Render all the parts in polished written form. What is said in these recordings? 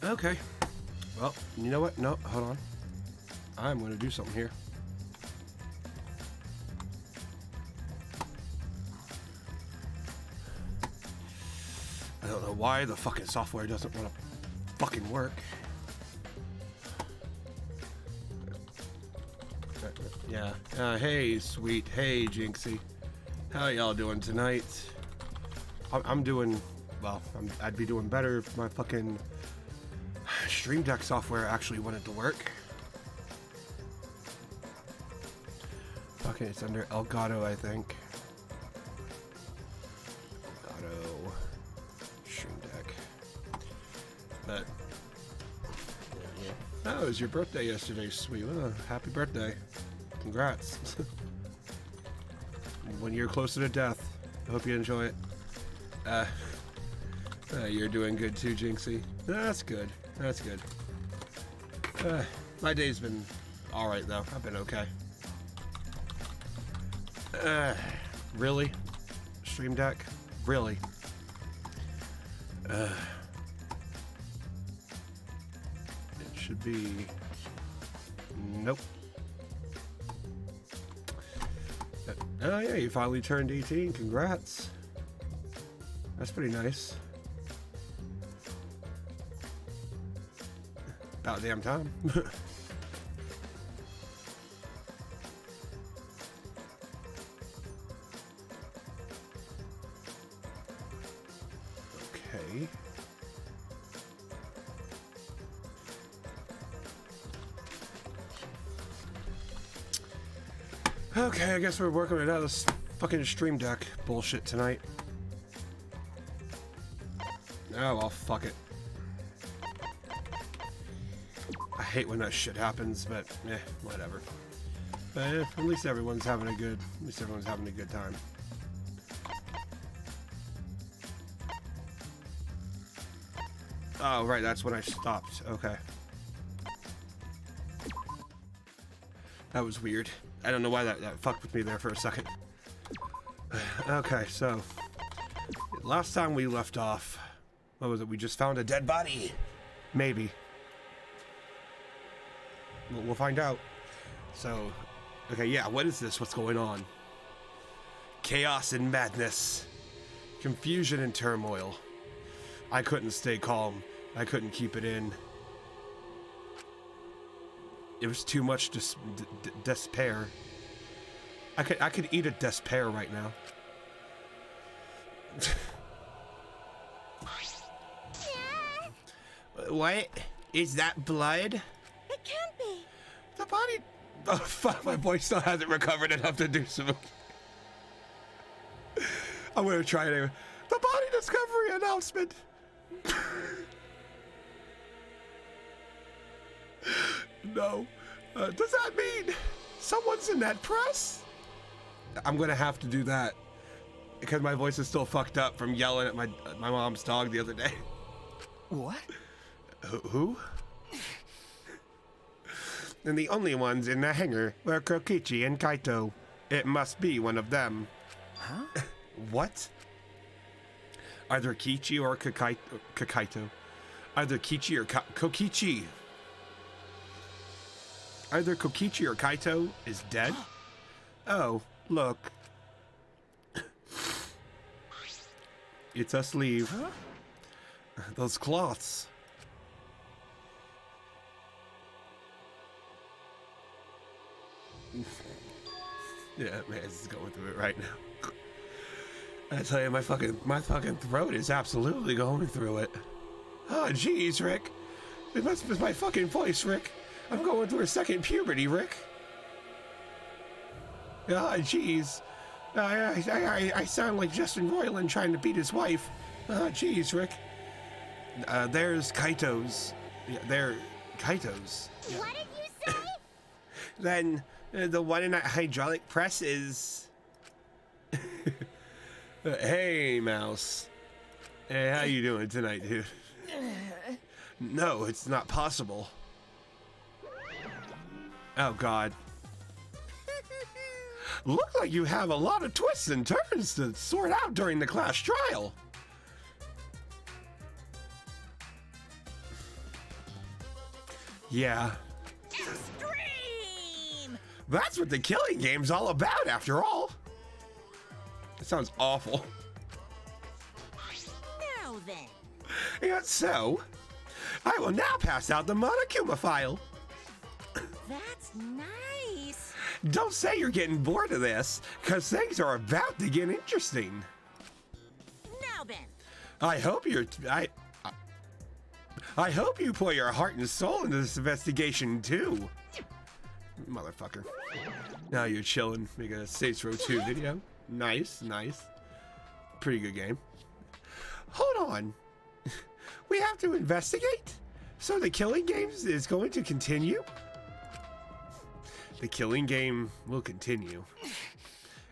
Okay. Well, you know what? No, hold on. I'm going to do something here. I don't know why the fucking software doesn't want to fucking work. Yeah. Hey, sweet. Hey, Jinxie. How y'all doing tonight? I'm doing... Well, I'd be doing better if my fucking Stream Deck software actually wanted to work. Okay, it's under Elgato, I think. Elgato. Stream Deck. But... Yeah. Oh, it was your birthday yesterday, sweet. Oh, happy birthday. Congrats. 1 year closer to death. I hope you enjoy it. You're doing good too, Jinxie. That's good. That's good. My day's been alright though. I've been okay. Really? Stream Deck? Really? It should be... Nope. Oh yeah, you finally turned 18. Congrats. That's pretty nice. About damn time. Okay. Okay, I guess we're working it out of this fucking Stream Deck bullshit tonight. Oh, well, fuck it. I hate when that shit happens, but whatever. But at least everyone's having a good time. Oh, right, that's when I stopped. Okay. That was weird. I don't know why that fucked with me there for a second. Okay, so last time we left off, what was it? We just found a dead body. Maybe. We'll find out. So, okay, yeah, what is this? What's going on? Chaos and madness. Confusion and turmoil. I couldn't stay calm. I couldn't keep it in. It was too much despair. I could eat a despair right now. What? Is that blood? It can't be. The body... Oh, fuck, my voice still hasn't recovered enough to do some... I'm gonna try it anyway. The body discovery announcement! No. Does that mean someone's in that press? I'm gonna have to do that. Because my voice is still fucked up from yelling at my mom's dog the other day. What? Who? And the only ones in the hangar were Kokichi and Kaito. It must be one of them. Huh? What? Either Kichi or Kakaito. Either Kichi or Kokichi. Either Kokichi or Kaito is dead? Oh, look. It's a sleeve. Huh? Those cloths. Yeah, man, is going through it right now. I tell you, my fucking throat is absolutely going through it. Oh, jeez, Rick. It must be my fucking voice, Rick. I'm going through a second puberty, Rick. Ah, jeez. I sound like Justin Roiland trying to beat his wife. Ah, jeez, Rick. There's Kaito's. Yeah, they're Kaito's. Yeah. What did you say? Then the one in that hydraulic press is... Hey, Mouse. Hey, how you doing tonight, dude? No, it's not possible. Oh, God. Look like you have a lot of twists and turns to sort out during the class trial. Yeah. Extreme! That's what the killing game's all about, after all. That sounds awful. Now then. And so, I will now pass out the Monokuma file. That's nice. Don't say you're getting bored of this, because things are about to get interesting. Now then. I hope I hope you pour your heart and soul into this investigation too. Motherfucker. Now you're chilling, making a Saints Row 2 video. Nice, nice. Pretty good game. Hold on. We have to investigate? So the killing game is going to continue? The killing game will continue.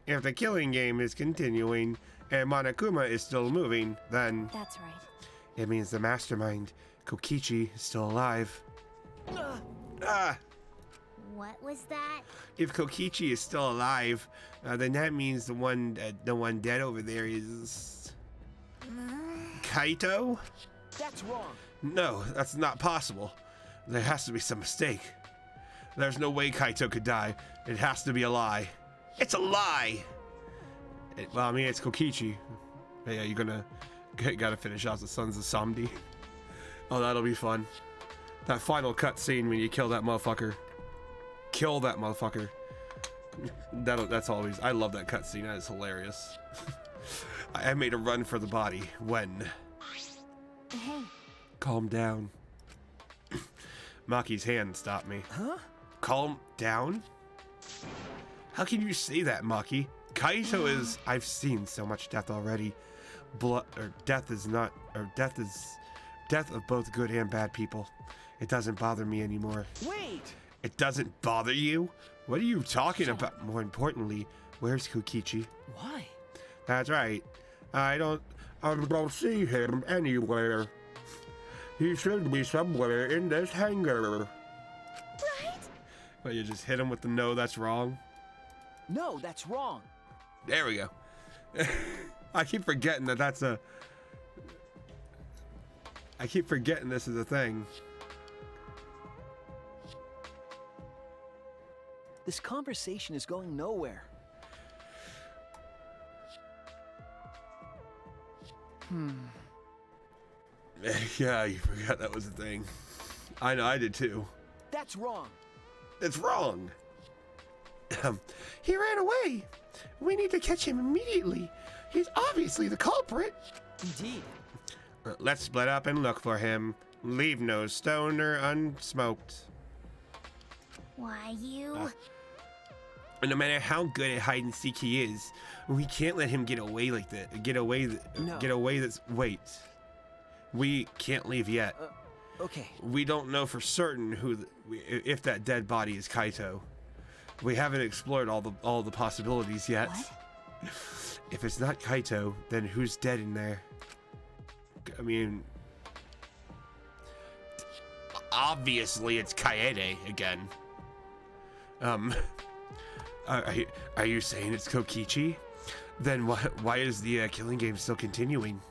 If the killing game is continuing and Monokuma is still moving, then That's right. it means the mastermind, Kokichi, is still alive. What was that? If Kokichi is still alive, then that means the one dead over there is Kaito? That's wrong. No, that's not possible. There has to be some mistake. There's no way Kaito could die. It has to be a lie. It's a lie! Well, I mean, it's Kokichi. Hey, you gotta finish out the Sons of Samdi. Oh, that'll be fun. That final cut scene when you kill that motherfucker. Kill that motherfucker. That's always, I love that cut scene. That is hilarious. I made a run for the body when. Hey. Calm down. Maki's hand stopped me. Huh? Calm down? How can you say that, Maki? Kaito is. I've seen so much death already. Death of both good and bad people. It doesn't bother me anymore. Wait! It doesn't bother you? What are you talking about? More importantly, where's Kokichi? Why? That's right. I don't see him anywhere. He should be somewhere in this hangar. Right? Well, you just hit him with the no, that's wrong. No, that's wrong. There we go. I keep forgetting that's a... I keep forgetting this is a thing. This conversation is going nowhere. Yeah, you forgot that was a thing. I know, I did too. That's wrong. It's wrong. He ran away. We need to catch him immediately. He's obviously the culprit. Indeed. Let's split up and look for him. Leave no stone or unsmoked. Why, you? And no matter how good at hide and seek he is, we can't let him get away like that. Wait. We can't leave yet. Okay. We don't know for certain if that dead body is Kaito. We haven't explored all the possibilities yet. What? If it's not Kaito, then who's dead in there? I mean, obviously it's Kaede again. Are you saying it's Kokichi? Then why is the killing game still continuing?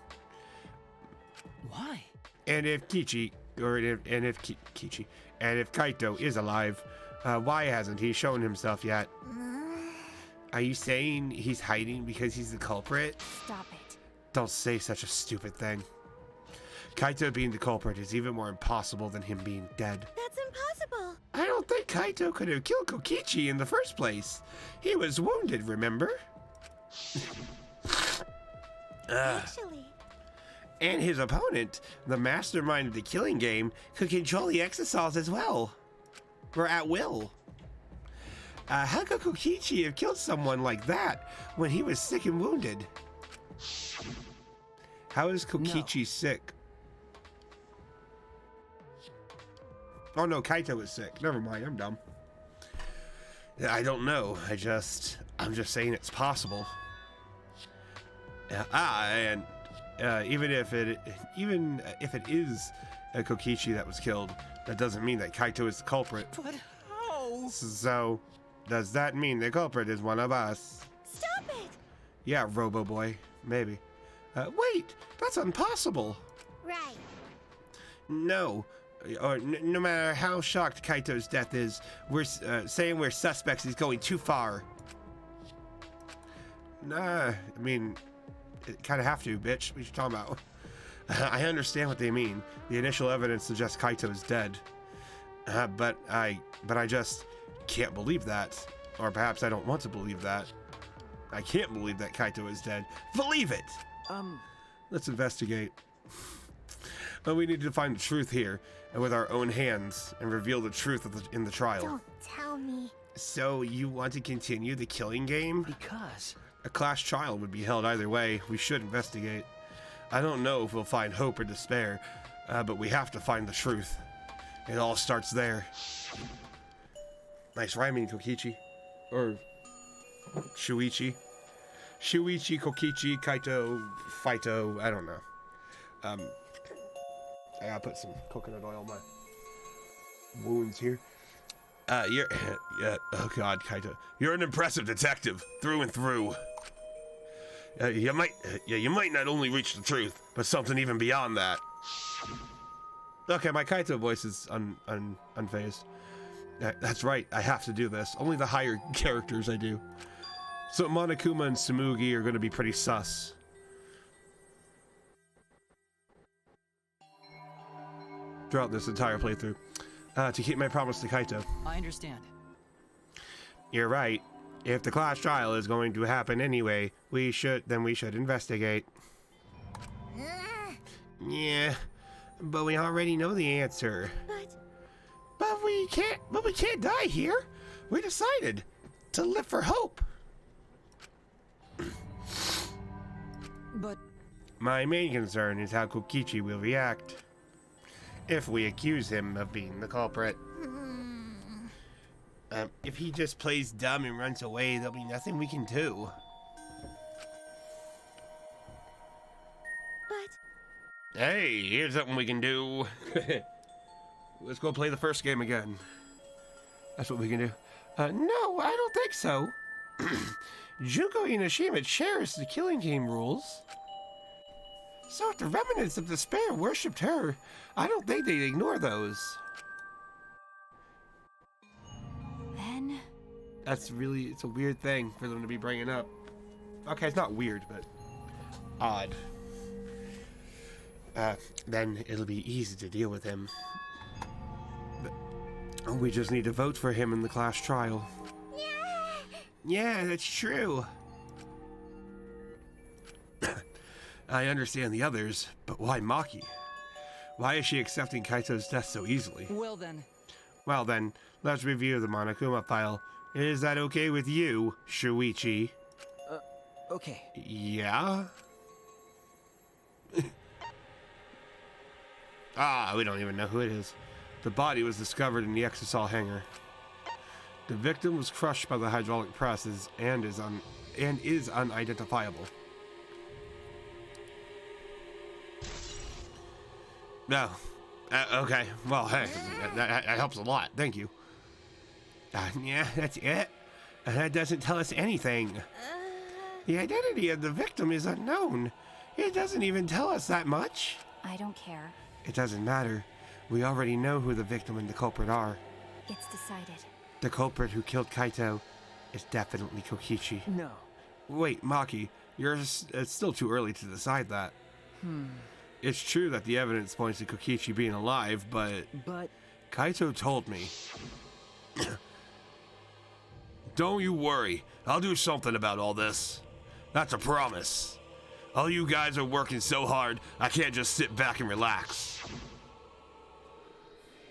Why? And if Kaito is alive, why hasn't he shown himself yet? Are you saying he's hiding because he's the culprit? Stop it. Don't say such a stupid thing. Kaito being the culprit is even more impossible than him being dead. That's impossible. I don't think Kaito could have killed Kokichi in the first place. He was wounded, remember? Actually. And his opponent, the mastermind of the killing game, could control the exosols as well. Or at will. How could Kokichi have killed someone like that when he was sick and wounded? How is Kokichi sick? Oh no, Kaito is sick. Never mind, I'm dumb. I don't know. I'm just saying it's possible. And even if it is a Kokichi that was killed, that doesn't mean that Kaito is the culprit. But how? So, does that mean the culprit is one of us? Stop it. Yeah, Robo Boy, maybe. Wait, that's impossible. Right. No, or no matter how shocked Kaito's death is, we're saying we're suspects is going too far. Nah, I mean, it kind of have to, bitch. What you talking about? I understand what they mean. The initial evidence suggests Kaito is dead. But I just can't believe that. Or perhaps I don't want to believe that. I can't believe that Kaito is dead. Believe it! Let's investigate. But we need to find the truth here, and with our own hands, and reveal the truth in the trial. Don't tell me. So you want to continue the killing game? Because... A class trial would be held either way. We should investigate. I don't know if we'll find hope or despair, but we have to find the truth. It all starts there. Nice rhyming, Kokichi. Or Shuichi. Shuichi, Kokichi, Kaito, Faito, I don't know. I gotta put some coconut oil on my wounds here. Oh god, Kaito. You're an impressive detective, through and through. You might not only reach the truth, but something even beyond that. Okay, my Kaito voice is unfazed. That's right, I have to do this. Only the higher characters I do. So Monokuma and Tsumugi are going to be pretty sus. Throughout this entire playthrough. To keep my promise to Kaito. I understand. You're right. If the class trial is going to happen anyway, we should investigate. Yeah, but we already know the answer. But we can't die here. We decided to live for hope. But My main concern is how Kokichi will react if we accuse him of being the culprit. If he just plays dumb and runs away, there'll be nothing we can do. But Hey, here's something we can do. Let's go play the first game again. That's what we can do. No, I don't think so. Junko Inoshima shares the killing game rules. So if the remnants of despair worshipped her, I don't think they'd ignore those. then It's a weird thing for them to be bringing up. Okay, it's not weird, but odd. Then it'll be easy to deal with him. We just need to vote for him in the class trial. Yeah, that's true. I understand the others, but why Maki? Why is she accepting Kaito's death so easily? well then, Let's review the Monokuma file. Is that okay with you, Shuichi? okay. Yeah? We don't even know who it is. The body was discovered in the Exisal hangar. The victim was crushed by the hydraulic presses and is unidentifiable. No. Okay. Well, hey, that helps a lot. Thank you. Yeah, that's it. That doesn't tell us anything. The identity of the victim is unknown. It doesn't even tell us that much. I don't care. It doesn't matter. We already know who the victim and the culprit are. It's decided. The culprit who killed Kaito is definitely Kokichi. No. Wait, Maki, it's still too early to decide that. It's true that the evidence points to Kokichi being alive, but Kaito told me. Don't you worry. I'll do something about all this. That's a promise. All you guys are working so hard, I can't just sit back and relax.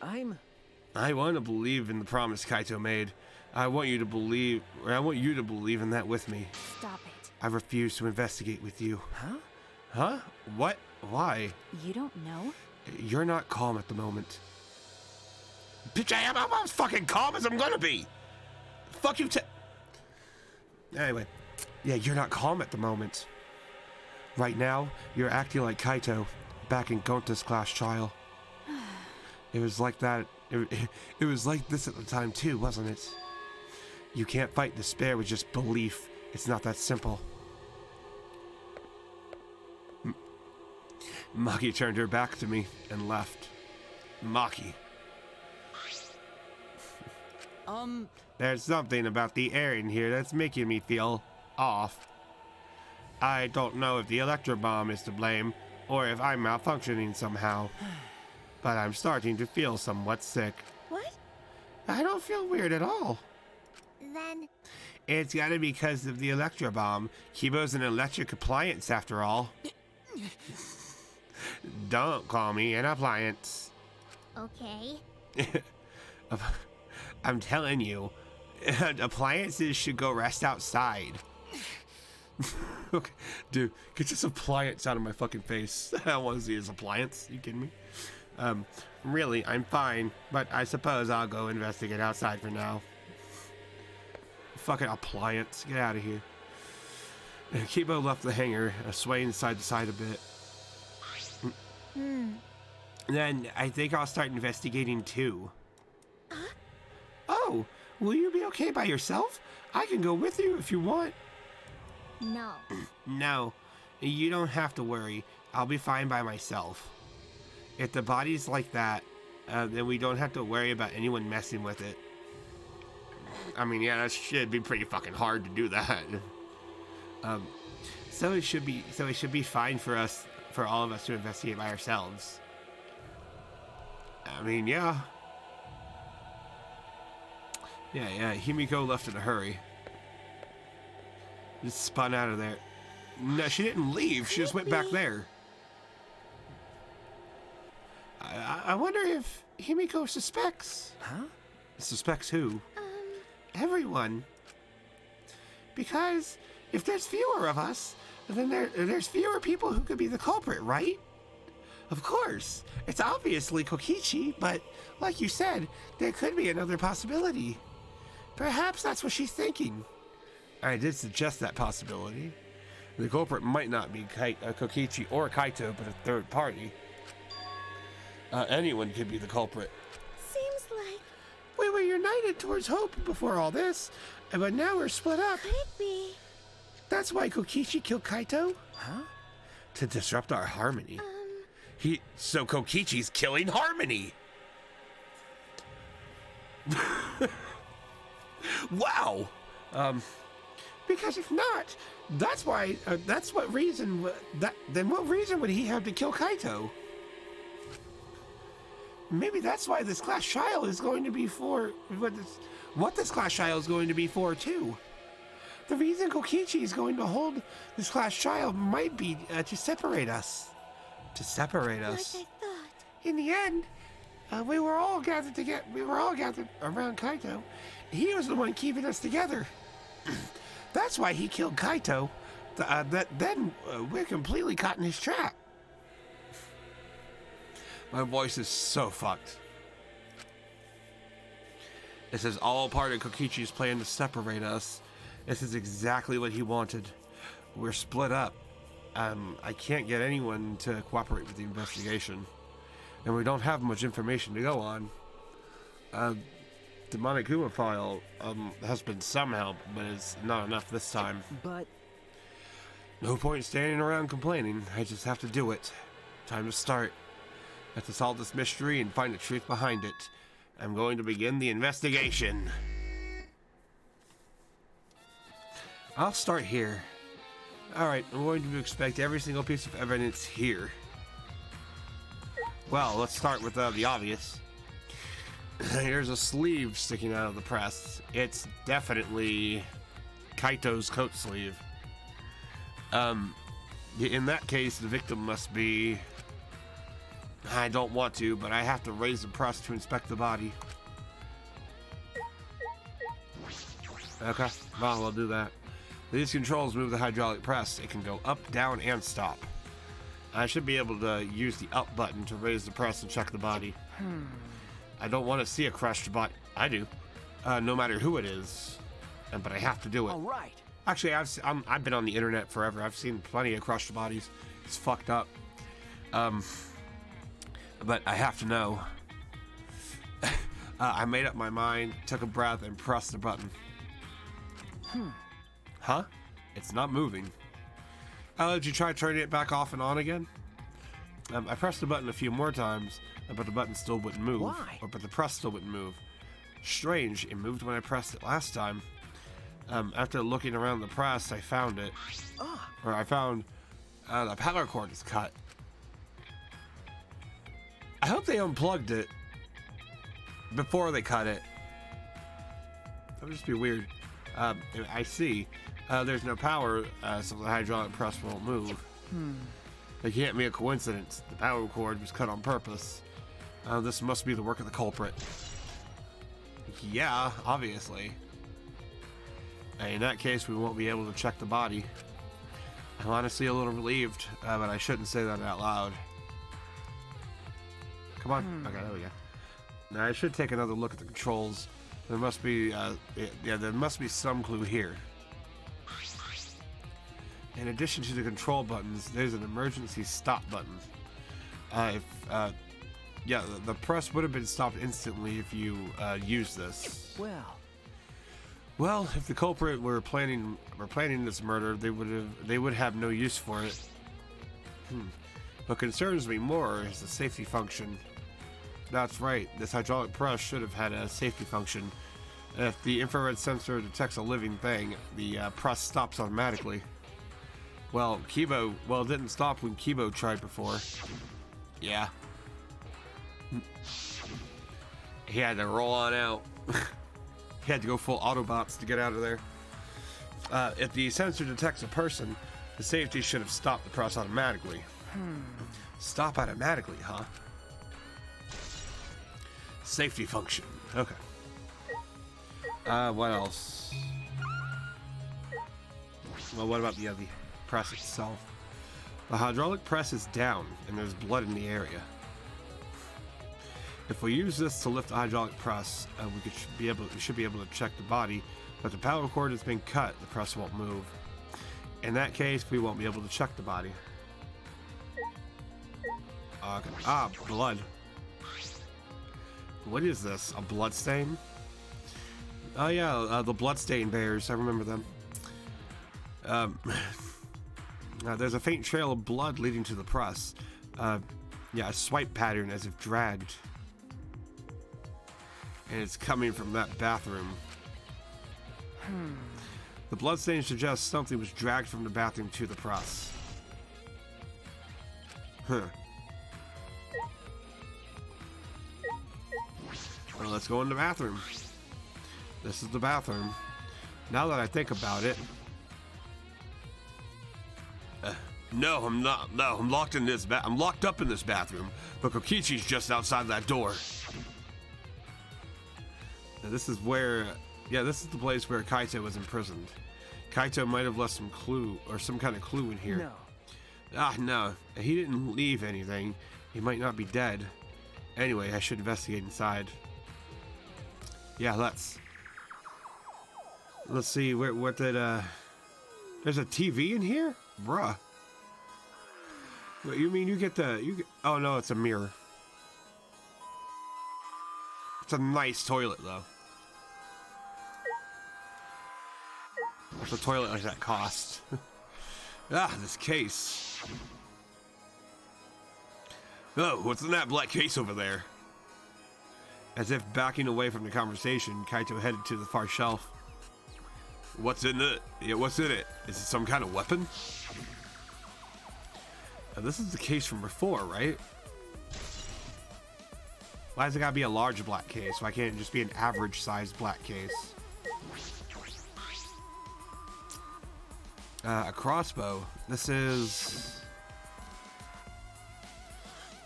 I want to believe in the promise Kaito made. I want you to believe in that with me. Stop it. I refuse to investigate with you. Huh? Huh? What? Why? You don't know? You're not calm at the moment. Bitch, I'm as fucking calm as I'm gonna be. Fuck you, Anyway. Yeah, you're not calm at the moment. Right now, you're acting like Kaito back in Gonta's class trial. It was like that. It was like this at the time too, wasn't it? You can't fight despair with just belief. It's not that simple. Maki turned her back to me and left. Maki. Um, There's something about the air in here that's making me feel off. I don't know if the electro bomb is to blame or if I'm malfunctioning somehow, but I'm starting to feel somewhat sick. What? I don't feel weird at all. Then It's gotta be because of the electro bomb. Kibo's an electric appliance after all. Don't call me an appliance. okay. I'm telling you, appliances should go rest outside. Okay, dude, get this appliance out of my fucking face. I don't want to see his appliance. You kidding me? Really, I'm fine, but I suppose I'll go investigate outside for now. Fucking appliance, get out of here. Kibo left the hangar, swaying side to side a bit. Then I think I'll start investigating too. Oh, will you be okay by yourself? I can go with you if you want. No. No, you don't have to worry. I'll be fine by myself. If the body's like that, then we don't have to worry about anyone messing with it. I mean, yeah, that should be pretty fucking hard to do that. So it should be fine for us, for all of us to investigate by ourselves. I mean, yeah. Yeah, Himiko left in a hurry. Just spun out of there. No, she didn't leave. She just went back there. I wonder if Himiko suspects. huh? Suspects who? Everyone. Because if there's fewer of us, then there's fewer people who could be the culprit, right? Of course. It's obviously Kokichi, but like you said, there could be another possibility. Perhaps that's what she's thinking. I did suggest that possibility. The culprit might not be Kokichi or Kaito, but a third party. Anyone could be the culprit. Seems like We were united towards hope before all this, but now we're split up. could be. That's why Kokichi killed Kaito? Huh? To disrupt our harmony. So Kokichi's killing harmony. Wow. Because if not, that's why. That's what reason. Then what reason would he have to kill Kaito? Maybe that's why this class trial is going to be for what this class trial is going to be for too. The reason Kokichi is going to hold this class trial might be to separate us. To separate us. Like I thought. In the end, we were all gathered around Kaito. He was the one keeping us together. That's why he killed Kaito. Then we're completely caught in his trap. My voice is so fucked. This is all part of Kokichi's plan to separate us. This is exactly what he wanted. We're split up. I can't get anyone to cooperate with the investigation. And we don't have much information to go on. The Monokuma file has been some help, but it's not enough this time. But No point standing around complaining. I just have to do it. Time to start. Have to solve this mystery and find the truth behind it. I'm going to begin the investigation. I'll start here. Alright, I'm going to expect every single piece of evidence here. Well, let's start with the obvious. Here's a sleeve sticking out of the press. It's definitely Kaito's coat sleeve. In that case, the victim must be... I don't want to, but I have to raise the press to inspect the body. Okay, well, I'll do that. These controls move the hydraulic press. It can go up, down, and stop. I should be able to use the up button to raise the press and check the body. I don't want to see a crushed body. I do. No matter who it is. But I have to do it. all right. Actually, I've been on the internet forever. I've seen plenty of crushed bodies. It's fucked up. But I have to know. I made up my mind, took a breath, and pressed the button. Huh? It's not moving. Did you try turning it back off and on again? I pressed the button a few more times, but the button still wouldn't move. Why? But the press still wouldn't move. Strange, it moved when I pressed it last time. After looking around the press, I found it. Or I found the power cord is cut. I hope they unplugged it before they cut it. That would just be weird. I see. There's no power, so the hydraulic press won't move. It can't be a coincidence. The power cord was cut on purpose. This must be the work of the culprit. Yeah, obviously. In that case, we won't be able to check the body. I'm honestly a little relieved, but I shouldn't say that out loud. Come on. Okay, there we go. Now I should take another look at the controls. There must be, there must be some clue here. In addition to the control buttons, there's an emergency stop button. The press would have been stopped instantly if you used this. Well, if the culprit were planning this murder, they would have no use for it. What concerns me more is the safety function. That's right, this hydraulic press should have had a safety function. If the infrared sensor detects a living thing, the press stops automatically. Well, it didn't stop when Kibo tried before. Yeah. He had to roll on out. He had to go full Autobots to get out of there. If the sensor detects a person, the safety should have stopped the press automatically. Stop automatically, huh? Safety function. Okay. What else? Well, what about the press itself? The hydraulic press is down, and there's blood in the area. If we use this to lift the hydraulic press, we should be able to check the body, but the power cord has been cut, the press won't move. In that case, we won't be able to check the body. Okay. Blood. What is this? A blood stain? Oh yeah, the bloodstain bears. I remember them. There's a faint trail of blood leading to the press. A swipe pattern as if dragged. And it's coming from that bathroom. The bloodstain suggests something was dragged from the bathroom to the press. Well, let's go in the bathroom. This is the bathroom. Now that I think about it. No, I'm not. No, I'm locked in this I'm locked up in this bathroom. But Kokichi's just outside that door. Now, this is where, this is the place where Kaito was imprisoned. Kaito might have left some clue or some kind of clue in here. No, he didn't leave anything. He might not be dead. Anyway, I should investigate inside. Yeah, let's see. What did there's a TV in here, bruh. What you mean? Oh no, it's a mirror. It's a nice toilet though. What's a toilet like that cost? This case. Oh, what's in that black case over there? As if backing away from the conversation, Kaito headed to the far shelf. What's in it? Yeah, what's in it? Is it some kind of weapon? This is the case from before, right? Why does it gotta be a large black case? Why can't it just be an average sized black case? A crossbow. This is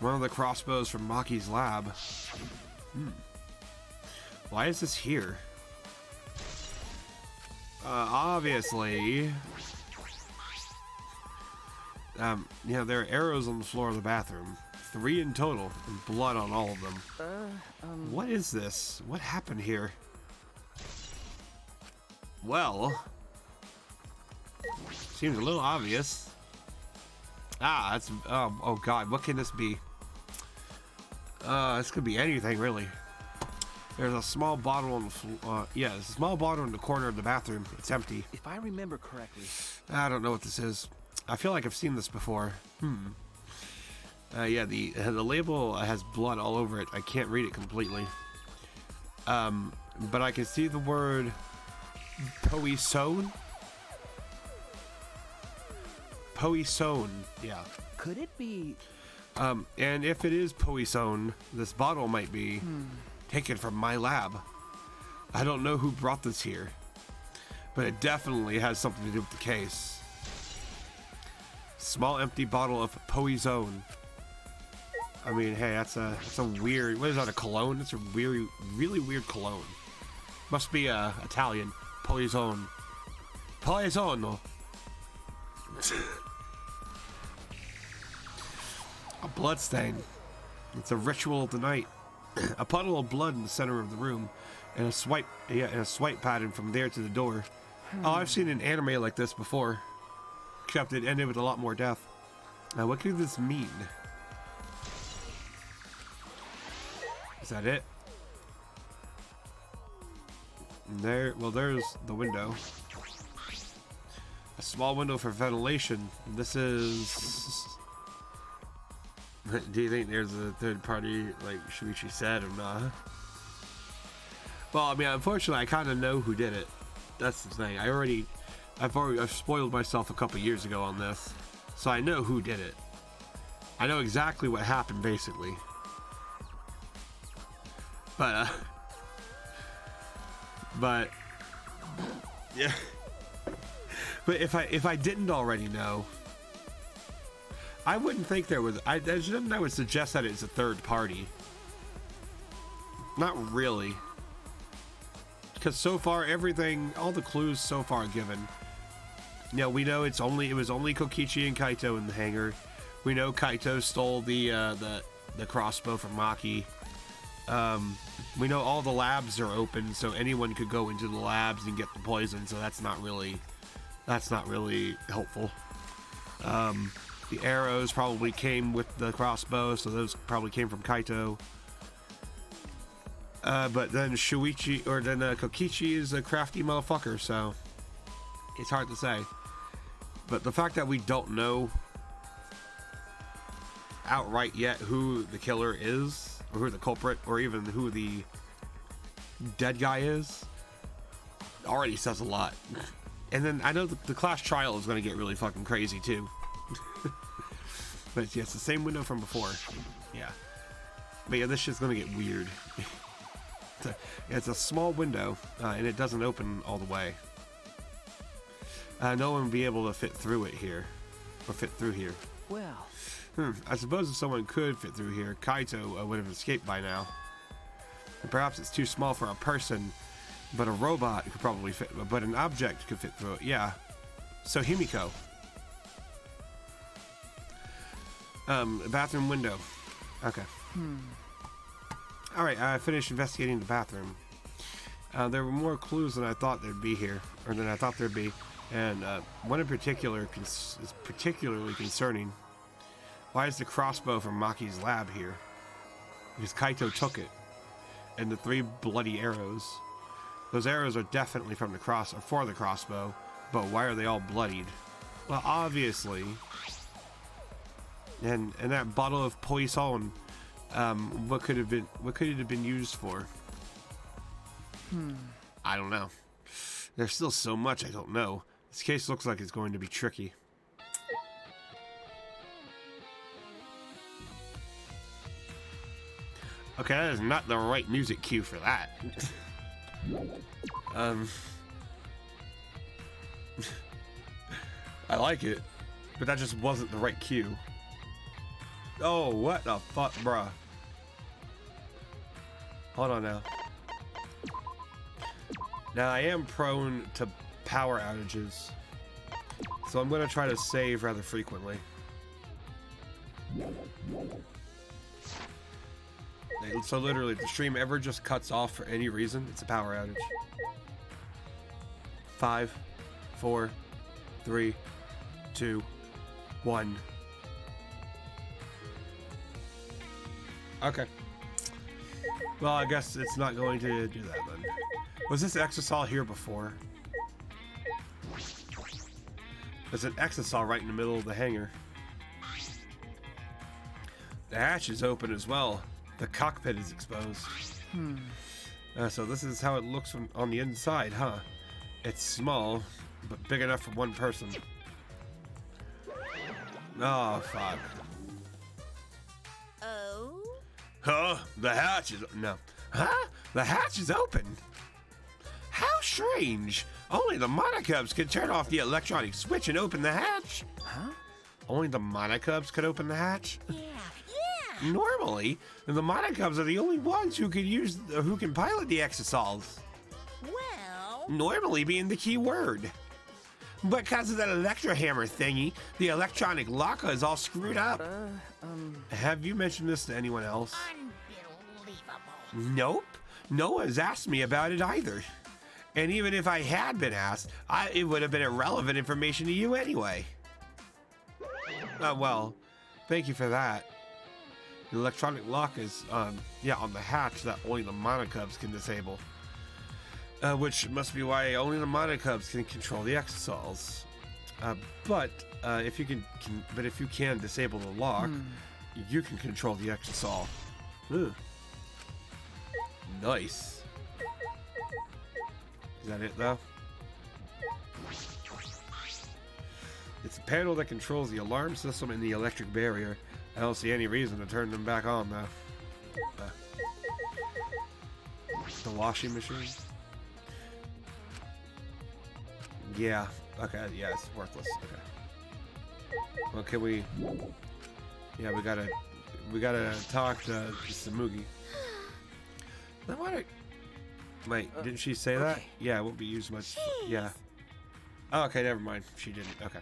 one of the crossbows from Maki's lab. Why is this here? Obviously. There are arrows on the floor of the bathroom. 3 in total, and blood on all of them. What is this? What happened here? Well, seems a little obvious. That's oh god, what can this be? This could be anything really. There's a small bottle on the floor. There's a small bottle in the corner of the bathroom. It's empty. If I remember correctly, I don't know what this is. I feel like I've seen this before. Yeah, the label has blood all over it. I can't read it completely. But I can see the word poison. Poison, yeah. Could it be? And if it is poison, this bottle might be taken from my lab. I don't know who brought this here, but it definitely has something to do with the case. Small empty bottle of poison. I mean, hey, that's a weird. What is that? A cologne? It's a really weird cologne. Must be Italian. Poison. Poison. A blood stain. It's a ritual of the night. A puddle of blood in the center of the room, and a swipe pattern from there to the door. Oh, I've seen an anime like this before, except it ended with a lot more death. Now, what could this mean? Is that it? There. Well, there's the window. A small window for ventilation. This is. Do you think there's a third party, like Shuichi said, or not? Well, I mean, unfortunately, I kind of know who did it. That's the thing. I've spoiled myself a couple years ago on this, so I know who did it. I know exactly what happened, basically. But yeah. But if I didn't already know, I wouldn't think there was. I would suggest that it's a third party. Not really, because so far everything, all the clues so far given. You know, we know it was only Kokichi and Kaito in the hangar. We know Kaito stole the crossbow from Maki. We know all the labs are open, so anyone could go into the labs and get the poison. So that's not really helpful. The arrows probably came with the crossbow, so those probably came from Kaito. But then Kokichi is a crafty motherfucker, so it's hard to say. But the fact that we don't know outright yet who the killer is, or who the culprit, or even who the dead guy is, already says a lot. And then I know the class trial is going to get really fucking crazy too. But yeah, it's the same window from before. Yeah. But yeah, this shit's going to get weird. It's a small window, and it doesn't open all the way. No one would be able to fit through it here. Or fit through here. Well. I suppose if someone could fit through here, Kaito would have escaped by now. And perhaps it's too small for a person, but a robot could probably fit, but an object could fit through it. Yeah. So Himiko. Bathroom window. Okay. Alright, I finished investigating the bathroom. There were more clues than I thought there'd be here, or than I thought there'd be, and one in particular is particularly concerning. Why is the crossbow from Maki's lab here? Because Kaito took it, and the 3 bloody arrows. Those arrows are definitely from the for the crossbow, but why are they all bloodied? Well, obviously. And that bottle of poison, what could it have been used for? I don't know. There's still so much I don't know. This case looks like it's going to be tricky. Okay, that is not the right music cue for that. I like it, but that just wasn't the right cue. Oh, what the fuck, bruh? Hold on now. Now, I am prone to power outages, so I'm going to try to save rather frequently. So literally, if the stream ever just cuts off for any reason, it's a power outage. 5, 4, 3, 2, 1. Okay. Well, I guess it's not going to do that then. Was this Exisal here before? There's an Exisal right in the middle of the hangar. The hatch is open as well. The cockpit is exposed. So this is how it looks from on the inside, huh? It's small, but big enough for one person. Oh, fuck. Oh? Huh? The hatch is... No. Huh? The hatch is open? How strange. Only the Monocubs could turn off the electronic switch and open the hatch. Huh? Only the Monocubs could open the hatch? Yeah. Normally, the Monocubs are the only ones who can pilot the exosols. Well... Normally being the key word. But because of that electrohammer thingy, the electronic locker is all screwed up. Have you mentioned this to anyone else? Unbelievable. Nope. No one's asked me about it either. And even if I had been asked, it would have been irrelevant information to you anyway. Well, thank you for that. The electronic lock is, on the hatch that only the Monocubs can disable. Which must be why only the Monocubs can control the exosols. But if you can disable the lock, you can control the exosol. Ooh. Nice. Is that it though? It's a panel that controls the alarm system and the electric barrier. I don't see any reason to turn them back on though. The washing machine? Yeah. Okay, yeah, it's worthless. Okay. Well, can we... Yeah, we gotta talk to Samugi. I wanna... Wait, didn't she say that? Yeah, it won't be used much. Yeah. Oh, okay, never mind. She didn't. Okay.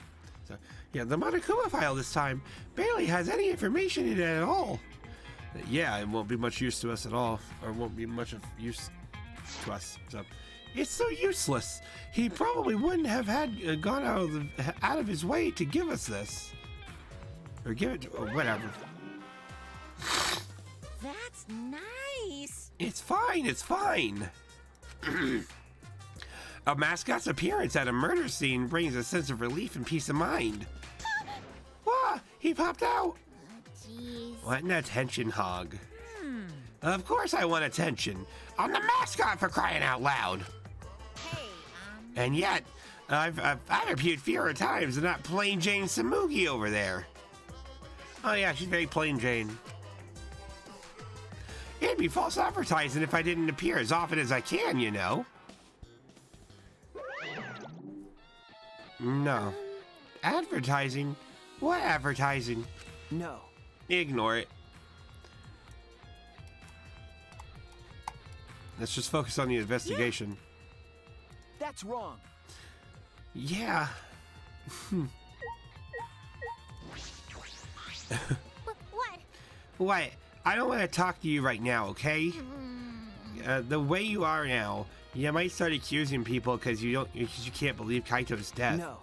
So, yeah, the Monokuma file this time barely has any information in it at all. Yeah, it won't be much use to us at all, or won't be much of use to us. So, it's so useless. He probably wouldn't have had gone out of his way to give us this, or give it, or whatever. That's nice. It's fine. It's fine. A mascot's appearance at a murder scene brings a sense of relief and peace of mind. Wah! He popped out! Jeez. What an attention hog. Of course I want attention. I'm the mascot, for crying out loud. Hey, And yet, I've appeared fewer times than that plain Jane Samugi over there. Oh yeah, she's very plain Jane. It'd be false advertising if I didn't appear as often as I can, you know. No. Advertising? What advertising? No. Ignore it. Let's just focus on the investigation. That's wrong. Yeah. what? What? I don't want to talk to you right now, okay? The way you are now, you might start accusing people because you can't believe Kaito's death. No.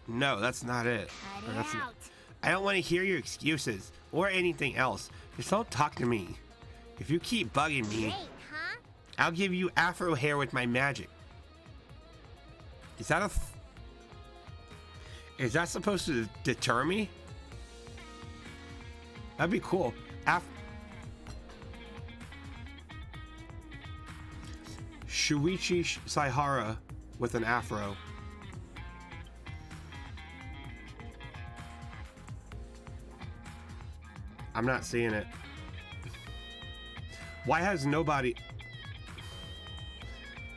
No, that's not it. Cut it out. I don't want to hear your excuses or anything else. Just don't talk to me. If you keep bugging me, Great, huh? I'll give you afro hair with my magic. Is that is that supposed to deter me? That'd be cool. Shuichi Saihara with an afro. I'm not seeing it. Why has nobody...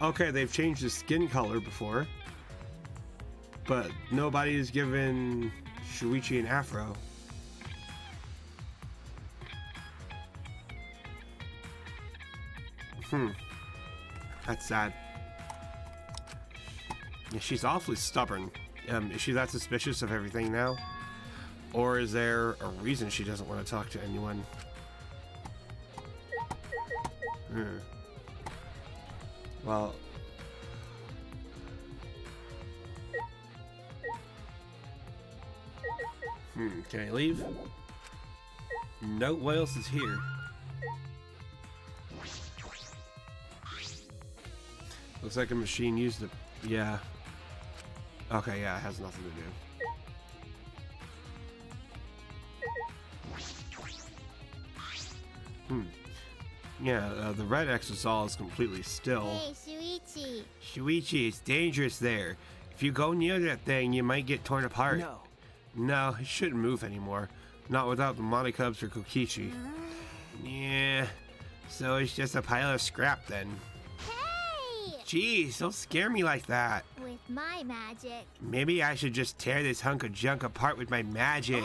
Okay, they've changed the skin color before, but nobody's given Shuichi an afro. That's sad. Yeah, she's awfully stubborn. Is she that suspicious of everything now? Or is there a reason she doesn't want to talk to anyone? Well... Can I leave? No, what else is here? Looks like a machine used to... Yeah. Okay, yeah, it has nothing to do. Yeah, the red exosol is completely still. Hey, Shuichi. Shuichi, it's dangerous there. If you go near that thing, you might get torn apart. No. No, it shouldn't move anymore. Not without the Monicubs or Kokichi. Yeah, so it's just a pile of scrap then. Hey! Jeez, don't scare me like that. With my magic. Maybe I should just tear this hunk of junk apart with my magic.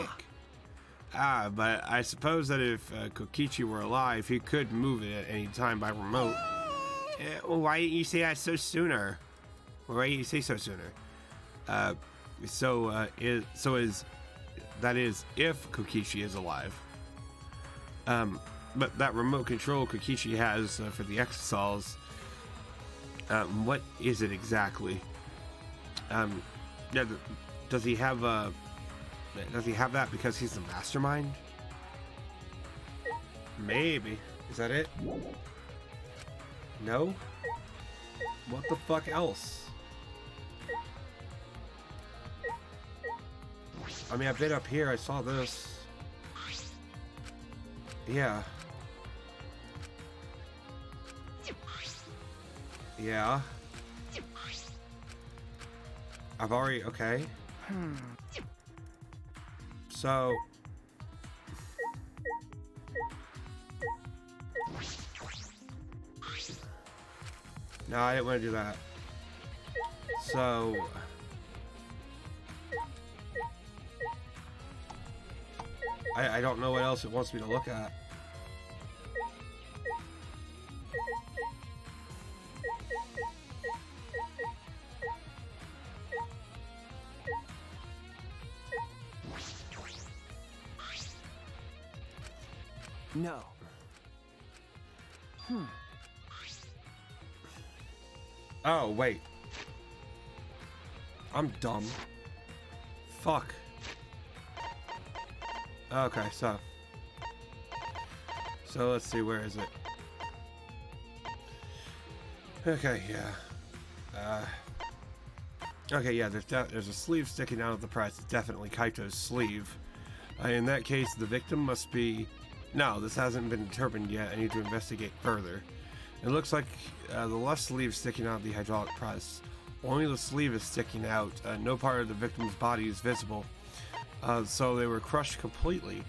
But I suppose that if Kokichi were alive, he could move it at any time by remote. Well, why didn't you say that so sooner? Why didn't you say so sooner? That is if Kokichi is alive. But that remote control Kokichi has for the exosols, what is it exactly? Yeah, does he have that because he's the mastermind? Maybe. Is that it? No? What the fuck else? I mean, I've been up here, I saw this. Yeah. Yeah. I've already, okay. So. No, I didn't want to do that. So. I don't know what else it wants me to look at. No. Oh, wait. I'm dumb. Fuck. Okay, so let's see, where is it? Okay, yeah. Okay, yeah, there's a sleeve sticking out of the press. It's definitely Kaito's sleeve. In that case, the victim must be... No, this hasn't been determined yet. I need to investigate further. It looks like the left sleeve sticking out of the hydraulic press. Only the sleeve is sticking out. No part of the victim's body is visible. So they were crushed completely.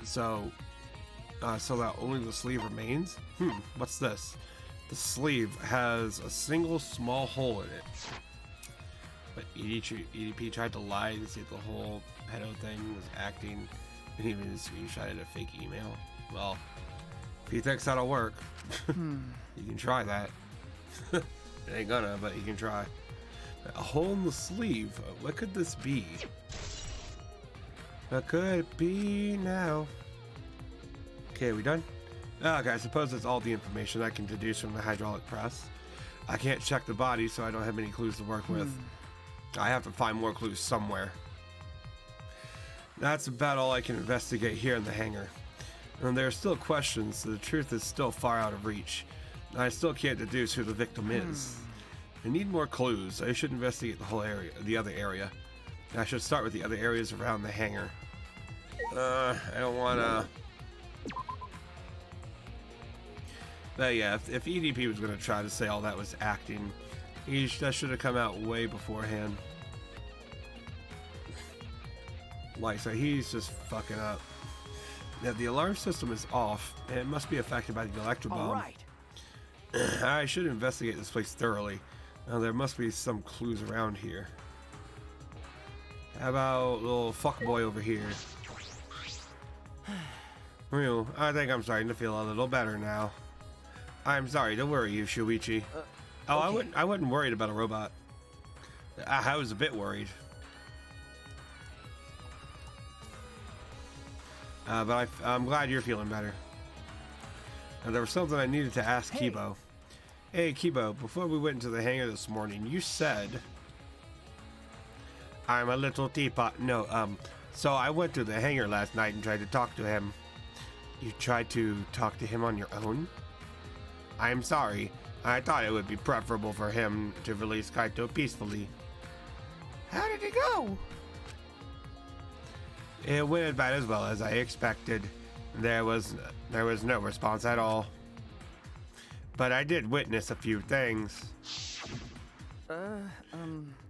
So that only the sleeve remains? What's this? The sleeve has a single small hole in it. But EDP tried to lie and say the whole pedo thing was acting, and even screenshotted a fake email. Well, if he thinks that'll work, you can try that. It ain't gonna, but you can try. A hole in the sleeve. What could this be? What could it be now? Okay, we done? Okay, I suppose that's all the information I can deduce from the hydraulic press. I can't check the body, so I don't have any clues to work with. I have to find more clues somewhere. That's about all I can investigate here in the hangar. And there are still questions, so the truth is still far out of reach. I still can't deduce who the victim is. I need more clues. I should investigate the whole area, the other area. I should start with the other areas around the hangar. I don't wanna... But yeah, if EDP was gonna try to say all that was acting, that should have come out way beforehand. Like, so he's just fucking up. Now, the alarm system is off, and it must be affected by the electro bomb. All right. I should investigate this place thoroughly. Now, there must be some clues around here. How about little fuckboy over here? Real, I think I'm starting to feel a little better now. I'm sorry to worry you, Shuichi. Okay. I wasn't worried about a robot. I was a bit worried. But I'm glad you're feeling better. There was something I needed to ask Hey. Kibo. Hey, Kibo, before we went into the hangar this morning, you said... I'm a little teapot. No, so I went to the hangar last night and tried to talk to him. You tried to talk to him on your own? I'm sorry. I thought it would be preferable for him to release Kaito peacefully. How did it go? It went about as well as I expected. There was no response at all. But I did witness a few things.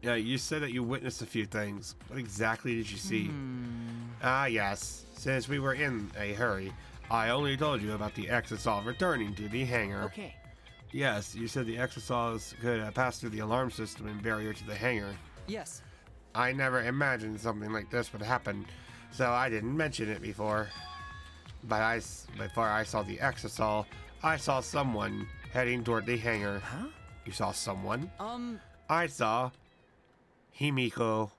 Yeah, you said that you witnessed a few things. What exactly did you see? Ah, yes. Since we were in a hurry, I only told you about the exisal returning to the hangar. Okay. Yes, you said the exisals could pass through the alarm system and barrier to the hangar. Yes. I never imagined something like this would happen, so I didn't mention it before. But before I saw the exisal, I saw someone heading toward the hangar. Huh? You saw someone? I saw Himiko.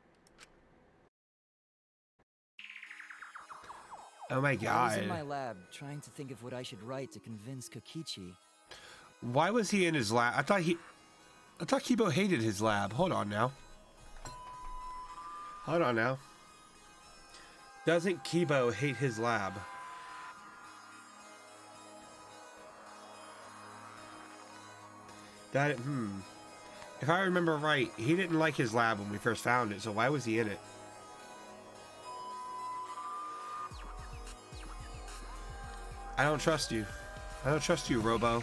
Oh my I was god. in my lab trying to think of what I should write to convince Kokichi. Why was he in his lab? I thought Kibo hated his lab. Hold on now. Doesn't Kibo hate his lab? If I remember right, he didn't like his lab when we first found it, so why was he in it? I don't trust you. I don't trust you, Robo.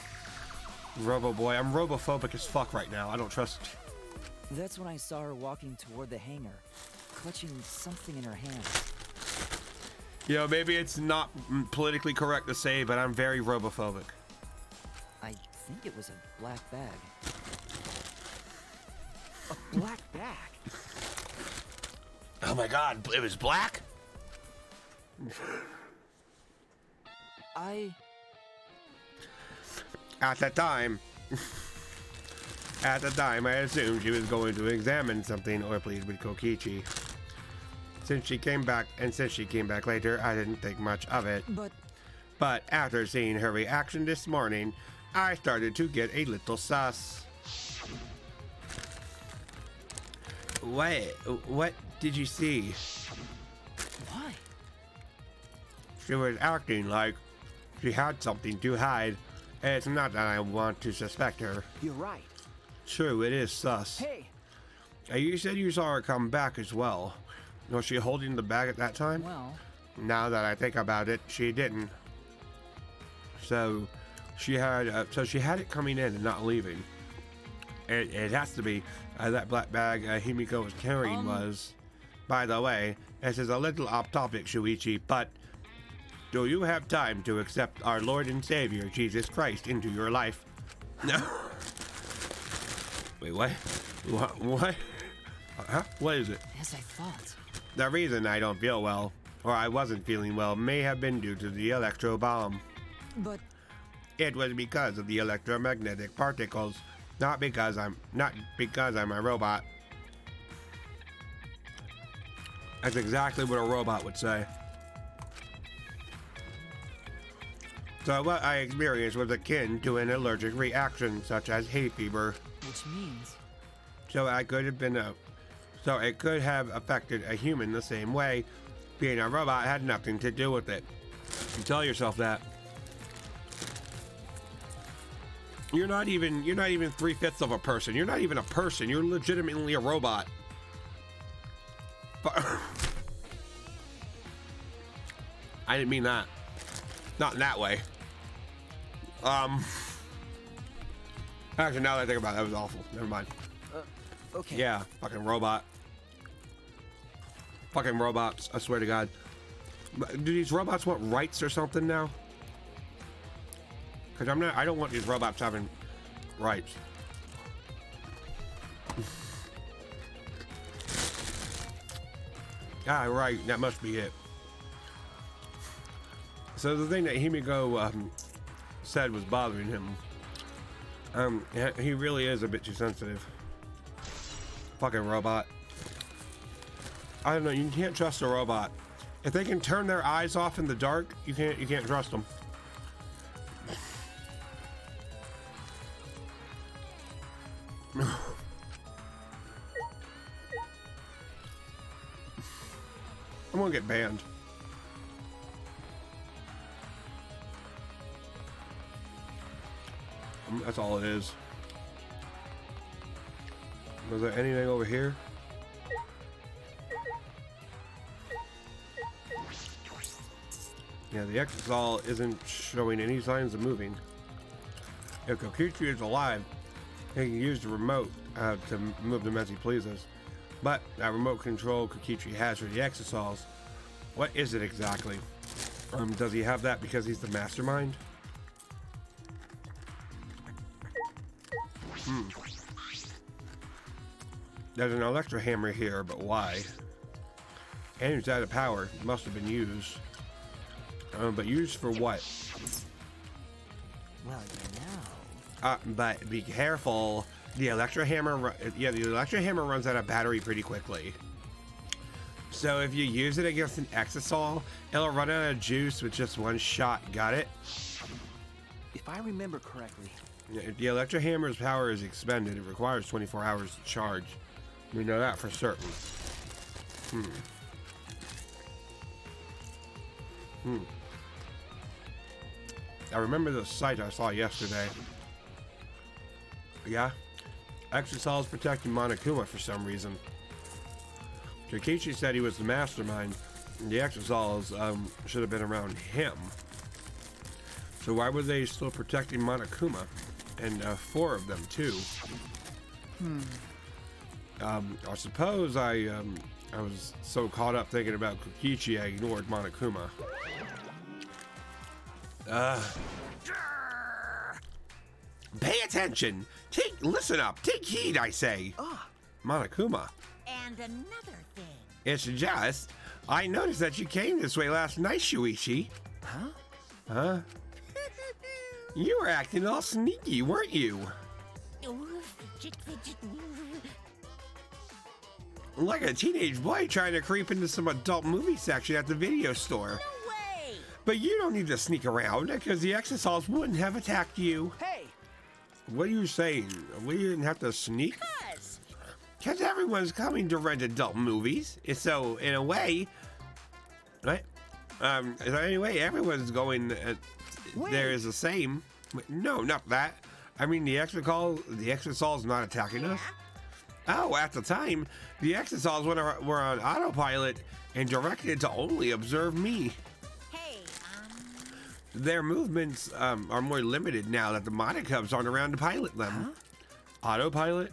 Robo boy. I'm robophobic as fuck right now. I don't trust you. That's when I saw her walking toward the hangar, clutching something in her hands. You know, maybe it's not politically correct to say, but I'm very robophobic. I think it was a black bag. A black bag? Oh my god, it was black? At the time, I assumed she was going to examine something or plead with Kokichi. Since she came back later, I didn't think much of it. But after seeing her reaction this morning, I started to get a little sus. What did you see? Why? She was acting like she had something to hide. It's not that I want to suspect her. You're right. True, it is sus. Hey! You said you saw her come back as well. Was she holding the bag at that time? Well... Now that I think about it, she didn't. So she had it coming in and not leaving. It has to be that black bag Himiko was carrying was. By the way, this is a little off topic, Shuichi, but do you have time to accept our Lord and Savior, Jesus Christ, into your life? No. Wait, what? What? Huh? What is it? As I thought. The reason I don't feel well, or I wasn't feeling well, may have been due to the electro bomb. But... It was because of the electromagnetic particles, not because I'm a robot. That's exactly what a robot would say. So what I experienced was akin to an allergic reaction, such as hay fever. Which means... So it could have affected a human the same way. Being a robot had nothing to do with it. You tell yourself that. You're not even 3/5 of a person. You're not even a person. You're legitimately a robot. But I didn't mean that. Not in that way. Actually, now that I think about it, that was awful. Never mind. Okay. Yeah, fucking robot. Fucking robots, I swear to God. Do these robots want rights or something now? Because I don't want these robots having rights. Ah, right, that must be it. So the thing that Himiko said was bothering him. He really is a bit too sensitive. Fucking robot. I don't know, you can't trust a robot. If they can turn their eyes off in the dark, you can't trust them. I'm gonna get banned. That's all it is. Was there anything over here? Yeah, the Exisal isn't showing any signs of moving. If Kokichi is alive, he can use the remote to move them as he pleases. But that remote control Kokichi has for the Exisals, what is it exactly? Does he have that because he's the mastermind? There's an electro hammer here, but why? And it's out of power. Must have been used. But used for what? Well, you know. But be careful. The electro hammer, the electro hammer runs out of battery pretty quickly. So if you use it against an Exisal, it'll run out of juice with just one shot. Got it? If I remember correctly. If the electro hammer's power is expended, it requires 24 hours to charge. We know that for certain. I remember the site I saw yesterday. Yeah? Exisal is protecting Monokuma for some reason. Kokichi said he was the mastermind. The Exisals should have been around him. So why were they still protecting Monokuma? And 4 of them too. I suppose I was so caught up thinking about Kokichi I ignored Monokuma. Pay attention! Listen up! Take heed, I say! Monokuma. And another thing. It's just, I noticed that you came this way last night, Shuichi. Huh? You were acting all sneaky, weren't you? Like a teenage boy trying to creep into some adult movie section at the video store. No way! But you don't need to sneak around, because the Exisals wouldn't have attacked you. Hey! What are you saying? We didn't have to sneak? Because everyone's coming to rent adult movies. So, in a way, right? So anyway, everyone's going there is the same. No, not that. I mean, the Exisals not attacking us. Oh, at the time, the Exisals were on autopilot and directed to only observe me. Hey, Their movements are more limited now that the Monokubs aren't around to pilot them. Autopilot?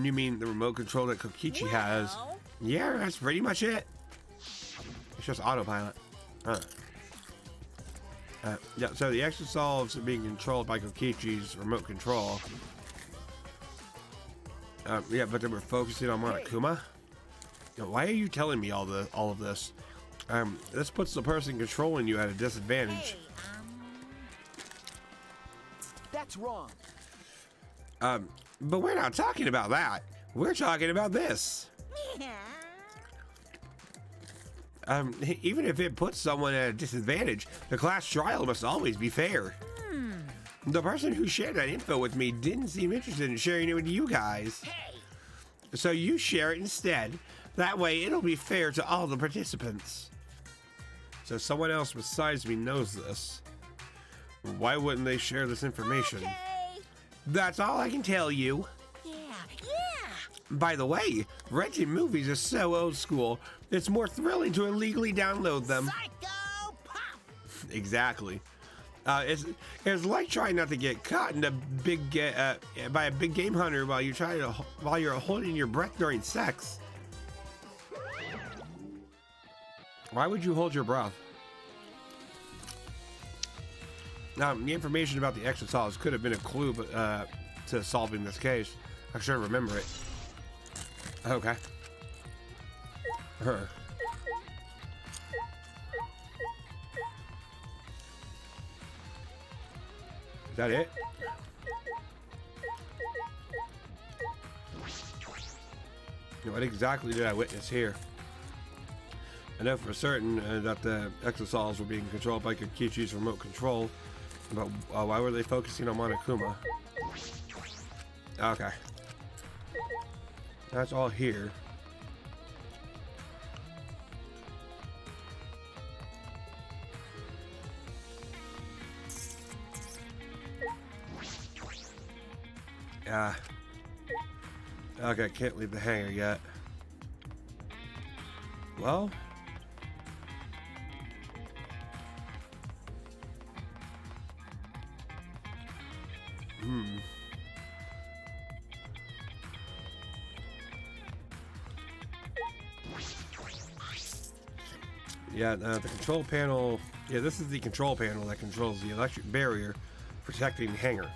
You mean the remote control that Kokichi has? Yeah, that's pretty much it. It's just autopilot. Yeah, so the Exisals are being controlled by Kokichi's remote control. Yeah, but they were focusing on Monokuma. Why are you telling me all of this? This puts the person controlling you at a disadvantage. That's wrong. But we're not talking about that. We're talking about this. Even if it puts someone at a disadvantage, the class trial must always be fair. The person who shared that info with me didn't seem interested in sharing it with you guys. So you share it instead. That way it'll be fair to all the participants. So someone else besides me knows this. Why wouldn't they share this information? That's all I can tell you. Yeah. By the way, renting movies is so old school, it's more thrilling to illegally download them. Psycho pop. Exactly. It's like trying not to get caught in by a big game hunter while you're holding your breath during sex. Why would you hold your breath? The information about the Exisals could have been a clue to solving this case. I should remember it. Okay. Is that it? What exactly did I witness here? I know for certain that the Exisals were being controlled by Kokichi's remote control, but why were they focusing on Monokuma? Okay. That's all here. Okay, can't leave the hangar yet. Well, Yeah, the control panel. Yeah, this is the control panel that controls the electric barrier protecting the hangar.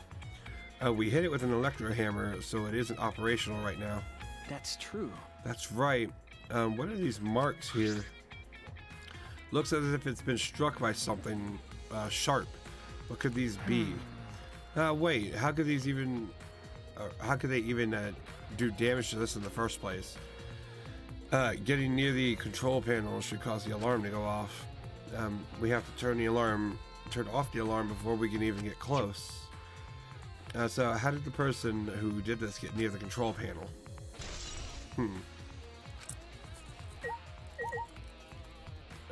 We hit it with an electro hammer, so it isn't operational right now. That's true. That's right. What are these marks here? Looks as if it's been struck by something sharp. What could these be? Wait, how could these even? How could they even do damage to this in the first place? Getting near the control panel should cause the alarm to go off. We have to turn off the alarm before we can even get close. So how did the person who did this get near the control panel?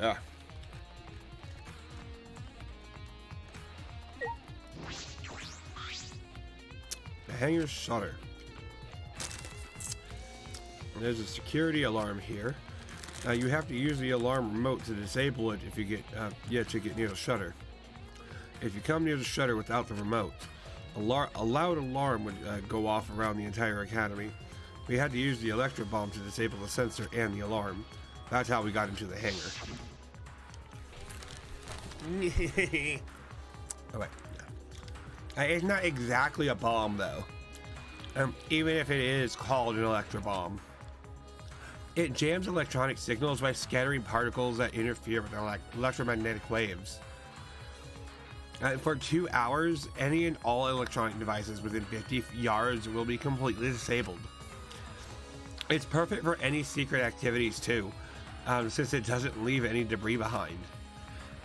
Ah. The hangar shutter. There's a security alarm here. You have to use the alarm remote to disable it if you get near the shutter. If you come near the shutter without the remote, a loud alarm would go off around the entire academy. We had to use the electro bomb to disable the sensor and the alarm. That's how we got into the hangar. Oh wait, no. It's not exactly a bomb though. Even if it is called an electro bomb. It jams electronic signals by scattering particles that interfere with electromagnetic waves. For 2 hours, any and all electronic devices within 50 yards will be completely disabled. It's perfect for any secret activities too, since it doesn't leave any debris behind.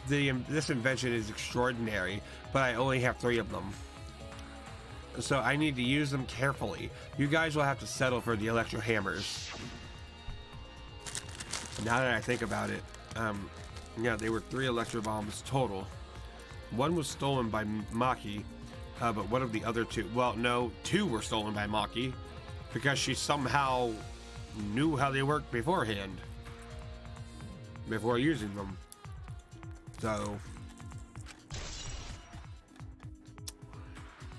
This invention is extraordinary, but I only have 3 of them. So I need to use them carefully. You guys will have to settle for the electro hammers. Now that I think about it, yeah, they were 3 electro bombs total. One was stolen by Maki, but one of the other 2, well, no, 2 were stolen by Maki because she somehow knew how they worked beforehand, before using them. So,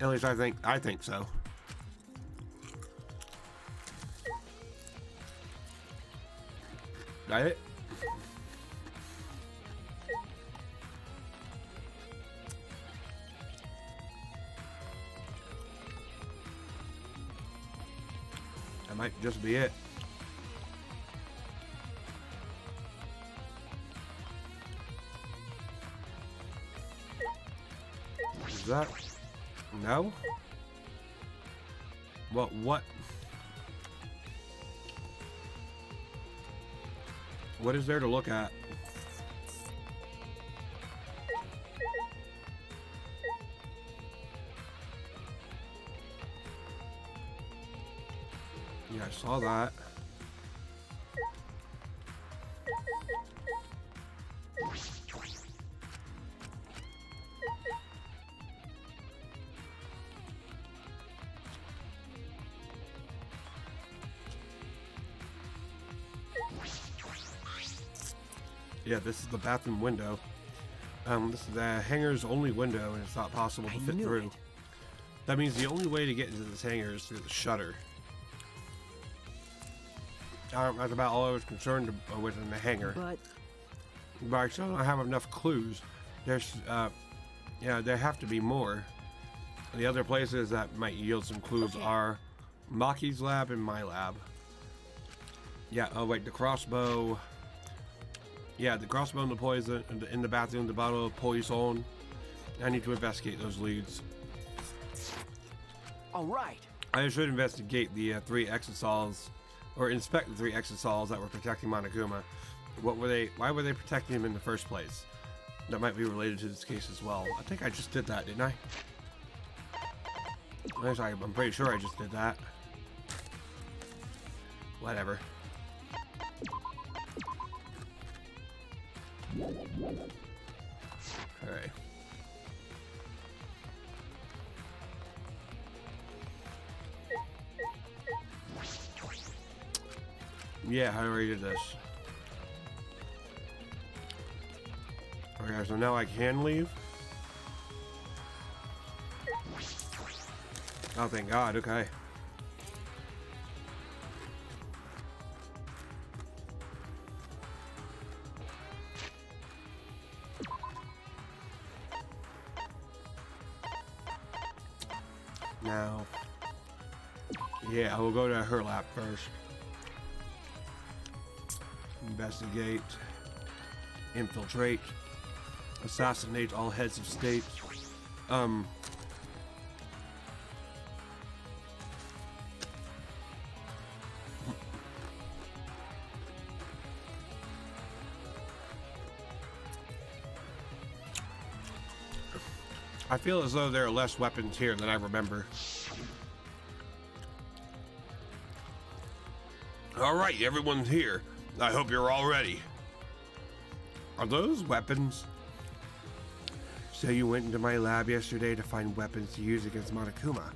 at least I think so. Got it? That might just be it. Is that? No? Well, what? What is there to look at? Yeah, I saw that. Yeah, this is the bathroom window. This is the hangar's only window, and it's not possible to fit through. That means the only way to get into this hangar is through the shutter. That's about all I was concerned with in the hangar. But I still don't have enough clues. There's, yeah, there have to be more. The other places that might yield some clues are Maki's lab and my lab. Yeah, oh wait, the crossbow. Yeah, the crossbow and the poison in the bathroom, the bottle of poison. I need to investigate those leads. All right. I should investigate the 3 exosols, or inspect the 3 exosols that were protecting Monokuma. What were they? Why were they protecting him in the first place? That might be related to this case as well. I think I just did that, didn't I? I'm pretty sure I just did that. Whatever. Alright. Yeah, I already did this. Okay, so now I can leave. Oh, thank God. Okay. Now, yeah, we'll go to her lab first. Investigate, infiltrate, assassinate all heads of state. I feel as though there are less weapons here than I remember. All right, everyone's here. I hope you're all ready. Are those weapons? So you went into my lab yesterday to find weapons to use against Monokuma.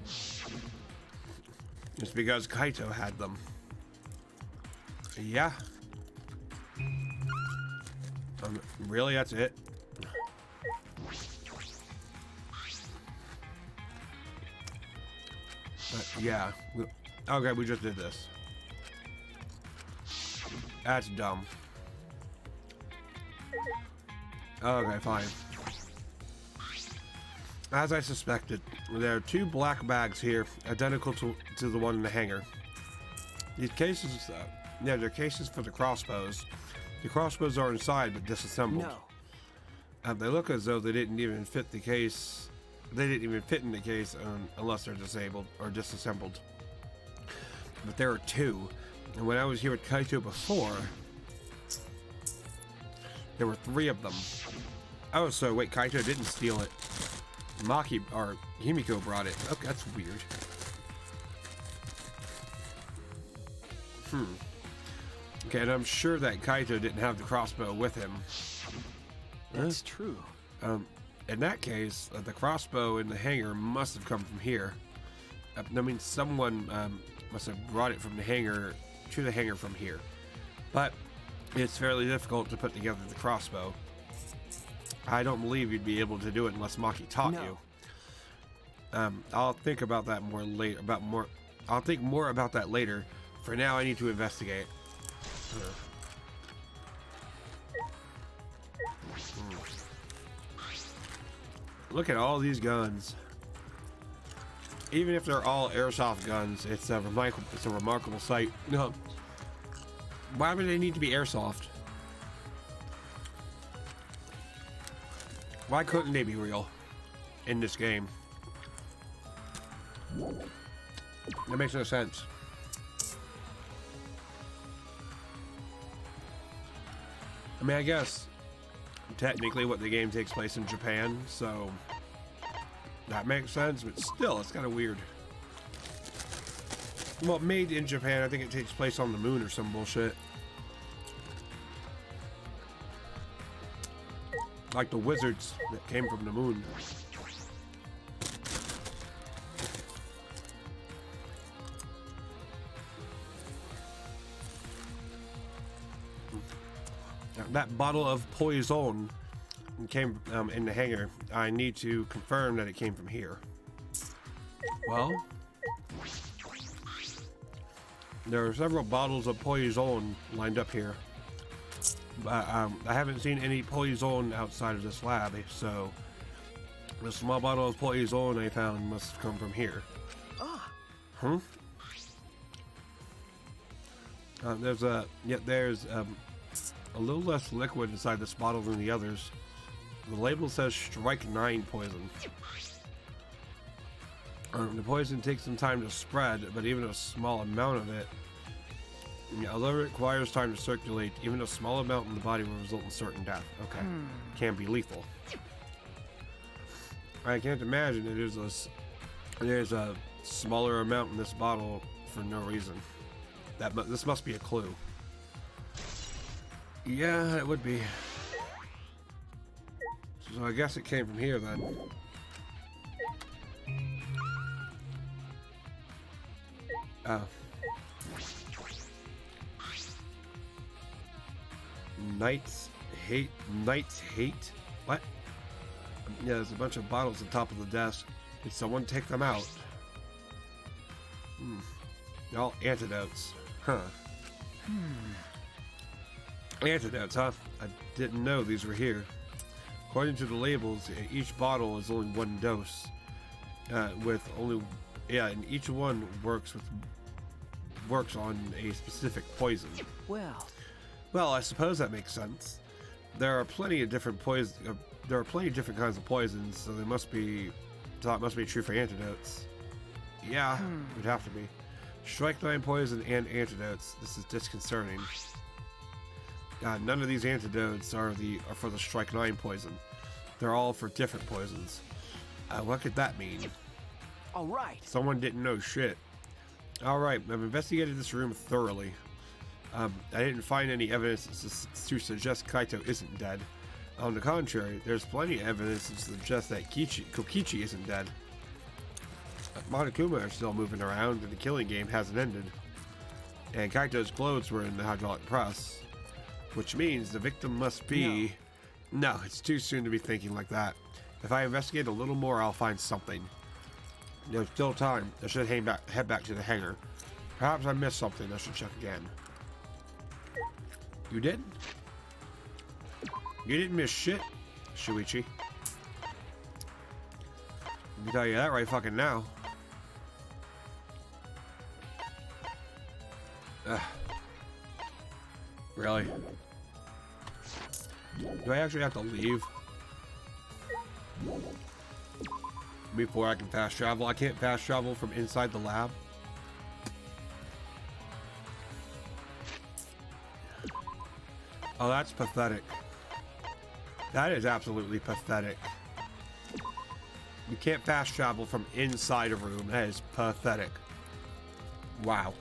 It's because Kaito had them. Yeah. Really, that's it? Yeah. Okay, we just did this. That's dumb. Okay, fine. As I suspected, there are 2 black bags here, identical to the one in the hangar. These cases, yeah, they're cases for the crossbows. The crossbows are inside but disassembled. No. They look as though they didn't even fit the case. They didn't even fit in the case unless they're disabled or disassembled. But there are 2. And when I was here with Kaito before, there were 3 of them. Oh, so wait, Kaito didn't steal it. Maki, or Himiko brought it. Okay, that's weird. Okay, and I'm sure that Kaito didn't have the crossbow with him. That's true. In that case, the crossbow in the hangar must have come from here. I mean, someone must have brought it from the hangar to the hangar from here. But it's fairly difficult to put together the crossbow. I don't believe you'd be able to do it unless Maki taught you. I'll think about that more later. I'll think more about that later. For now, I need to investigate. Look at all these guns. Even if they're all airsoft guns, it's a remarkable sight. No. Why would they need to be airsoft? Why couldn't they be real in this game? That makes no sense. I mean, I guess technically what the game takes place in Japan, so that makes sense, but still, it's kind of weird. Well, made in Japan, I think it takes place on the moon or some bullshit. Like the wizards that came from the moon. That bottle of poison came in the hangar. I need to confirm that it came from here. Well, there are several bottles of poison lined up here. But I haven't seen any poison outside of this lab, so the small bottle of poison I found must have come from here. Huh? There's a little less liquid inside this bottle than the others. The label says strike 9 poison. The poison takes some time to spread, but even a small amount of it, although it requires time to circulate, even a small amount in the body will result in certain death. Okay. Can be lethal. I can't imagine there's a smaller amount in this bottle for no reason. This must be a clue. Yeah, it would be. So I guess it came from here then. Oh. Knight's hate? What? Yeah, there's a bunch of bottles on top of the desk. Did someone take them out? All antidotes. Huh. Antidotes, huh? I didn't know these were here. According to the labels, each bottle is only one dose. And each one works on a specific poison. Well, I suppose that makes sense. There are plenty of different kinds of poisons, so it must be true for antidotes. Yeah, it would have to be. Strychnine poison and antidotes. This is disconcerting. None of these antidotes are for the strychnine poison. They're all for different poisons. What could that mean? All right. Someone didn't know shit. All right, I've investigated this room thoroughly. I didn't find any evidence to suggest Kaito isn't dead. On the contrary, there's plenty of evidence to suggest that Kokichi isn't dead. Monokuma are still moving around, and the killing game hasn't ended. And Kaito's clothes were in the hydraulic press, which means the victim must be... No, it's too soon to be thinking like that. If I investigate a little more, I'll find something. There's still time. I should head back to the hangar. Perhaps I missed something. I should check again. You did? You didn't miss shit, Shuichi. Let me tell you that right fucking now. Really? Do I actually have to leave before I can fast travel? I can't fast travel from inside the lab. Oh, that's pathetic. That is absolutely pathetic. You can't fast travel from inside a room. That is pathetic. Wow.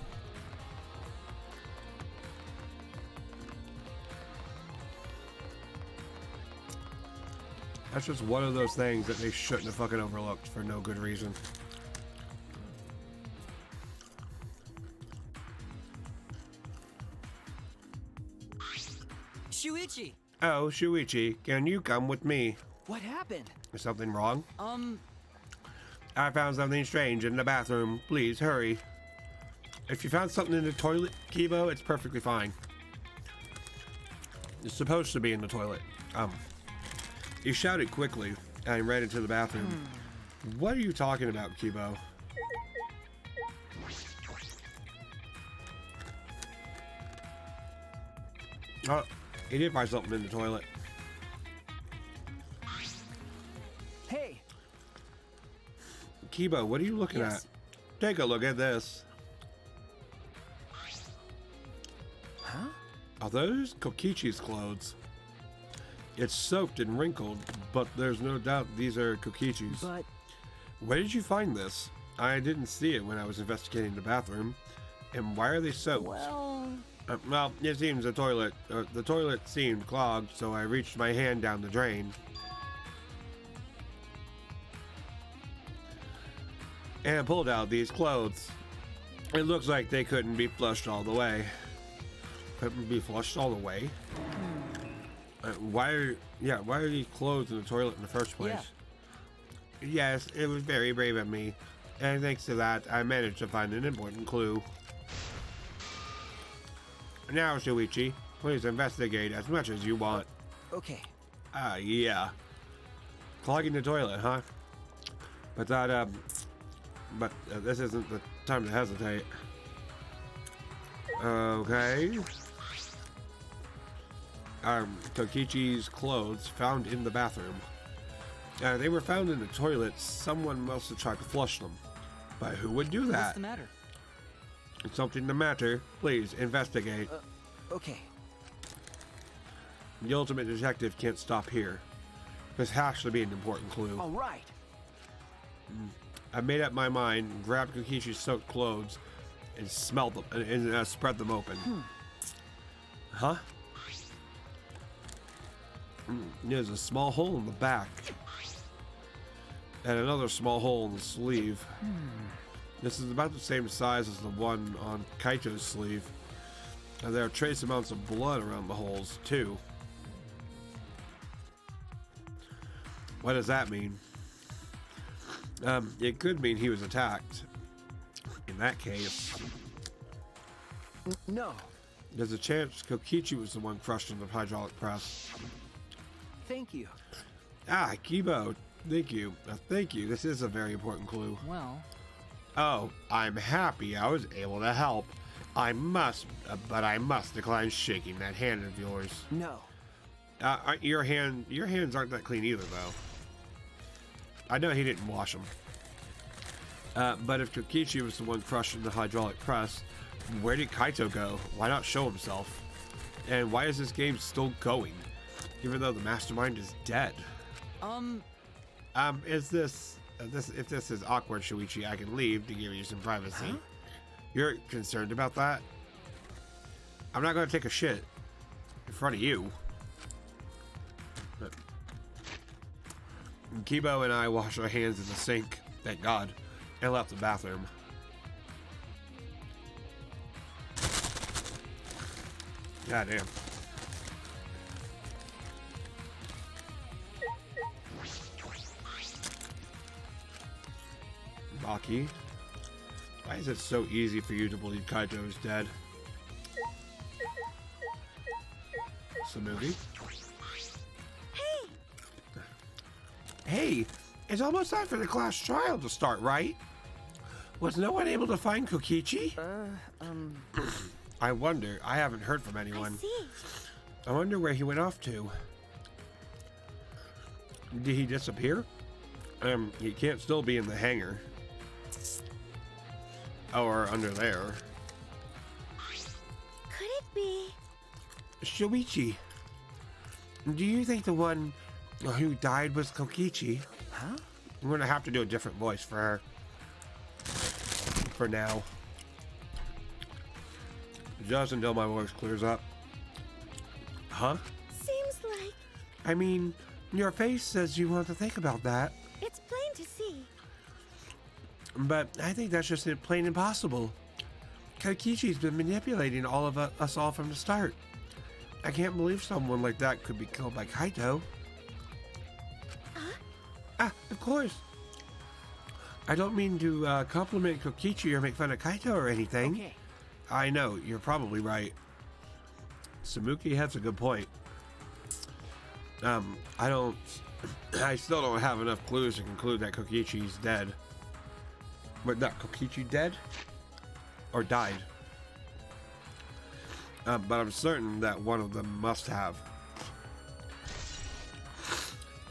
That's just one of those things that they shouldn't have fucking overlooked for no good reason. Shuichi! Oh, Shuichi, can you come with me? What happened? Is something wrong? I found something strange in the bathroom. Please, hurry. If you found something in the toilet, Kibo, it's perfectly fine. It's supposed to be in the toilet. He shouted quickly and ran into the bathroom. What are you talking about, Kibo? Oh, he did find something in the toilet. Hey! Kibo, what are you looking Yes. at? Take a look at this. Huh? Are those Kokichi's clothes? It's soaked and wrinkled, but there's no doubt these are Kokichi's. But... Where did you find this? I didn't see it when I was investigating the bathroom. And why are they soaked? Well, it seems the toilet seemed clogged, so I reached my hand down the drain. And pulled out these clothes. It looks like they couldn't be flushed all the way. Couldn't be flushed all the way? Why are these clothes in the toilet in the first place? Yeah. Yes, it was very brave of me. And thanks to that, I managed to find an important clue. Now, Shuichi, please investigate as much as you want. Okay. Yeah. Clogging the toilet, huh? But this isn't the time to hesitate. Okay. Kokichi's clothes found in the bathroom. They were found in the toilet. Someone must have tried to flush them. But who would do that? What's the matter? It's something the matter. Please, investigate. Okay. The ultimate detective can't stop here. This has to be an important clue. All right. I made up my mind, grabbed Kokichi's soaked clothes, and smelled them, and spread them open. Huh? There's a small hole in the back. And another small hole in the sleeve. This is about the same size as the one on Kaito's sleeve. And there are trace amounts of blood around the holes, too. What does that mean? It could mean he was attacked. that case, No. there's a chance Kokichi was the one crushed in the hydraulic press. Thank you. Ah, Kibo, thank you. Thank you. This is a very important clue. Well, Oh, I'm happy I was able to help. I must decline shaking that hand of yours. No. Your hands aren't that clean either, though. I know he didn't wash them. But if Kokichi was the one crushing the hydraulic press, where did Kaito go? Why not show himself? And why is this game still going, even though the mastermind is dead? If this is awkward, Shuichi, I can leave to give you some privacy. Huh? You're concerned about that? I'm not going to take a shit in front of you. Kibo and I washed our hands in the sink, thank God, and left the bathroom. God damn. Baki, why is it so easy for you to believe Kaito is dead? Samugi? Hey, it's almost time for the class trial to start, right? Was no one able to find Kokichi? I wonder. I haven't heard from anyone. I see. I wonder where he went off to. Did he disappear? He can't still be in the hangar. Or under there. Could it be? Shuichi, do you think the one who died was Kokichi? Huh? I'm gonna have to do a different voice for her. For now. Just until my voice clears up. Huh? Seems like I mean, your face says you want to think about that. it's plain to see. But I think that's just plain impossible. Kokichi's been manipulating all of us all from the start. I can't believe someone like that could be killed by Kaito. Of course. I don't mean to compliment Kokichi or make fun of Kaito or anything. Okay. I know, you're probably right. Samuki has a good point. I still don't have enough clues to conclude that Kokichi's dead. But not Kokichi dead? Or died? But I'm certain that one of them must have.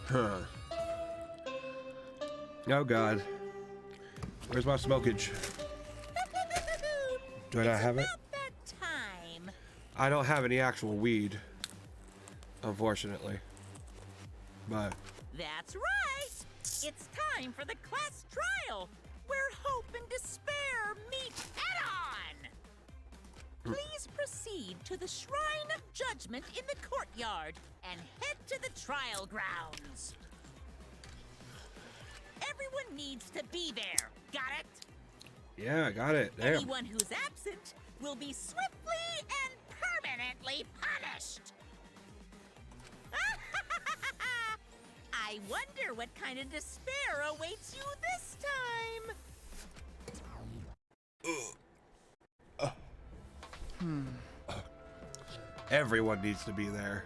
Huh. Oh God. Where's my smokage? Do I not have it? About that time. I don't have any actual weed. Unfortunately. But That's right. It's time for the class trial, where hope and despair meet head-on. Please proceed to the Shrine of Judgment in the courtyard and head to the trial grounds. Everyone needs to be there. Got it? yeah, I got it. Damn. Anyone who's absent will be swiftly and permanently punished. I wonder what kind of despair awaits you this time. Everyone needs to be there.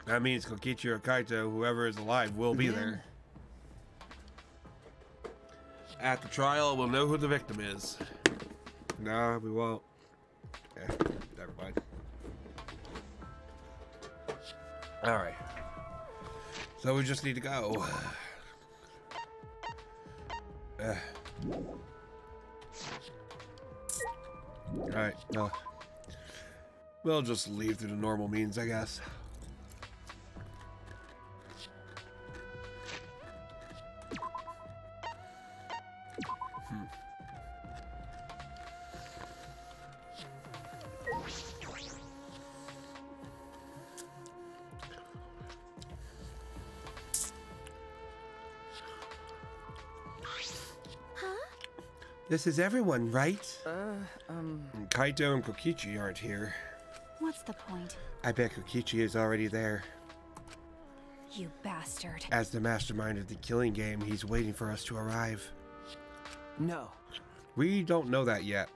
That means Kokichi or Kaito, whoever is alive, will be there. At the trial, we'll know who the victim is. No, we won't. Never mind. Alright. So we just need to go. Alright, no. We'll just leave through the normal means, I guess. This is everyone, right? Kaito and Kokichi aren't here. What's the point? I bet Kokichi is already there. You bastard. As the mastermind of the killing game, he's waiting for us to arrive. No. We don't know that yet.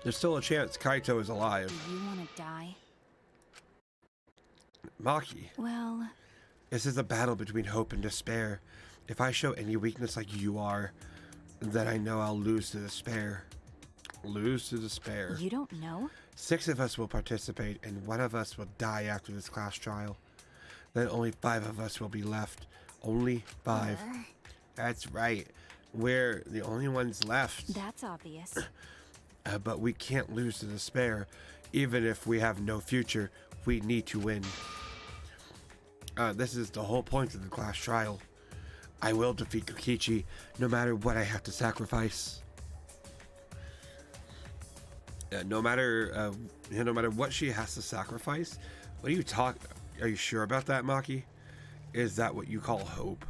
There's still a chance Kaito is alive. Do you want to die? Maki, Well, this is a battle between hope and despair. If I show any weakness like you are, then I know I'll lose to despair. Lose to despair. you don't know? 6 of us will participate, and 1 of us will die after this class trial. Then only 5 of us will be left. Only 5. That's right. We're the only ones left. That's obvious. But we can't lose to despair. Even if we have no future, we need to win. This is the whole point of the class trial. I will defeat Kokichi, no matter what I have to sacrifice. No matter what she has to sacrifice. What are you talking? Are you sure about that, Maki? Is that what you call hope?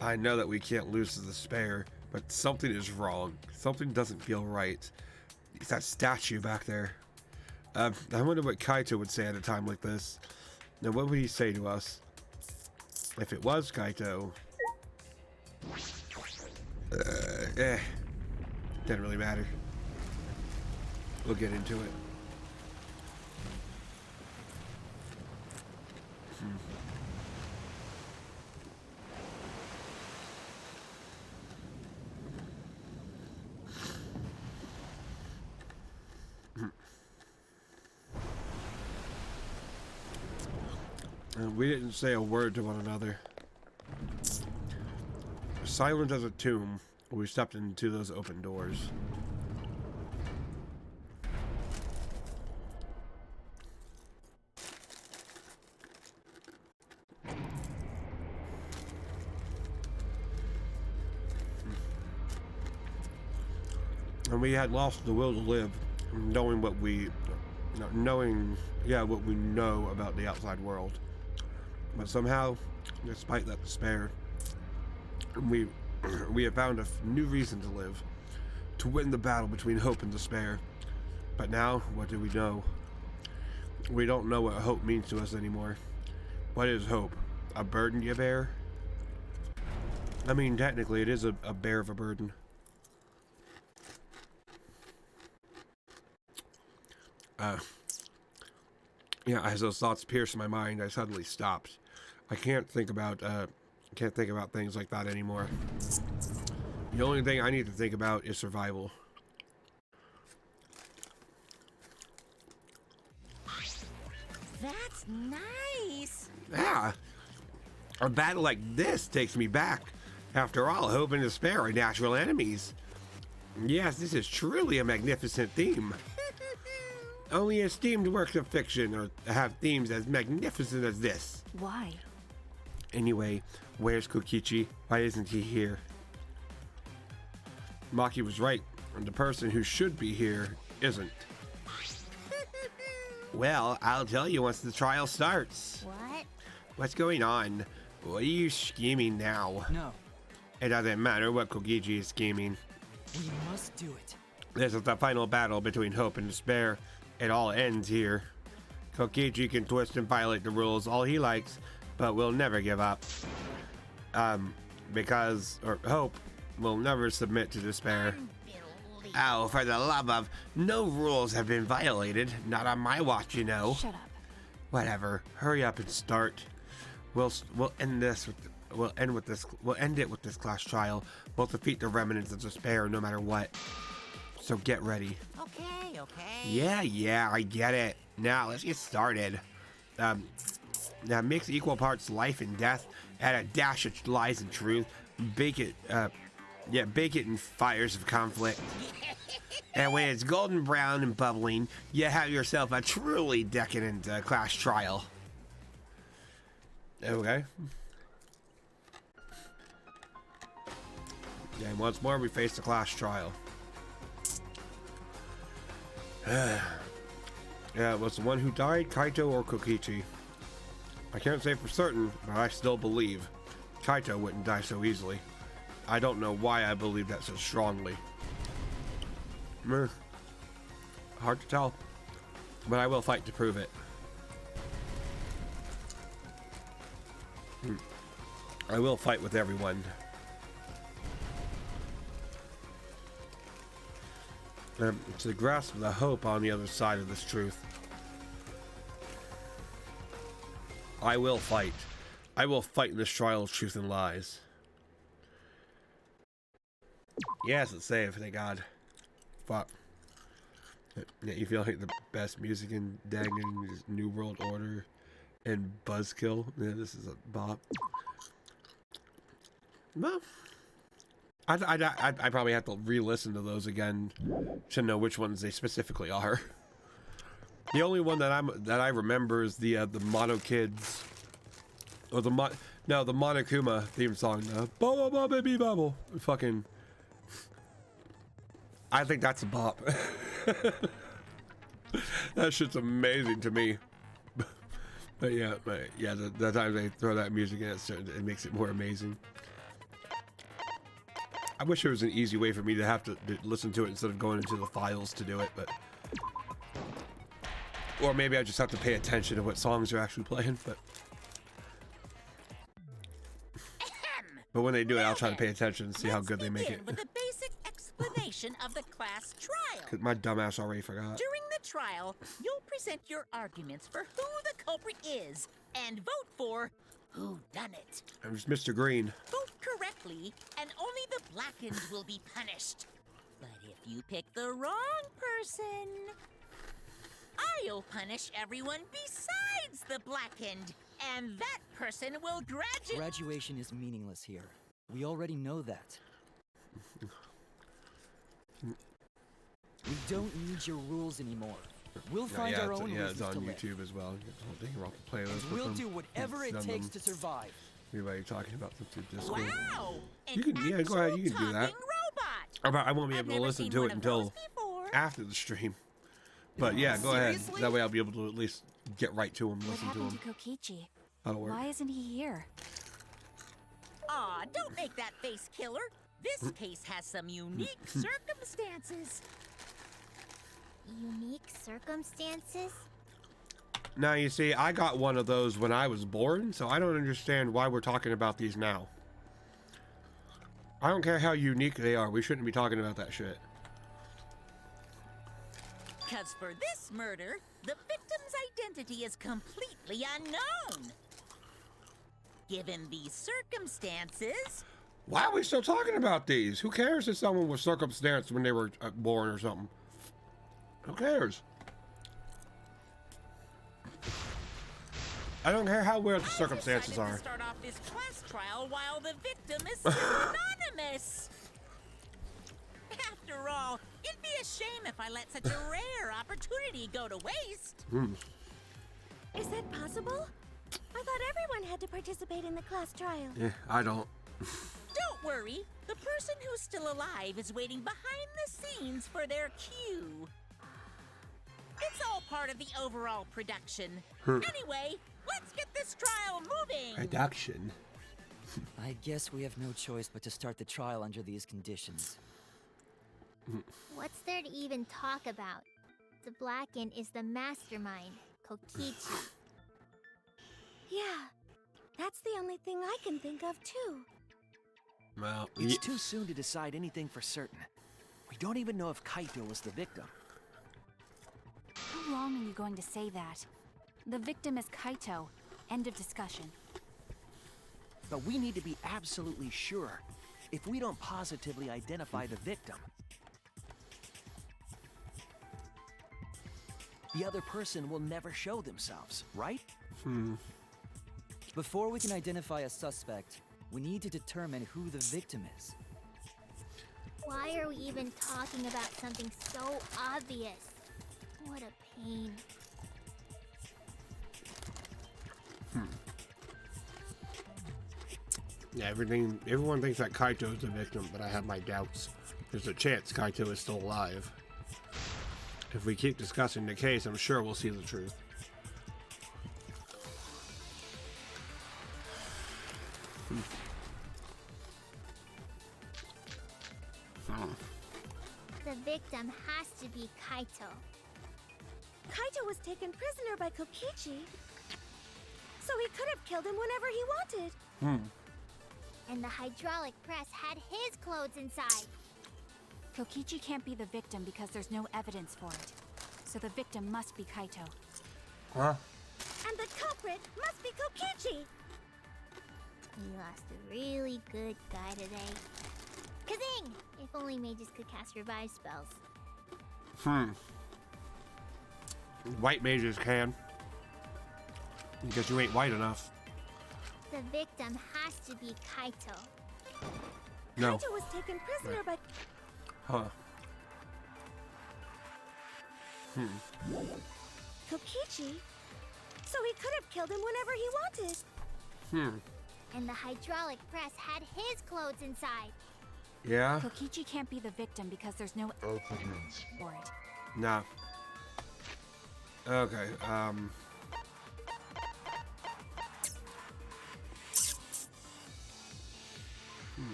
I know that we can't lose to despair, but something is wrong. Something doesn't feel right. It's that statue back there. I wonder what Kaito would say at a time like this. Now, what would he say to us? If it was Kaito... Didn't really matter. We'll get into it. We didn't say a word to one another. Silent as a tomb, we stepped into those open doors. And we had lost the will to live, knowing what we know about the outside world. But somehow, despite that despair, we have found a new reason to live, to win the battle between hope and despair. But now, what do we know? We don't know what hope means to us anymore. What is hope? A burden you bear? I mean, technically, it is a bear of a burden. Yeah, as those thoughts pierced my mind, I suddenly stopped. I can't think about things like that anymore. The only thing I need to think about is survival. That's nice. Yeah, a battle like this takes me back. After all, hope and despair are natural enemies. Yes, this is truly a magnificent theme. Only esteemed works of fiction or have themes as magnificent as this. Why? Anyway, where's Kokichi? Why isn't he here? Maki was right, and the person who should be here isn't. Well, I'll tell you once the trial starts. What? What's going on? What are you scheming now? No, It doesn't matter what Kokichi is scheming. we must do it. This is the final battle between hope and despair. It all ends here. Kokichi can twist and violate the rules all he likes, but will never give up. Because hope will never submit to despair. Oh, for the love of... No rules have been violated. Not on my watch, you know. Shut up. Whatever. Hurry up and start. We'll end this with... We'll end it with this class trial. We'll defeat the remnants of despair no matter what. So get ready. Okay. Yeah, I get it. Now let's get started. Now mix equal parts life and death. Add a dash of lies and truth. Bake it in fires of conflict. And when it's golden brown and bubbling, you have yourself a truly decadent class trial. Okay. And once more, we face the class trial. Yeah, it was the one who died, Kaito or Kokichi. I can't say for certain, but I still believe Kaito wouldn't die so easily. I don't know why I believe that so strongly. Hard to tell, but I will fight to prove it. I will fight with everyone. To grasp the hope on the other side of this truth. I will fight. I will fight in this trial of truth and lies. Yes, it's safe, thank God. Fuck. Yeah, you feel like the best music in Danganronpa is New World Order and Buzzkill. Yeah, this is a bop. Well, I probably have to re-listen to those again to know which ones they specifically are. The only one that I remember is the Mono Kids, or the Monokuma theme song. Ba ba ba baby bubble. Fucking. I think that's a bop. That shit's amazing to me. But yeah, the time they throw that music in, it makes it more amazing. I wish there was an easy way for me to have to listen to it instead of going into the files to do it, but. Or maybe I just have to pay attention to what songs are actually playing, but. But when they do it, I'll try to pay attention and see how good they make it. With a basic explanation of the class trial. 'Cause my dumbass already forgot. During the trial, you'll present your arguments for who the culprit is and vote for who done it. I'm just Mr. Green. Vote correctly, and only the blackened will be punished. But if you pick the wrong person, I'll punish everyone besides the blackened, and that person will graduate. Graduation is meaningless here. We already know that. We don't need your rules anymore. We'll find our own yeah, reasons it's on to live. YouTube as well. Play those We'll with do them. whatever it Send takes them. to survive. Everybody talking about them through Discord. Wow! You can, yeah, go ahead. You can do that. Robot. I won't be able to listen to it until after the stream. But yeah, go ahead. That way I'll be able to at least get right to him, What listen to happened him. to Kokichi? That'll work. Why isn't he here? Aw, don't make that face, killer. This case has some unique circumstances. Unique circumstances? Now, you see, I got one of those when I was born, so I don't understand why we're talking about these now. I don't care how unique they are. We shouldn't be talking about that shit. Because for this murder, the victim's identity is completely unknown. Given these circumstances... Why are we still talking about these? Who cares if someone was circumstanced when they were born or something? Who cares? I don't care how weird the circumstances I are. decided to start off this class trial while the victim is still anonymous. After all, it'd be a shame if I let such a rare opportunity go to waste. Is that possible? I thought everyone had to participate in the class trial. Yeah, I don't. Don't worry. The person who's still alive is waiting behind the scenes for their cue. It's all part of the overall production. Anyway, let's get this trial moving. Production. I guess we have no choice but to start the trial under these conditions. What's there to even talk about? The Blackened is the mastermind, Kokichi. Yeah, that's the only thing I can think of too. Well, It's too soon to decide anything for certain. We don't even know if Kaito was the victim. How long are you going to say that? The victim is Kaito. End of discussion. But we need to be absolutely sure. If we don't positively identify the victim, the other person will never show themselves, right? Before we can identify a suspect, we need to determine who the victim is. Why are we even talking about something so obvious? What a pain. yeah, everyone thinks that Kaito is the victim, but I have my doubts. There's a chance Kaito is still alive. If we keep discussing the case, I'm sure we'll see the truth. The victim has to be Kaito. Kaito was taken prisoner by Kokichi, so he could have killed him whenever he wanted. And the hydraulic press had his clothes inside. Kokichi can't be the victim because there's no evidence for it. So the victim must be Kaito. Huh? And the culprit must be Kokichi! We lost a really good guy today. Kazing! If only mages could cast revive spells. White mages can. Because you ain't white enough. The victim has to be Kaito. No. Kaito was taken prisoner by... Huh. Kokichi? So he could have killed him whenever he wanted. And the hydraulic press had his clothes inside. Yeah? Kokichi can't be the victim because there's no evidence for it. No. Okay,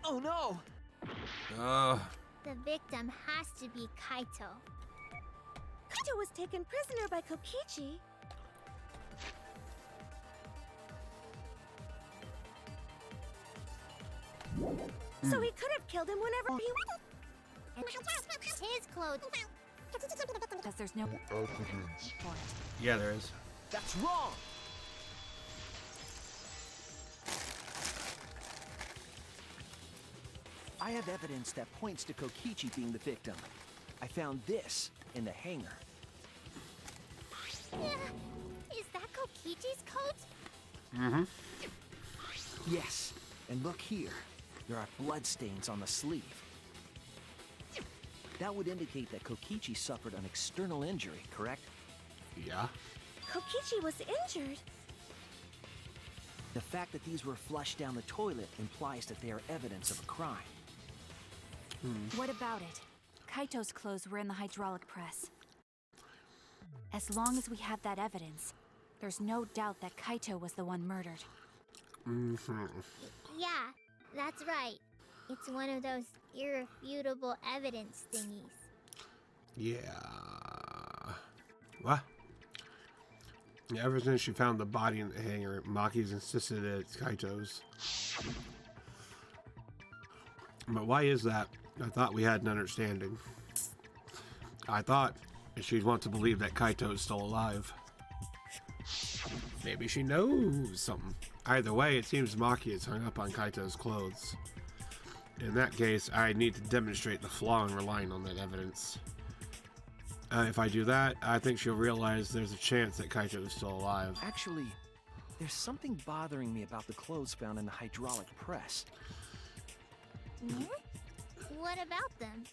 Oh no! The victim has to be Kaito. Kaito was taken prisoner by Kokichi. So he could have killed him whenever he wanted. And his clothes. Because there's no evidence for it. yeah, there is. That's wrong! I have evidence that points to Kokichi being the victim. I found this in the hangar. Is that Kokichi's coat? Mm-hmm. Yes, and look here. There are bloodstains on the sleeve. That would indicate that Kokichi suffered an external injury, correct? Yeah. Kokichi was injured. The fact that these were flushed down the toilet implies that they are evidence of a crime. What about it? Kaito's clothes were in the hydraulic press. As long as we have that evidence, there's no doubt that Kaito was the one murdered. Yeah, that's right. It's one of those irrefutable evidence thingies. Yeah. What? Yeah, ever since she found the body in the hangar, Maki's insisted that it's Kaito's. But why is that? I thought we had an understanding. I thought she'd want to believe that Kaito is still alive. Maybe she knows something. Either way, it seems Maki is hung up on Kaito's clothes. In that case, I need to demonstrate the flaw in relying on that evidence. If I do that, I think she'll realize there's a chance that Kaito is still alive. Actually, there's something bothering me about the clothes found in the hydraulic press. What about them?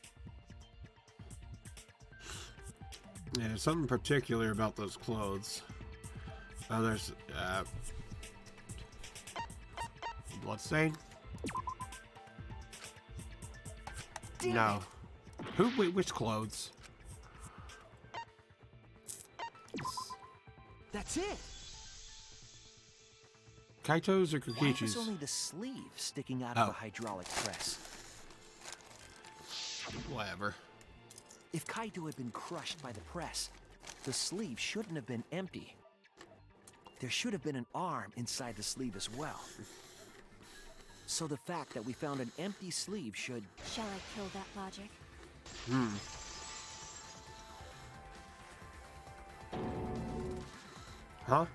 Yeah, there's something particular about those clothes. There's, bloodstain? No. Wait, which clothes? That's it! Kaito's or Why Kokichi's? was only the sleeve sticking out Oh. of the hydraulic press? Whatever. If Kaito had been crushed by the press, the sleeve shouldn't have been empty. There should have been an arm inside the sleeve as well. So the fact that we found an empty sleeve should... Shall I kill that logic? Huh?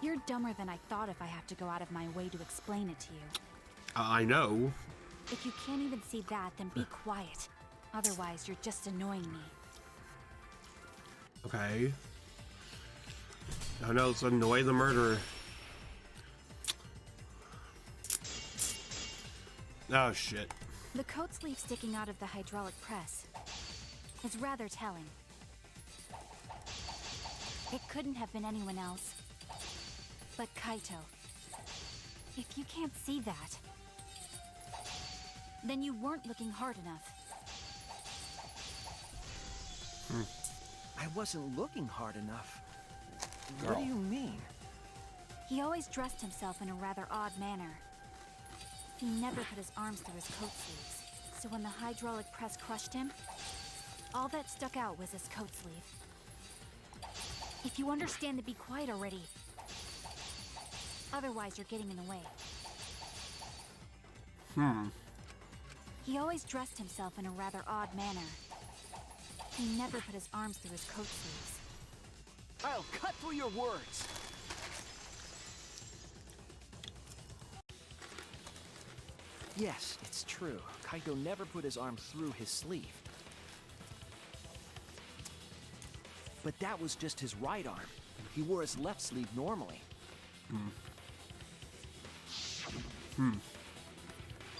You're dumber than I thought if I have to go out of my way to explain it to you. I know. If you can't even see that, then be quiet. Otherwise, you're just annoying me. Okay. Oh no, let's annoy the murderer. Oh shit. The coat sleeve sticking out of the hydraulic press is rather telling. It couldn't have been anyone else but Kaito. If you can't see that, then you weren't looking hard enough. I wasn't looking hard enough. What do you mean? He always dressed himself in a rather odd manner. He never put his arms through his coat sleeves, so when the hydraulic press crushed him, all that stuck out was his coat sleeve. If you understand to be quiet already. Otherwise, you're getting in the way. He always dressed himself in a rather odd manner. He never put his arms through his coat sleeves. I'll cut through your words. Yes, it's true. Kaito never put his arm through his sleeve. But that was just his right arm. He wore his left sleeve normally.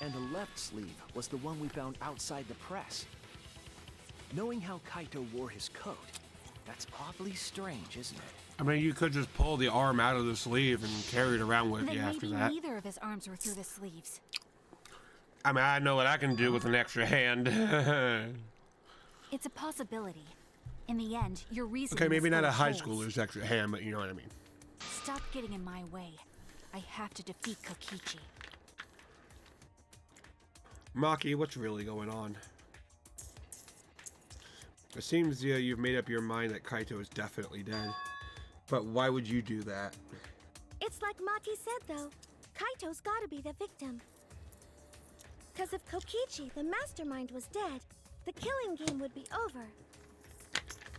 And the left sleeve was the one we found outside the press. Knowing how Kaito wore his coat, that's awfully strange, isn't it? I mean, you could just pull the arm out of the sleeve and carry it around with Then you after maybe that. neither of his arms were through the sleeves. I mean, I know what I can do with an extra hand. It's a possibility. In the end, your reason. Okay, maybe not a high schooler's extra hand, but you know what I mean. Stop getting in my way. I have to defeat Kokichi. Maki, what's really going on? It seems you've made up your mind that Kaito is definitely dead. But why would you do that? It's like Maki said, though. Kaito's gotta be the victim. Because if Kokichi, the mastermind, was dead, the killing game would be over.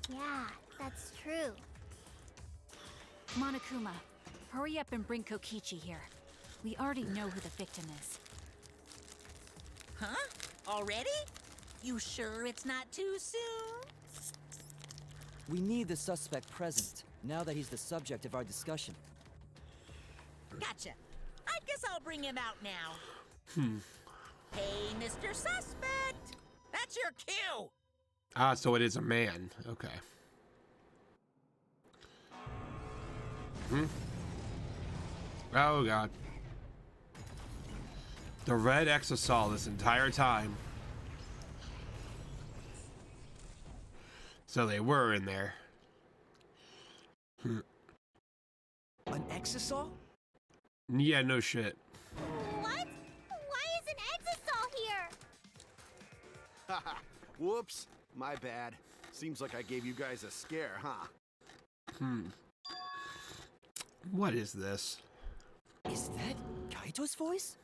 Yeah, that's true. Monokuma, hurry up and bring Kokichi here. We already know who the victim is. Huh? Already? You sure it's not too soon? We need the suspect present, now that he's the subject of our discussion. Gotcha. I guess I'll bring him out now. Hey, Mr. Suspect! That's your cue! Ah, so it is a man. Okay. Oh, God. The red exosol this entire time. So they were in there. An exisal? Yeah, no shit. What? Why is an exisol here? Haha, whoops. My bad. Seems like I gave you guys a scare, huh? What is this? Is that Kaito's voice?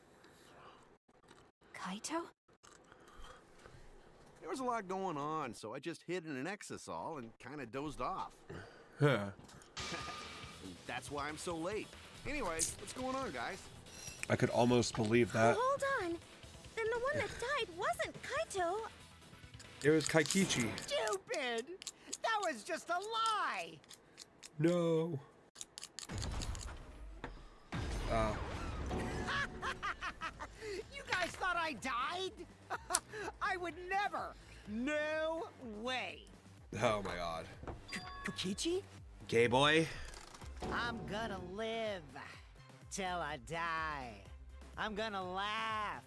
Kaito? There was a lot going on, so I just hid in an exisol and kind of dozed off. Huh. And that's why I'm so late. Anyway, what's going on, guys? I could almost believe that. Hold on. Then the one that died wasn't Kaito. It was Kaikichi. Stupid! That was just a lie! No. You guys thought I died? I would never! No way! Oh my God. Kokichi? Gay boy? I'm gonna live till I die. I'm gonna laugh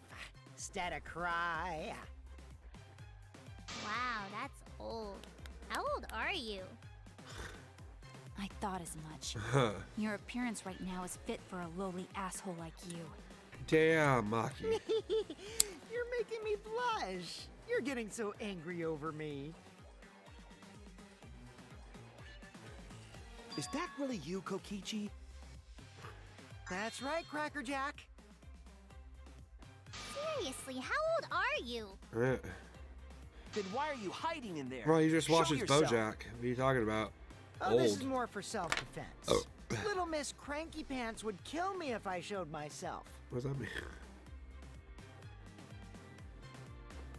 instead of cry. Wow, that's old. How old are you? I thought as much. Huh. Your appearance right now is fit for a lowly asshole like you. Damn, Maki. You're making me blush. You're getting so angry over me. Is that really you, Kokichi? That's right, Cracker Jack. Seriously, how old are you? Eh. Then why are you hiding in there? Well, he just watches Show yourself. BoJack. What are you talking about? Oh, this is Old. more for self-defense. Oh. Little Miss Cranky Pants would kill me if I showed myself. What does that mean?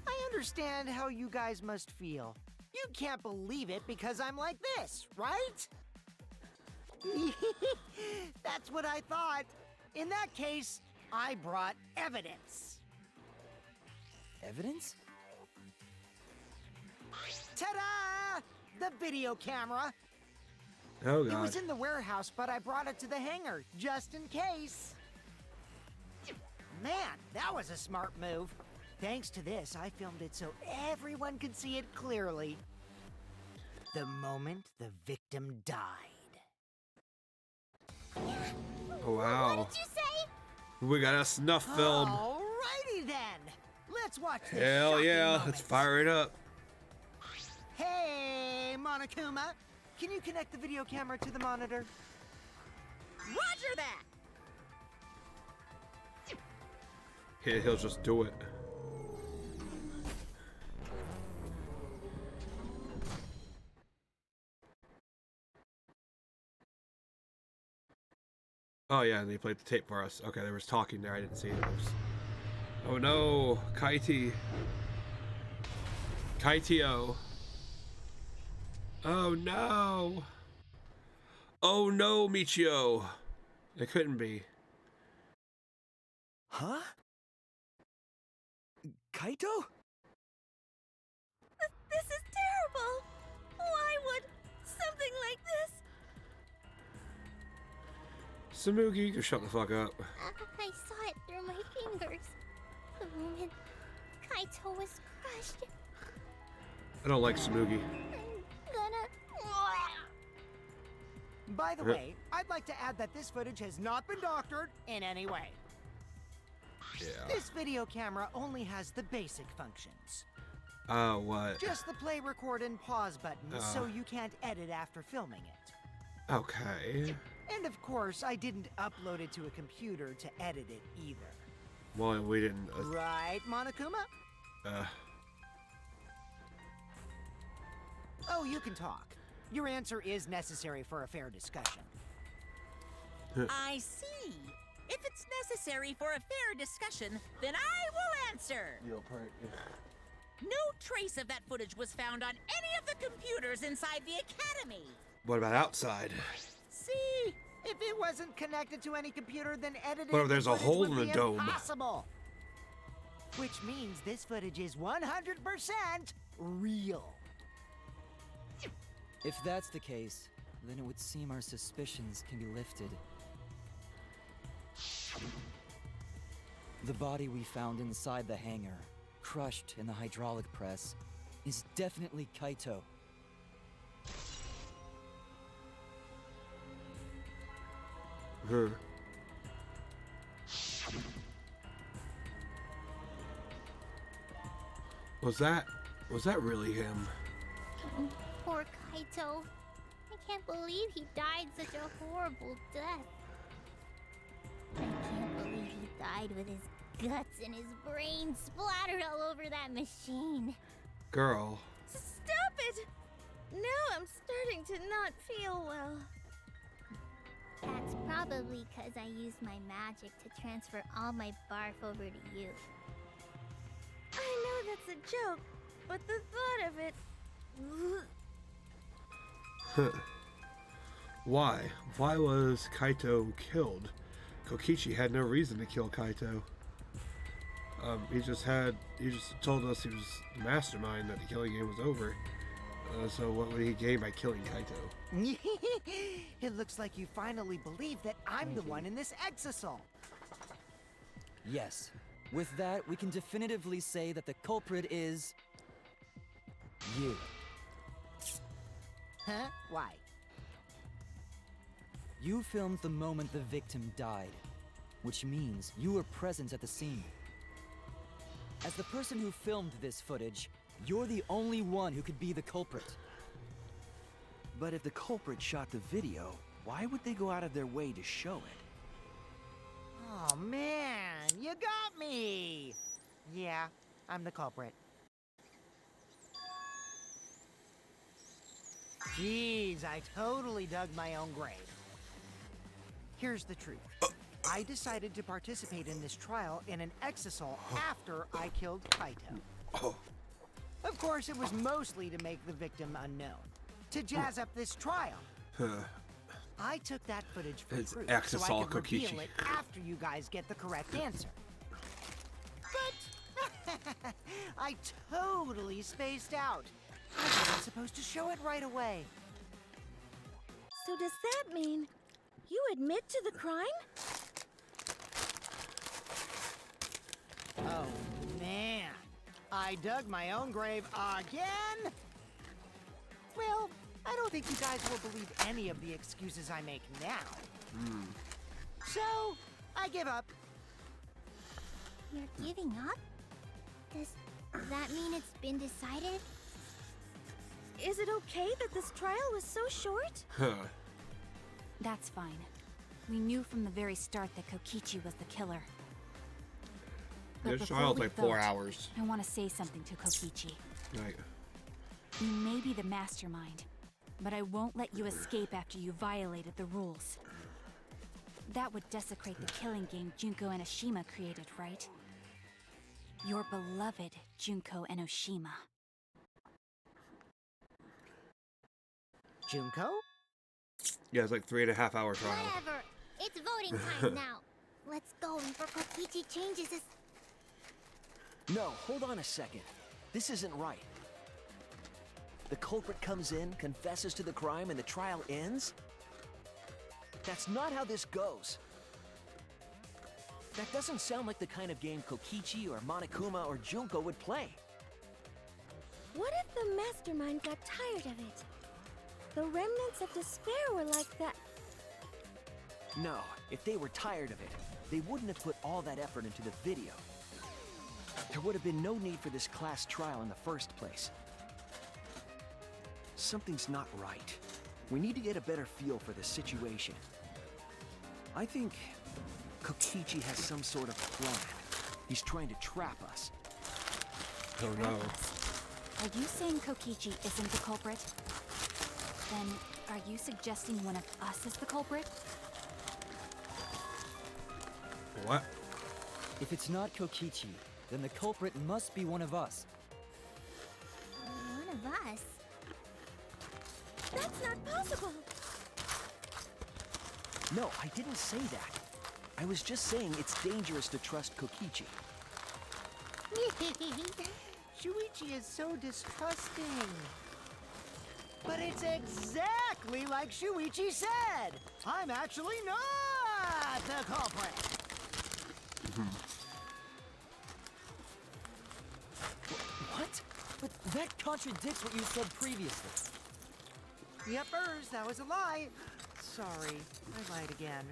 I understand how you guys must feel. You can't believe it because I'm like this, right? That's what I thought. In that case, I brought evidence. Evidence? Ta-da! The video camera. Oh, It God. was in the warehouse, but I brought it to the hangar, just in case. Man, that was a smart move. Thanks to this, I filmed it so everyone could see it clearly. The moment the victim died. Oh, wow. What did you say? We got a snuff film. Alrighty then. Let's watch this Hell shocking yeah. moment. Let's fire it up. Hey, Monokuma. can you connect the video camera to the monitor? Roger that! He'll just do it. Oh yeah, and they played the tape for us. Okay, there was talking there. I didn't see it. Oh no, Kaitio. Oh no. Oh no, Michio. It couldn't be. Huh? Kaito? This is terrible. Why would something like this? Samugi, just shut the fuck up. I saw it through my fingers. The moment Kaito was crushed. I don't like Samugi. I'm gonna... By the way, I'd like to add that this footage has not been doctored in any way. Yeah. This video camera only has the basic functions. What? Just the play, record, and pause buttons, so you can't edit after filming it. Okay. And of course, I didn't upload it to a computer to edit it either. Well, we didn't. Right, Monokuma? Uh. Oh, you can talk. Your answer is necessary for a fair discussion. I see. If it's necessary for a fair discussion, then I will answer. No trace of that footage was found on any of the computers inside the academy. What about outside? See? If it wasn't connected to any computer, then editing What if there's a footage hole would in the be dome? Impossible. Which means this footage is 100% real. If that's the case, then it would seem our suspicions can be lifted. The body we found inside the hangar, crushed in the hydraulic press, is definitely Kaito. Was that really him? Poor Kaito. I can't believe he died such a horrible death. I can't believe he died with his guts and his brain splattered all over that machine. Girl. Stop it! Now I'm starting to not feel well. That's probably because I used my magic to transfer all my barf over to you. I know that's a joke, but the thought of it... Why? Why was Kaito killed? Kokichi had no reason to kill Kaito. He just told us he was the mastermind, that the killing game was over. So what would he gain by killing Kaito? It looks like you finally believe that I'm the one in this exasol. Yes. With that, we can definitively say that the culprit is... you. Huh? Why? You filmed the moment the victim died, which means you were present at the scene. As the person who filmed this footage, you're the only one who could be the culprit. But if the culprit shot the video, why would they go out of their way to show it? Oh man, you got me! Yeah, I'm the culprit. Jeez, I totally dug my own grave. Here's the truth. I decided to participate in this trial in an exasol after I killed Kaito. Of course, it was mostly to make the victim unknown, to jazz up this trial. I took that footage for It's proof, exasol so I could reveal Kokichi. it after you guys get the correct answer. But I totally spaced out. I wasn't supposed to show it right away. So does that mean you admit to the crime? Oh, man. I dug my own grave again? Well, I don't think you guys will believe any of the excuses I make now. So, I give up. You're giving up? Does that mean it's been decided? Is it okay that this trial was so short? Huh. That's fine. We knew from the very start that Kokichi was the killer. But This before trial's we like 4 vote, hours. I want to say something to Kokichi. Like, You may be the mastermind, but I won't let you escape after you violated the rules. That would desecrate the killing game Junko and Oshima created, right? Your beloved Junko and Oshima. Junko? yeah, it's like 3.5 hour trial. Whatever. It's voting time now. Let's go before Kokichi changes his... No, hold on a second. This isn't right. The culprit comes in, confesses to the crime, and the trial ends? That's not how this goes. That doesn't sound like the kind of game Kokichi or Monokuma or Junko would play. What if the mastermind got tired of it? The remnants of despair were like that. No, if they were tired of it, they wouldn't have put all that effort into the video. There would have been no need for this class trial in the first place. Something's not right. We need to get a better feel for the situation. I think Kokichi has some sort of plan. He's trying to trap us. Oh no. Are you saying Kokichi isn't the culprit? Then, are you suggesting one of us is the culprit? What? If it's not Kokichi, then the culprit must be one of us. One of us? That's not possible. No, I didn't say that. I was just saying it's dangerous to trust Kokichi. Shuichi is so distrusting. But it's exactly like Shuichi said. I'm actually not the culprit. What? But that contradicts what you said previously. Yepers, that was a lie. Sorry, I lied again.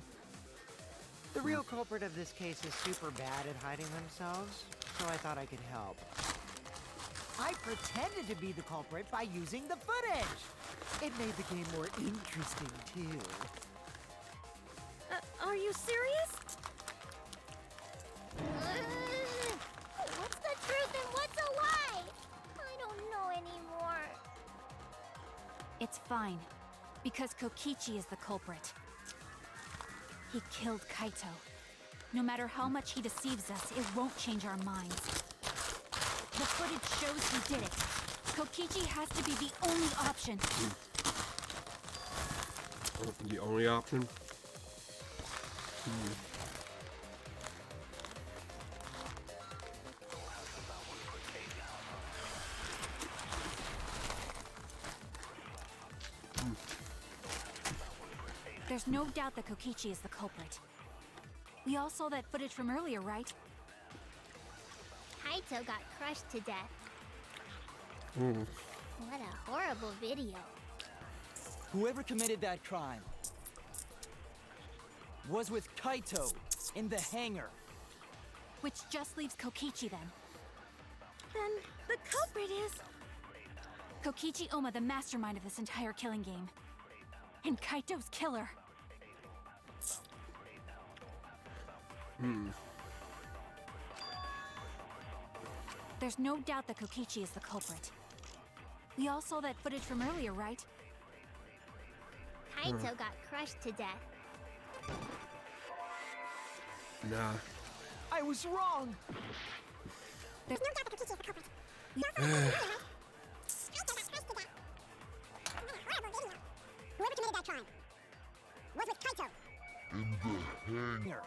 The real culprit of this case is super bad at hiding themselves, so I thought I could help. I pretended to be the culprit by using the footage. It made the game more interesting, too. Are you serious? What's the truth and what's a lie? I don't know anymore. It's fine, because Kokichi is the culprit. He killed Kaito. No matter how much he deceives us, it won't change our minds. The footage shows he did it. Kokichi has to be the only option. The only option? There's no doubt that Kokichi is the culprit. We all saw that footage from earlier, right? Kaito got crushed to death. Mm. What a horrible video. Whoever committed that crime was with Kaito in the hangar. Which just leaves Kokichi then. Then the culprit is... Kokichi Oma, the mastermind of this entire killing game. And Kaito's killer. There's no doubt that Kokichi is the culprit. We all saw that footage from earlier, right? Kaito got crushed to death. Nah. I was wrong! There's Whoever committed that crime was with Kaito. Here.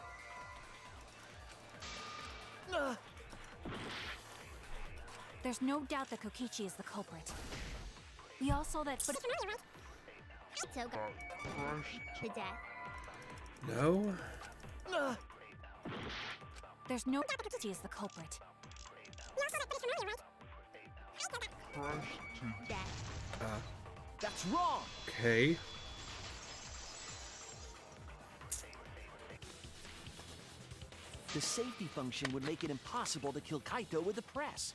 There's no doubt that Kokichi is the culprit. We all saw that footage. Kaito got crushed to death. No? There's no doubt Kokichi is the culprit. Death. That's wrong! Okay. The safety function would make it impossible to kill Kaito with the press.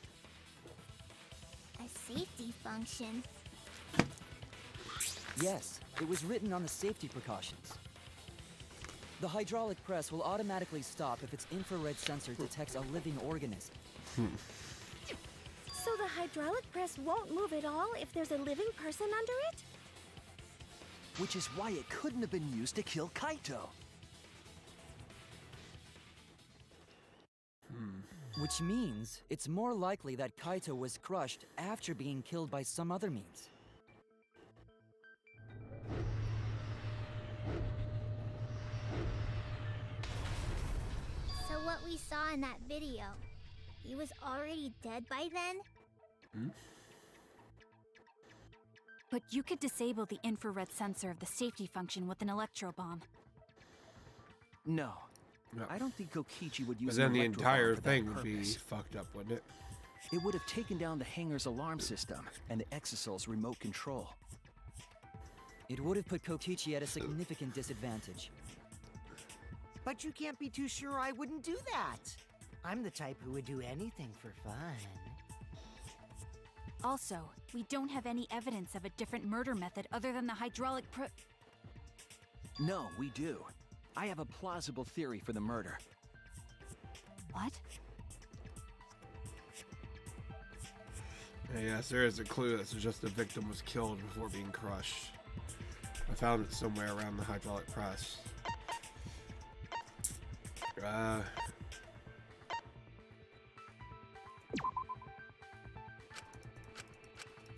A safety function. Yes, it was written on the safety precautions. The hydraulic press will automatically stop if its infrared sensor detects a living organism. So the hydraulic press won't move at all if there's a living person under it? Which is why it couldn't have been used to kill Kaito. Which means it's more likely that Kaito was crushed after being killed by some other means. So what we saw in that video, he was already dead by then? But you could disable the infrared sensor of the safety function with an electro bomb. No. No. I don't think Kokichi would use But then an the electro entire bomb for that thing would be purpose. fucked up, wouldn't it? It would have taken down the hangar's alarm system and the Exosol's remote control. It would have put Kokichi at a significant disadvantage. But you can't be too sure I wouldn't do that. I'm the type who would do anything for fun. Also, we don't have any evidence of a different murder method other than the hydraulic No, we do. I have a plausible theory for the murder. What? Yes, there is a clue that suggests the victim was killed before being crushed. I found it somewhere around the hydraulic press.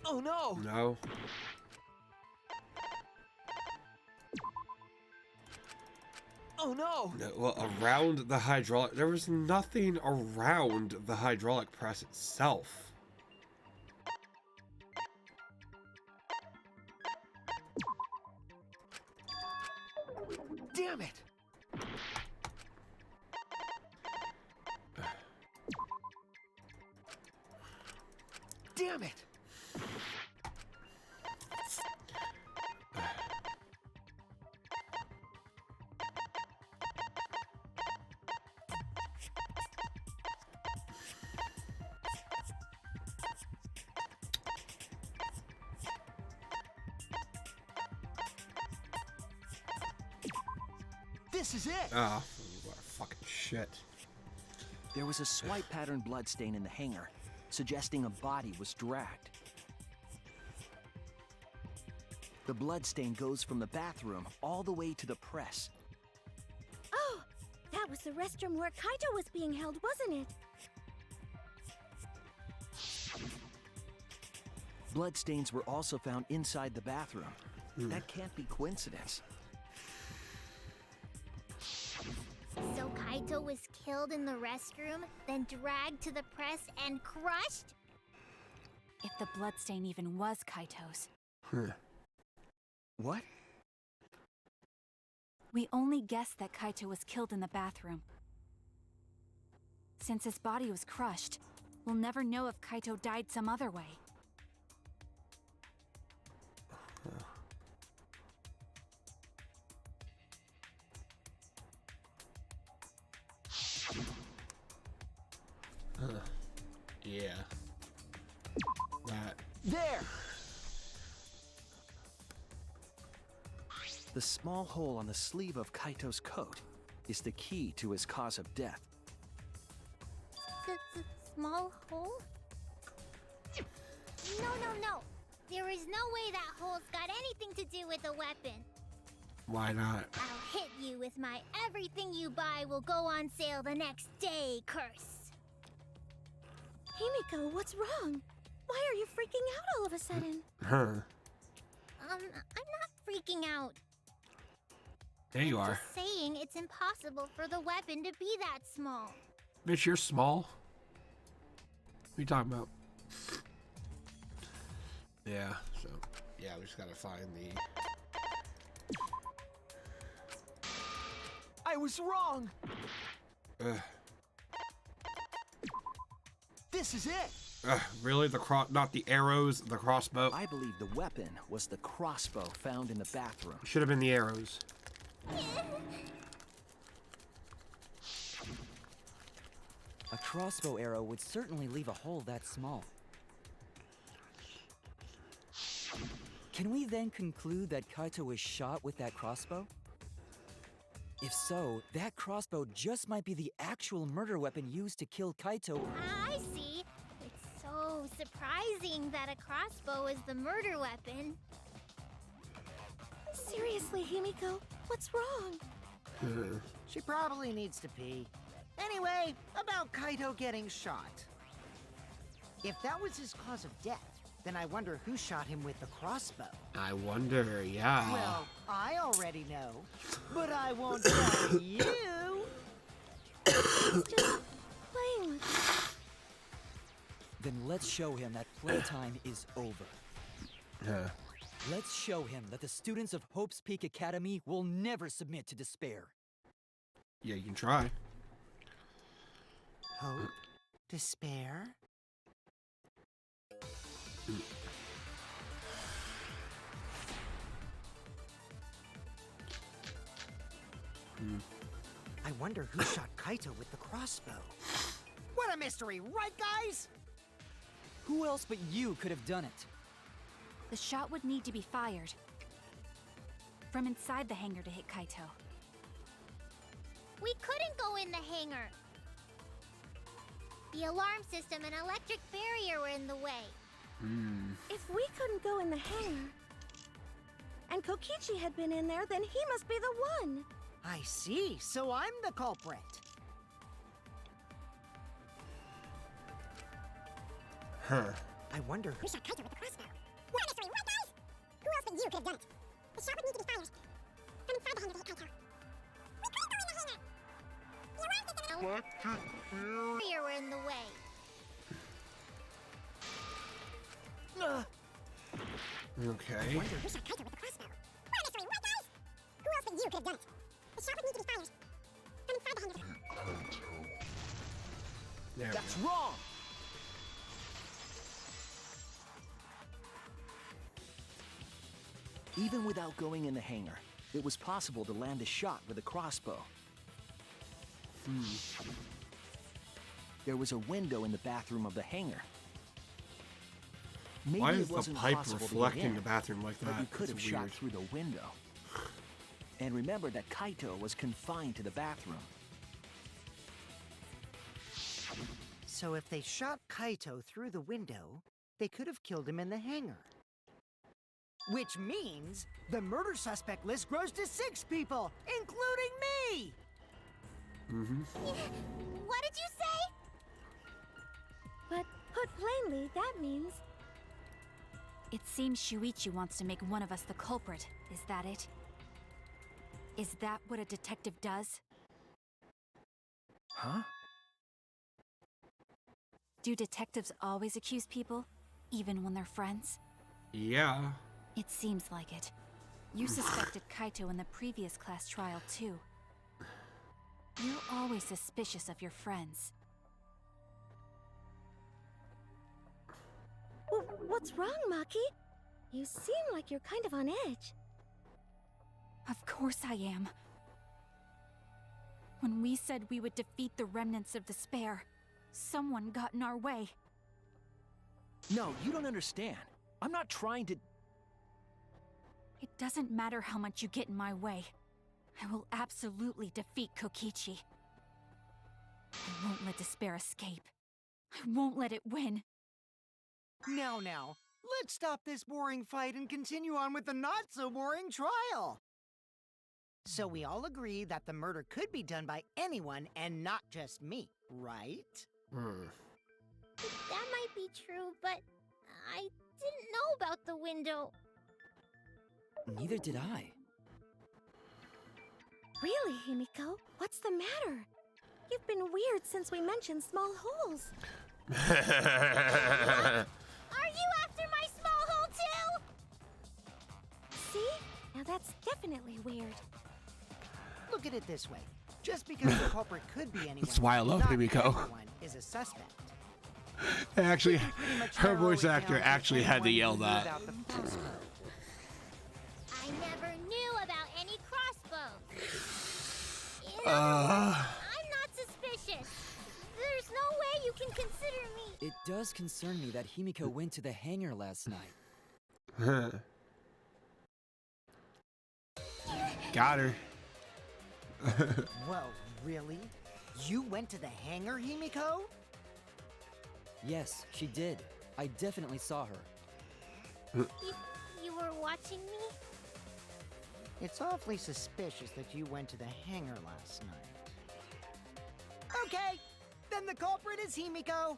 Oh no! No. Oh no! No, well, around the hydraulic, there was nothing around the hydraulic press itself. Damn it! Damn it! This is it! Oh, what a fucking shit. There was a swipe pattern bloodstain in the hangar, suggesting a body was dragged. The bloodstain goes from the bathroom all the way to the press. Oh, that was the restroom where Kaito was being held, wasn't it? Bloodstains were also found inside the bathroom. That can't be coincidence. So Kaito was killed in the restroom, then dragged to the press and crushed? If the bloodstain even was Kaito's. What? We only guessed that Kaito was killed in the bathroom. Since his body was crushed, we'll never know if Kaito died some other way. Yeah. That. There! The small hole on the sleeve of Kaito's coat is the key to his cause of death. The small hole? No. There is no way that hole's got anything to do with a weapon. Why not? I'll hit you with my everything you buy will go on sale the next day curse. Himiko, what's wrong? Why are you freaking out all of a sudden? Huh. I'm not freaking out. There you are. Just saying it's impossible for the weapon to be that small. Bitch, you're small. What are you talking about? Yeah, so, yeah, we just gotta find the... I was wrong! This is it! Really? Not the arrows, the crossbow? I believe the weapon was the crossbow found in the bathroom. Should have been the arrows. A crossbow arrow would certainly leave a hole that small. Can we then conclude that Kaito was shot with that crossbow? If so, that crossbow just might be the actual murder weapon used to kill Kaito. I see. It's so surprising that a crossbow is the murder weapon. Seriously, Himiko, what's wrong? She probably needs to pee. Anyway, about Kaito getting shot. If that was his cause of death, then I wonder who shot him with the crossbow. I wonder, yeah. Well, I already know, but I won't tell you. He's just playing with me. Then let's show him that playtime is over. Let's show him that the students of Hope's Peak Academy will never submit to despair. Yeah, you can try. Hope? Despair? I wonder who shot Kaito with the crossbow. What a mystery, right, guys? Who else but you could have done it? The shot would need to be fired from inside the hangar to hit Kaito. We couldn't go in the hangar. The alarm system and electric barrier were in the way. If we couldn't go in the hangar, and Kokichi had been in there, then he must be the one. I see, so I'm the culprit. I wonder Who shot Kaito with the crossbow? What a mystery, right, guys? Who else but you could have done it? The shot would need to be fired from inside the hangar to hit Kaito. We couldn't go in the hangar! The alarm system and Electric barrier were in the way. Okay. who shot Kaito with the crossbow? What a mystery, right, guys? Who else but you could have done it? The shot would need to be fired from inside the hangar to There we That's go. wrong! Even without going in the hangar, it was possible to land a shot with a crossbow. There was a window in the bathroom of the hangar. Maybe Why it is the wasn't pipe possible to get reflecting in, the bathroom like but that? you could That's have shot weird. through the window. And remember that Kaito was confined to the bathroom. So if they shot Kaito through the window, they could have killed him in the hangar. Which means the murder suspect list grows to 6 people, including me! What did you say? But put plainly, that means It seems Shuichi wants to make one of us the culprit. Is that it? Is that what a detective does? Huh? Do detectives always accuse people, even when they're friends? Yeah. It seems like it. You suspected Kaito in the previous class trial, too. You're always suspicious of your friends. What's wrong, Maki? You seem like you're kind of on edge. Of course I am. When we said we would defeat the remnants of despair, someone got in our way. No, you don't understand. I'm not trying to... It doesn't matter how much you get in my way. I will absolutely defeat Kokichi. I won't let despair escape. I won't let it win. Now, let's stop this boring fight and continue on with the not-so-boring trial. So we all agree that the murder could be done by anyone and not just me, right? That might be true, but I didn't know about the window. Neither did I. Really, Himiko? What's the matter? You've been weird since we mentioned small holes. Are you after my small hole too? See? Now that's definitely weird. Look at it this way. Just because the culprit could be anyone, That's why I love not Himiko. everyone is a suspect. Actually, Pretty much her narrow voice it actor down to actually had to anyone yell who knew that. about the crossbow. I never knew about any crossbows. In other words, I'm not suspicious. There's no way you can consider me. It does concern me that Himiko went to the hangar last night. Got her. Well, really? You went to the hangar, Himiko? Yes, she did. I definitely saw her. You were watching me? It's awfully suspicious that you went to the hangar last night. Okay, then the culprit is Himiko.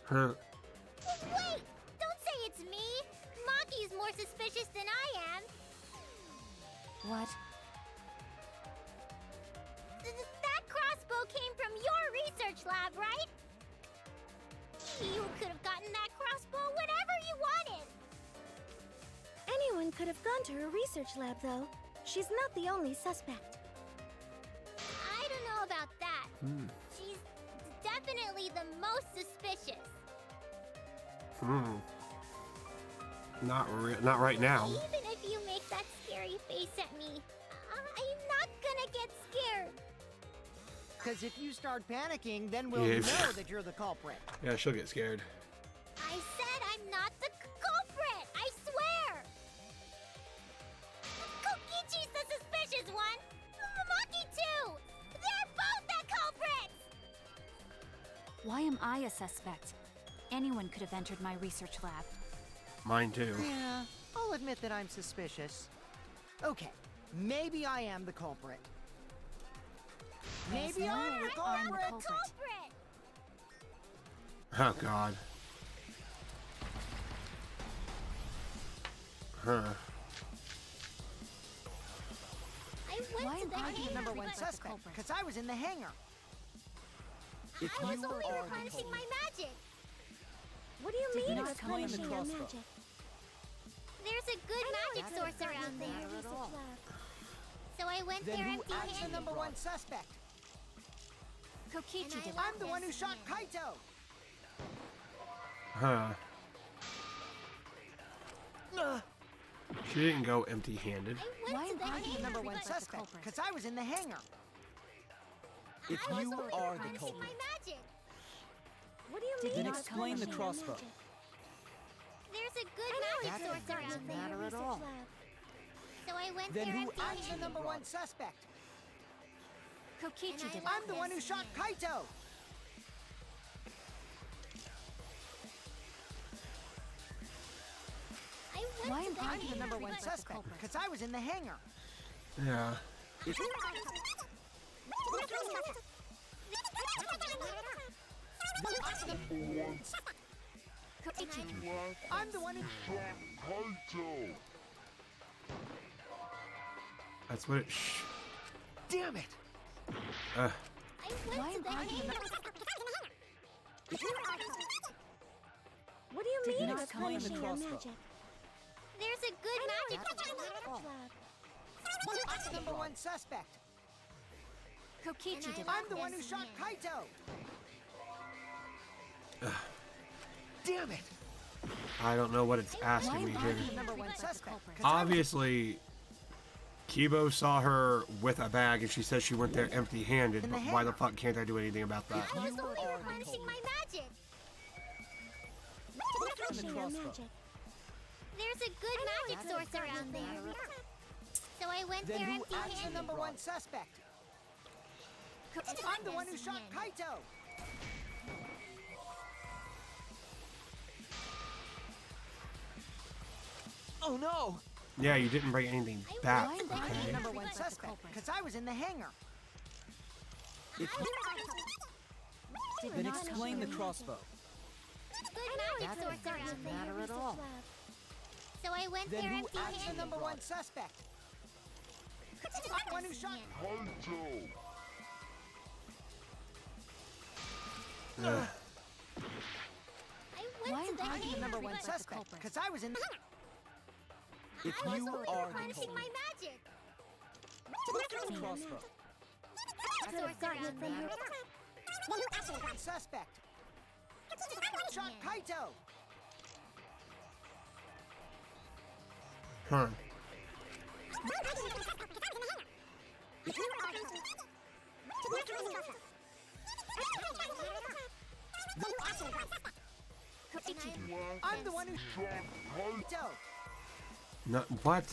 Huh. Wait! Don't say it's me! Maki's more suspicious than I am! What? That crossbow came from your research lab, right? You could have gotten that crossbow whenever you wanted! Anyone could have gone to her research lab, though. She's not the only suspect. I don't know about that. She's definitely the most suspicious. Not right now. Even if you make that scary face at me, I'm not gonna get scared. Because if you start panicking, then we'll Yeah. know that you're the culprit. Yeah, she'll get scared. I said I'm not the culprit! I swear! Kokichi's the suspicious one! Maki too! They're both the culprits! Why am I a suspect? Anyone could have entered my research lab. Mine too. Yeah, I'll admit that I'm suspicious. Okay, maybe I am the culprit. Maybe no I'm way the I'm the culprit! culprit. Oh God. Huh. I Why went to am the I the I'm the hangar number one because suspect, because I was in the hangar. If I was you only are the replenishing my magic. What do you Did mean not replenishing claim the your crossbow. magic? There's a good magic source around there. So I went Then there who empty I'm the handed. number one suspect. Kokichi And I did I'm the one who shot Kaito. Huh. She didn't go empty-handed. I Why went to am the I the hangar Number one because suspect, culprit. because I was in the hangar. If I was you only are the replenishing culprit. my magic. What do you Did mean not explain the replenishing your crossbow. magic? There's a good That magic source doesn't around there. matter at all. So I went Then there who empty I'm the handed. number one suspect. Kokichi did I'm the one who shot Kaito. Why am I I'm the number one suspect, because I was in the hangar. Yeah. I'm the one who... That's what it. Damn it! I Why went to am the I hangar. What do you Did mean not claim the replenishing your crossbow. magic? There's a good magic Number one suspect. Kokichi did I'm the one who shot Kaito. Damn it! I don't know what it's Why asking me am I here. the Number one culprit? suspect. 'cause Obviously, Kibo saw her with a bag and she says she went there empty-handed, but why the fuck can't I do anything about that? I was only replenishing my magic. Replenishing your crossbow. magic. There's a good magic source around there. So I went Then there who empty I'm the handed. number one suspect. I'm the one who shot Kaito. Oh no! Yeah, you didn't bring anything back, Why am I I'm the okay? number one suspect, because I was in the hangar. Did Then not explain the crossbow. Good magic source around there. matter at all. So I went Then there who empty I'm the handed. number one suspect. I'm the one who shot. Ugh. I Why went to am the I the hangar Number one because suspect, because I was in the If I was you only are the replenishing culprit. my magic. Crossbow. Source around there. suspect. Shot Kaito. Huh. I'm the one who shot Kaito. No, what?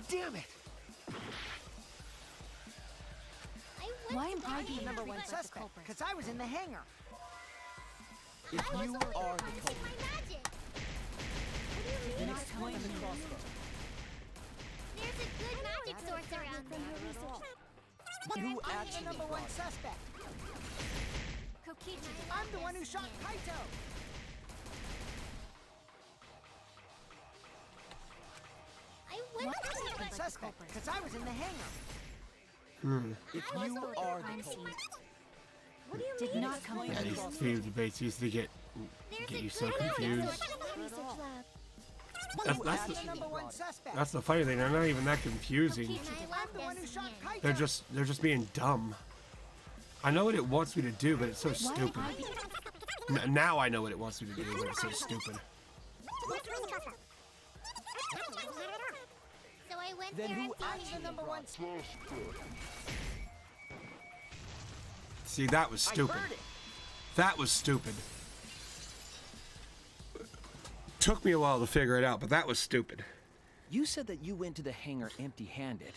Damn it! Why am I being Number one treated as the suspect, culprit? because I was in the hangar. If you are the culprit, Magic. then explain the crossbow. There's a good magic source around there. Who actually Number one brought it? suspect. Kokichi. I'm the one who shot Kaito. I went Number suspect, because I was in the hangar. If you are the culprit, What do you Did mean? not come Yeah, from these the theme debates used to get you so confused. Research lab. That's, who that's, actually the, Number one brought it? suspect. that's the funny thing. They're not even that confusing. I'm the one who shot Kaito. They're just being dumb. I know what it wants me to do, but it's so stupid. Now I know what it wants me to do, but it's so stupid. So I went Then there who and actually Number one See, that was stupid. I heard it. That was stupid. Took me a while to figure it out, but that was stupid. You said that you went to the hangar empty-handed,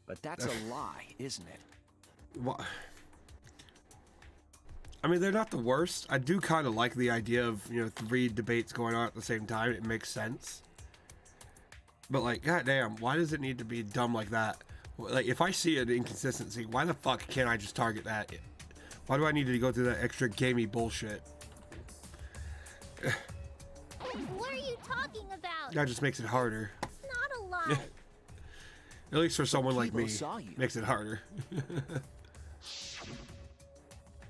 but that's a lie, isn't it? What? I mean, they're not the worst. I do kind of like the idea of, 3 debates going on at the same time. It makes sense. But, like, goddamn, why does it need to be dumb like that? Like, if I see an inconsistency, why the fuck can't I just target that? Why do I need to go through that extra gamey bullshit? What are you talking about? That just makes it harder. It's not a lie. At least for someone like Kibo me, saw you. makes it harder.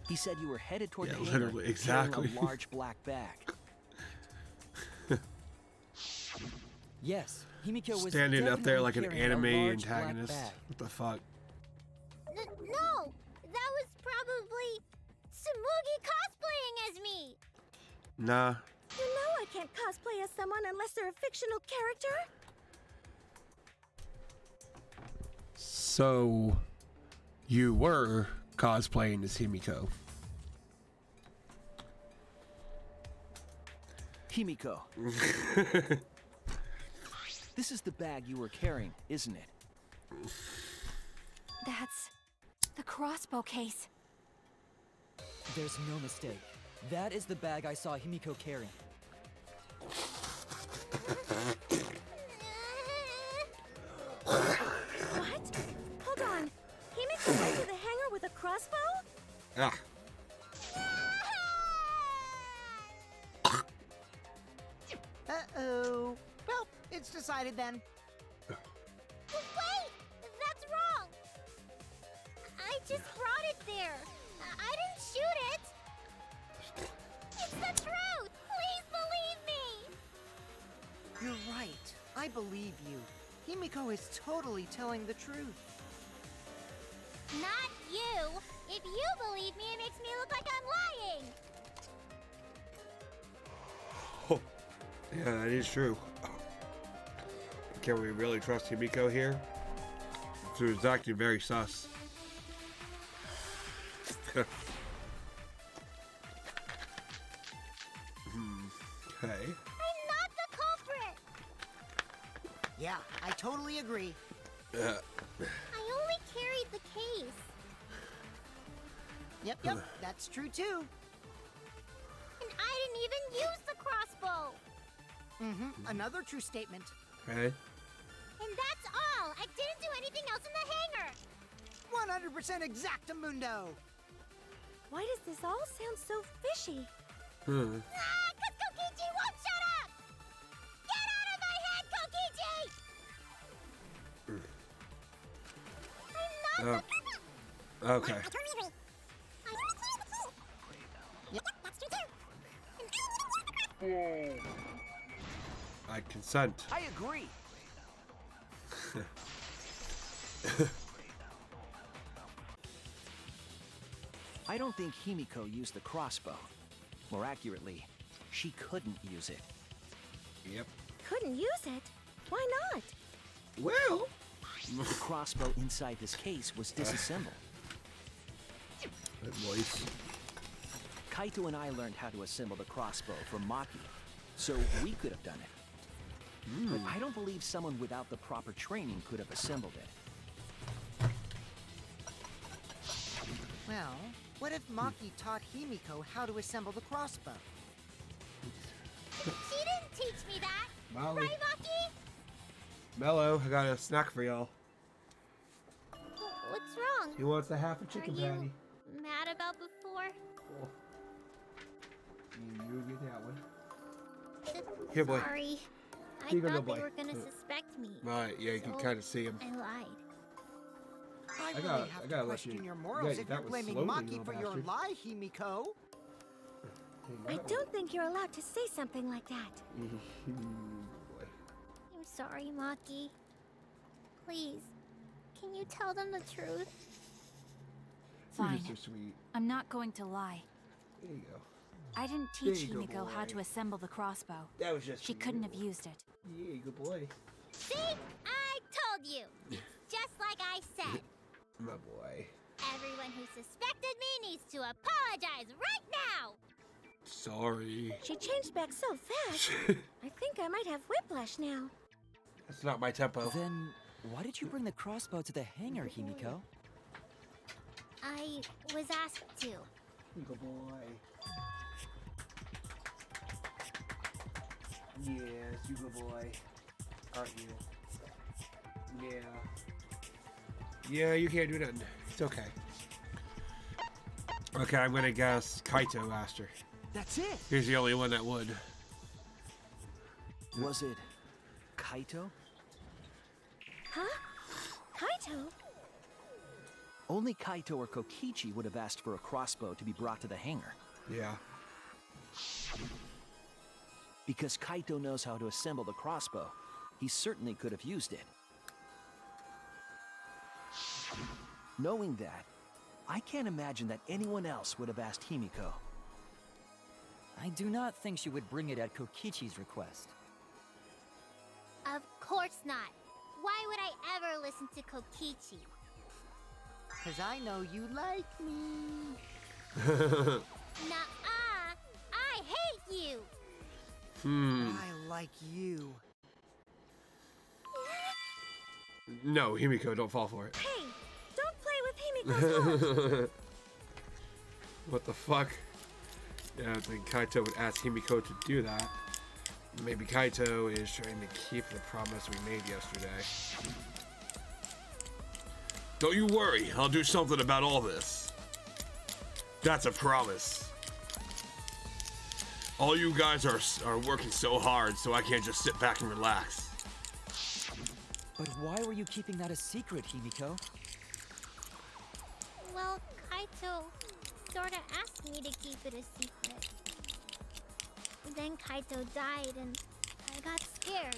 He said you were headed toward Yeah, the hangar, literally, exactly. carrying a large black bag. Yes, Himiko was Standing up there definitely like an carrying a anime large black antagonist. bag. What the fuck? No, that was probably Tsumugi cosplaying as me. Nah. You know I can't cosplay as someone unless they're a fictional character. So, you were cosplaying as Himiko. Himiko. This is the bag you were carrying, isn't it? That's the crossbow case. There's no mistake. That is the bag I saw Himiko carrying. What? Hold on. Himiko went to the hangar with a crossbow? Ah. Uh-oh. Well, it's decided then. Wait, that's wrong. I just brought it there. I didn't shoot it. It's the truth. Please believe me. You're right. I believe you. Himiko is totally telling the truth. Not you. If you believe me, it makes me look like I'm lying. Oh. Yeah, that is true. Can we really trust Himiko here? She was acting very sus. Okay. I'm not the culprit. Yeah, I totally agree. I only carried the case. Yep, that's true too. And I didn't even use the crossbow. Another true statement. Okay. And that's all. I didn't do anything else in the hangar. 100% exactamundo. Why does this all sound so fishy? Hmm. Ah, 'cause Kokichi won't shut up! Get out of my head, Kokichi! I'm not Okay. I totally agree. I only carried the key. Yep, that's true too. And I didn't use the crossbow. I consent. I agree. I don't think Himiko used the crossbow. More accurately, she couldn't use it. Yep. Couldn't use it? Why not? Well. The crossbow inside this case was disassembled. That voice. Kaito and I learned how to assemble the crossbow from Maki, so we could have done it. But I don't believe someone without the proper training could have assembled it. Well, what if Maki taught Himiko how to assemble the crossbow? She didn't teach me that! Molly. Right, Maki? Mello, I got a snack for y'all. What's wrong? He wants a half a chicken Are you patty. mad about before? Cool. You get that one. Here, boy. Sorry. I Here you go, thought little they boy. were gonna suspect me. Right, yeah, you can So kind of see him. I lied. I really gotta have let to question you- your morals yeah, if that you're was blaming slowly, Maki little for your bastard. lie, Himiko. I don't think you're allowed to say something like that. Boy. I'm sorry, Maki. Please, can you tell them the truth? You're Fine. just so sweet. I'm not going to lie. There you go. I didn't There teach you go, Himiko how boy. to assemble the crossbow. That was just She for couldn't you. have used it. Yeah, good boy. See? I told you! Just like I said. My boy. Everyone who suspected me needs to apologize right now! Sorry. She changed back so fast. I think I might have whiplash now. That's not my tempo. Then, why did you bring the crossbow to the hangar, Himiko? I was asked to. Good boy. Yes, you good boy. Aren't you? Yeah. Yeah, you can't do nothing. It's okay. Okay, I'm gonna guess Kaito asked her. That's it! He's the only one that would. Was it Kaito? Huh? Kaito? Only Kaito or Kokichi would have asked for a crossbow to be brought to the hangar. Yeah. Because Kaito knows how to assemble the crossbow, he certainly could have used it. Knowing that, I can't imagine that anyone else would have asked Himiko. I do not think she would bring it at Kokichi's request. Of course not. Why would I ever listen to Kokichi? Cause I know you like me. Nuh-uh! I hate you! I like you. No, Himiko, don't fall for it. Hey, don't play with Himiko's heart. What the fuck? Yeah, I think Kaito would ask Himiko to do that. Maybe Kaito is trying to keep the promise we made yesterday. Don't you worry, I'll do something about all this. That's a promise. All you guys are working so hard, so I can't just sit back and relax. But why were you keeping that a secret, Himiko? Well, Kaito sorta asked me to keep it a secret. Then Kaito died and I got scared.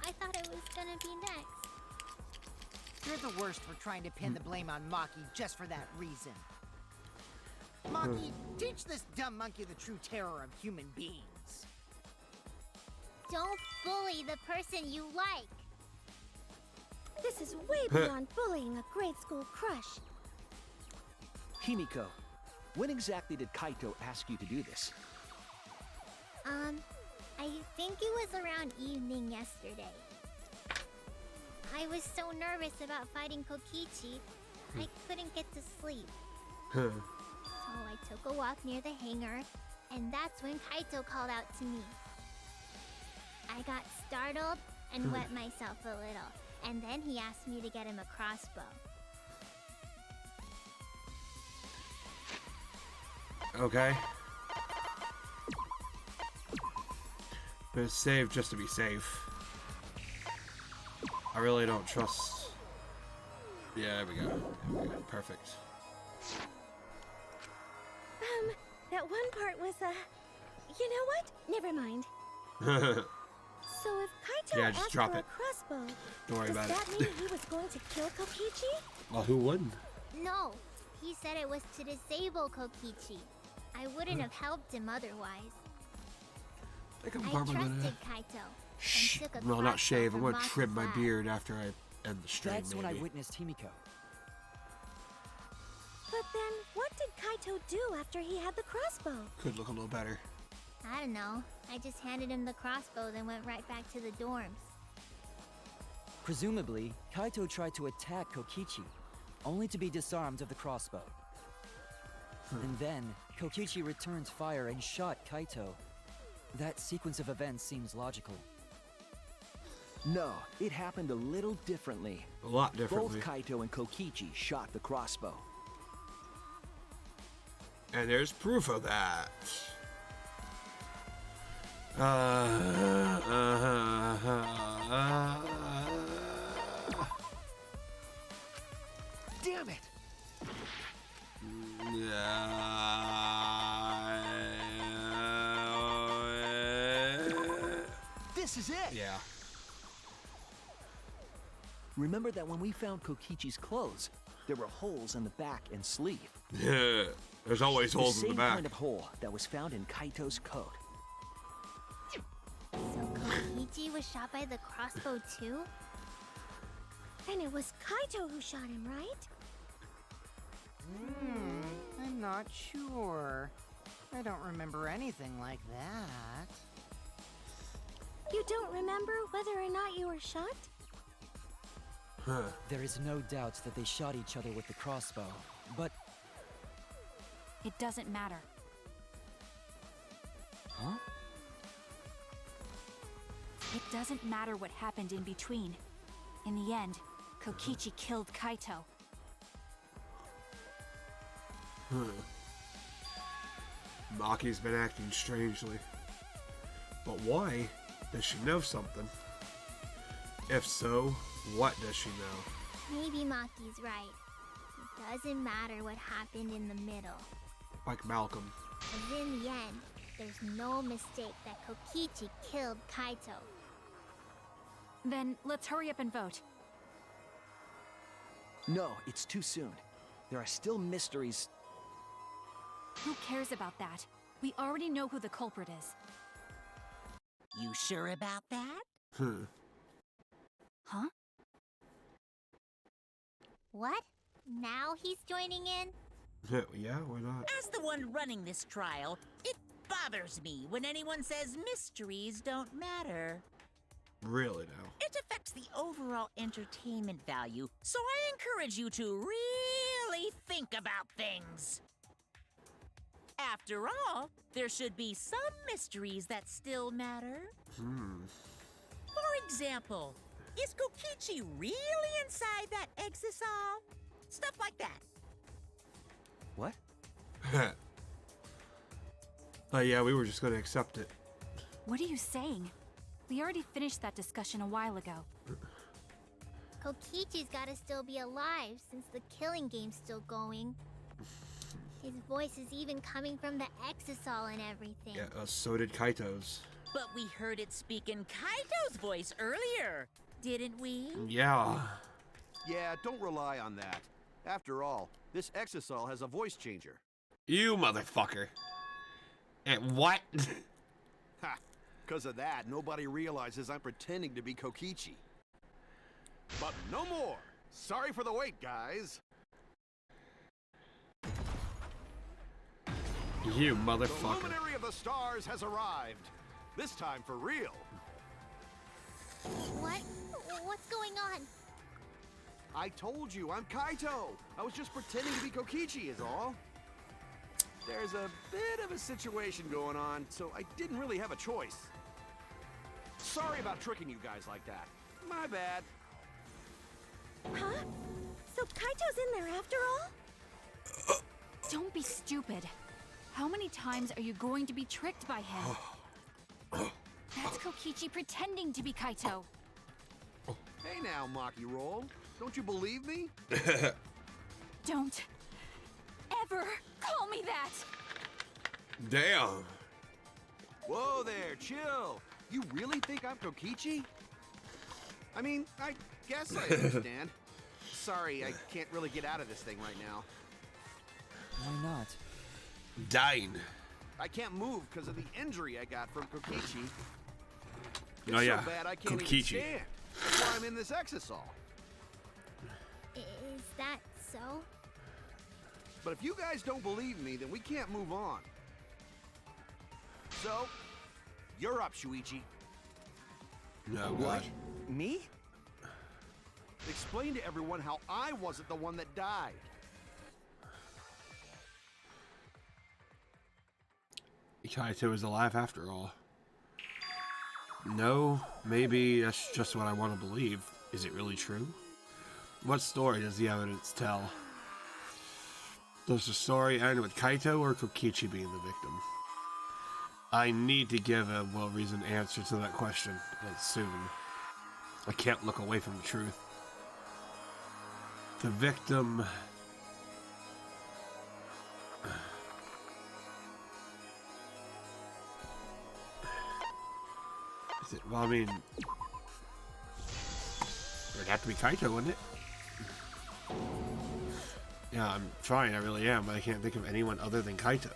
I thought it was gonna be next. You're the worst for trying to pin the blame on Maki just for that reason. Maki, teach this dumb monkey the true terror of human beings. Don't bully the person you like. This is way beyond bullying a grade school crush. Himiko, when exactly did Kaito ask you to do this? I think it was around evening yesterday. I was so nervous about fighting Kokichi, I couldn't get to sleep. So I took a walk near the hangar, and that's when Kaito called out to me. I got startled and wet myself a little, and then he asked me to get him a crossbow. Okay. But it's saved just to be safe. I really don't trust. Yeah, there we go. There we go. Perfect. That one part was, you know what? Never mind. So if Kaito Yeah, just asked drop for it. a crossbow, Don't worry does about that it. mean he was going to kill Kokichi? Well, who wouldn't? No, he said it was to disable Kokichi. I wouldn't have helped him otherwise. I think I I'm probably trusted gonna. Kaito. Shh. And took a Well, not crossbow shave. I'm from gonna trim Maki's my lab. beard after I end the stream. That's when I maybe. witnessed Himiko. But then, what did Kaito do after he had the crossbow? Could look a little better. I don't know. I just handed him the crossbow, then went right back to the dorms. Presumably, Kaito tried to attack Kokichi, only to be disarmed of the crossbow. And then, Kokichi returned fire and shot Kaito. That sequence of events seems logical. No, it happened a little differently. A lot differently. Both Kaito and Kokichi shot the crossbow. And there's proof of that. Damn it! This is it! Yeah. Remember that when we found Kokichi's clothes, there were holes in the back and sleeve. Yeah. There's always holes the in same the back. kind of hole that was found in Kaito's coat. So Kokichi was shot by the crossbow too? And it was Kaito who shot him, right? I'm not sure. I don't remember anything like that. You don't remember whether or not you were shot? Huh. There is no doubt that they shot each other with the crossbow, but... It doesn't matter. Huh? It doesn't matter what happened in between. In the end, Kokichi killed Kaito. Maki's been acting strangely. But why? Does she know something? If so, what does she know? Maybe Maki's right. It doesn't matter what happened in the middle. Like Malcolm. 'Cause in the end, there's no mistake that Kokichi killed Kaito. Then let's hurry up and vote. No, it's too soon. There are still mysteries. Who cares about that? We already know who the culprit is. You sure about that? Huh? What? Now he's joining in? Yeah, why not? As the one running this trial, it bothers me when anyone says mysteries don't matter. Really now. It affects the overall entertainment value, so I encourage you to really think about things. After all, there should be some mysteries that still matter. For example, is Kokichi really inside that exisal? Stuff like that. What? Yeah, we were just gonna accept it. What are you saying? We already finished that discussion a while ago. Kokichi's gotta still be alive since the killing game's still going. His voice is even coming from the exisal and everything. Yeah, so did Kaito's. But we heard it speak in Kaito's voice earlier, didn't we? Yeah. Yeah, don't rely on that. After all, this exisal has a voice changer. You motherfucker. And what? Ha! Because of that, nobody realizes I'm pretending to be Kokichi. But no more! Sorry for the wait, guys! You The motherfucker. luminary of the stars has arrived. This time for real. What? What's going on? I told you, I'm Kaito. I was just pretending to be Kokichi is all. There's a bit of a situation going on, so I didn't really have a choice. Sorry about tricking you guys like that. My bad. Huh? So Kaito's in there after all? Don't be stupid. How many times are you going to be tricked by him? That's Kokichi pretending to be Kaito. Hey now, Maki Roll. Don't you believe me? Don't ever call me that! Damn. Whoa there, chill. You really think I'm Kokichi? I mean, I guess I understand. Sorry, I can't really get out of this thing right now. Why not? Dying. I can't move because of the injury I got from Kokichi. It's Oh yeah, so bad I can't even Kokichi. stand. That's why I'm in this exisal. Is that so? But if you guys don't believe me, then we can't move on. So, You're up, Shuichi. No, What? God. Me? Explain to everyone how I wasn't the one that died. Kaito is alive after all. No, maybe that's just what I want to believe. Is it really true? What story does the evidence tell? Does the story end with Kaito or Kokichi being the victim? I need to give a well-reasoned answer to that question, and soon. I can't look away from the truth. The victim... Is it, well, I mean... It'd have to be Kaito, wouldn't it? Yeah, I'm trying, I really am, but I can't think of anyone other than Kaito.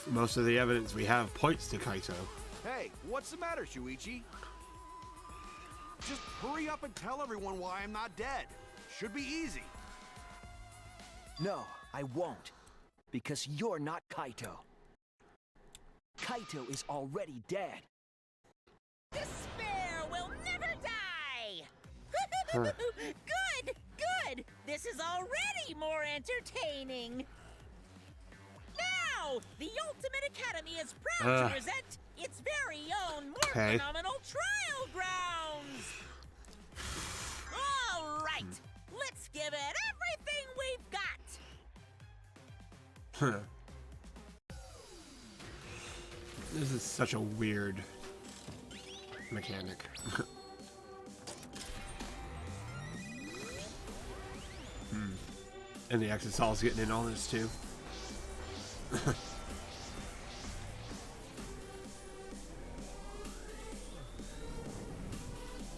Most of the evidence we have points to Kaito. Hey, what's the matter, Shuichi? Just hurry up and tell everyone why I'm not dead. Should be easy. No, I won't. Because you're not Kaito. Kaito is already dead. Despair will never die! Good, good! This is already more entertaining! Now, the Ultimate Academy is proud to present its very own more phenomenal trial grounds! All right, let's give it everything we've got! This is such a weird mechanic. And the Exosol's getting in on this too.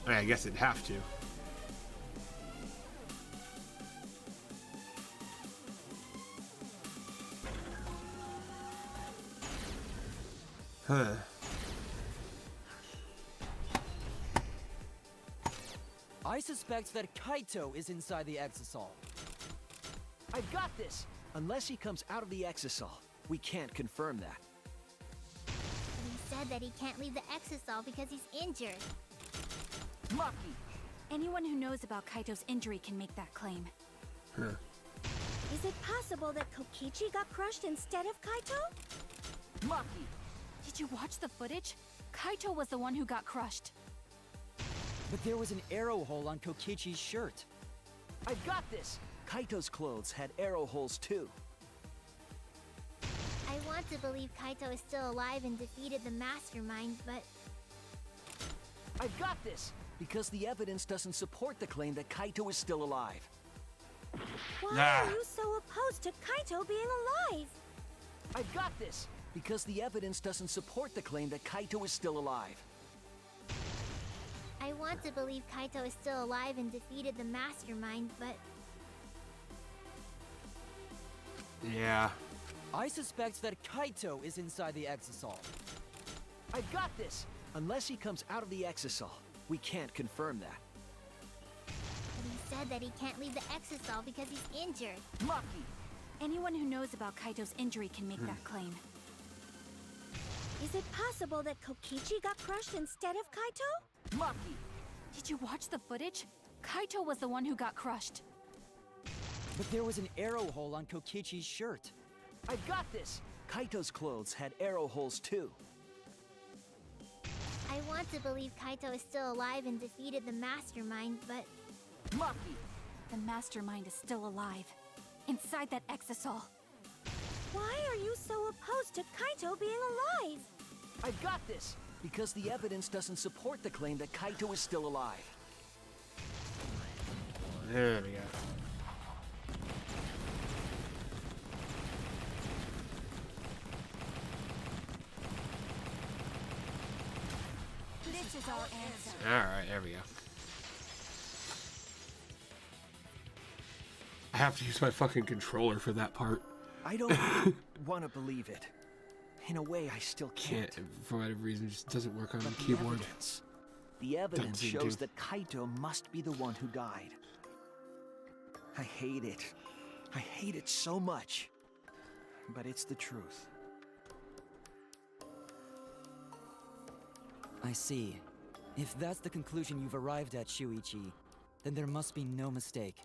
I guess it'd have to. Huh. I suspect that Kaito is inside the Exosol. I've got this! Unless he comes out of the Exosol, we can't confirm that. But he said that he can't leave the Exosol because he's injured. Maki! Anyone who knows about Kaito's injury can make that claim. Is it possible that Kokichi got crushed instead of Kaito? Maki! Did you watch the footage? Kaito was the one who got crushed. But there was an arrow hole on Kokichi's shirt. I've got this! Kaito's clothes had arrow holes too. I want to believe Kaito is still alive and defeated the mastermind, but I've got this! Because the evidence doesn't support the claim that Kaito is still alive. Why are you so opposed to Kaito being alive? I've got this! Because the evidence doesn't support the claim that Kaito is still alive. I want to believe Kaito is still alive and defeated the mastermind, but Yeah. I suspect that Kaito is inside the Exosol. I've got this! Unless he comes out of the Exosol, we can't confirm that. But he said that he can't leave the Exosol because he's injured. Maki! Anyone who knows about Kaito's injury can make that claim. Is it possible that Kokichi got crushed instead of Kaito? Maki! Did you watch the footage? Kaito was the one who got crushed. But there was an arrow hole on Kokichi's shirt. I've got this! Kaito's clothes had arrow holes too. I want to believe Kaito is still alive and defeated the mastermind, but Maki! The mastermind is still alive. Inside that Exosol. Why are you so opposed to Kaito being alive? I've got this! Because the evidence doesn't support the claim that Kaito is still alive. There we go. This is our answer. Alright, there we go. I have to use my fucking controller for that part. I don't want to believe it. In a way, I still can't. For whatever reason, it just doesn't work on the But keyboard. the evidence seem shows to. that Kaito must be the one who died. I hate it. I hate it so much. But it's the truth. I see. If that's the conclusion you've arrived at, Shuichi, then there must be no mistake.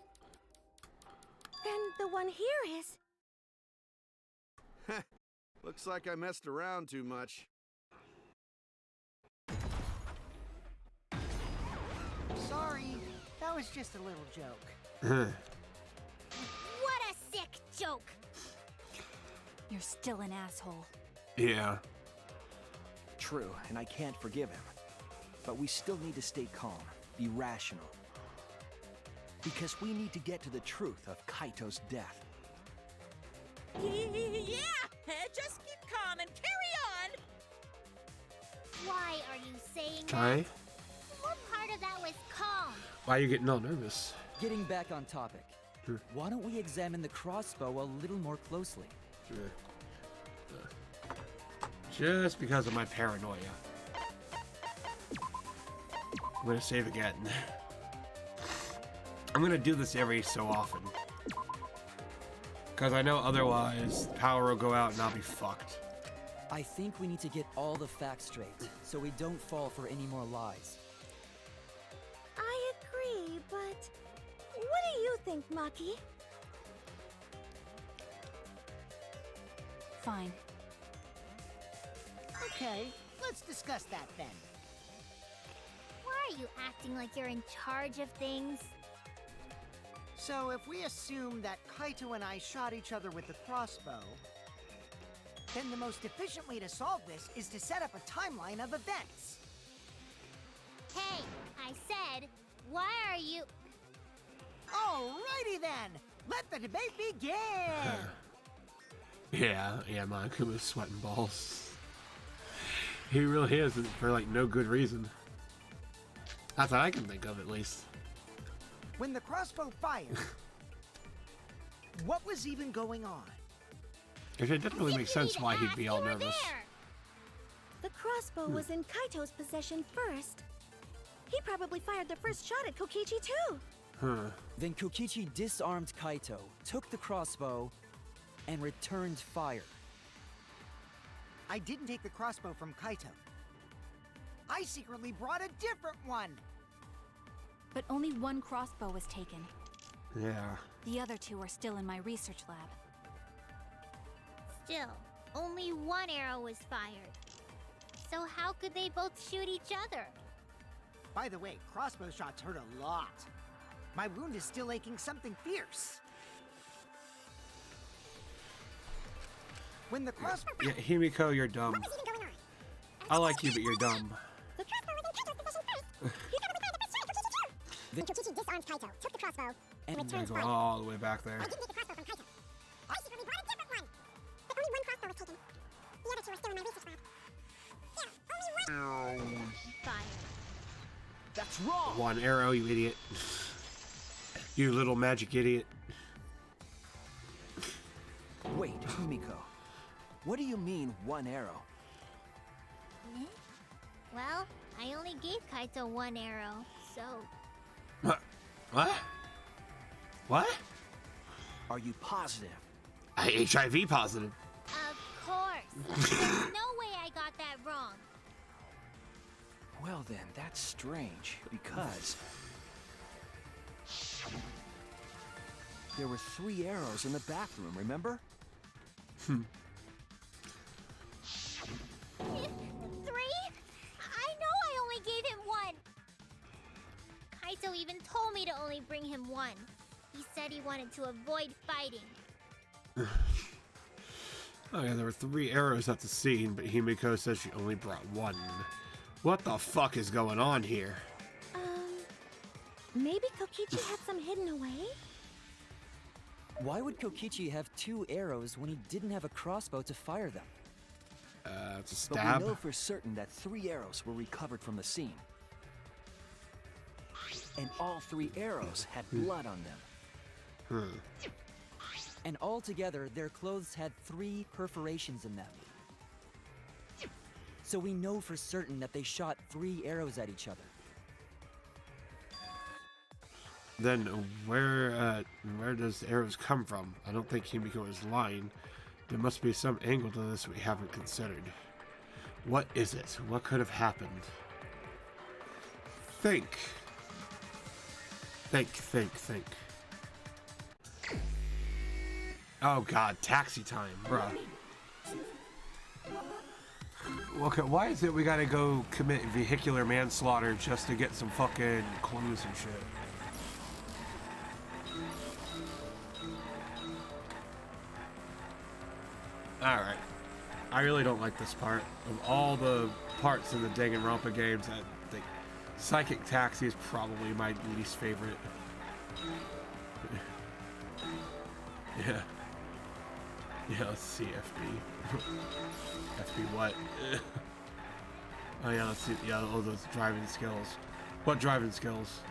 Then the one here is... Looks like I messed around too much. Sorry, that was just a little joke. What a sick joke! You're still an asshole. Yeah. True, and I can't forgive him. But we still need to stay calm, be rational. Because we need to get to the truth of Kaito's death. Yeah! Just keep calm and carry on! Why are you saying Kai? that? What part of that was calm? Why are you getting all nervous? Getting back on topic, why don't we examine the crossbow a little more closely? Just because of my paranoia. I'm gonna save again. I'm gonna do this every so often. Because I know otherwise, power will go out and I'll be fucked. I think we need to get all the facts straight, so we don't fall for any more lies. I agree, but... What do you think, Maki? Fine. Okay, let's discuss that then. Why are you acting like you're in charge of things? So if we assume that Kaito and I shot each other with the crossbow, then the most efficient way to solve this is to set up a timeline of events. Hey, I said, why are you... Alrighty then, let the debate begin! Yeah, Kuma's sweating balls. He really is, for like no good reason. That's what I can think of, at least. When the crossbow fired, what was even going on? It doesn't really make sense why he'd be all nervous. The crossbow was in Kaito's possession first. He probably fired the first shot at Kokichi too. Huh. Then Kokichi disarmed Kaito, took the crossbow, and returned fire. I didn't take the crossbow from Kaito. I secretly brought a different one. But only one crossbow was taken. Yeah. The other two are still in my research lab. Still, only one arrow was fired. So how could they both shoot each other? By the way, crossbow shots hurt a lot. My wound is still aching something fierce. When the crossbow... Yeah, Himiko, you're dumb. What was even going on? I like you, but you're dumb. The crossbow was in Kaito's possession first. He probably fired the first shot at Kokichi too. When Kokichi disarmed Kaito, took the crossbow, I and returned go fire. all the way back there. I didn't take the crossbow from Kaito. I secretly brought a different one. But only one crossbow was taken. The other two are still in my research lab. Yeah, only one. Fire. That's wrong! One arrow, you idiot. You little magic idiot. Wait, Himiko. What do you mean, one arrow? Well, I only gave Kaito one arrow, so... What? What? Are you positive? HIV positive. Of course! There's no way I got that wrong. Well then, that's strange, because... there were 3 arrows in the bathroom, remember? 3? I know I only gave him one! Kaito even told me to only bring him one. He said he wanted to avoid fighting. Oh yeah, there were 3 arrows at the scene, but Himiko says she only brought 1. What the fuck is going on here? Maybe Kokichi had some hidden away? Why would Kokichi have 2 arrows when he didn't have a crossbow to fire them? It's a But stab. we know for certain that 3 arrows were recovered from the scene. And all 3 arrows had blood on them. And altogether, their clothes had 3 perforations in them. So we know for certain that they shot 3 arrows at each other. Then where does the arrows come from? I don't think Himiko is lying. There must be some angle to this we haven't considered. What is it? What could have happened? Think. Think. Oh god, taxi time, bruh. Okay, why is it we gotta go commit vehicular manslaughter just to get some fucking clues and shit? Alright. I really don't like this part. Of all the parts in the Danganronpa games, I think Psychic Taxi is probably my least favorite. Yeah. Yeah, let's see, FB. FB what? Oh yeah, let's see. Yeah, all those driving skills. What driving skills?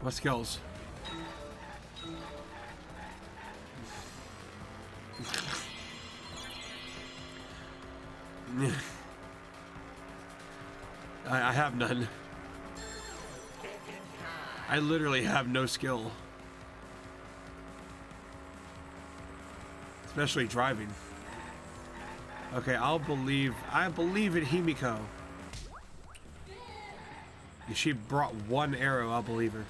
What skills? I have none. I literally have no skill. Especially driving. Okay, I believe in Himiko. If she brought one arrow, I'll believe her.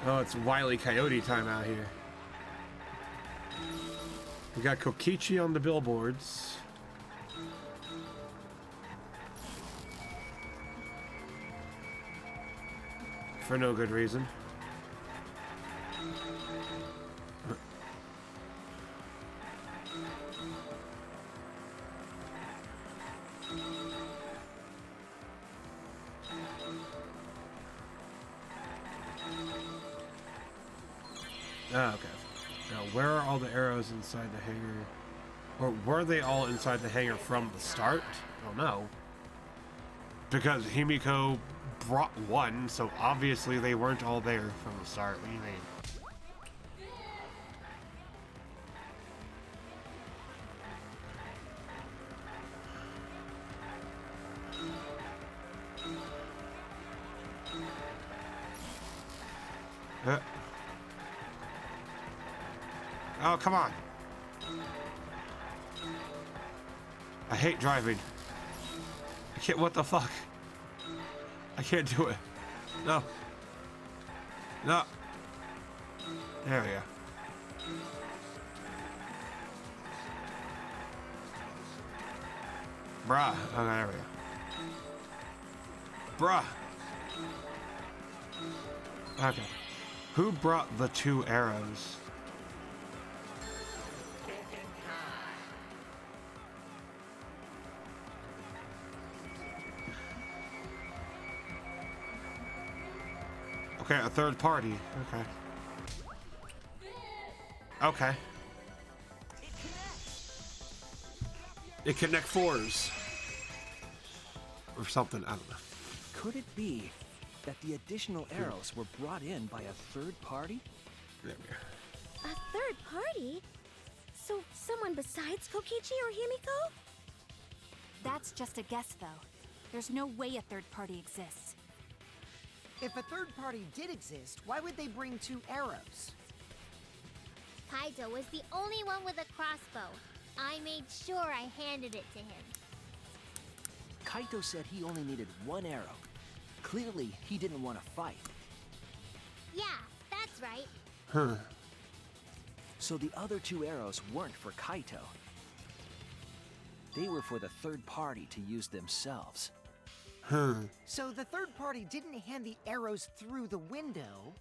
Oh, it's Wile E. Coyote time out here. We got Kokichi on the billboards. For no good reason. Ah, okay. Now, where are all the arrows inside the hangar? Or were they all inside the hangar from the start? I don't know. Because Himiko brought one, so obviously they weren't all there from the start. What do you mean? Oh, come on. I hate driving. I can't, what the fuck? I can't do it. No. No. There we go. Bruh. Oh, there we go. Bruh. Okay. Who brought the 2 arrows? Okay, a third party. Okay. Okay. It connect 4s. Or something, I don't know. Could it be that the additional arrows were brought in by a third party? There we go. A third party? So someone besides Kokichi or Himiko? That's just a guess, though. There's no way a third party exists. If a third party did exist, why would they bring 2 arrows? Kaito was the only one with a crossbow. I made sure I handed it to him. Kaito said he only needed 1 arrow. Clearly, he didn't want to fight. Yeah, that's right. Huh. So the other 2 arrows weren't for Kaito. They were for the third party to use themselves. Huh. So the third party didn't hand the arrows through the window.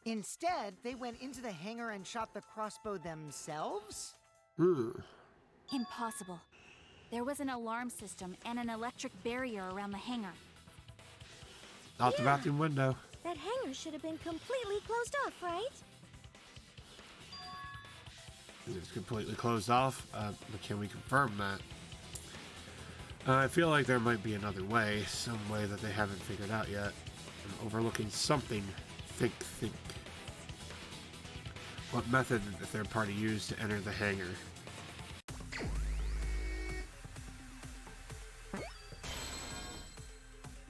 Instead, they went into the hangar and shot the crossbow themselves? Impossible. There was an alarm system and an electric barrier around the hangar. Out the bathroom window. That hangar should have been completely closed off, right? It's completely closed off. But can we confirm that? I feel like there might be another way, some way that they haven't figured out yet. I'm overlooking something. Think. What method did the third party use to enter the hangar?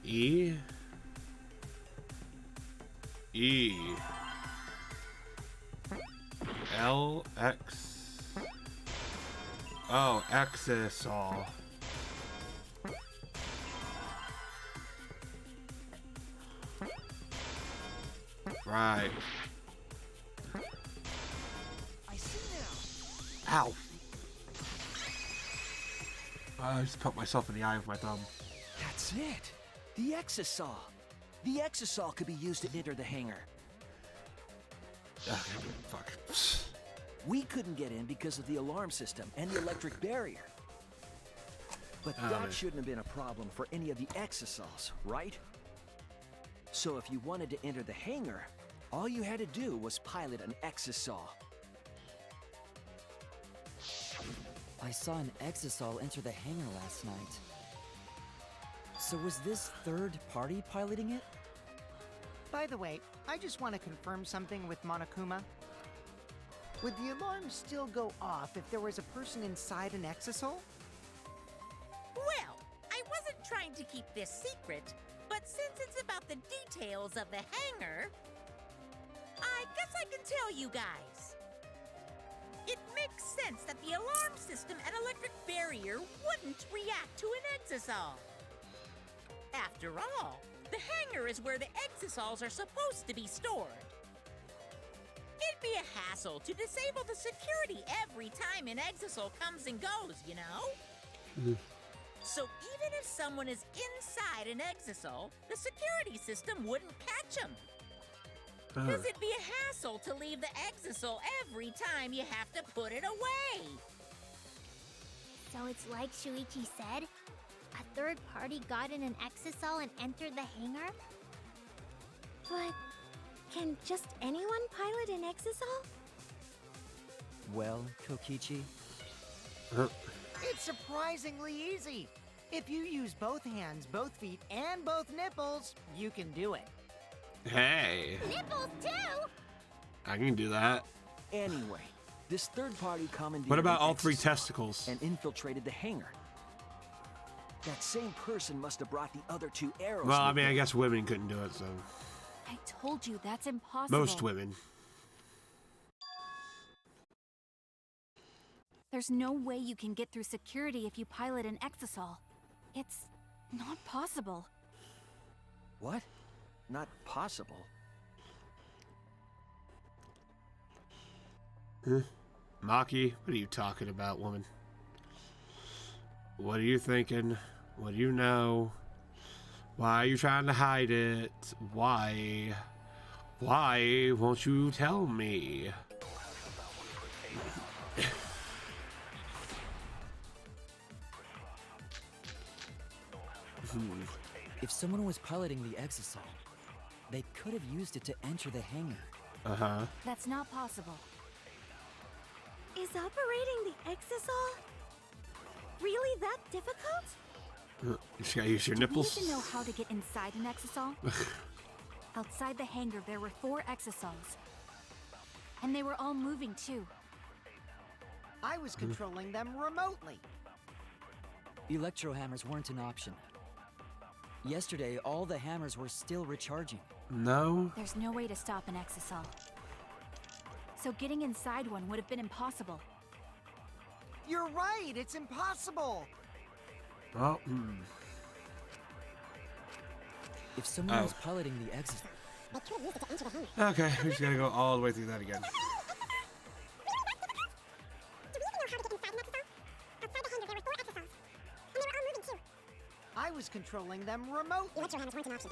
E? E. L, X. Oh, exisal. Right. I see now. Ow. I just poked myself in the eye with my thumb. That's it. The exisal. The exisal could be used to enter the hangar. Ugh, fuck. We couldn't get in because of the alarm system and the electric barrier. But that shouldn't have been a problem for any of the exisals, right? So if you wanted to enter the hangar, all you had to do was pilot an exisal. I saw an exisal enter the hangar last night. So was this third party piloting it? By the way, I just want to confirm something with Monokuma. Would the alarm still go off if there was a person inside an exisal? Well, I wasn't trying to keep this secret, but since it's about the details of the hangar, I guess I can tell you guys. It makes sense that the alarm system and electric barrier wouldn't react to an exisal. After all, the hangar is where the exisals are supposed to be stored. It'd be a hassle to disable the security every time an exisal comes and goes, you know? So even if someone is inside an exisal, the security system wouldn't catch them. Because it'd be a hassle to leave the exisal every time you have to put it away. So it's like Shuichi said? A third party got in an exisal and entered the hangar? But can just anyone pilot an exisal? Well, Kokichi, It's surprisingly easy. If you use both hands, both feet, and both nipples, you can do it. Hey, Nipples too! I can do that. Anyway, this third party commandeered What about an all three exisal testicles? and infiltrated the hangar. That same person must have brought the other two arrows. Well, I with mean, I them. guess women couldn't do it, so. I told you that's impossible. Most women. There's no way you can get through security if you pilot an exisal. It's not possible. What? Not possible. Maki, what are you talking about, woman? What are you thinking? What do you know? Why are you trying to hide it? Why? Why won't you tell me? if someone was piloting the exisal, they could have used it to enter the hangar. Uh-huh. That's not possible. Is operating the exisal really that difficult? You just gotta use your You nipples. need to know how to get inside an exisal. Outside the hangar, there were 4 exisals. And they were all moving too. I was controlling them remotely. Electro hammers weren't an option. Yesterday, all the hammers were still recharging. No. There's no way to stop an exisal. So getting inside one would have been impossible. You're right, it's impossible. Well, If someone Oh. was piloting the exisal, They could use it to enter the hangar. okay, we just gotta go all the way through that again. Do we even know how to get inside an exisal? Outside the hangar, there were 4 exisals. And they were all moving too. I was controlling them remotely. Electro hammers weren't an option.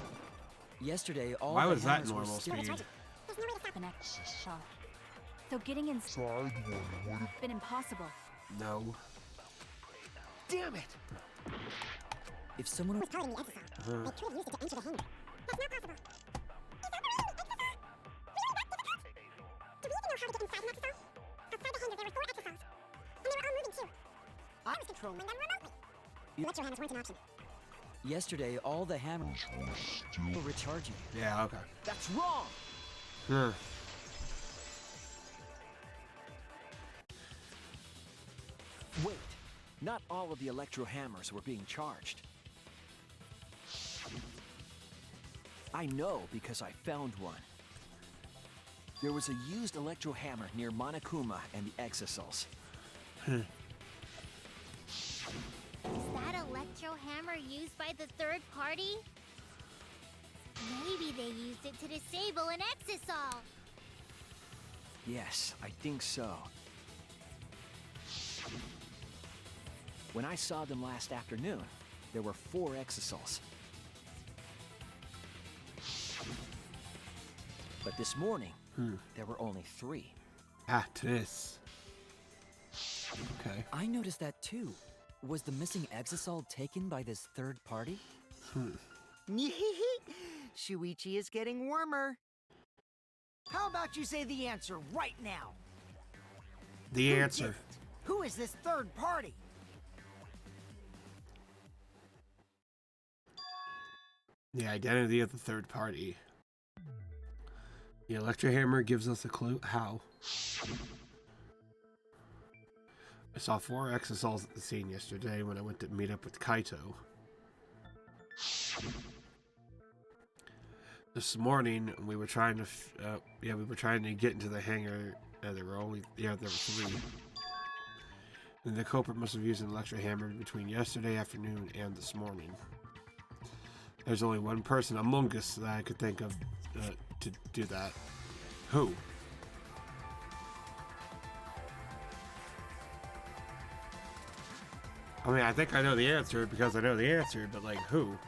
yesterday, all Why the was that hammers were normal still speed? There's no way to stop An exisal. So getting inside would have been impossible. No. Damn it! If someone was piloting the exisal. They could use it to enter the hangar. That's not possible. Is operating the exisal really that difficult? Do we even know how to get inside an exisal? Outside the hangar, there were 4 exisals. And they were all moving too. I was controlling Them remotely. Electro hammers weren't an option. yesterday, all the hammers were recharging. Yeah, okay. That's wrong! Huh. Wait, not all of the electro hammers were being charged. I know because I found one. There was a used electro hammer near Monokuma and the Exosols. Is that electro hammer used by the third party? Maybe they used it to disable an Exosol. Yes, I think so. When I saw them last afternoon, there were 4 Exosols. But this morning, there were only 3. Ah, this. Okay. I noticed that too. Was the missing Exosol taken by this third party? Shuichi is getting warmer. How about you say the answer right now? The Who answer. did it? Who is this third party? The identity of the third party. The electrohammer gives us a clue. How? I saw 4 exosols at the scene yesterday when I went to meet up with Kaito. This morning we were trying to, get into the hangar. There were 3. And the culprit must have used an electrohammer between yesterday afternoon and this morning. There's only one person among us that I could think of to do that. Who? I mean, I think I know the answer because I know the answer, but like, who?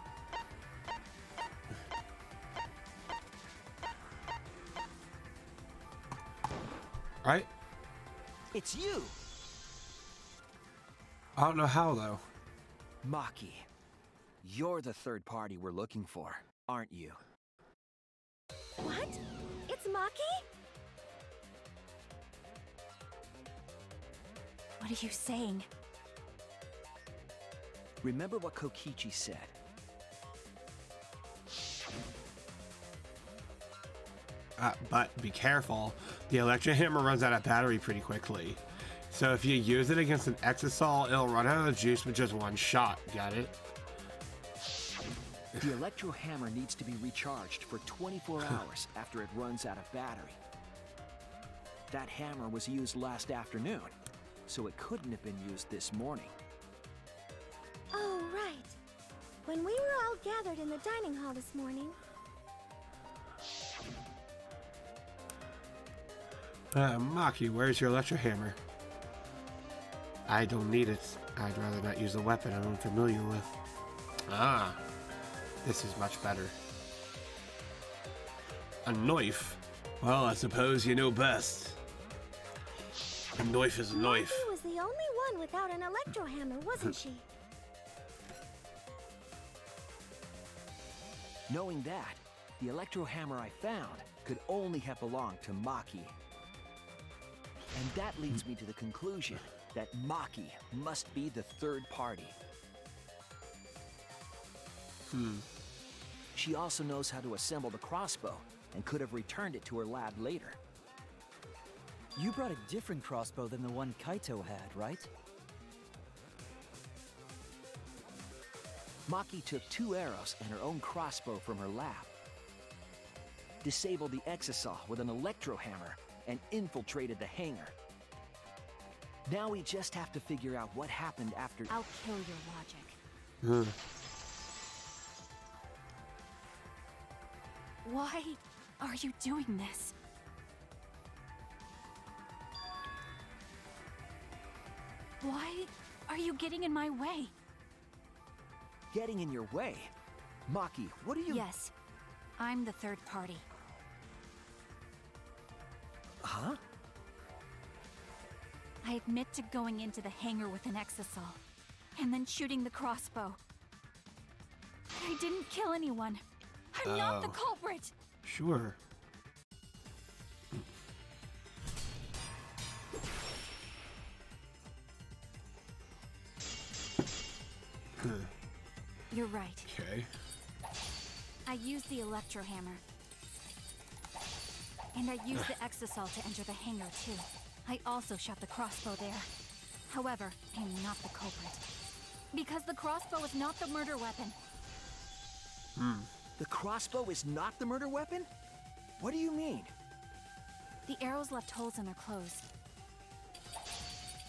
Right? It's you! I don't know how, though. Maki, you're the third party we're looking for, aren't you? What? It's Maki? What are you saying? Remember what Kokichi said. But be careful. The electrohammer runs out of battery pretty quickly. So if you use it against an exosol, it'll run out of juice with just one shot. Got it? The electro hammer needs to be recharged for 24 hours after it runs out of battery. That hammer was used last afternoon, so it couldn't have been used this morning. Oh, right. When we were all gathered in the dining hall this morning, Maki, where's your electrohammer? I don't need it. I'd rather not use a weapon I'm unfamiliar with. Ah, this is much better. A knife? Well, I suppose you know best. A knife is a knife. Maki was the only one without an electrohammer, wasn't she? Knowing that, the electro hammer I found could only have belonged to Maki. And that leads me to the conclusion that Maki must be the third party. She also knows how to assemble the crossbow and could have returned it to her lab later. You brought a different crossbow than the one Kaito had, right? Maki took 2 arrows and her own crossbow from her lab, disabled the exosol with an electro hammer, and infiltrated the hangar. Now we just have to figure out what happened after. I'll kill your logic. Why are you doing this? Why are you getting in my way? Getting in your way? Maki, what are you— Yes, I'm the third party. Huh? I admit to going into the hangar with an exosol, and then shooting the crossbow. I didn't kill anyone. I'm not the culprit. Sure. You're right. Okay. I used the electro hammer. And I used the exosol to enter the hangar, too. I also shot the crossbow there. However, I'm not the culprit. Because the crossbow is not the murder weapon. The crossbow is not the murder weapon? What do you mean? The arrows left holes in their clothes.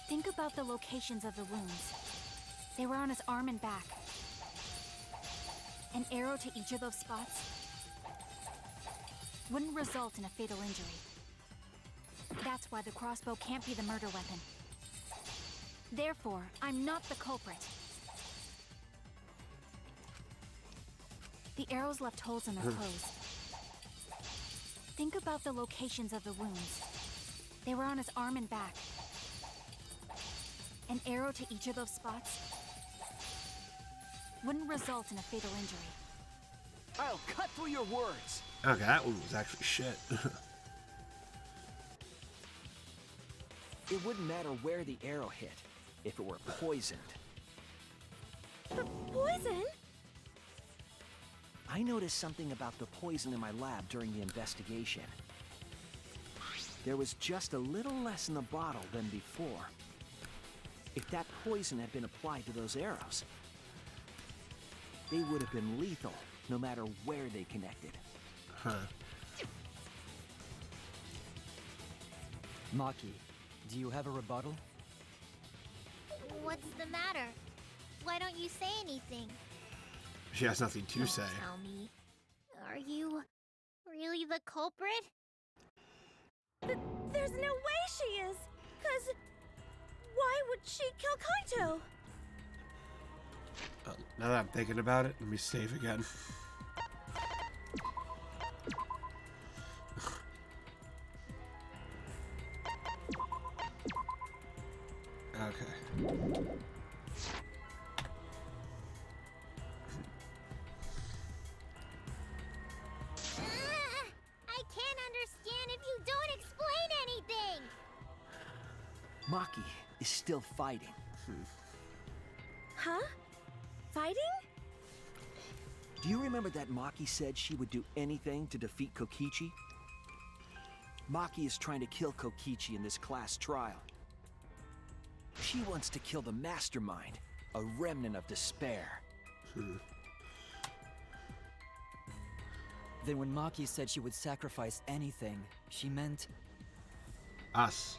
Think about the locations of the wounds. They were on his arm and back. An arrow to each of those spots wouldn't result in a fatal injury. That's why the crossbow can't be the murder weapon. Therefore, I'm not the culprit. The arrows left holes in their clothes. Think about the locations of the wounds. They were on his arm and back. An arrow to each of those spots wouldn't result in a fatal injury. I'll cut through your words. Okay, that one was actually shit. It wouldn't matter where the arrow hit if it were poisoned. Poison? I noticed something about the poison in my lab during the investigation. There was just a little less in the bottle than before. If that poison had been applied to those arrows, they would have been lethal, no matter where they connected. Huh. Maki, do you have a rebuttal? What's the matter? Why don't you say anything? She has nothing to Don't say. tell me. Are you really the culprit? There's no way she is! 'Cause why would she kill Kaito? Now that I'm thinking about it, let me save again. Okay. I can't understand if you don't explain anything! Maki is still fighting. Huh? Fighting? Do you remember that Maki said she would do anything to defeat Kokichi? Maki is trying to kill Kokichi in this class trial. She wants to kill the mastermind, a remnant of despair. Then when Maki said she would sacrifice anything, she meant... Us.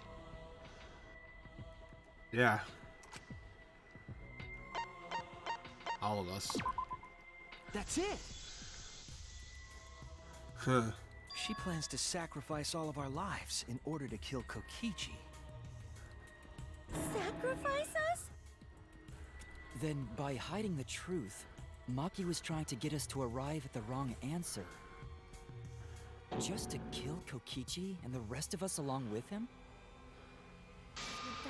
Yeah. All of us. That's it! Huh. She plans to sacrifice all of our lives in order to kill Kokichi. Sacrifice us? Then, by hiding the truth, Maki was trying to get us to arrive at the wrong answer. Just to kill Kokichi and the rest of us along with him?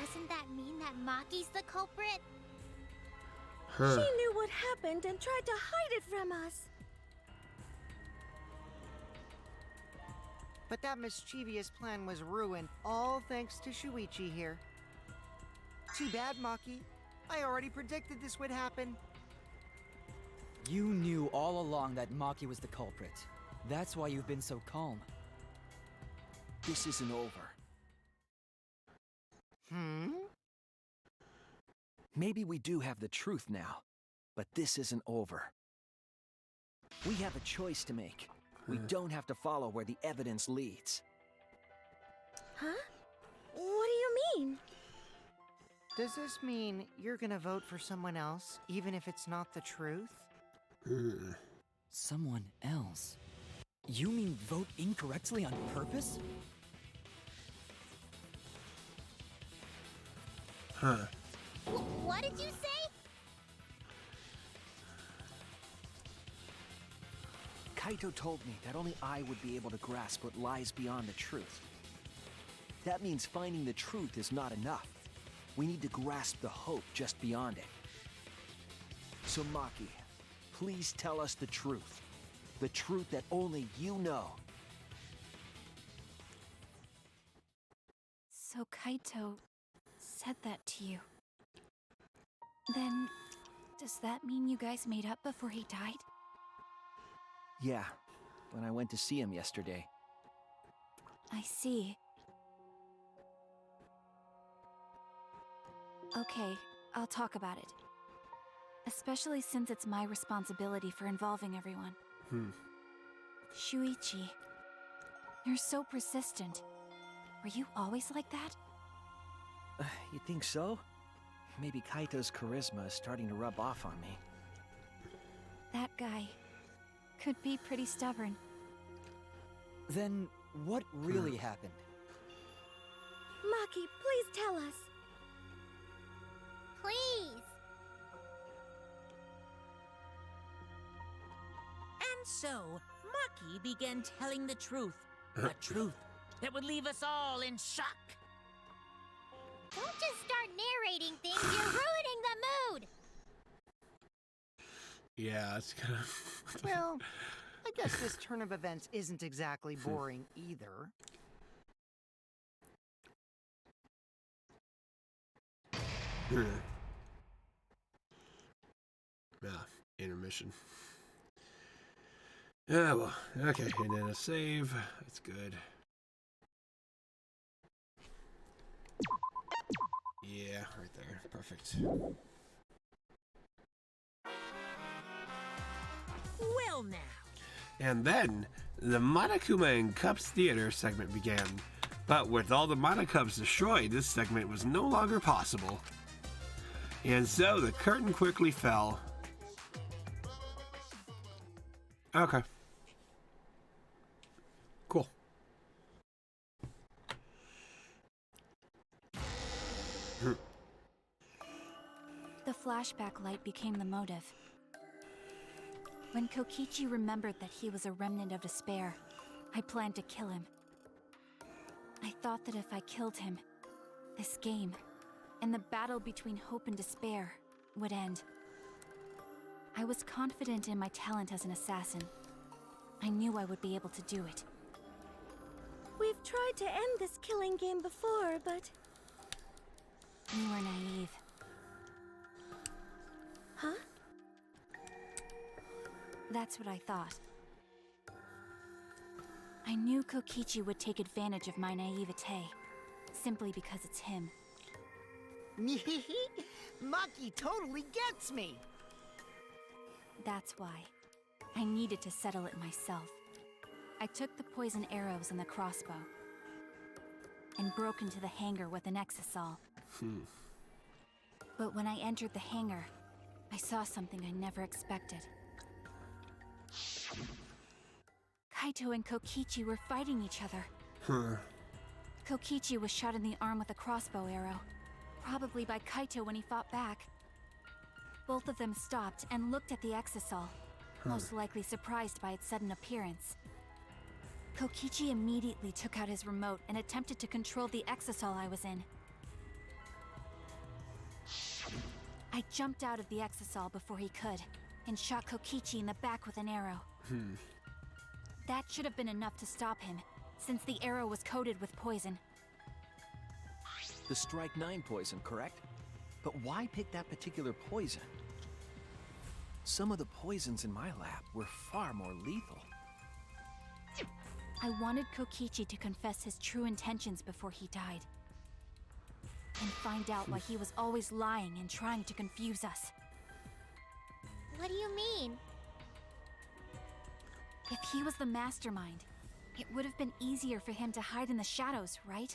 Doesn't that mean that Maki's the culprit? Huh. She knew what happened and tried to hide it from us. But that mischievous plan was ruined, all thanks to Shuichi here. Too bad, Maki. I already predicted this would happen. You knew all along that Maki was the culprit. That's why you've been so calm. This isn't over. Maybe we do have the truth now, but this isn't over. We have a choice to make. We don't have to follow where the evidence leads. Huh? What do you mean? Does this mean you're gonna vote for someone else, even if it's not the truth? Someone else? You mean vote incorrectly on purpose? Huh. What did you say? Kaito told me that only I would be able to grasp what lies beyond the truth. That means finding the truth is not enough. We need to grasp the hope just beyond it. So Maki, please tell us the truth. The truth that only you know. So Kaito said that to you. Then, does that mean you guys made up before he died? Yeah, when I went to see him yesterday. I see. Okay, I'll talk about it. Especially since it's my responsibility for involving everyone. Shuichi, you're so persistent. Were you always like that? You think so? Maybe Kaito's charisma is starting to rub off on me. That guy could be pretty stubborn. Then, what really happened? Maki, please tell us. Please. And so, Maki began telling the truth. A truth that would leave us all in shock. Don't just start narrating things. You're ruining the mood. Yeah, it's kind of. Well, I guess this turn of events isn't exactly boring either. Intermission. Yeah, well, okay, and then a save. That's good. Yeah, right there. Perfect. Well, now. And then, the Monokuma and Cups Theater segment began. But with all the Monokubs destroyed, this segment was no longer possible. And so, the curtain quickly fell. Okay. Cool. The flashback light became the motive. When Kokichi remembered that he was a remnant of despair, I planned to kill him. I thought that if I killed him, this game, and the battle between hope and despair, would end. I was confident in my talent as an assassin. I knew I would be able to do it. We've tried to end this killing game before, but... You were naive. Huh? That's what I thought. I knew Kokichi would take advantage of my naivete, simply because it's him. Maki totally gets me! That's why. I needed to settle it myself. I took the poison arrows and the crossbow, and broke into the hangar with an exisal. But when I entered the hangar, I saw something I never expected. Kaito and Kokichi were fighting each other. Kokichi was shot in the arm with a crossbow arrow, probably by Kaito when he fought back. Both of them stopped and looked at the exisal, most likely surprised by its sudden appearance. Kokichi immediately took out his remote and attempted to control the exisal I was in. I jumped out of the exisal before he could, and shot Kokichi in the back with an arrow. That should have been enough to stop him, since the arrow was coated with poison. The Strike 9 poison, correct? But why pick that particular poison? Some of the poisons in my lab were far more lethal. I wanted Kokichi to confess his true intentions before he died. And find out why he was always lying and trying to confuse us. What do you mean? If he was the mastermind, it would have been easier for him to hide in the shadows, right?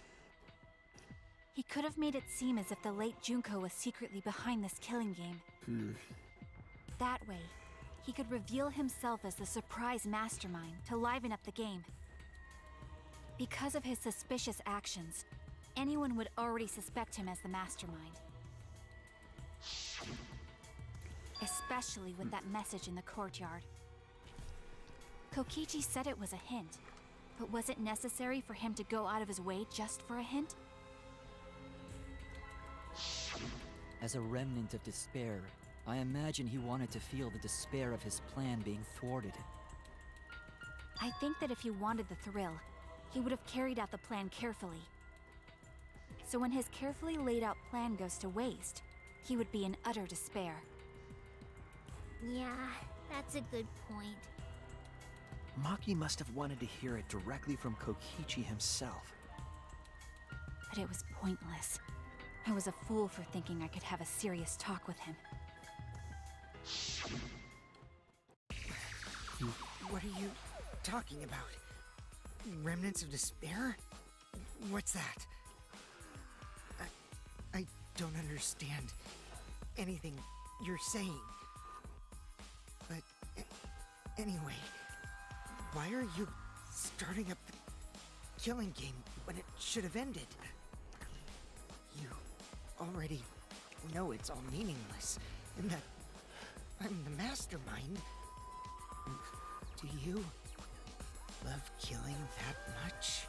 He could have made it seem as if the late Junko was secretly behind this killing game. That way, he could reveal himself as the surprise mastermind to liven up the game. Because of his suspicious actions, anyone would already suspect him as the mastermind. Especially with that message in the courtyard. Kokichi said it was a hint, but was it necessary for him to go out of his way just for a hint? As a remnant of despair, I imagine he wanted to feel the despair of his plan being thwarted. I think that if he wanted the thrill, he would have carried out the plan carefully. So when his carefully laid out plan goes to waste, he would be in utter despair. Yeah, that's a good point. Maki must have wanted to hear it directly from Kokichi himself. But it was pointless. I was a fool for thinking I could have a serious talk with him. What are you talking about? Remnants of despair? What's that? I don't understand anything you're saying. But anyway, why are you starting up the killing game when it should have ended? You already know it's all meaningless, and that I'm the mastermind. Do you love killing that much?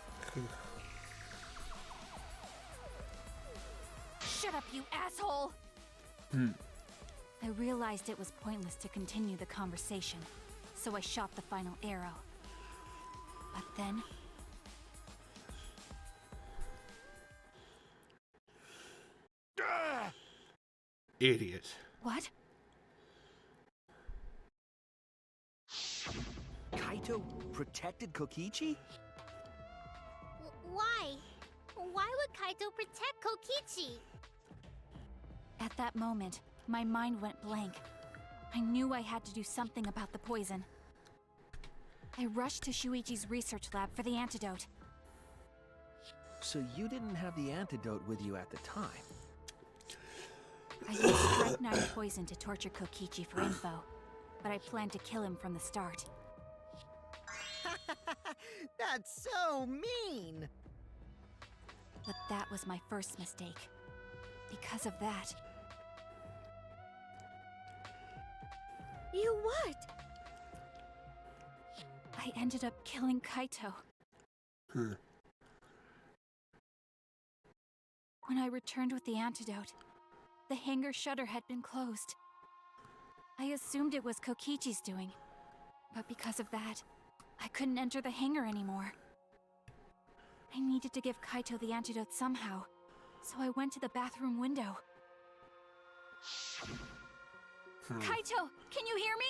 Shut up, you asshole! I realized it was pointless to continue the conversation, so I shot the final arrow. But then... Idiot. What? Kaito protected Kokichi? Why? Why would Kaito protect Kokichi? At that moment, my mind went blank. I knew I had to do something about the poison. I rushed to Shuichi's research lab for the antidote. So you didn't have the antidote with you at the time? I used strychnine poison to torture Kokichi for info, but I planned to kill him from the start. That's so mean! But that was my first mistake. Because of that, You what? I ended up killing Kaito. When I returned with the antidote, the hangar shutter had been closed. I assumed it was Kokichi's doing, but because of that, I couldn't enter the hangar anymore. I needed to give Kaito the antidote somehow, so I went to the bathroom window. Kaito, can you hear me?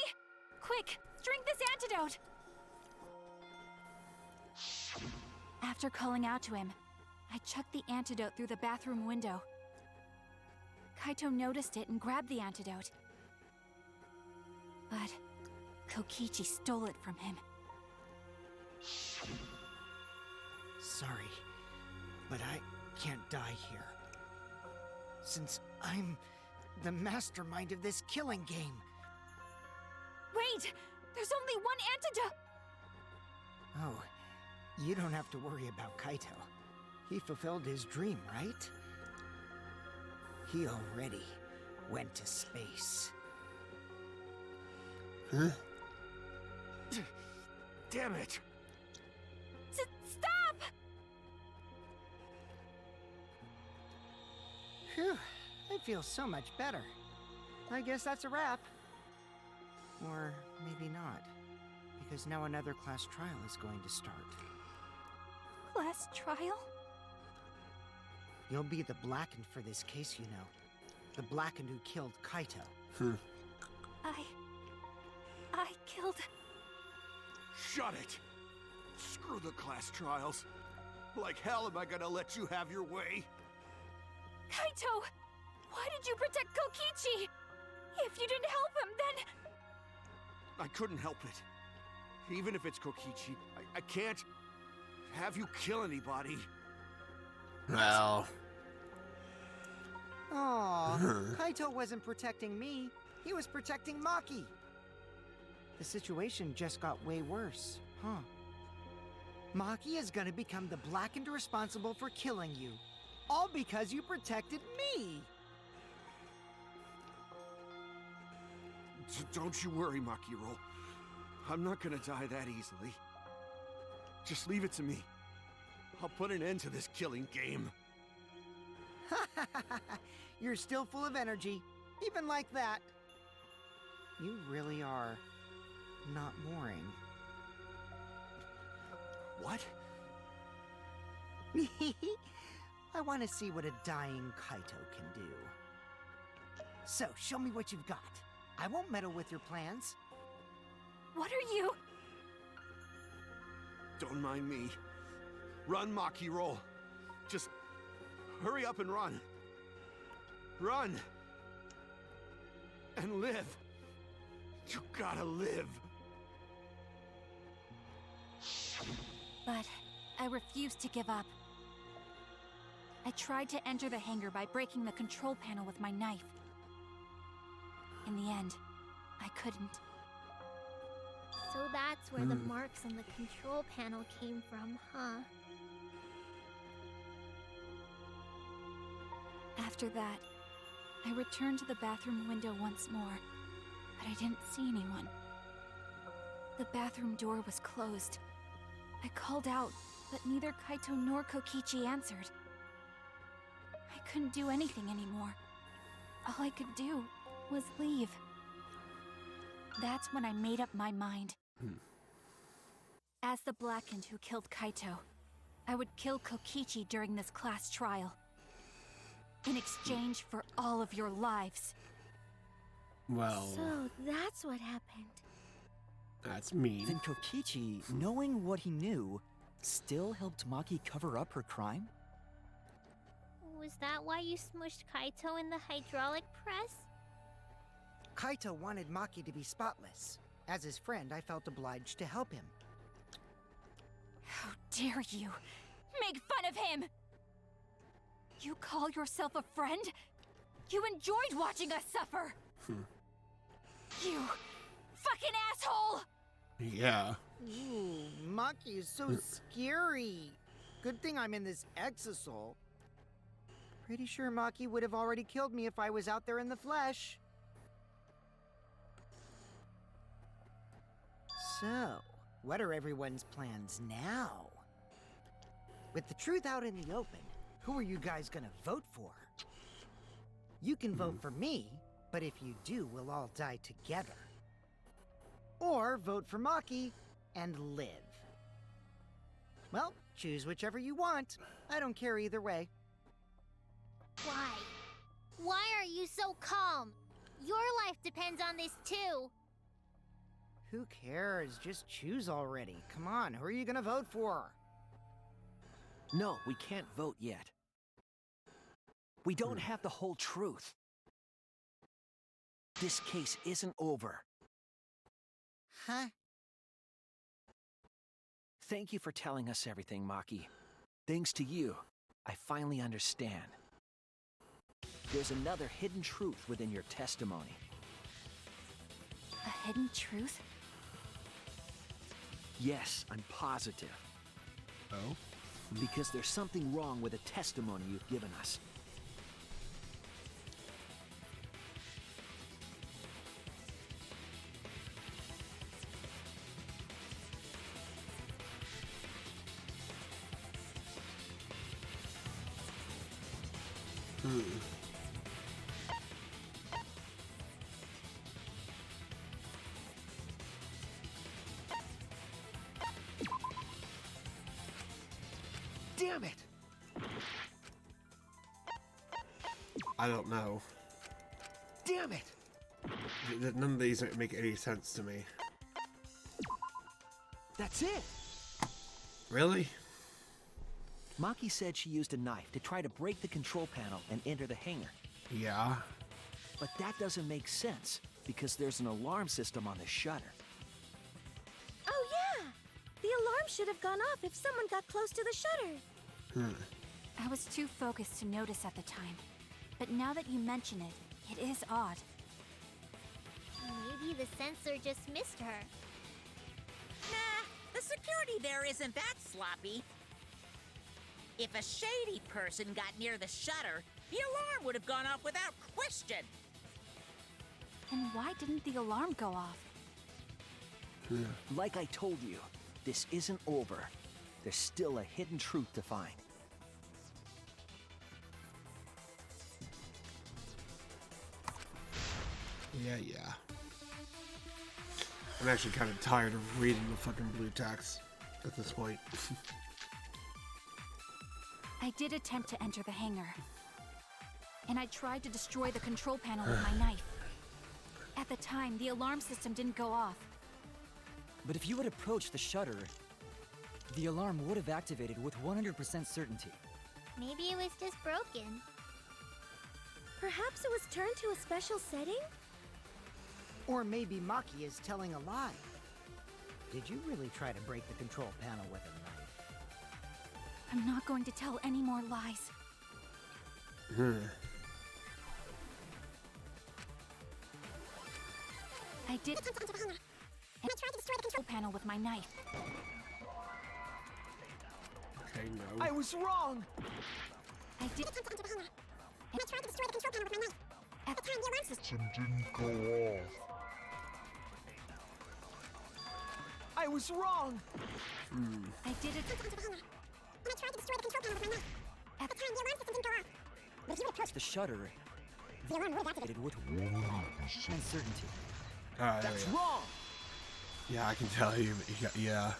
Quick, drink this antidote! After calling out to him, I chucked the antidote through the bathroom window. Kaito noticed it and grabbed the antidote. But Kokichi stole it from him. Sorry, but I can't die here. Since I'm the mastermind of this killing game. Wait! There's only one antidote! Oh, you don't have to worry about Kaito. He fulfilled his dream, right? He already went to space. Huh? Damn it! Stop! Phew, I feel so much better. I guess that's a wrap. Or maybe not, because now another class trial is going to start. Class trial? You'll be the Blackened for this case, you know. The Blackened who killed Kaito. I killed... Shut it! Screw the class trials. Like hell am I gonna let you have your way? Kaito! Why did you protect Kokichi? If you didn't help him, then... I couldn't help it. Even if it's Kokichi, I can't have you kill anybody. Well, Aw, Kaito wasn't protecting me. He was protecting Maki. The situation just got way worse, huh? Maki is gonna become the Blackened responsible for killing you. All because you protected me! Don't you worry, Makiro. I'm not gonna die that easily. Just leave it to me. I'll put an end to this killing game. You're still full of energy, even like that. You really are not boring. What? I want to see what a dying Kaito can do. So, show me what you've got. I won't meddle with your plans. What are you... Don't mind me. Run, Makiro. Just hurry up and run. Run! And live. You gotta live. But I refuse to give up. I tried to enter the hangar by breaking the control panel with my knife. In the end, I couldn't. So that's where the marks on the control panel came from, huh? After that, I returned to the bathroom window once more, but I didn't see anyone. The bathroom door was closed. I called out, but neither Kaito nor Kokichi answered. I couldn't do anything anymore. All I could do was leave. That's when I made up my mind. As the Blackened who killed Kaito, I would kill Kokichi during this class trial. In exchange for all of your lives. Well, So that's what happened. that's mean. Then Kokichi, knowing what he knew, still helped Maki cover up her crime? Was that why you smushed Kaito in the hydraulic press? Kaito wanted Maki to be spotless. As his friend, I felt obliged to help him. How dare you make fun of him! You call yourself a friend? You enjoyed watching us suffer! You fucking asshole! Yeah. Ooh, Maki is so scary. Good thing I'm in this exisal. Pretty sure Maki would have already killed me if I was out there in the flesh. So, what are everyone's plans now? With the truth out in the open, who are you guys gonna vote for? You can vote for me, but if you do, we'll all die together. Or vote for Maki and live. Well, choose whichever you want. I don't care either way. Why? Why are you so calm? Your life depends on this too. Who cares? Just choose already. Come on, who are you gonna vote for? No, we can't vote yet. We don't have the whole truth. This case isn't over. Huh? Thank you for telling us everything, Maki. Thanks to you, I finally understand. There's another hidden truth within your testimony. A hidden truth? Yes, I'm positive. Oh? Because there's something wrong with the testimony you've given us. Damn it! I don't know. Damn it! None of these make any sense to me. That's it! Really? Maki said she used a knife to try to break the control panel and enter the hangar. Yeah. But that doesn't make sense, because there's an alarm system on the shutter. Oh yeah! The alarm should have gone off if someone got close to the shutter. I was too focused to notice at the time. But now that you mention it, it is odd. Maybe the sensor just missed her. Nah, the security there isn't that sloppy. If a shady person got near the shutter, the alarm would have gone off without question. And why didn't the alarm go off? Like I told you, this isn't over. There's still a hidden truth to find. Yeah. I'm actually kind of tired of reading the fucking blue text at this point. I did attempt to enter the hangar. And I tried to destroy the control panel with my knife. At the time, the alarm system didn't go off. But if you had approached the shutter, the alarm would have activated with 100% certainty. Maybe it was just broken. Perhaps it was turned to a special setting? Or maybe Maki is telling a lie. Did you really try to break the control panel with a knife? I'm not going to tell any more lies. I did It's time to enter the hangar. I tried to destroy the control panel with my knife. Okay, no. I was wrong! I did It's time to enter the hangar. I tried to destroy the control panel with my knife. At the time, the alarm system. Didn't go off. I was wrong! I did it. It's time to enter the hangar. I tried to destroy the control panel with my knife. At the time, the alarm system didn't go off. But if you approached, The shutter the alarm would have activated. it with 100% certainty. Alright, there That's we go. wrong! Yeah, I can tell you. Yeah.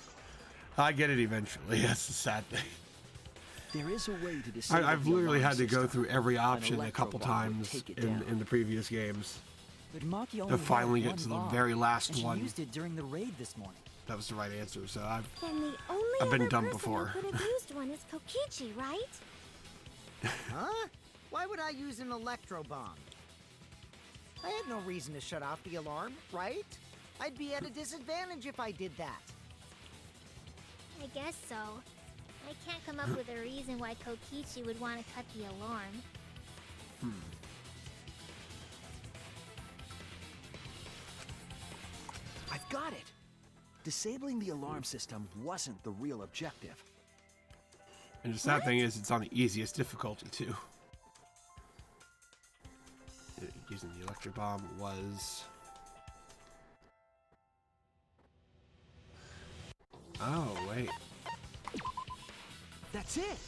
I get it eventually. That's the sad thing. There is a way to disable I've the literally alarm had to go system. through every An option a electro couple bomb would times take it in down. the previous games. But Maki only To had finally one get to the bomb, very last and she one. used it during the raid this morning. That was the right answer, so I've... Then the only I've been other dumb person before. who could have used one is Kokichi, right? Huh? Why would I use an electro bomb? I had no reason to shut off the alarm, right? I'd be at a disadvantage if I did that. I guess so. I can't come up with a reason why Kokichi would want to cut the alarm. I've got it! Disabling the alarm system wasn't the real objective. And the sad thing is, it's on the easiest difficulty, too. Using the electric bomb was... Oh, wait. That's it!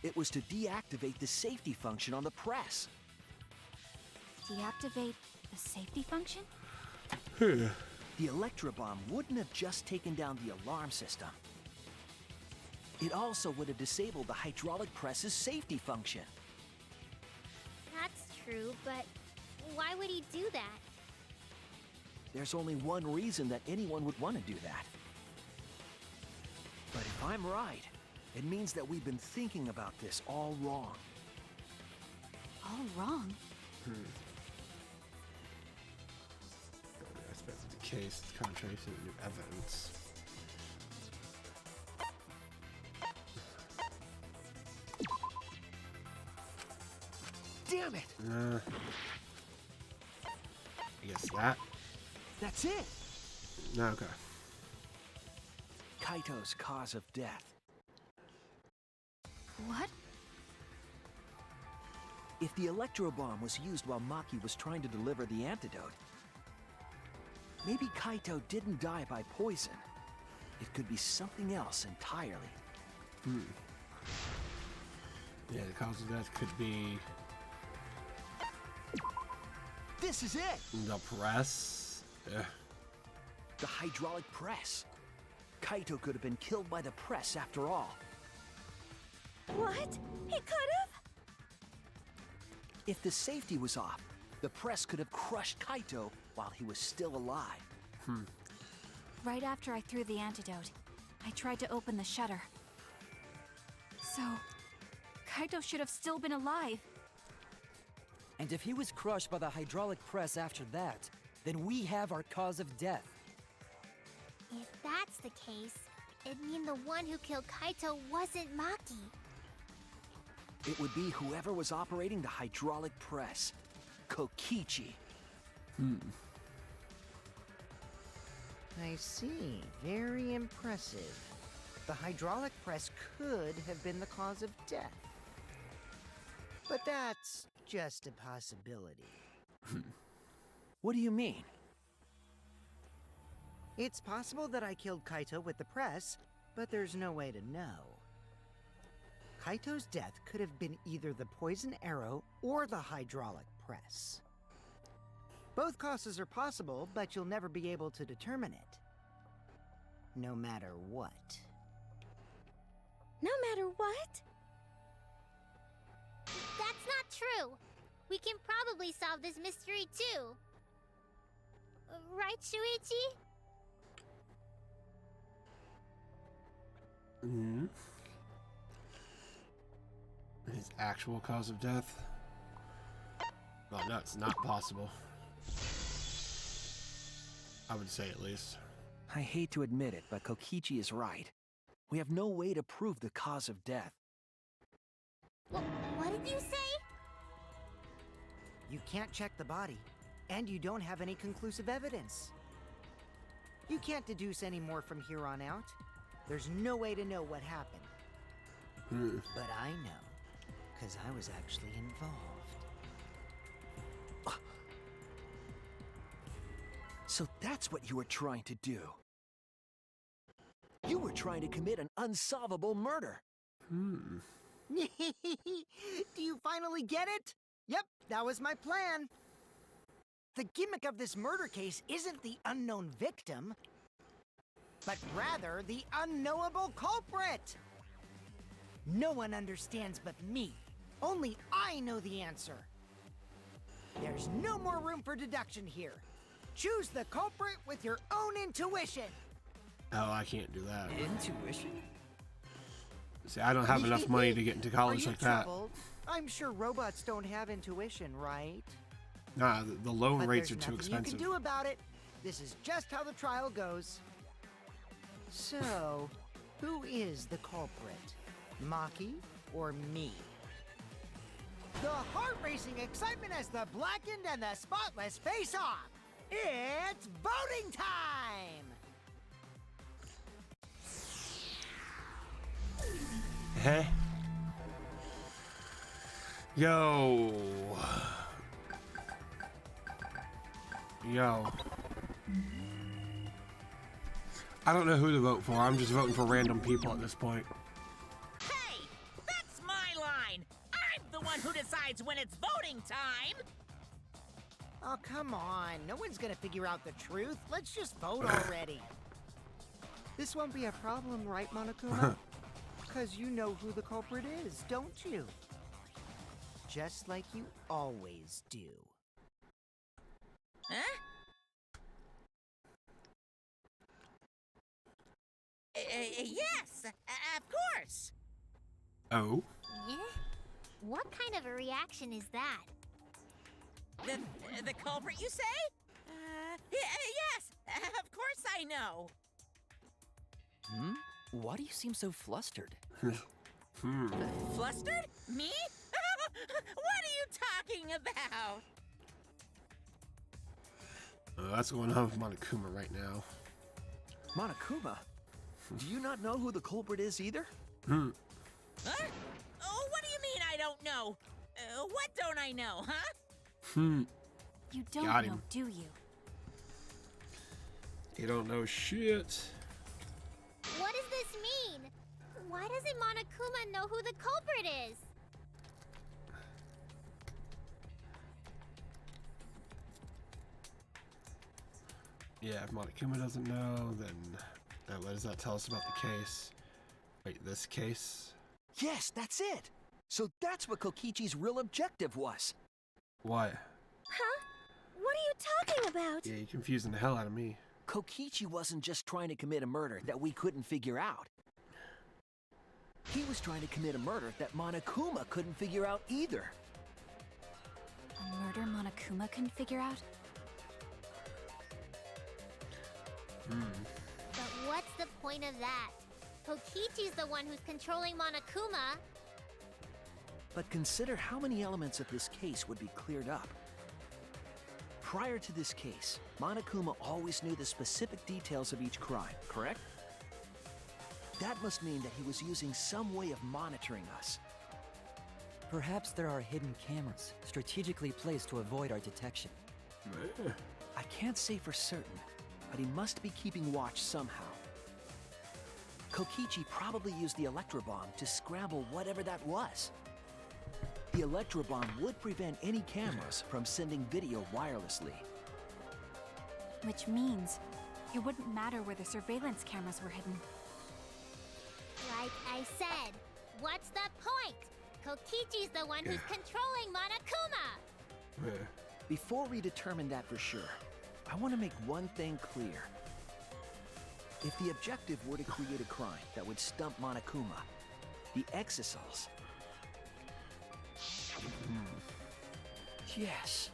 It was to deactivate the safety function on the press. Deactivate the safety function? The Electro Bomb wouldn't have just taken down the alarm system. It also would have disabled the hydraulic press's safety function. That's true, but why would he do that? There's only one reason that anyone would want to do that. But if I'm right, it means that we've been thinking about this all wrong. All wrong. Aspect of the case, it's contrary to new evidence. Damn it! I guess that. That's it! No, okay. Kaito's cause of death. What? If the Electro Bomb was used while Maki was trying to deliver the antidote, maybe Kaito didn't die by poison. It could be something else entirely. Yeah, the cause of death could be This is it! the press. Yeah. The hydraulic press. Kaito could have been killed by the press after all. What? He could have? If the safety was off, the press could have crushed Kaito while he was still alive. Right after I threw the antidote, I tried to open the shutter. So, Kaito should have still been alive. And if he was crushed by the hydraulic press after that, then we have our cause of death. If that's the case, it'd mean the one who killed Kaito wasn't Maki. It would be whoever was operating the hydraulic press. Kokichi. I see. Very impressive. The hydraulic press could have been the cause of death. But that's just a possibility. What do you mean? It's possible that I killed Kaito with the press, but there's no way to know. Kaito's death could have been either the poison arrow or the hydraulic press. Both causes are possible, but you'll never be able to determine it. No matter what. No matter what? That's not true. We can probably solve this mystery too. Right, Shuichi? His actual cause of death? Well, no, it's not possible. I would say, at least. I hate to admit it, but Kokichi is right. We have no way to prove the cause of death. What did you say? You can't check the body, and you don't have any conclusive evidence. You can't deduce any more from here on out. There's no way to know what happened. But I know, because I was actually involved. So that's what you were trying to do. You were trying to commit an unsolvable murder. Do you finally get it? Yep, that was my plan. The gimmick of this murder case isn't the unknown victim, but rather the unknowable culprit. No one understands but me. Only I know the answer. There's no more room for deduction here. Choose the culprit with your own intuition. Oh, I can't do that. Intuition? See, I don't have enough money to get into college Are you like that. troubled? I'm sure robots don't have intuition, right? Nah, the loan But rates are there's too nothing expensive. you can do about it. This is just how the trial goes. So, who is the culprit? Maki or me? The heart-racing excitement as the blackened and the spotless face off. It's voting time! Hey. Yo. I don't know who to vote for. I'm just voting for random people at this point. Hey, that's my line. I'm the one who decides when it's voting time. Oh, come on. No one's gonna figure out the truth. Let's just vote already. This won't be a problem, right, Monokuma? Because you know who the culprit is, don't you? Just like you always do. Huh? Yes, of course. Oh? Yeah? What kind of a reaction is that? The culprit, you say? Yes, of course I know. Why do you seem so flustered? Flustered? Me? What are you talking about? That's going on with Monokuma right now. Monokuma? Do you not know who the culprit is either? Huh? Oh, what do you mean I don't know? What don't I know, huh? You don't Got know, him. do you? You don't know shit. What does this mean? Why doesn't Monokuma know who the culprit is? Yeah, if Monokuma doesn't know, then what does that tell us about the case? Wait, this case? Yes, that's it. So that's what Kokichi's real objective was. What? Huh? What are you talking about? Yeah, you're confusing the hell out of me. Kokichi wasn't just trying to commit a murder that we couldn't figure out. He was trying to commit a murder that Monokuma couldn't figure out either. A murder Monokuma couldn't figure out? But what's the point of that? Kokichi's the one who's controlling Monokuma. But consider how many elements of this case would be cleared up. Prior to this case, Monokuma always knew the specific details of each crime, correct? That must mean that he was using some way of monitoring us. Perhaps there are hidden cameras, strategically placed to avoid our detection. I can't say for certain, but he must be keeping watch somehow. Kokichi probably used the electrobomb to scramble whatever that was. The electrobomb would prevent any cameras from sending video wirelessly. Which means it wouldn't matter where the surveillance cameras were hidden. Like I said, what's the point? Kokichi's the one who's controlling Monokuma. Before we determine that for sure, I want to make one thing clear. If the objective were to create a crime that would stump Monokuma, the exosols... Yes,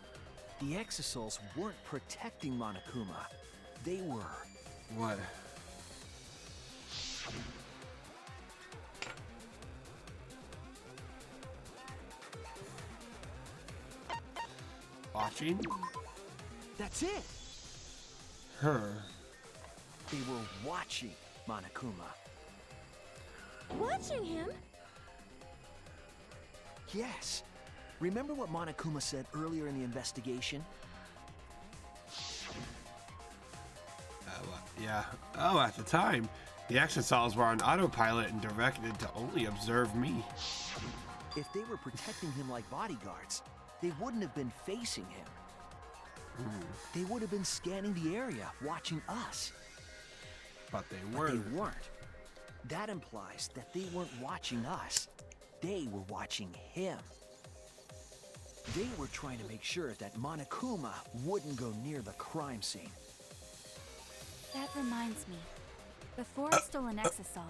the exosols weren't protecting Monokuma. They were. What? watching? That's it. Huh. They were watching Monokuma. Watching him? Yes. Remember what Monokuma said earlier in the investigation? Yeah. Oh, at the time, the exosols were on autopilot and directed to only observe me. If they were protecting him like bodyguards, they wouldn't have been facing him. They would have been scanning the area, watching us. But they But weren't. they weren't. That implies that they weren't watching us. They were watching him. They were trying to make sure that Monokuma wouldn't go near the crime scene. That reminds me. Before I stole an exosol,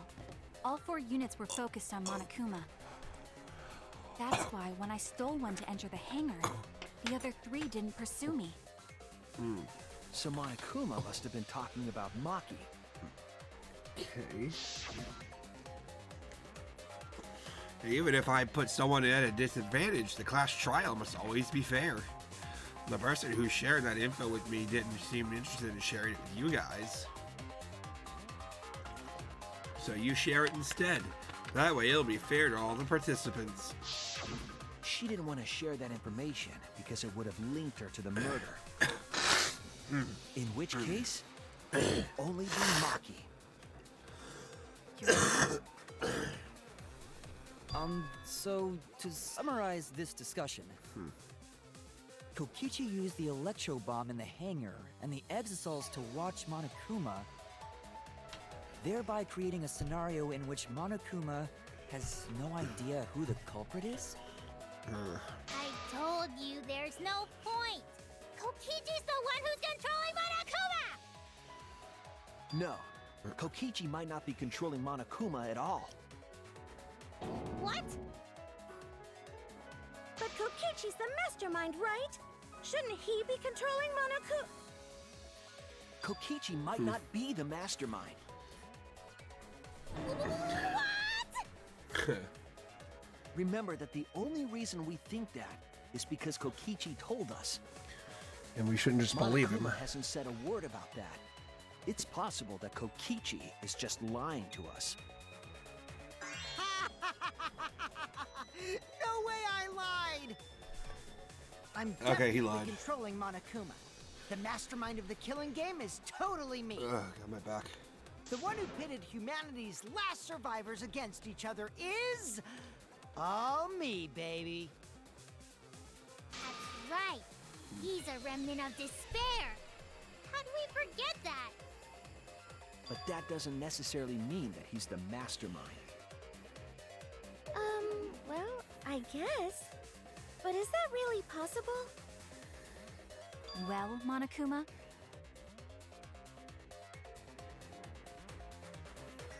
all 4 units were focused on Monokuma. That's why when I stole one to enter the hangar, the other 3 didn't pursue me. So Monokuma must have been talking about Maki. Okay. Even if I put someone at a disadvantage, the class trial must always be fair. The person who shared that info with me didn't seem interested in sharing it with you guys. So you share it instead. That way it'll be fair to all the participants. She didn't want to share that information because it would have linked her to the murder. In which case, it would only be Maki. So to summarize this discussion, Kokichi used the electro bomb in the hangar and the exosols to watch Monokuma, thereby creating a scenario in which Monokuma has no idea who the culprit is? I told you there's no point. Kokichi's the one who's controlling Monokuma! No, Kokichi might not be controlling Monokuma at all. What? But Kokichi's the mastermind, right? Shouldn't he be controlling Monokuma? Kokichi might not be the mastermind. What? Remember that the only reason we think that is because Kokichi told us. And we shouldn't just believe him. Monokuma hasn't said a word about that. It's possible that Kokichi is just lying to us. No way I lied! I'm Okay, he definitely lied. controlling Monokuma. The mastermind of the killing game is totally me. Ugh, got my back. The one who pitted humanity's last survivors against each other is... all me, baby. That's right. He's a remnant of despair. How'd we forget that? But that doesn't necessarily mean that he's the mastermind. Well, I guess. But is that really possible? Well, Monokuma,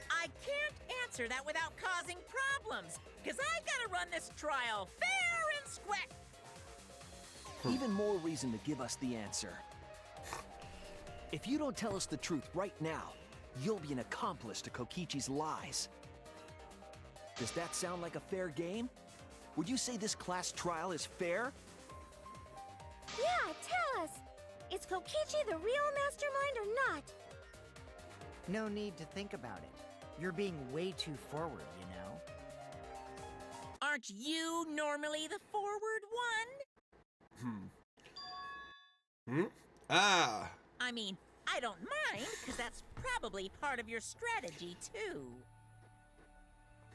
I can't answer that without causing problems, because I gotta run this trial fair and square. Even more reason to give us the answer. If you don't tell us the truth right now, you'll be an accomplice to Kokichi's lies. Does that sound like a fair game? Would you say this class trial is fair? Yeah, tell us. Is Kokichi the real mastermind or not? No need to think about it. You're being way too forward, you know? Aren't you normally the forward one? Ah! I mean, I don't mind, because that's probably part of your strategy, too.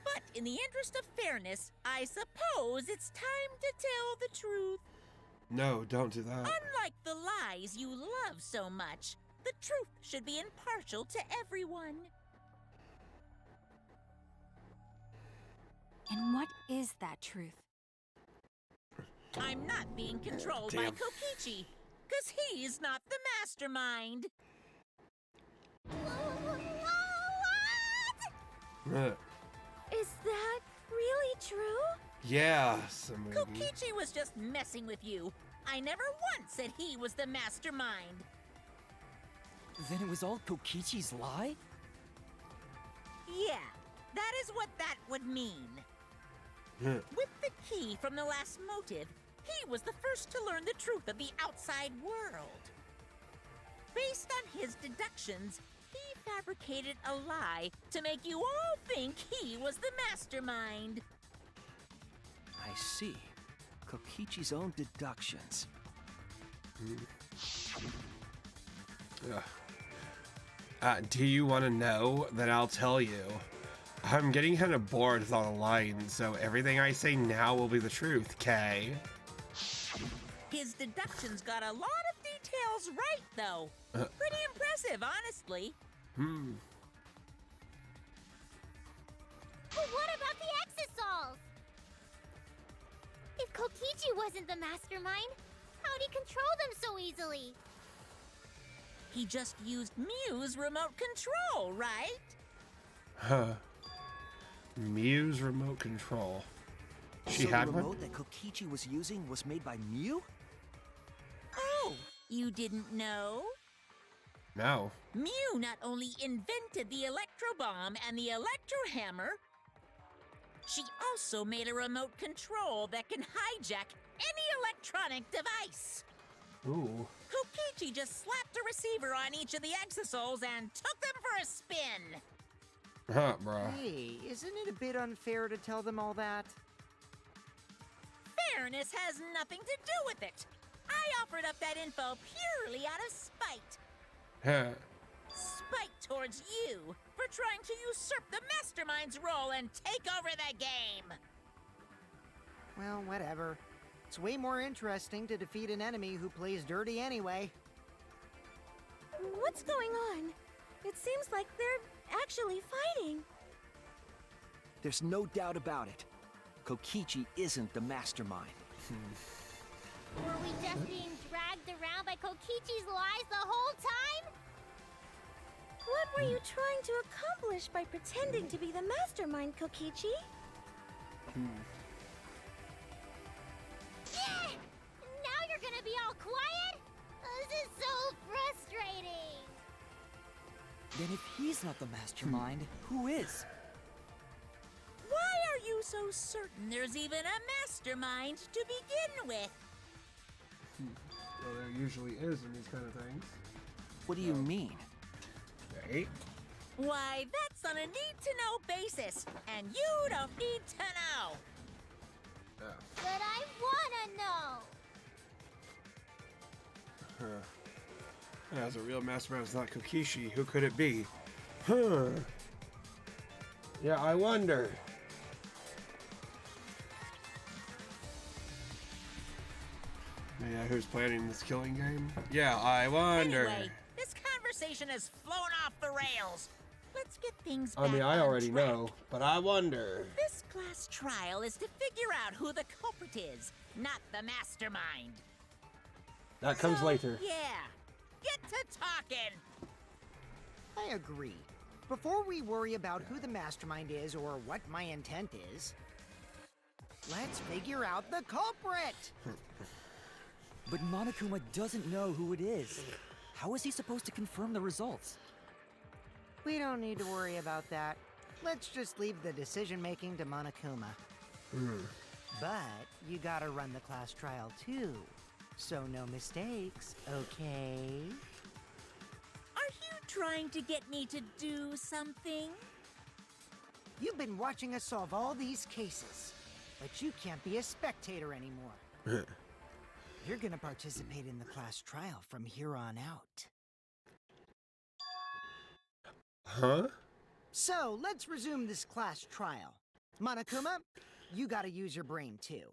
But in the interest of fairness, I suppose it's time to tell the truth. No, don't do that. Unlike the lies you love so much, the truth should be impartial to everyone. and what is that truth? I'm not being controlled by Damn. Kokichi, because he's not the mastermind. Is that really true? Yeah, some maybe. Kokichi was just messing with you. I never once said he was the mastermind. Then it was all Kokichi's lie? Yeah, that is what that would mean. With the key from the last motive, He was the first to learn the truth of the outside world. Based on his deductions, he fabricated a lie to make you all think he was the mastermind. I see. Kokichi's own deductions. Do you want to know? Then I'll tell you. I'm getting kind of bored with all the lines, so everything I say now will be the truth, Kay? His deductions got a lot of details right, though. Pretty impressive, honestly. But what about the Exosols? If Kokichi wasn't the mastermind, how'd he control them so easily? He just used Mew's remote control, right? Huh. Mew's remote control. She So had the one? remote that Kokichi was using was made by Mew? Oh, you didn't know? No. Mew not only invented the electro bomb and the electro hammer, she also made a remote control that can hijack any electronic device. Ooh. Kokichi just slapped a receiver on each of the Exosols and took them for a spin. Huh, bro. Hey, isn't it a bit unfair to tell them all that? Fairness has nothing to do with it. I offered up that info purely out of spite. Huh. Spite towards you for trying to usurp the mastermind's role and take over the game. Well, whatever. It's way more interesting to defeat an enemy who plays dirty anyway. What's going on? It seems like they're actually fighting. There's no doubt about it. Kokichi isn't the mastermind. Were we just being dragged around by Kokichi's lies the whole time? What were you trying to accomplish by pretending to be the mastermind, Kokichi? Yeah! Now you're gonna be all quiet? This is so frustrating. Then if he's not the mastermind, who is? Why are you so certain there's even a mastermind to begin with? Well, there usually is in these kind of things. What do you mean? Right? Why, that's on a need-to-know basis, and you don't need to know. But I wanna know. As a real mastermind is not Kokichi, who could it be? Huh. Yeah, I wonder. Yeah, who's planning this killing game? Yeah, I wonder. Anyway, this conversation has flown off the rails. Let's get things I back mean, I on already track. know, but I wonder. This class trial is to figure out who the culprit is, not the mastermind. That comes So, later. Yeah, get to talking. I agree. Before we worry about who the mastermind is or what my intent is, let's figure out the culprit! But Monokuma doesn't know who it is. How is he supposed to confirm the results? We don't need to worry about that. Let's just leave the decision-making to Monokuma. But you gotta run the class trial too. So no mistakes, okay? Are you trying to get me to do something? You've been watching us solve all these cases, but you can't be a spectator anymore. You're gonna participate in the class trial from here on out. Huh? So, let's resume this class trial. Monokuma, you gotta use your brain too.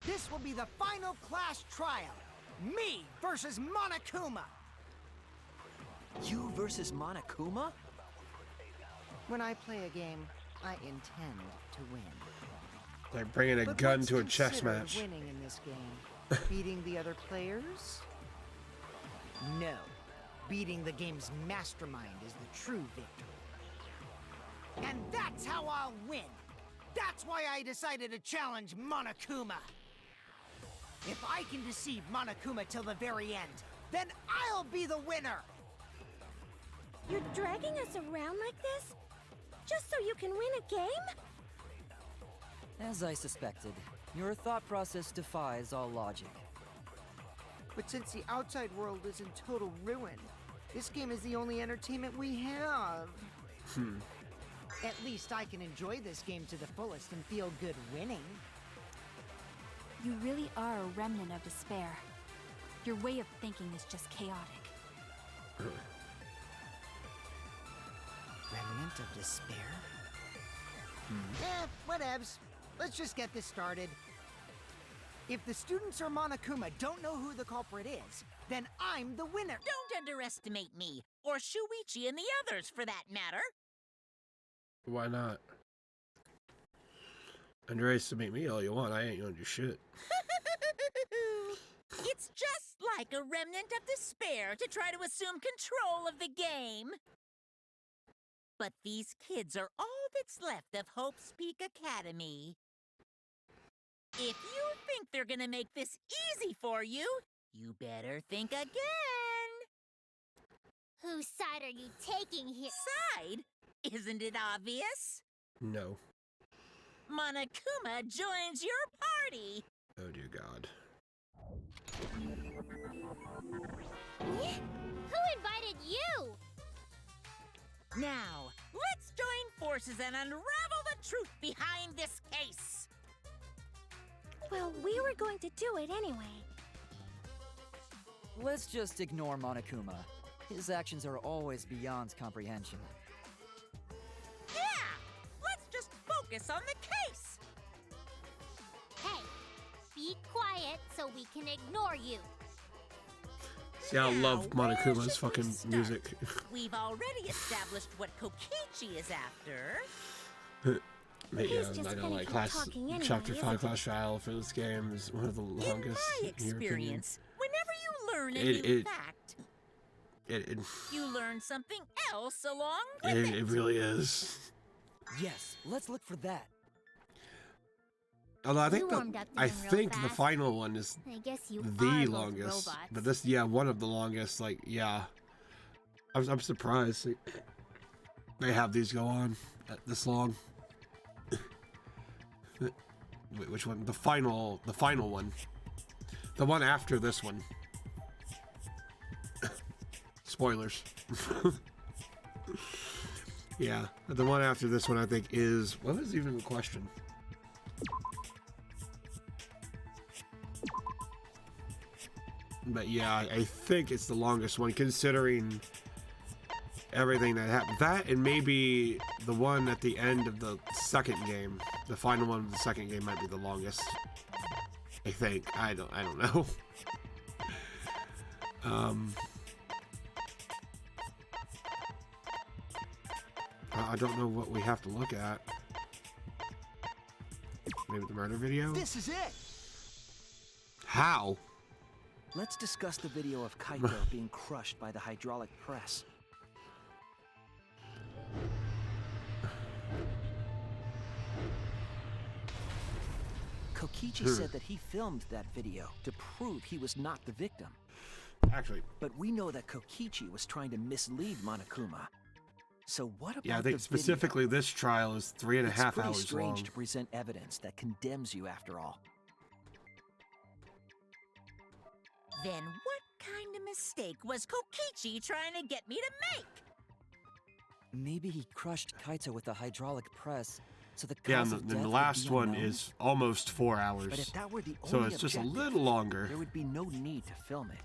This will be the final class trial. Me versus Monokuma. You versus Monokuma? When I play a game, I intend to win. Like bringing a But gun let's to a chess consider match. winning in this game. Beating the other players? No. Beating the game's mastermind is the true victory. And that's how I'll win! That's why I decided to challenge Monokuma! If I can deceive Monokuma till the very end, then I'll be the winner! You're dragging us around like this? Just so you can win a game? As I suspected, Your thought process defies all logic. But since the outside world is in total ruin, this game is the only entertainment we have. At least I can enjoy this game to the fullest and feel good winning. You really are a remnant of despair. Your way of thinking is just chaotic. Remnant of despair? Whatevs. Let's just get this started. If the students or Monokuma don't know who the culprit is, then I'm the winner. Don't underestimate me, or Shuichi and the others for that matter. Why not? Underestimate me all you want. I ain't gonna do shit. It's just like a remnant of despair to try to assume control of the game. But these kids are all that's left of Hope's Peak Academy. If you think they're gonna make this easy for you, you better think again. Whose side are you taking here? Side? Isn't it obvious? No. Monokuma joins your party. Oh dear God. Who invited you? Now, let's join forces and unravel the truth behind this case. Well, we were going to do it anyway. Let's just ignore Monokuma. His actions are always beyond comprehension. Yeah! Let's just focus on the case. Hey, be quiet so we can ignore you. See, I love Now, where Monokuma's should we fucking start? music. We've already established what Kokichi is after. But yeah, He's I'm just not gonna gonna like keep class. talking anyway, Chapter isn't 5 he? class trial for this game is one of the longest. In my in your opinion. experience, whenever you learn a It- new it- fact, It you learn something else along with it really is. Yes, let's look for that. Although I think You warmed up to I them real think the fast. final one is I guess you the are both longest. robots. But this, yeah, one of the longest. Like, yeah, I'm surprised they have these go on this long. Wait, which one? The final one. The one after this one. Spoilers. Yeah, the one after this one I think is, what was even the question? But yeah, I think it's the longest one considering everything that happened. That and maybe the one at the end of the second game. The final one of the second game might be the longest. I think. I don't know. I don't know what we have to look at. Maybe the murder video? This is it! How? Let's discuss the video of Kaito being crushed by the hydraulic press. Kokichi said that he filmed that video to prove he was not the victim. Actually, But we know that Kokichi was trying to mislead Monokuma. So what about yeah, I the think specifically video? this trial is 3.5 It's pretty hours strange long. to present evidence that condemns you after all. Then what kind of mistake was Kokichi trying to get me to make? Maybe he crushed Kaito with a hydraulic press, so the Yeah, cause and of the death would last be one unknown. is almost 4 hours. But if that were the So only it's just a objective, little longer. there would be no need to film it.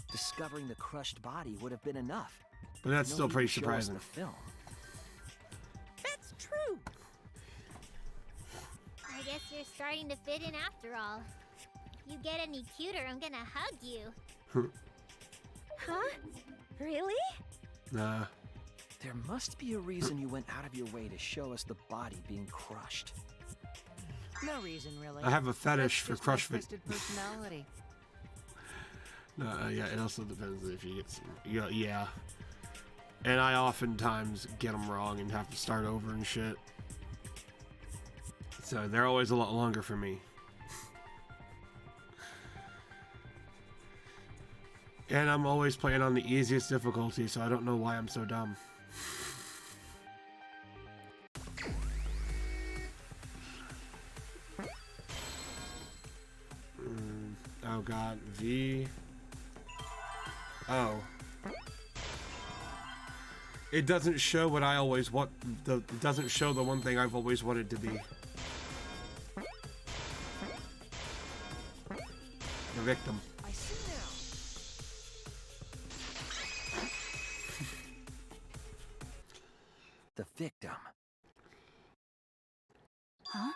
Discovering the crushed body would have been enough. But that's No still need pretty to show us surprising. the film. That's true. I guess you're starting to fit in after all. If you get any cuter, I'm gonna hug you. Huh? Really? Nah. There must be a reason you went out of your way to show us the body being crushed. No reason, really. I have a fetish for That's just my crush twisted personality. No, yeah, it also depends if you get some. Yeah. And I oftentimes get them wrong and have to start over and shit. So they're always a lot longer for me. And I'm always playing on the easiest difficulty, so I don't know why I'm so dumb. Oh god, V. Oh. It doesn't show what I always want. It doesn't show the one thing I've always wanted to be. The victim. I see now. The victim. Huh?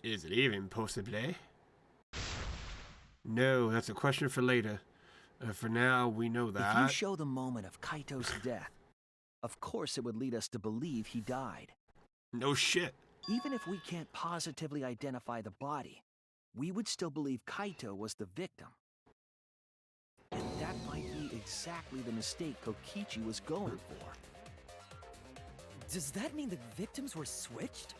Is it even possible? No, that's a question for later. For now, we know that. If you show the moment of Kaito's death, of course it would lead us to believe he died. No shit. Even if we can't positively identify the body, we would still believe Kaito was the victim. And that might be exactly the mistake Kokichi was going for. Does that mean the victims were switched?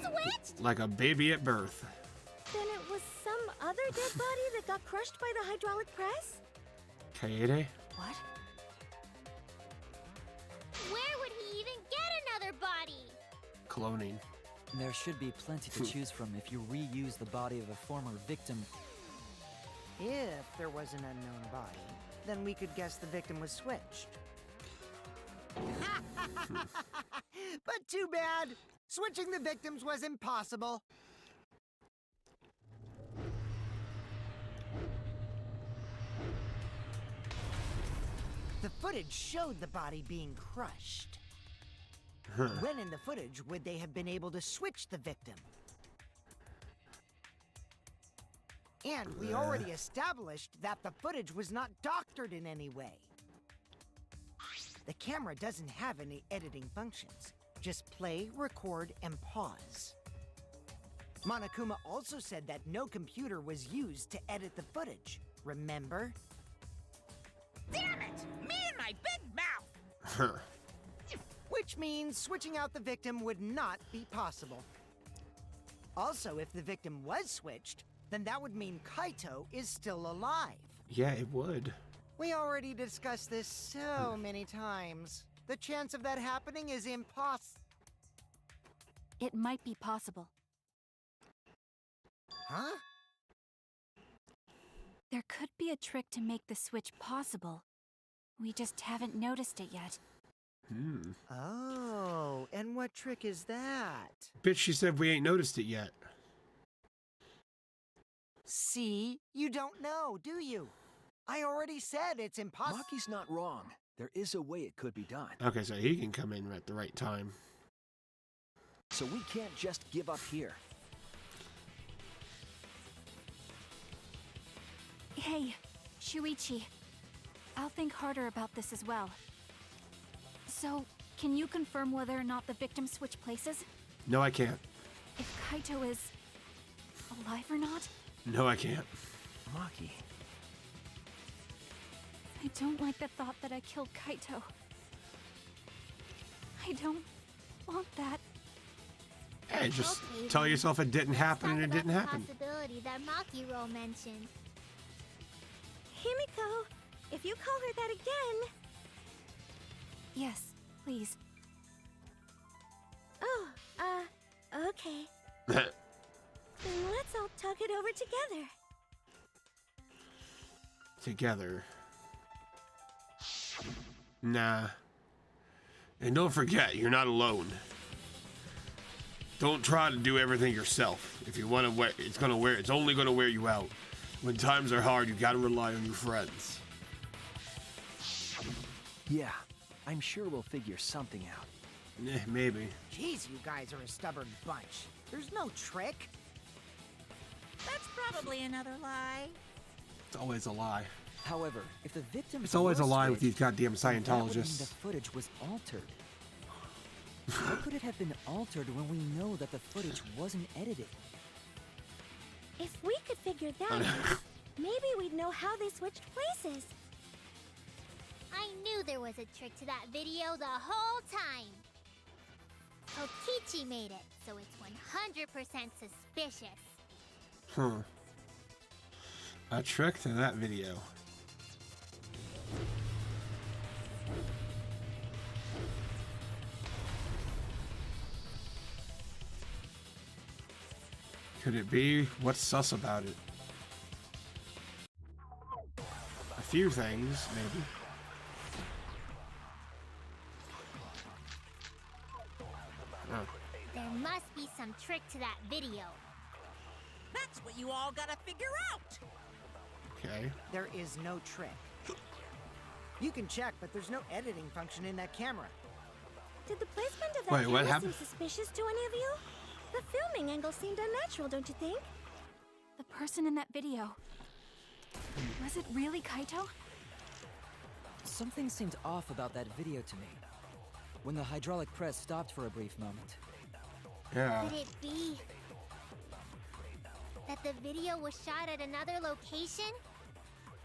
Switched? Like a baby at birth. Then it was some other dead body that got crushed by the hydraulic press? Kaede? What? Where would he even get another body? Cloning. There should be plenty to choose from if you reuse the body of a former victim. If there was an unknown body, then we could guess the victim was switched. But too bad! Switching the victims was impossible. The footage showed the body being crushed. When in the footage would they have been able to switch the victim? And we already established that the footage was not doctored in any way. The camera doesn't have any editing functions. Just play, record, and pause. Monokuma also said that no computer was used to edit the footage. Remember? Damn it! Me and my big mouth! Which means switching out the victim would not be possible. Also, if the victim was switched, then that would mean Kaito is still alive. Yeah, it would. We already discussed this so many times. The chance of that happening is impossible. It might be possible. Huh? There could be a trick to make the switch possible. We just haven't noticed it yet. Oh, and what trick is that? Bitch, she said we ain't noticed it yet. See? You don't know, do you? I already said it's impossible. Maki's not wrong. There is a way it could be done. Okay, so he can come in at the right time. So we can't just give up here. Hey, Shuichi. I'll think harder about this as well. So, can you confirm whether or not the victims switch places? No, I can't. If Kaito is alive or not? No, I can't. Maki. I don't like the thought that I killed Kaito. I don't want that. Hey, just Okay, tell then. yourself it didn't happen and it Talk didn't about happen. the possibility that Makiro mentioned. Himiko, if you call her that again... Yes, please. Oh, okay. Then let's all talk it over together. Together. Nah. And don't forget, you're not alone. Don't try to do everything yourself. If you want to wear, it's only gonna wear you out. When times are hard, you gotta rely on your friends. Yeah, I'm sure we'll figure something out. Maybe. Jeez, you guys are a stubborn bunch. There's no trick. That's probably another lie. It's always a lie. However, if the victims It's always a were lie with these switched, goddamn then that would mean the Scientologists. footage was altered. How could it have been altered when we know that the footage wasn't edited? If we could figure that out, maybe we'd know how they switched places. I knew there was a trick to that video the whole time. Kokichi made it, so it's 100% suspicious. Huh. A trick to that video. Could it be? What's sus about it? A few things, maybe. Oh. There must be some trick to that video. That's what you all gotta figure out. Okay. There is no trick. You can check, but there's no editing function in that camera. Did the placement of that Wait, what camera happened? seem suspicious to any of you? The filming angle seemed unnatural, don't you think? The person in that video. Was it really Kaito? Something seemed off about that video to me. When the hydraulic press stopped for a brief moment. Yeah. Could it be that the video was shot at another location?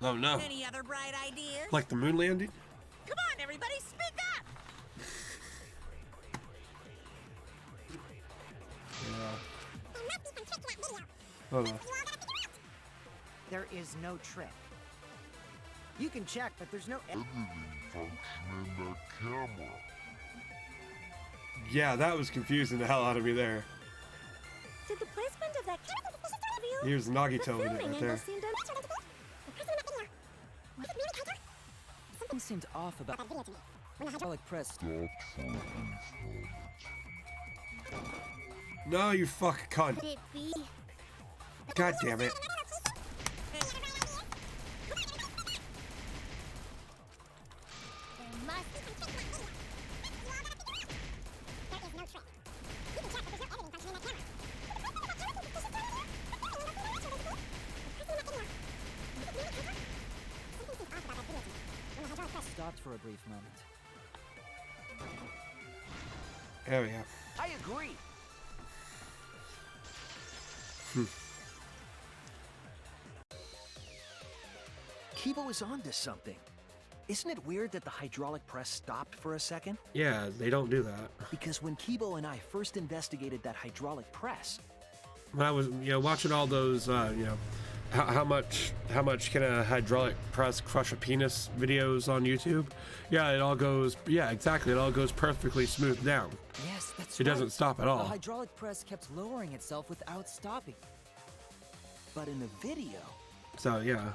Oh no. Any other bright ideas? Like the moon landing? Come on, everybody, speak up! Oh no. There is no trick. You can check, but there's no Editing function in that camera. Yeah, that was confusing the hell out of me there. Did the placement of that camera seem suspicious to any of you? Here's The Nagito in it filming right angle there. seemed unnatural, don't you think? The person in that video. Was it really Kaito? Something seemed off about That video to me. When the hydraulic press. Stopped for a brief moment. No, you fuck cunt. Could it be God damn it. there must There is no trick. You can check, but there's no editing function in that camera. Stopped for a brief moment. There we go. I agree. Kibo is onto something. Isn't it weird that the hydraulic press stopped for a second? Yeah, they don't do that. Because when Kibo and I first investigated that hydraulic press, When I was, watching all those, how much can a hydraulic press crush a penis videos on YouTube? Yeah, it all goes, yeah, exactly. It all goes perfectly smooth down. Yes, that's It right. doesn't stop at The all. hydraulic press kept lowering itself without stopping. but in the video, So, yeah.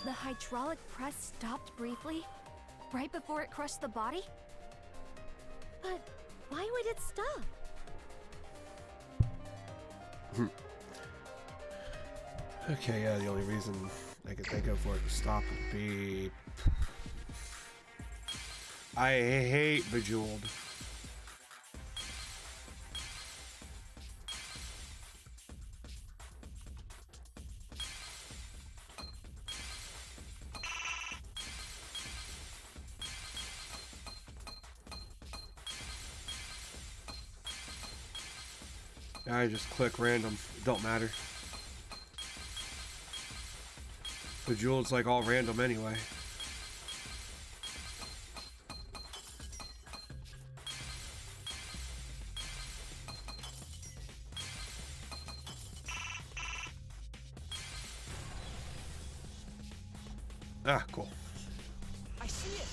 The hydraulic press stopped briefly, right before it crushed the body? But why would it stop? Okay, yeah, the only reason I could think of for it to stop would be... I hate Bejeweled. I just click random. It don't matter. Bejeweled's like all random anyway. Ah, cool. I see it.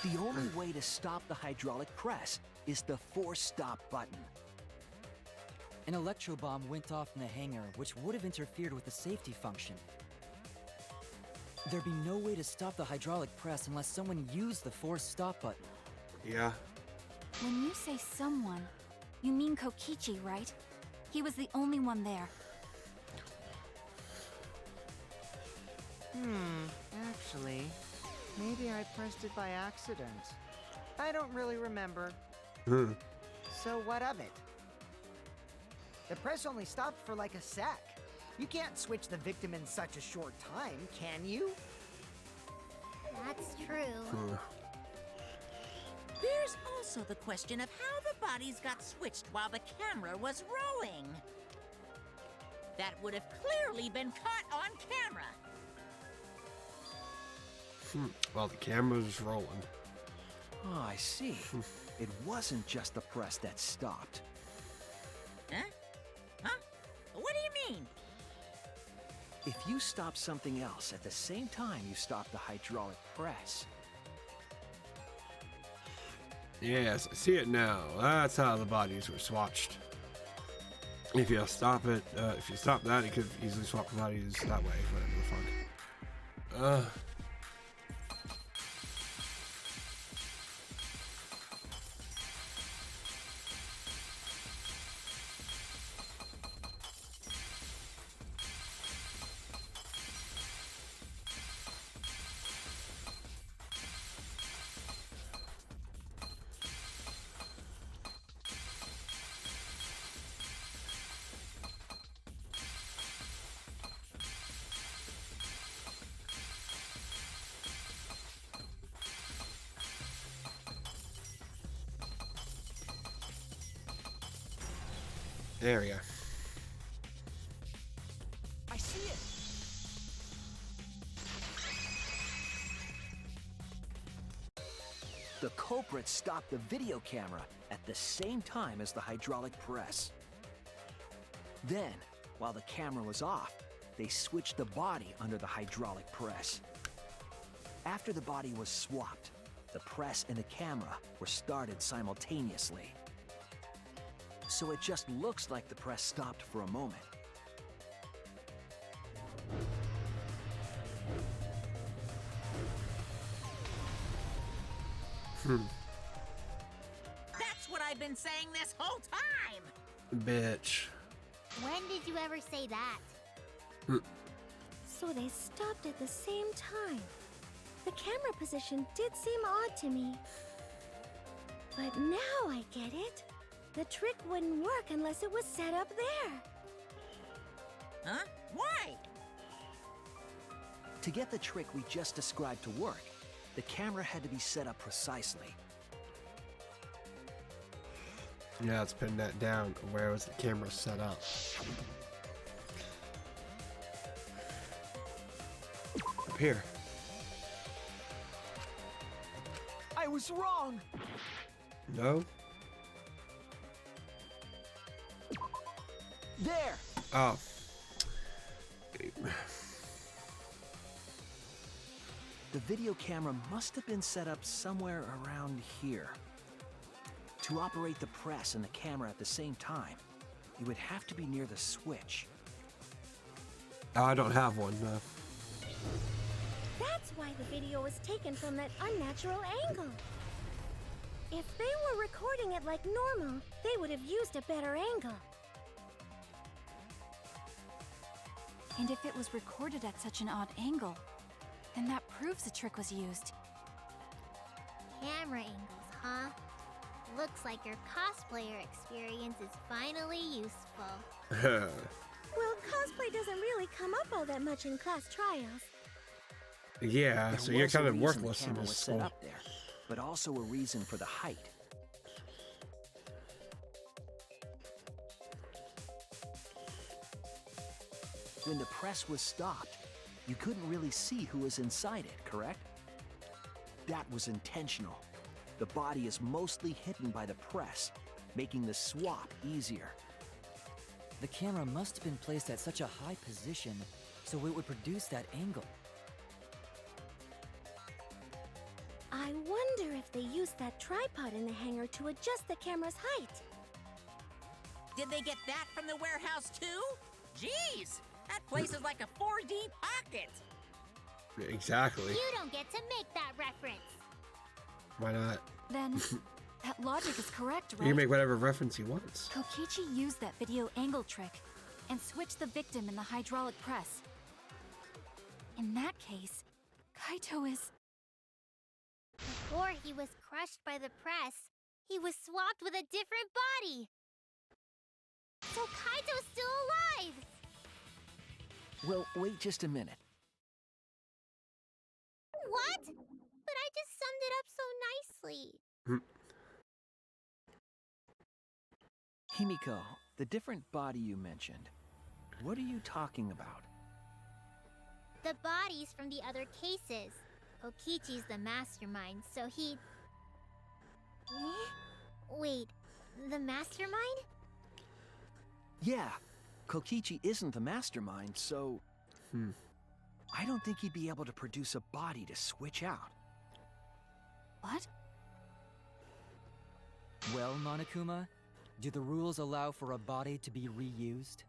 The only way to stop the hydraulic press is the force stop button. An electro bomb went off in the hangar, which would have interfered with the safety function. There'd be no way to stop the hydraulic press unless someone used the force stop button. Yeah. When you say someone, you mean Kokichi, right? He was the only one there. Actually, maybe I pressed it by accident. I don't really remember. So what of it? The press only stopped for like a sec. You can't switch the victim in such a short time, can you? that's true. There's also the question of how the bodies got switched while the camera was rolling. That would have clearly been caught on camera. Well, the camera's rolling. Oh, I see. It wasn't just the press that stopped. Huh? Huh? mean? If you stop something else at the same time you stop the hydraulic press. Yes, I see it now. That's how the bodies were swatched. If you stop it, if you stop that, you could easily swap the bodies that way. Whatever the fuck. There we go. I see it! The culprit stopped the video camera at the same time as the hydraulic press. Then, while the camera was off, they switched the body under the hydraulic press. After the body was swapped, the press and the camera were started simultaneously. So it just looks like the press stopped for a moment. That's what I've been saying this whole time! Bitch. When did you ever say that? So they stopped at the same time. The camera position did seem odd to me. But now I get it. The trick wouldn't work unless it was set up there. Huh? Why? To get the trick we just described to work, the camera had to be set up precisely. Yeah, let's pin that down. Where was the camera set up? Up here. I was wrong! No? There! Oh. The video camera must have been set up somewhere around here. To operate the press and the camera at the same time, it would have to be near the switch. Oh, I don't have one. No. That's why the video was taken from that unnatural angle. If they were recording it like normal, they would have used a better angle. And if it was recorded at such an odd angle, then that proves the trick was used. Camera angles, huh? Looks like your cosplayer experience is finally useful. Well, cosplay doesn't really come up all that much in class trials. Yeah, There so you're was a kind of reason worthless the in camera this was school. set up there, but also a reason for the height. When the press was stopped, you couldn't really see who was inside it, correct? That was intentional. The body is mostly hidden by the press, making the swap easier. The camera must have been placed at such a high position so it would produce that angle. I wonder if they used that tripod in the hangar to adjust the camera's height. Did they get that from the warehouse too? Jeez! That place is like a 4D pocket! Exactly. You don't get to make that reference. Why not? Then, that logic is correct, You right? can make whatever reference he wants. Kokichi used that video angle trick and switched the victim in the hydraulic press. In that case, Kaito is... Before he was crushed by the press, he was swapped with a different body. So Kaito's still alive! Well, wait just a minute. What? But I just summed it up so nicely. Himiko, the different body you mentioned, what are you talking about? The bodies from the other cases. Kokichi's the mastermind, so he... Wait, the mastermind? Yeah, Kokichi isn't the mastermind, so... I don't think he'd be able to produce a body to switch out. What? Well, Monokuma, do the rules allow for a body to be reused?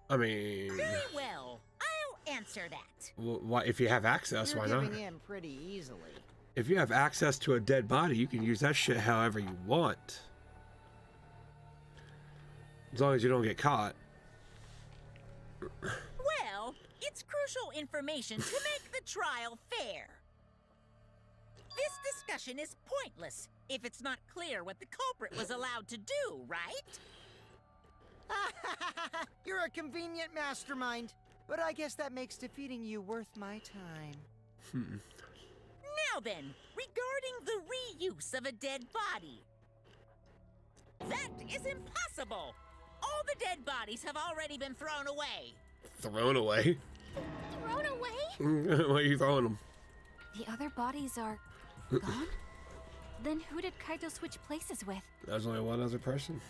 I mean, Very well. I'll answer that. why? If you have access, You're why not? giving in pretty easily. If you have access to a dead body, you can use that shit however you want. As long as you don't get caught. Well, it's crucial information to make the trial fair. This discussion is pointless if it's not clear what the culprit was allowed to do, right? You're a convenient mastermind, but I guess that makes defeating you worth my time. Now then, regarding the reuse of a dead body. That is impossible! All the dead bodies have already been thrown away. Thrown away? Thrown away? Why are you throwing them? The other bodies are gone? Then who did Kaito switch places with? There's only one other person.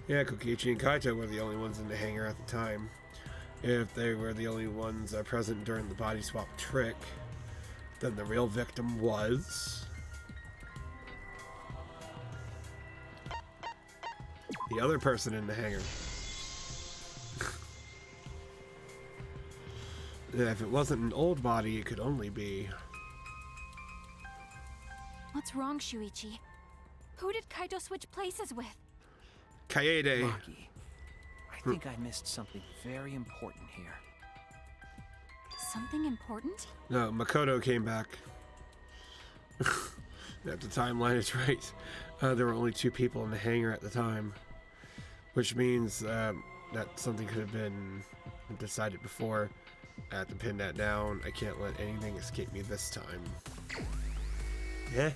Yeah, Kokichi and Kaito were the only ones in the hangar at the time. If they were the only ones present during the body swap trick, then the real victim was... the other person in the hangar. And if it wasn't an old body, it could only be... What's wrong, Shuichi? Who did Kaito switch places with? Kaede. Maki, I think I missed something very important here. Something important? No, Makoto came back. If the timeline is right, there were only 2 people in the hangar at the time. Which means that something could have been decided before. I have to pin that down. I can't let anything escape me this time. Eh?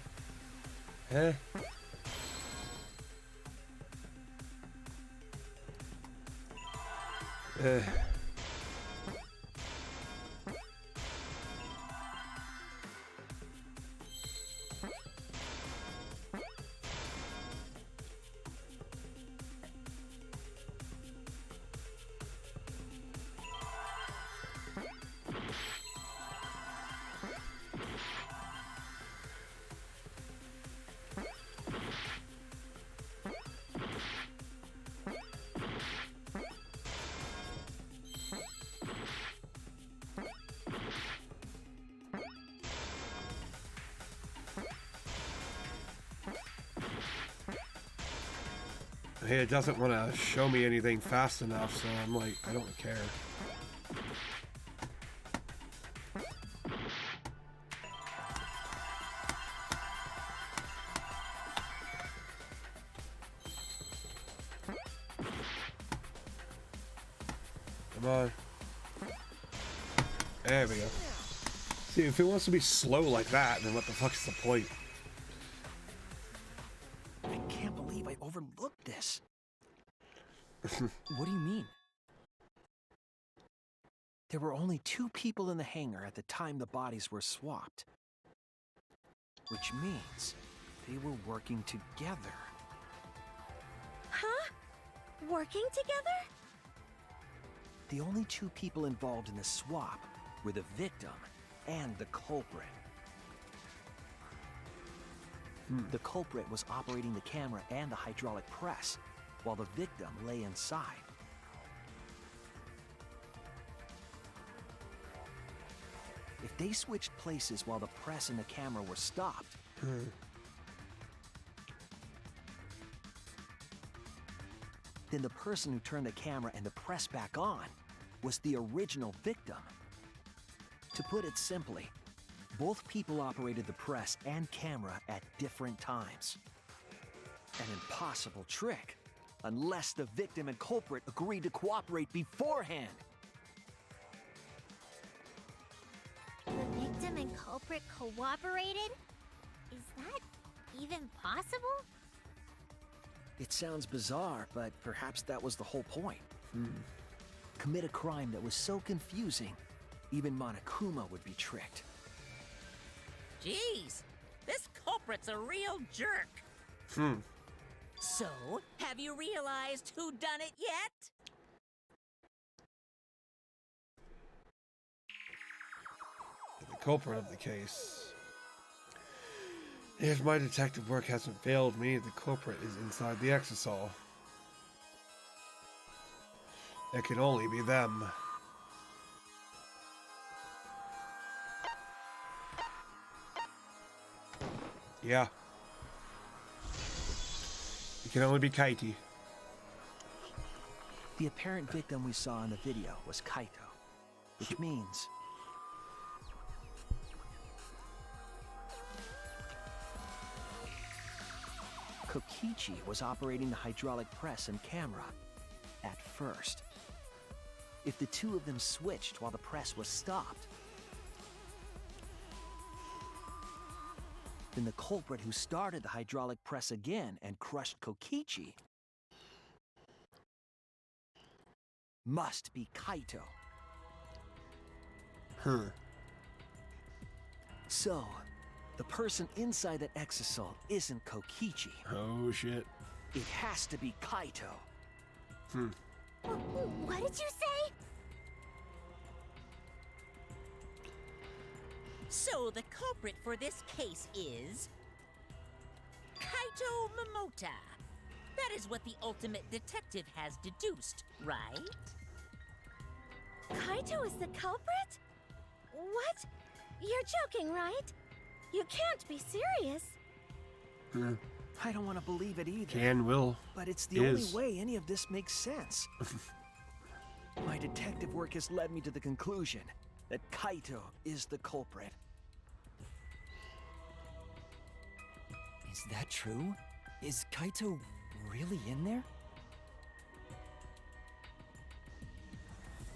Hey, it doesn't want to show me anything fast enough, so I'm like, I don't care. Come on. There we go. See, if it wants to be slow like that, then what the fuck is the point? I can't believe I overlooked this. What do you mean? There were only 2 people in the hangar at the time the bodies were swapped. Which means they were working together. Huh? Working together? The only 2 people involved in the swap were the victim and the culprit. The culprit was operating the camera and the hydraulic press, while the victim lay inside. If they switched places while the press and the camera were stopped, then the person who turned the camera and the press back on was the original victim. To put it simply, both people operated the press and camera at different times. An impossible trick, unless the victim and culprit agreed to cooperate beforehand. The victim and culprit cooperated? Is that even possible? It sounds bizarre, but perhaps that was the whole point. Commit a crime that was so confusing, even Monokuma would be tricked. Jeez, this culprit's a real jerk. So, have you realized who done it yet? The culprit of the case. If my detective work hasn't failed me, the culprit is inside the exisal. It can only be them. Yeah. It can only be Kaiti. The apparent victim we saw in the video was Kaito, which means Kokichi was operating the hydraulic press and camera at first. If the two of them switched while the press was stopped, then the culprit who started the hydraulic press again and crushed Kokichi must be Kaito. So, the person inside that exisal isn't Kokichi. Oh shit. It has to be Kaito. What did you say? So the culprit for this case is Kaito Momota. That is what the ultimate detective has deduced, right? Kaito is the culprit? What? You're joking, right? You can't be serious. I don't want to believe it either. Will. But it's the only way any of this makes sense. My detective work has led me to the conclusion that Kaito is the culprit. Is that true? Is Kaito really in there?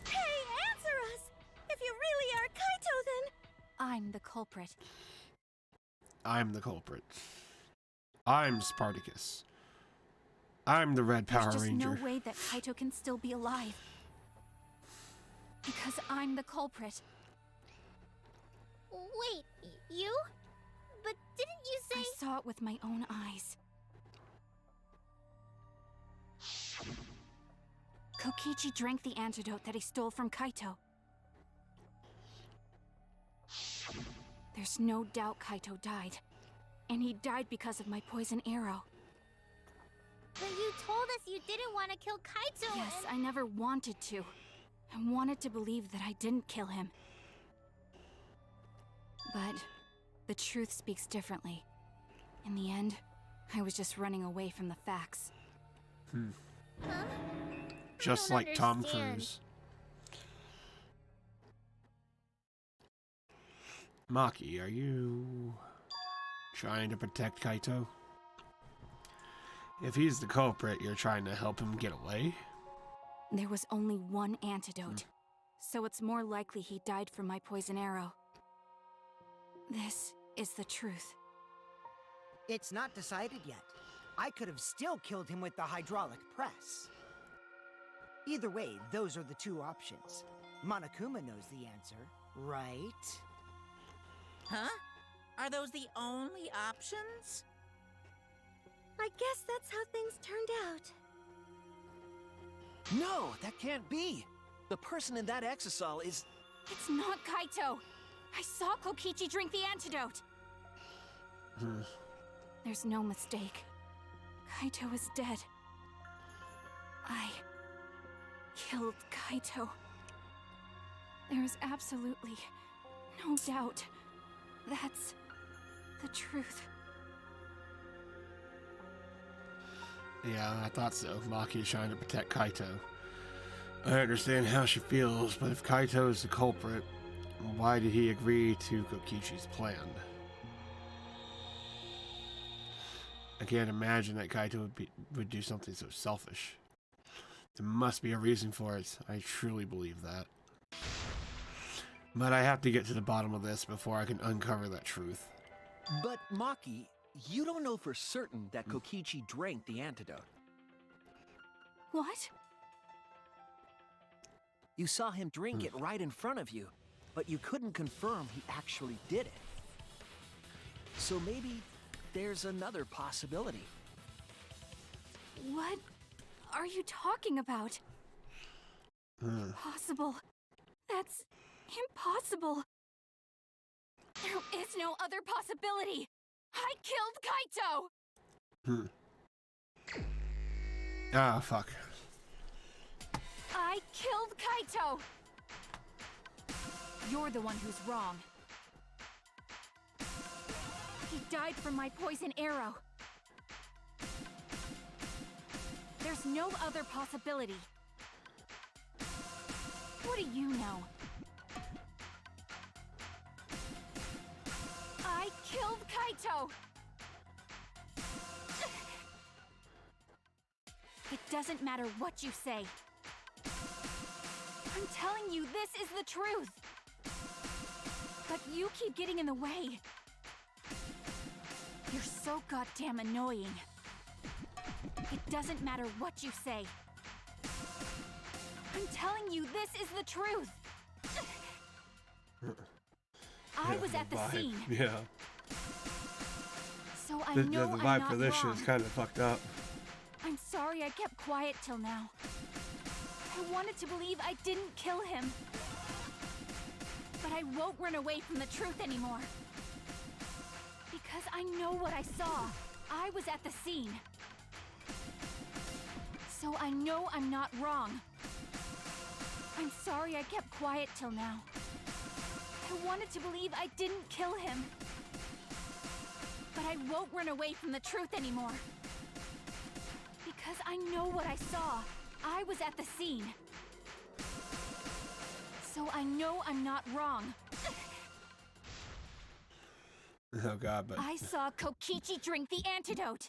Hey, answer us! If you really are Kaito, then... I'm the culprit. I'm the culprit. I'm Spartacus. I'm the Red Power There's just Ranger. no way that Kaito can still be alive. Because I'm the culprit. Wait, you? But didn't you say... I saw it with my own eyes. Kokichi drank the antidote that he stole from Kaito. There's no doubt Kaito died. And he died because of my poison arrow. But you told us you didn't want to kill Kaito. Yes, and... I never wanted to. I wanted to believe that I didn't kill him. But the truth speaks differently. In the end, I was just running away from the facts. Huh? Just I don't like Tom understand. Cruise. Maki, are you trying to protect Kaito? If he's the culprit, you're trying to help him get away? There was only one antidote, so it's more likely he died from my poison arrow. This is the truth. It's not decided yet. I could have still killed him with the hydraulic press. Either way, those are the two options. Monokuma knows the answer, right? Huh? Are those the only options? I guess that's how things turned out. No, that can't be. The person in that exisal is... It's not Kaito! I saw Kokichi drink the antidote! There's no mistake. Kaito is dead. I killed Kaito. There is absolutely no doubt. That's the truth. Yeah, I thought so. Maki is trying to protect Kaito. I understand how she feels, but if Kaito is the culprit, why did he agree to Kokichi's plan? I can't imagine that Kaito would do something so selfish. There must be a reason for it. I truly believe that. But I have to get to the bottom of this before I can uncover that truth. But Maki, you don't know for certain that Kokichi drank the antidote. What? You saw him drink it right in front of you, but you couldn't confirm he actually did it. So maybe there's another possibility. What are you talking about? Impossible. That's impossible. There is no other possibility. I killed Kaito! Ah, fuck. I killed Kaito! You're the one who's wrong. He died from my poison arrow. There's no other possibility. What do you know? I killed Kaito! It doesn't matter what you say. I'm telling you, this is the truth. But you keep getting in the way. You're so goddamn annoying. It doesn't matter what you say. I'm telling you, this is the truth. I was at the scene. Yeah. So I The know vibe I'm not for this shit wrong. is kind of fucked up. I'm sorry I kept quiet till now. I wanted to believe I didn't kill him. But I won't run away from the truth anymore. Because I know what I saw. I was at the scene. So I know I'm not wrong. I'm sorry I kept quiet till now. I wanted to believe I didn't kill him. But I won't run away from the truth anymore. Because I know what I saw. I was at the scene. So I know I'm not wrong. Oh god, but I saw Kokichi drink the antidote.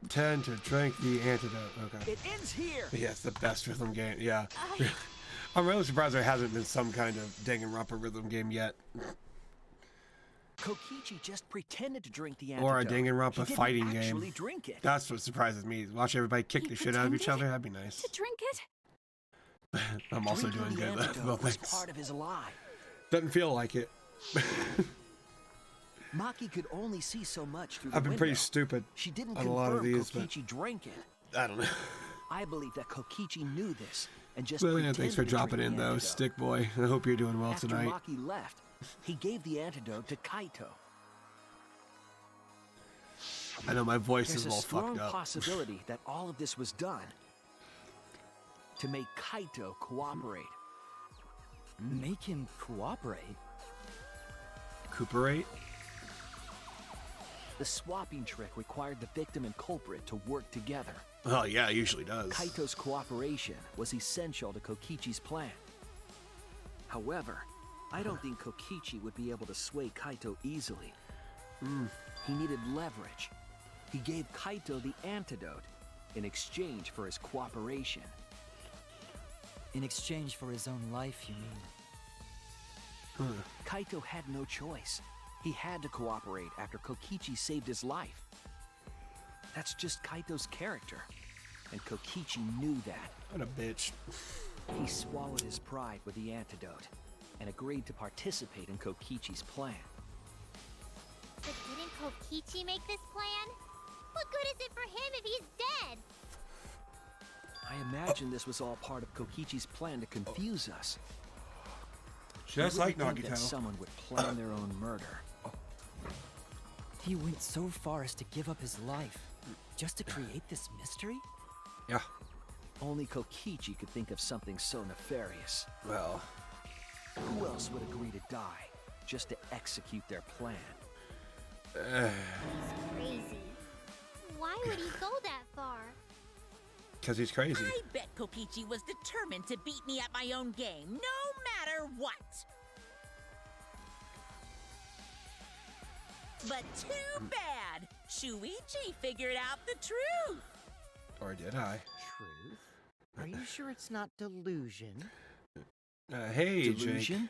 pretend to drink the antidote. Okay. It ends here. Yeah, it's the best rhythm game. Yeah. I'm really surprised there hasn't been some kind of Danganronpa rhythm game yet. Kokichi just pretended to drink the antidote. Or a Danganronpa He didn't fighting game. actually drink it. That's what surprises me. Watch everybody kick He the shit out of each pretended other. That'd be nice. To drink it? I'm also doing Drinking good. the antidote Well, was thanks. part of his lie. Doesn't feel like it. Maki could only see so much through the I've been pretty window. stupid She didn't on a confirm lot of these, but Kokichi drank it. I don't know. I believe that Kokichi knew this and just Well, yeah, pretended thanks for to dropping drink in, the though, antidote. Stick Boy. I hope you're doing well After tonight. Maki left, he gave the antidote to Kaito. I know my voice There's is a all strong fucked up. possibility that all of this was done to make Kaito cooperate. Make him cooperate? Recuperate? The swapping trick required the victim and culprit to work together. Oh, yeah, it usually does. Kaito's cooperation was essential to Kokichi's plan. However, I don't think Kokichi would be able to sway Kaito easily. He needed leverage. He gave Kaito the antidote in exchange for his cooperation. In exchange for his own life, you mean? Kaito had no choice. He had to cooperate after Kokichi saved his life. That's just Kaito's character, and Kokichi knew that. What a bitch. He swallowed his pride with the antidote and agreed to participate in Kokichi's plan. But didn't Kokichi make this plan? What good is it for him if he's dead? I imagine this was all part of Kokichi's plan to confuse us. Just You like wouldn't think that Nagito. someone would plan their own murder. He went so far as to give up his life just to create this mystery? Yeah. Only Kokichi could think of something so nefarious. Well, Who else would agree to die just to execute their plan? Crazy. Why would he go that far? because he's crazy. I bet Kokichi was determined to beat me at my own game, no matter what. But too bad. Shuichi figured out the truth. Or did I? Truth? Are you sure it's not delusion? Hey, Jake. Delusion?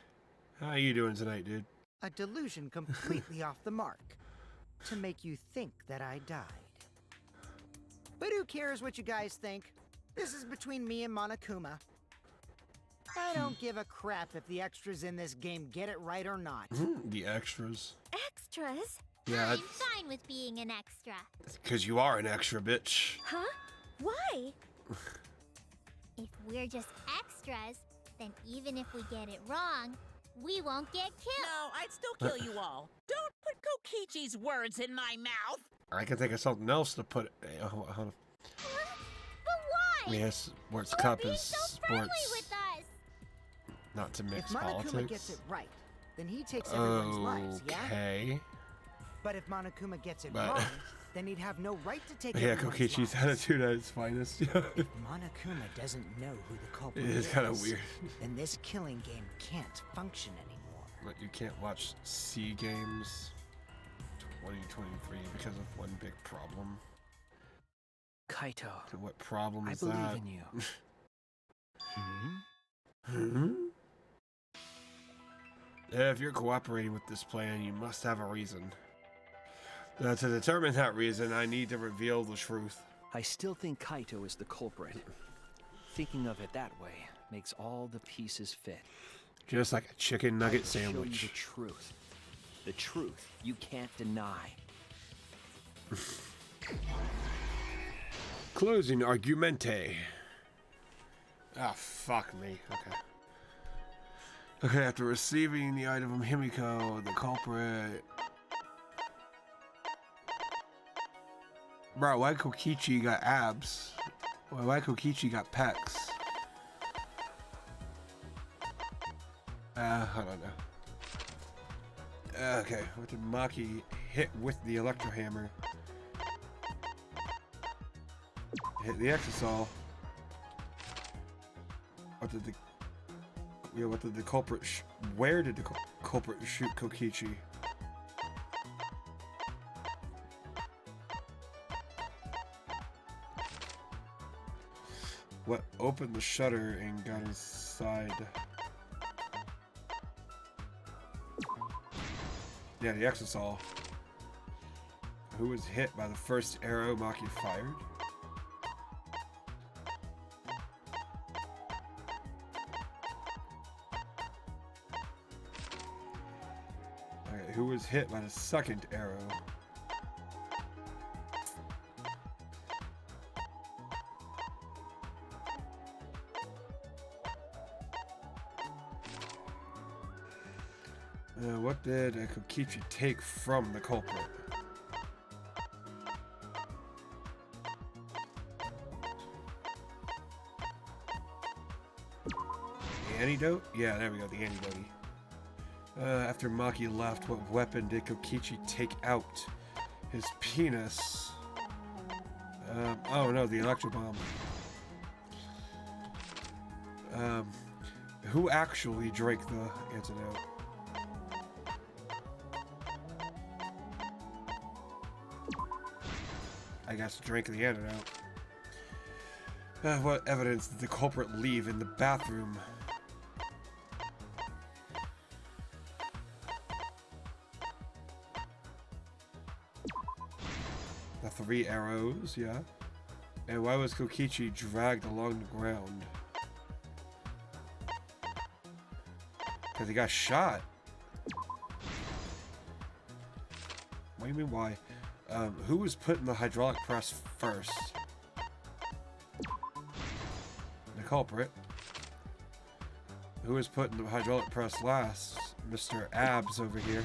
How you doing tonight, dude? A delusion completely off the mark. To make you think that I died. But who cares what you guys think? This is between me and Monokuma. I don't give a crap if the extras in this game get it right or not. The extras. Extras? Yeah, I'm fine with being an extra. because you are an extra bitch. Huh? Why? If we're just extras, then even if we get it wrong, we won't get killed. No, I'd still kill you all. Don't put Kokichi's words in my mouth. I can think of something else to put. Hold on. But why? Yes, sports You were cup being is so friendly sports. with us. Not to If mix Monokuma politics. gets it right, then he takes everyone's lives, yeah? Okay. But if Monokuma gets it But- wrong, then he'd have no right to take Yeah, everyone's Kokichi's lives. attitude at its finest. If Monokuma doesn't know who the culprit It is kind of weird. then this killing game can't function anymore. But you can't watch C Games 2023 because of one big problem. Kaito, And what problem I is believe that? in you. Hmm? If you're cooperating with this plan, you must have a reason. To determine that reason, I need to reveal the truth. I still think Kaito is the culprit. Thinking of it that way makes all the pieces fit. Just like a chicken nugget I will show you sandwich. the truth. The truth you can't deny. Closing argumente. Ah, fuck me. Okay. Okay, after receiving the item from Himiko, the culprit. Bro, why Kokichi got abs? Why Kokichi got pecs? I don't know. Okay, what did Maki hit with the electro hammer? Hit the exisal. What did the culprit where did the culprit shoot Kokichi? What opened the shutter and got inside? Yeah, the exisal. Who was hit by the first arrow Maki fired? Okay, who was hit by the second arrow? What did Kokichi take from the culprit? The antidote? Yeah, there we go, the antidote. After Maki left, what weapon did Kokichi take out? His penis. Oh no, the electro bomb. Who actually drank the antidote? I guess drank the antidote. What evidence did the culprit leave in the bathroom? The 3 arrows, yeah. And why was Kokichi dragged along the ground? Because he got shot. What do you mean why? Who was put in the hydraulic press first? The culprit. Who was put in the hydraulic press last? Mr. Abs over here.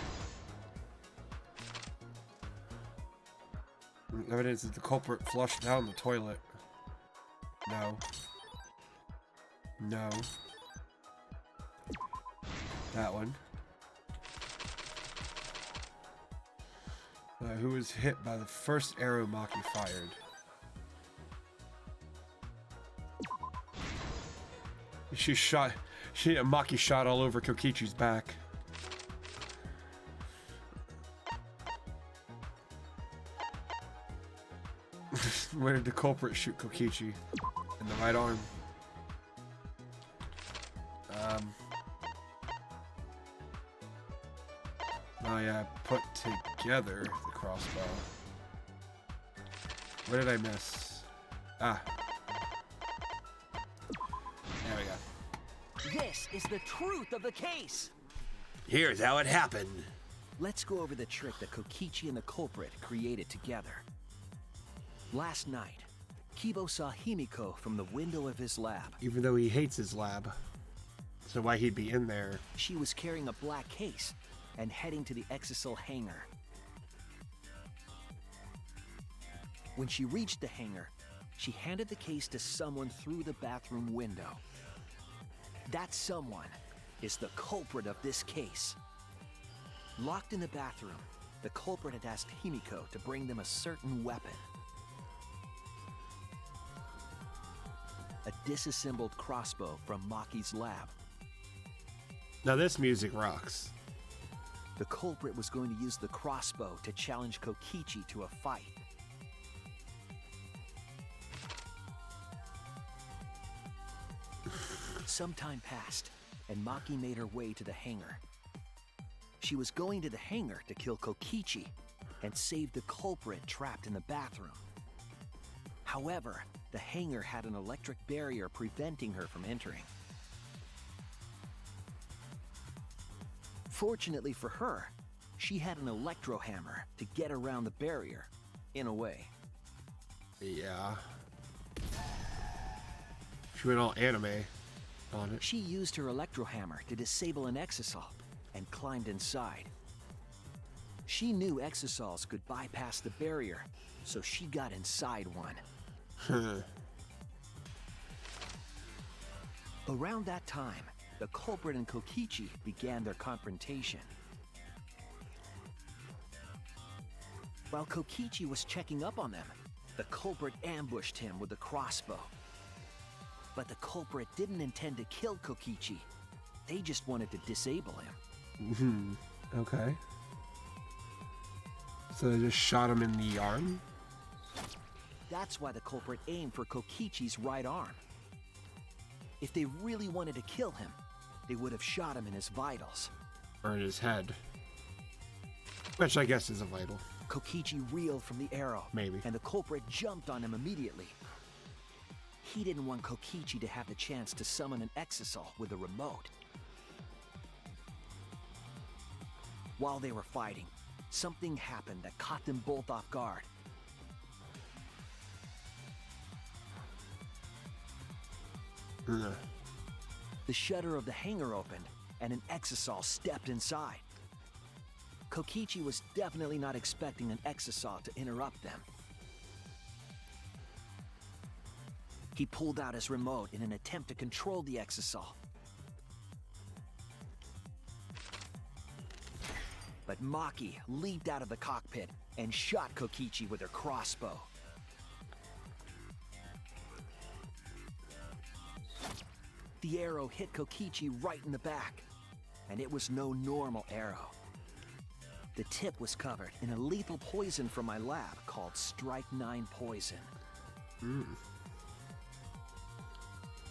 Evidence that the culprit flushed down the toilet. No. No. That one. Who was hit by the first arrow Maki fired? Maki shot all over Kokichi's back. Where did the culprit shoot Kokichi? In the right arm. Oh yeah, put together the crossbow. Where did I miss? Ah. There we go. This is the truth of the case. Here's how it happened. Let's go over the trick that Kokichi and the culprit created together. Last night, Kibo saw Himiko from the window of his lab. Even though he hates his lab. So why he'd be in there? She was carrying a black case and heading to the Exisal hangar. When she reached the hangar, she handed the case to someone through the bathroom window. That someone is the culprit of this case. Locked in the bathroom, the culprit had asked Himiko to bring them a certain weapon. A disassembled crossbow from Maki's lab. Now this music rocks. The culprit was going to use the crossbow to challenge Kokichi to a fight. Some time passed, and Maki made her way to the hangar. She was going to the hangar to kill Kokichi and save the culprit trapped in the bathroom. However, the hangar had an electric barrier preventing her from entering. Fortunately for her, she had an electro hammer to get around the barrier, in a way. Yeah. She went all anime on it. She used her electro hammer to disable an exisal and climbed inside. She knew exisals could bypass the barrier, so she got inside one. Around that time, the culprit and Kokichi began their confrontation. While Kokichi was checking up on them, the culprit ambushed him with a crossbow. But the culprit didn't intend to kill Kokichi. They just wanted to disable him. Okay. So they just shot him in the arm? That's why the culprit aimed for Kokichi's right arm. If they really wanted to kill him, they would have shot him in his vitals. Or in his head. Which I guess is a vital. Kokichi reeled from the arrow. Maybe. And the culprit jumped on him immediately. He didn't want Kokichi to have the chance to summon an exisal with a remote. While they were fighting, something happened that caught them both off guard. The shutter of the hangar opened, and an exisal stepped inside. Kokichi was definitely not expecting an exisal to interrupt them. He pulled out his remote in an attempt to control the exisal. But Maki leaped out of the cockpit and shot Kokichi with her crossbow. The arrow hit Kokichi right in the back, and it was no normal arrow. The tip was covered in a lethal poison from my lab called Strike 9 poison.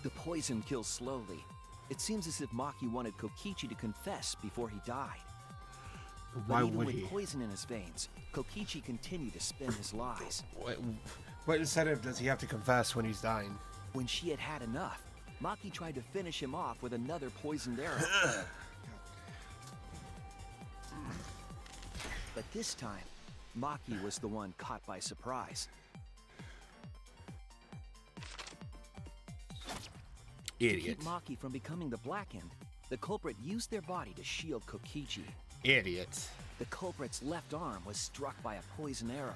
The poison kills slowly. It seems as if Maki wanted Kokichi to confess before he died. Why but even would with he? poison in his veins, Kokichi continued to spin his lies. What incentive does he have to confess when he's dying? When she had had enough, Maki tried to finish him off with another poisoned arrow. But this time, Maki was the one caught by surprise. Idiot. To keep Maki from becoming the Blackened, the culprit used their body to shield Kokichi. Idiot. The culprit's left arm was struck by a poison arrow.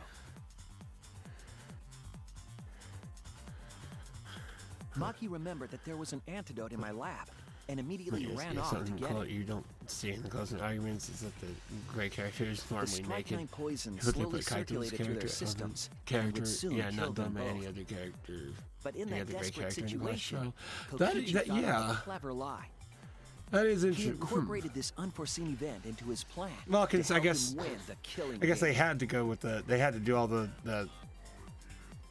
Maki remembered that there was an antidote in my lab, and immediately ran off to get it. You don't see in the closing arguments is that the great characters The normally Strike naked. 9 poison If they slowly put Kaito's circulated through their character, systems, and character, would soon yeah, kill not them done by any both. other character. But in any that other great desperate character in the last situation, show. Kokichi That, thought yeah, of a clever lie. that is He interesting. incorporated this unforeseen event into his plan. Well, to 'cause I help guess- him win the killing I guess they game. had to go with they had to do all the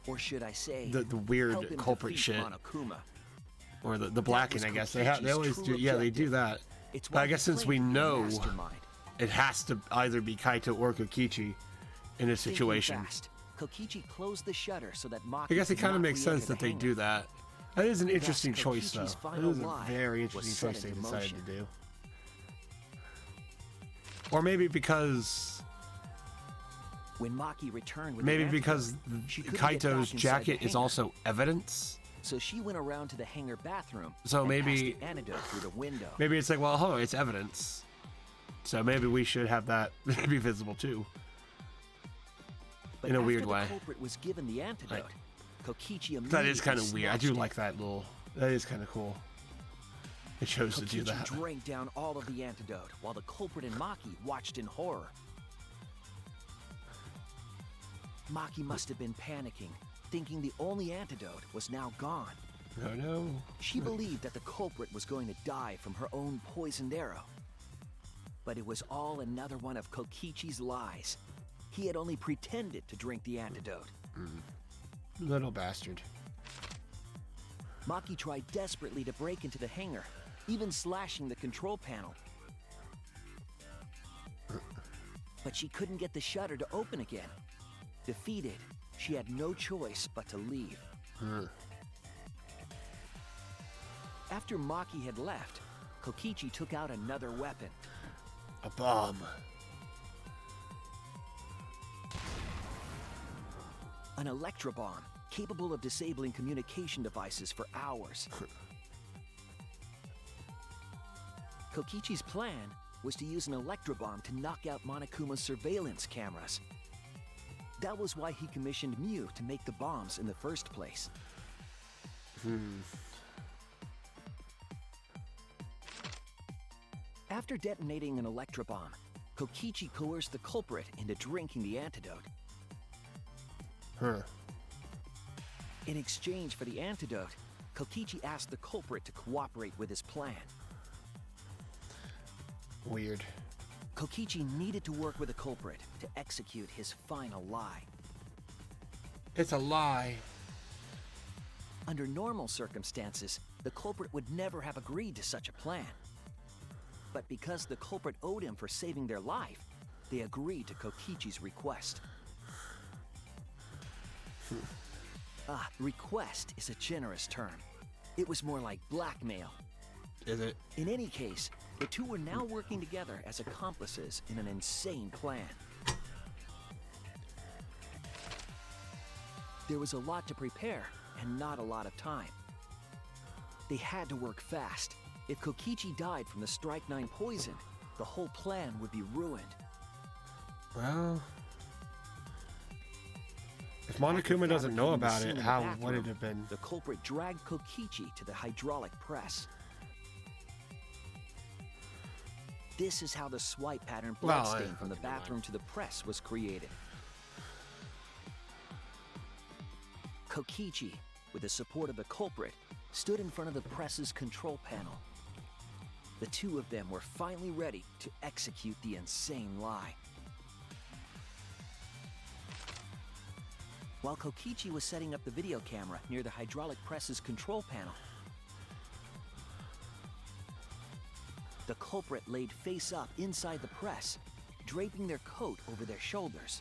Or should I say, weird help him culprit defeat shit. Monokuma. Or the blacking, was I guess. They Kokichi's always true do, yeah, they do objective. that. It's But I why guess he since claimed we to be a know mastermind. it has to either be Kaito or Kokichi in this Thinking situation. fast, Kokichi closed the shutter so that Maki I guess it could kind of not makes re-enter sense the that they hangar. do that. That is an Thus, interesting choice, though. Kokichi's That final is a lie very was interesting set choice they into decided to motion. do. Or maybe because When Maki returned with Maybe the because antidote, she couldn't get Kaito's back inside jacket the is hangar. also evidence. So she went around to the hangar bathroom So and maybe- passed the antidote through the window. Maybe it's like, well, hold on, it's evidence. So maybe we should have that be visible too. But in a after weird the way. culprit was given the antidote, Kokichi immediately That is kind of weird. I do snatched it. like that little. That is kind of cool. It chose to do Kokichi that. drank down all of the antidote while the culprit and Maki watched in horror. Maki must have been panicking, thinking the only antidote was now gone. No, no. She believed that the culprit was going to die from her own poisoned arrow. But it was all another one of Kokichi's lies. He had only pretended to drink the antidote. Little bastard. Maki tried desperately to break into the hangar, even slashing the control panel. But she couldn't get the shutter to open again. Defeated, she had no choice but to leave. After Maki had left, Kokichi took out another weapon. A bomb. An electrobomb, capable of disabling communication devices for hours. Kokichi's plan was to use an electrobomb to knock out Monokuma's surveillance cameras. That was why he commissioned Mew to make the bombs in the first place. After detonating an electrobomb, Kokichi coerced the culprit into drinking the antidote. In exchange for the antidote, Kokichi asked the culprit to cooperate with his plan. Weird. Kokichi needed to work with the culprit to execute his final lie. It's a lie. Under normal circumstances, the culprit would never have agreed to such a plan. But because the culprit owed him for saving their life, they agreed to Kokichi's request. Request is a generous term. It was more like blackmail. Is it? In any case, the two were now working together as accomplices in an insane plan. There was a lot to prepare and not a lot of time. They had to work fast. If Kokichi died from the Strike 9 poison, the whole plan would be ruined. Well, if Monokuma doesn't know about it, how would it have been? The culprit dragged Kokichi to the hydraulic press. This is how the swipe pattern bloodstain from the bathroom to the press was created. Kokichi, with the support of the culprit, stood in front of the press's control panel. The two of them were finally ready to execute the insane lie. While Kokichi was setting up the video camera near the hydraulic press's control panel, the culprit laid face up inside the press, draping their coat over their shoulders.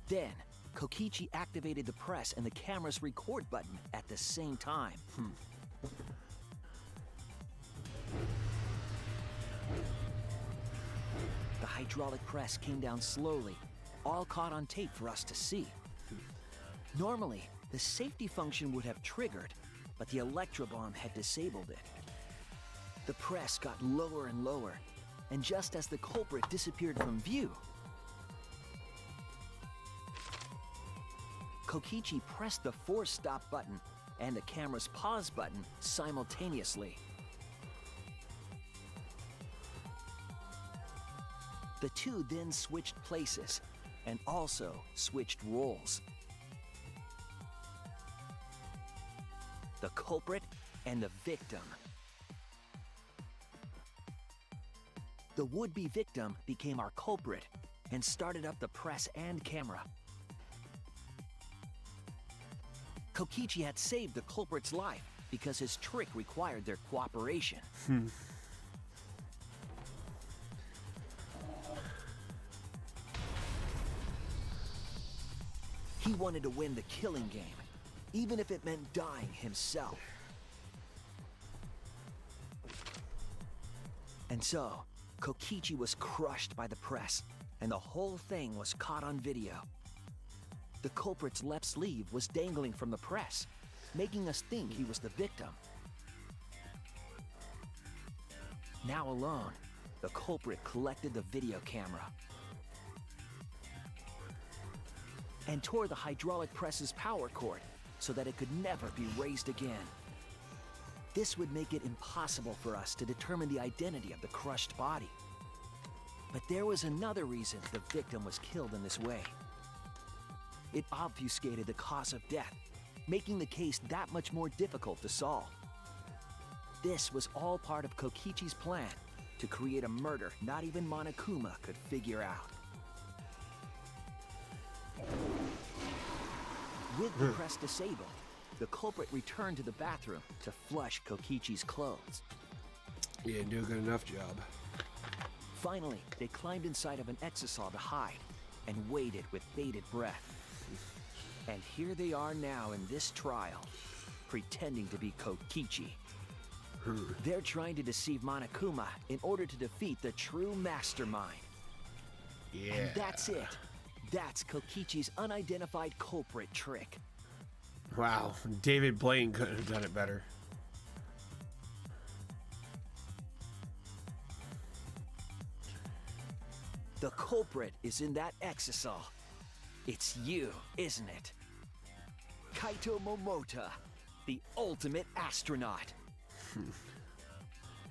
Then, Kokichi activated the press and the camera's record button at the same time. The hydraulic press came down slowly, all caught on tape for us to see. Normally, the safety function would have triggered, but the electrobomb had disabled it. The press got lower and lower, and just as the culprit disappeared from view, Kokichi pressed the force stop button and the camera's pause button simultaneously. The two then switched places and also switched roles. The culprit and the victim. The would-be victim became our culprit and started up the press and camera. Kokichi had saved the culprit's life because his trick required their cooperation. He wanted to win the killing game, even if it meant dying himself. And so, Kokichi was crushed by the press, and the whole thing was caught on video. The culprit's left sleeve was dangling from the press, making us think he was the victim. Now alone, the culprit collected the video camera and tore the hydraulic press's power cord so that it could never be raised again. This would make it impossible for us to determine the identity of the crushed body. But there was another reason the victim was killed in this way. It obfuscated the cause of death, making the case that much more difficult to solve. This was all part of Kokichi's plan to create a murder not even Monokuma could figure out. With the press disabled, the culprit returned to the bathroom to flush Kokichi's clothes. You didn't do a good enough job. Finally, they climbed inside of an exisal to hide and waited with bated breath. And here they are now in this trial, pretending to be Kokichi. They're trying to deceive Monokuma in order to defeat the true mastermind. Yeah. And that's it. That's Kokichi's unidentified culprit trick. Wow, David Blaine couldn't have done it better. The culprit is in that exisal. It's you, isn't it? Kaito Momota, the ultimate astronaut.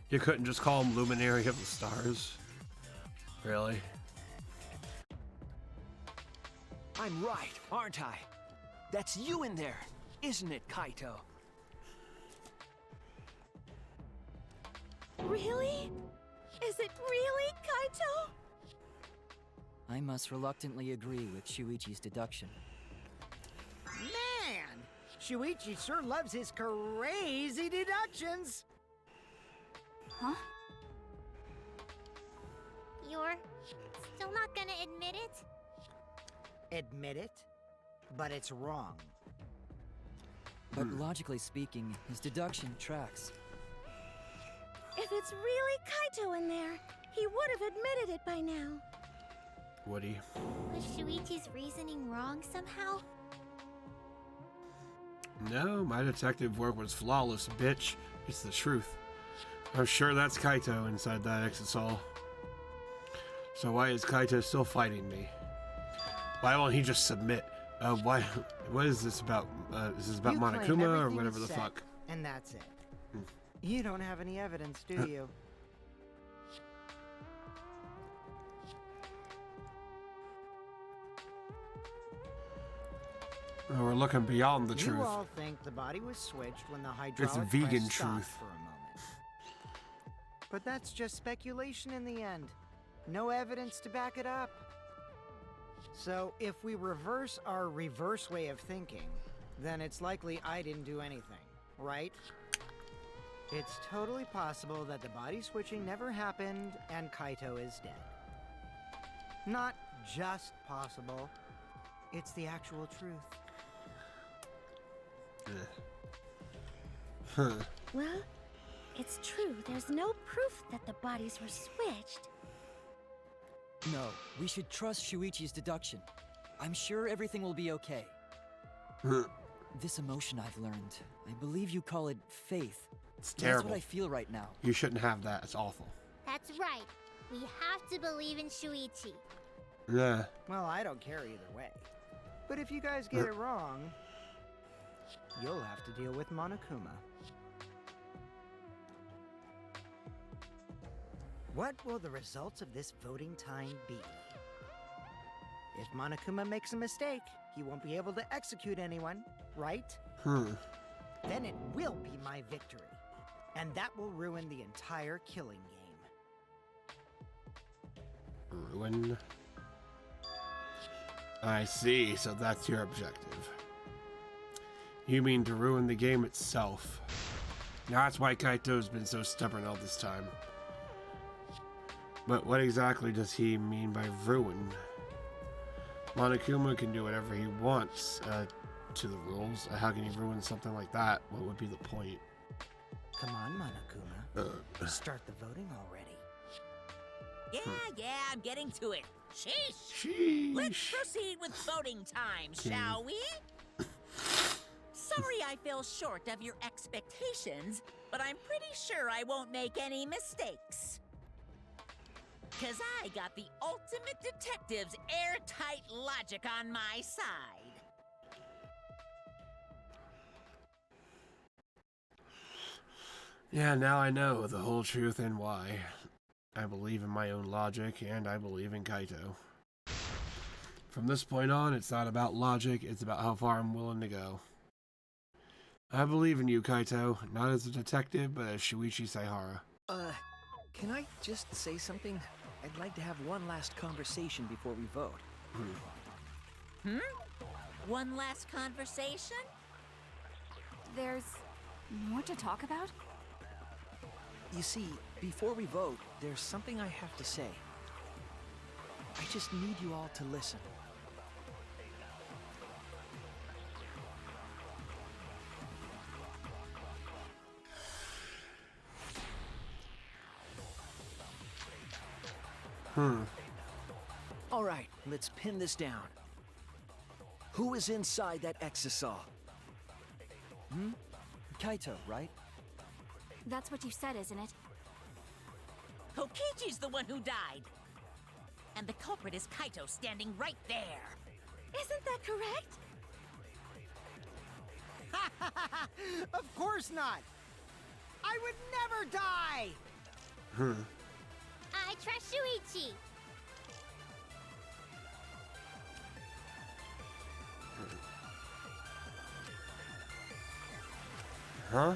You couldn't just call him Luminary of the Stars? Really? I'm right, aren't I? That's you in there, isn't it, Kaito? Really? Is it really Kaito? I must reluctantly agree with Shuichi's deduction. Man, Shuichi sure loves his crazy deductions. Huh? You're still not gonna admit it? Admit it, but it's wrong. But logically speaking, his deduction tracks. If it's really Kaito in there, he would have admitted it by now. Woody. Was Shuichi's reasoning wrong somehow? No, my detective work was flawless, bitch. It's the truth. I'm sure that's Kaito inside that exisal. So why is Kaito still fighting me? Why won't he just submit? What is this about? Is this about You claim Monokuma or everything whatever is the said, fuck? And that's it. You don't have any evidence, do you? Oh, we're looking beyond the You truth. all think the body was switched when the hydraulic vegan press stopped truth. for a moment. But that's just speculation in the end. No evidence to back it up. So if we reverse our reverse way of thinking, then it's likely I didn't do anything, right? It's totally possible that the body switching never happened and Kaito is dead. Not just possible, it's the actual truth. Well, it's true. There's no proof that the bodies were switched. No, we should trust Shuichi's deduction. I'm sure everything will be okay. This emotion I've learned, I believe you call it faith. It's That's terrible. what I feel right now. You shouldn't have that. It's awful. That's right. We have to believe in Shuichi. Yeah. Well, I don't care either way. But if you guys get it wrong, you'll have to deal with Monokuma. What will the results of this voting time be? If Monokuma makes a mistake, he won't be able to execute anyone, right? Then it will be my victory. And that will ruin the entire killing game. Ruin. I see. So that's your objective. You mean to ruin the game itself. That's why Kaito's been so stubborn all this time. But what exactly does he mean by ruin? Monokuma can do whatever he wants to the rules. How can he ruin something like that? What would be the point? Come on, Monokuma. Start the voting already. Yeah, I'm getting to it. Sheesh. Sheesh. Let's proceed with voting time, shall we? Sorry I fell short of your expectations, but I'm pretty sure I won't make any mistakes. 'Cause I got the ultimate detective's airtight logic on my side. Yeah, now I know the whole truth and why. I believe in my own logic, and I believe in Kaito. From this point on, it's not about logic, it's about how far I'm willing to go. I believe in you, Kaito, not as a detective, but as Shuichi Saihara. Can I just say something? I'd like to have one last conversation before we vote. One last conversation? There's more to talk about? You see, before we vote, there's something I have to say. I just need you all to listen. All right, let's pin this down. Who is inside that exisal? Kaito, right? That's what you said, isn't it? Kokichi's the one who died. And the culprit is Kaito standing right there. Isn't that correct? Of course not! I would never die! I trust Shuichi. Huh?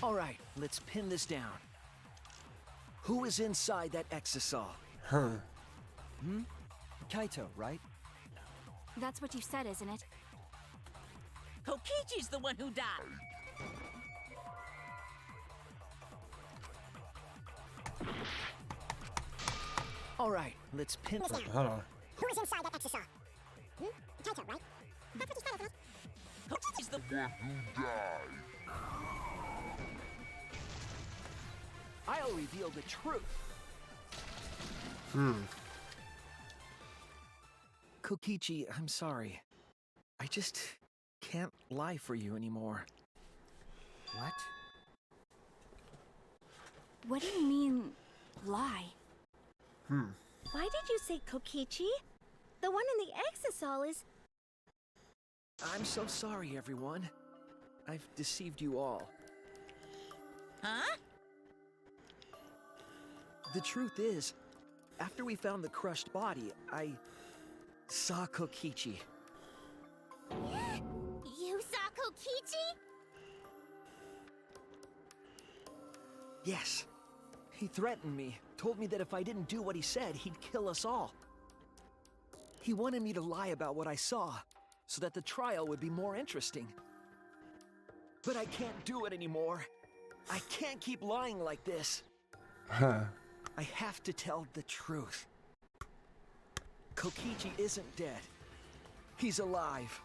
All right, let's pin this down. Who is inside that exisal? Kaito, right? That's what you said, isn't it? Kokichi's the one who died. All right, let's pin... Hold on. Who is inside that exisal? Kaito, right? That's what you said, isn't it? Kokichi's the I'll reveal the truth. Kokichi, I'm sorry. I just can't lie for you anymore. What? What do you mean, lie? Why did you say Kokichi? The one in the exisal is... I'm so sorry, everyone. I've deceived you all. Huh? The truth is, after we found the crushed body, I saw Kokichi. You saw Kokichi? Yes. He threatened me, told me that if I didn't do what he said, he'd kill us all. He wanted me to lie about what I saw, so that the trial would be more interesting. But I can't do it anymore. I can't keep lying like this. I have to tell the truth. Kokichi isn't dead. He's alive.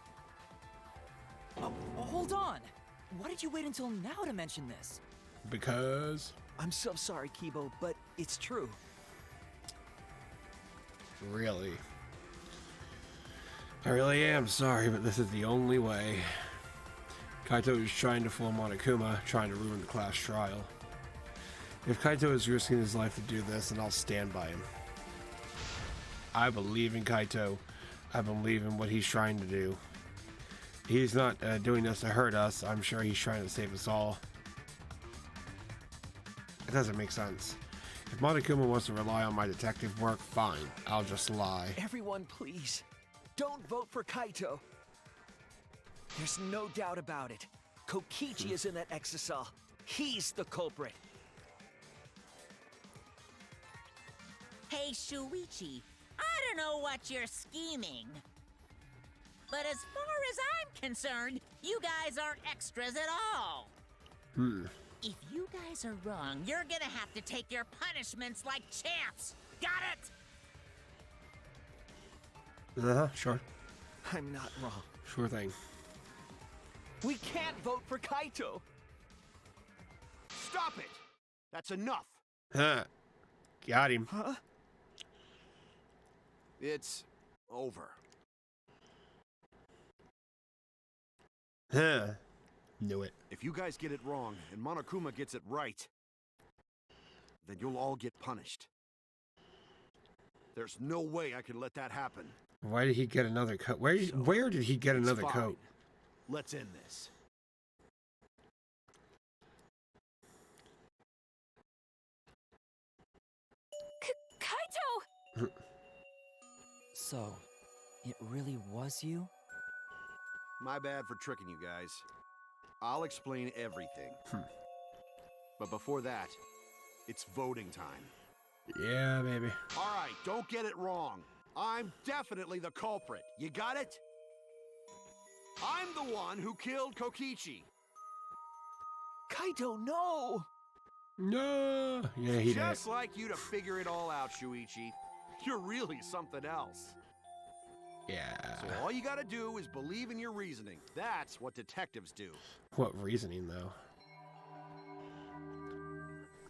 Oh, hold on! Why did you wait until now to mention this? Because... I'm so sorry, Kibo, but it's true. Really? I really am sorry, but this is the only way. Kaito is trying to fool Monokuma, trying to ruin the class trial. If Kaito is risking his life to do this, then I'll stand by him. I believe in Kaito. I believe in what he's trying to do. He's not doing this to hurt us. I'm sure he's trying to save us all. It doesn't make sense. If Monokuma wants to rely on my detective work, fine. I'll just lie. Everyone, please, don't vote for Kaito. There's no doubt about it. Kokichi is in that exisal. He's the culprit. Hey, Shuichi, I don't know what you're scheming. But as far as I'm concerned, you guys aren't extras at all. If you guys are wrong, you're gonna have to take your punishments like champs. Got it? Sure. I'm not wrong. Sure thing. We can't vote for Kaito. stop it! That's enough. Huh. Got him. Huh? It's over. Huh. Knew it. If you guys get it wrong and Monokuma gets it right, then you'll all get punished. There's no way I can let that happen. Why did he get another coat? Where did he get another It's coat? fine. Let's end this. Kaito! So, it really was you? My bad for tricking you guys. I'll explain everything. But before that, it's voting time. Yeah, baby. All right, don't get it wrong. I'm definitely the culprit. You got it? I'm the one who killed Kokichi. Kaito, no! No. Yeah, he did. Just like you to figure it all out, Shuichi. You're really something else. Yeah. So all you gotta do is believe in your reasoning. That's what detectives do. What reasoning, though?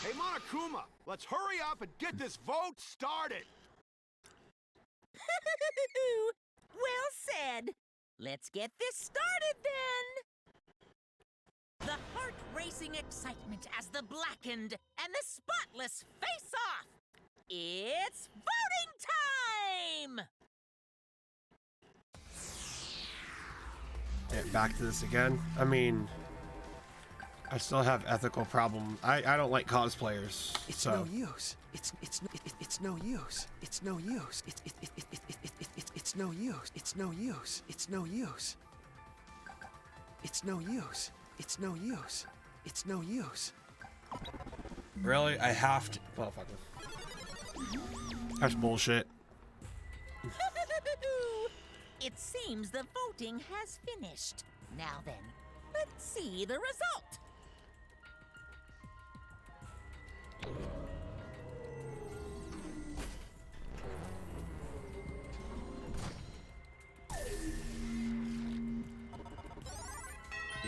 Hey, Monokuma, let's hurry up and get this vote started. Well said. Let's get this started then. The heart-racing excitement as the blackened and the spotless face off. It's voting time! Yeah, back to this again. I mean, I still have ethical problem. I don't like cosplayers. It's so. no use. It's no use. It's no use. It's no use. It's no use. It's no use. It's no use. It's no use. It's no use. Really? I have to. Well, fuck it. That's bullshit. It seems the voting has finished. Now then, let's see the result.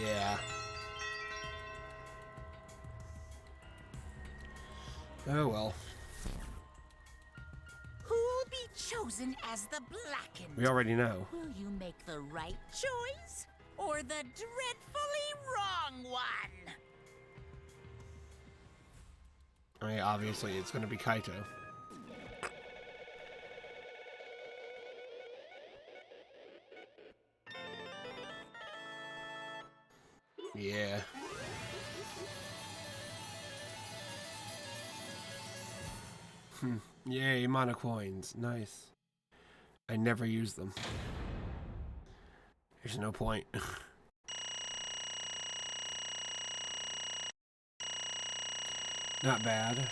Yeah. Oh well. Who'll be chosen as the blackened? We already know. Will you make the right choice or the dreadfully wrong one? I mean, obviously it's going to be Kaito. Yeah. Yay, mono coins. Nice. I never use them. There's no point. Not bad.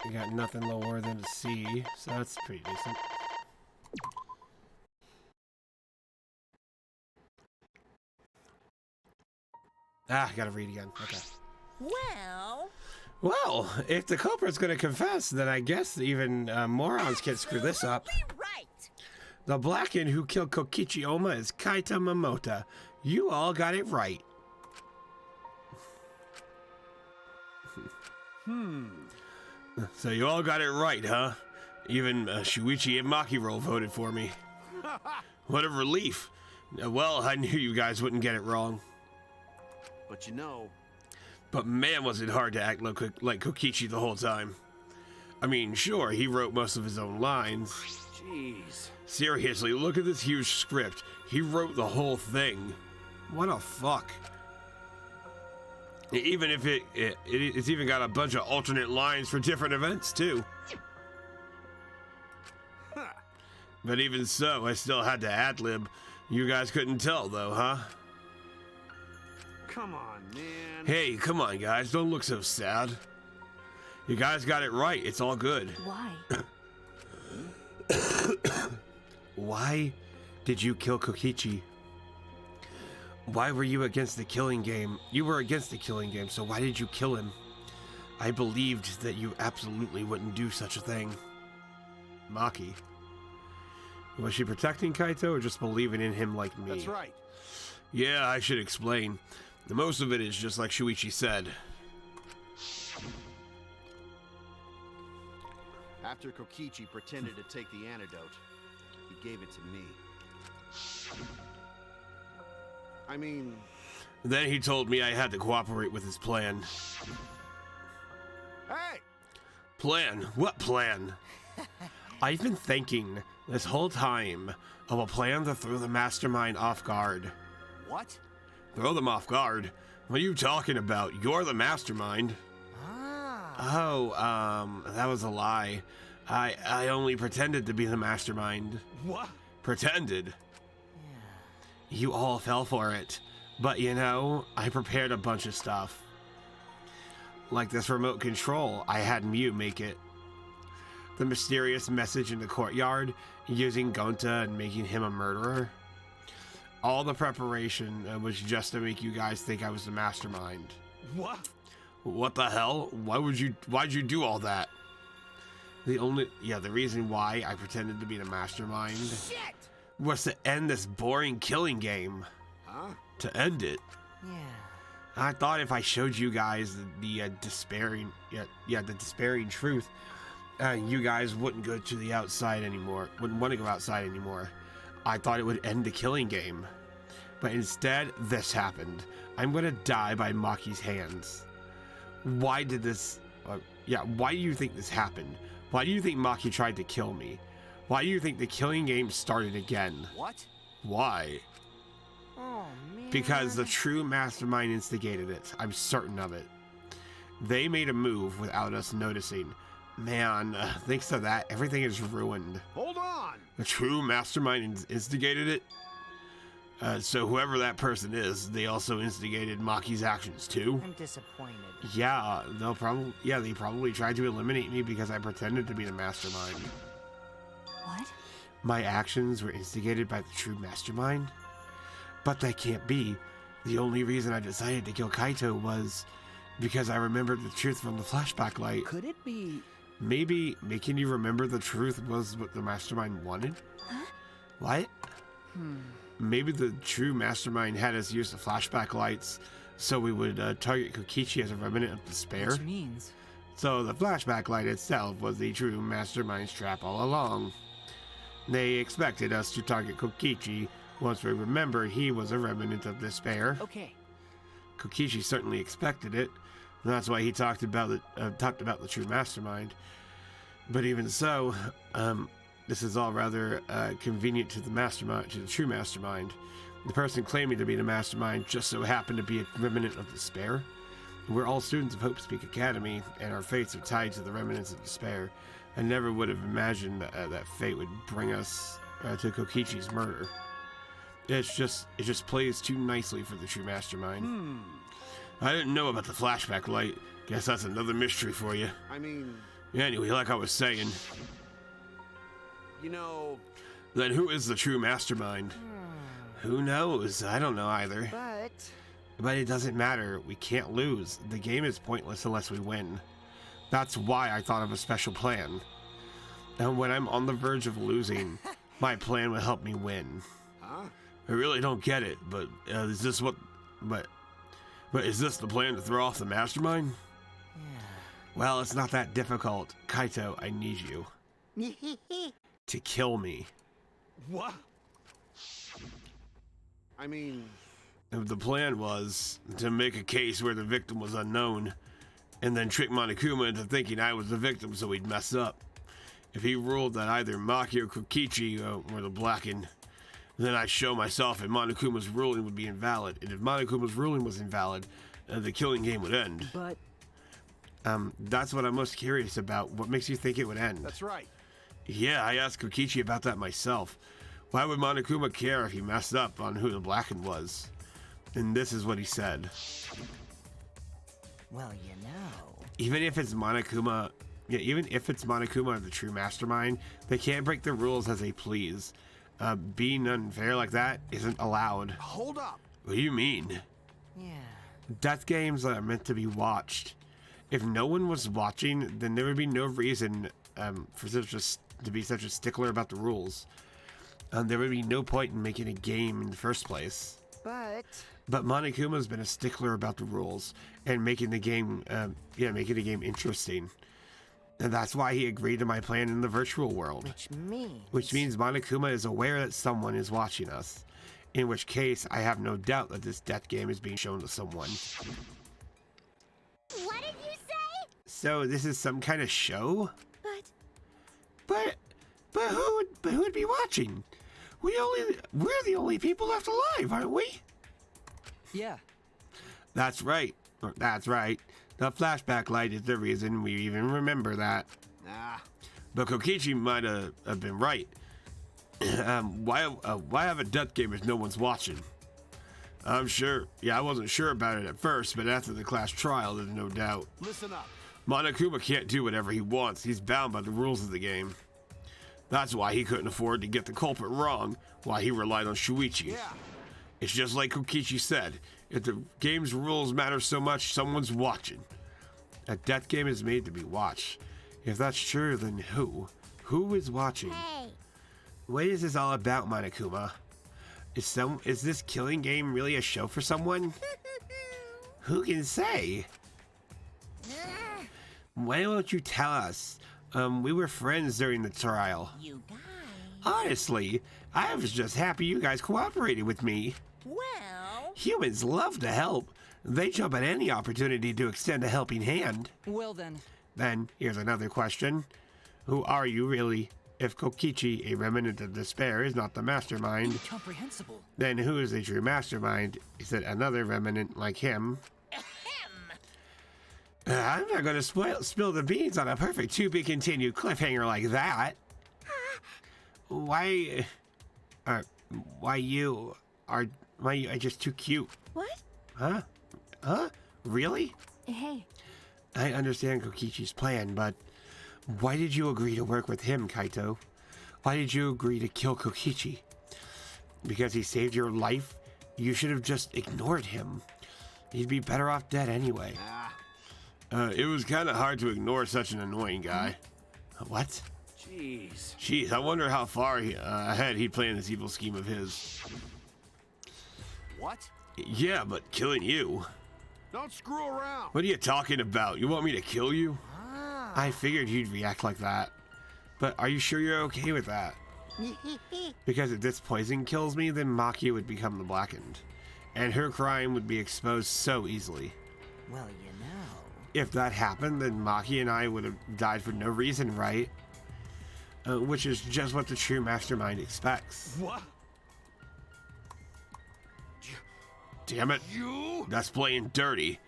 We got nothing lower than a C, so that's pretty decent. Ah, I gotta read again. Okay. Well, if the culprit's gonna confess, then I guess even morons can't screw this up. Right. The blackened who killed Kokichi Oma is Kaito Momota. You all got it right. So you all got it right, huh? Even Shuichi and Makiro voted for me. What a relief. Well, I knew you guys wouldn't get it wrong. But you know... But man, was it hard to act like Kokichi the whole time. I mean, sure, he wrote most of his own lines. Jeez. Seriously, look at this huge script. He wrote the whole thing. What a fuck. Even if it's even got a bunch of alternate lines for different events, too. But even so, I still had to ad-lib. You guys couldn't tell, though, huh? Come on, man. Hey, come on, guys. Don't look so sad. You guys got it right. It's all good. Why? Why did you kill Kokichi? Why were you against the killing game? You were against the killing game, so why did you kill him? I believed that you absolutely wouldn't do such a thing. Maki. Was she protecting Kaito or just believing in him like me? That's right. Yeah, I should explain. Most of it is just like Shuichi said. After Kokichi pretended to take the antidote, he gave it to me. I mean... Then he told me I had to cooperate with his plan. Hey! Plan? What plan? I've been thinking this whole time of a plan to throw the mastermind off guard. What? Throw them off guard? What are you talking about? You're the mastermind. Oh, that was a lie. I only pretended to be the mastermind. What? Pretended? You all fell for it. But you know, I prepared a bunch of stuff. Like this remote control, I had Mew make it. The mysterious message in the courtyard, using Gonta and making him a murderer. All the preparation was just to make you guys think I was the mastermind. What? What the hell? Why'd you do all that? The reason why I pretended to be the mastermind was to end this boring killing game. Huh? To end it. Yeah. I thought if I showed you guys the despairing truth, you guys wouldn't go to the outside anymore. Wouldn't want to go outside anymore. I thought it would end the killing game, but instead, this happened. I'm gonna die by Maki's hands. Why did this? Why do you think this happened? Why do you think Maki tried to kill me? Why do you think the killing game started again? What? Why? Oh, man. Because the true mastermind instigated it. I'm certain of it. They made a move without us noticing. Man, thanks to that, everything is ruined. Hold on! The true mastermind instigated it? So whoever that person is, they also instigated Maki's actions too? I'm disappointed. Yeah, they probably tried to eliminate me because I pretended to be the mastermind. What? My actions were instigated by the true mastermind? But that can't be. The only reason I decided to kill Kaito was because I remembered the truth from the flashback light. Could it be... Maybe making you remember the truth was what the mastermind wanted? Huh? What? Maybe the true mastermind had us use the flashback lights so we would target Kokichi as a remnant of despair. Which means... So the flashback light itself was the true mastermind's trap all along. They expected us to target Kokichi once we remembered he was a remnant of despair. Okay. Kokichi certainly expected it. That's why he talked about the true mastermind. But even so, this is all rather convenient to the true mastermind. The person claiming to be the mastermind just so happened to be a remnant of despair. We're all students of Hope Speak Academy, and our fates are tied to the remnants of despair. I never would have imagined that fate would bring us to Kokichi's murder. It just plays too nicely for the true mastermind. I didn't know about the flashback light. Guess that's another mystery for you. I mean... Anyway, like I was saying... You know... Then who is the true mastermind? Who knows? I don't know either. But it doesn't matter. We can't lose. The game is pointless unless we win. That's why I thought of a special plan. And when I'm on the verge of losing, my plan will help me win. Huh? I really don't get it, but is this what... But is this the plan to throw off the mastermind? Yeah. Well, it's not that difficult. Kaito, I need you. To kill me. What? I mean... The plan was to make a case where the victim was unknown, and then trick Monokuma into thinking I was the victim so he'd mess up. If he ruled that either Maki or Kokichi were the blackened, then I'd show myself and Monokuma's ruling would be invalid. And if Monokuma's ruling was invalid, the killing game would end. But... That's what I'm most curious about. What makes you think it would end? That's right. Yeah, I asked Kokichi about that myself. Why would Monokuma care if he messed up on who the blackened was? And this is what he said. Well, you know. Even if it's Monokuma or the true mastermind, they can't break the rules as they please. Being unfair like that isn't allowed. Hold up. What do you mean? Yeah. Death games are meant to be watched. If no one was watching, then there would be no reason to be such a stickler about the rules. There would be no point in making a game in the first place. But Monokuma's been a stickler about the rules and making the game, making the game interesting. And that's why he agreed to my plan in the virtual world. Which means Monokuma is aware that someone is watching us. In which case, I have no doubt that this death game is being shown to someone. What did you say? So this is some kind of show? But who would be watching? We're the only people left alive, aren't we? Yeah. That's right. That's right. The flashback light is the reason we even remember that. Nah. But Kokichi might have been right. Why have a death game if no one's watching? I'm sure. Yeah, I wasn't sure about it at first, but after the class trial, there's no doubt. Listen up. Monokuma can't do whatever he wants. He's bound by the rules of the game. That's why he couldn't afford to get the culprit wrong, why he relied on Shuichi. Yeah. It's just like Kokichi said. If the game's rules matter so much, someone's watching. A death game is made to be watched. If that's true, then who? Who is watching? Hey. What is this all about, Monokuma? Is this killing game really a show for someone? Who can say? Why won't you tell us? We were friends during the trial. You guys. Honestly, I was just happy you guys cooperated with me. Well, Humans love to help. They jump at any opportunity to extend a helping hand. Well then. Then, here's another question. Who are you really? If Kokichi, a remnant of despair, is not the mastermind, Incomprehensible. then who is a true mastermind? Is it another remnant like him? I'm not going to spill the beans on a perfect to-be-continued cliffhanger like that. Why you are just too cute? what? Huh? Really? Hey, I understand Kokichi's plan, but why did you agree to work with him, Kaito? Why did you agree to kill Kokichi? Because he saved your life? You should have just ignored him. He'd be better off dead anyway. It was kind of hard to ignore such an annoying guy. What? Jeez, I wonder how far ahead he'd planned this evil scheme of his. What? Yeah, but killing you? Don't screw around. What are you talking about? You want me to kill you? I figured you'd react like that. But are you sure you're okay with that? Because if this poison kills me, then Maki would become the Blackened. And her crime would be exposed so easily. well, you know. If that happened, then Maki and I would have died for no reason, right? Which is just what the true mastermind expects. What? Damn it. You? That's playing dirty.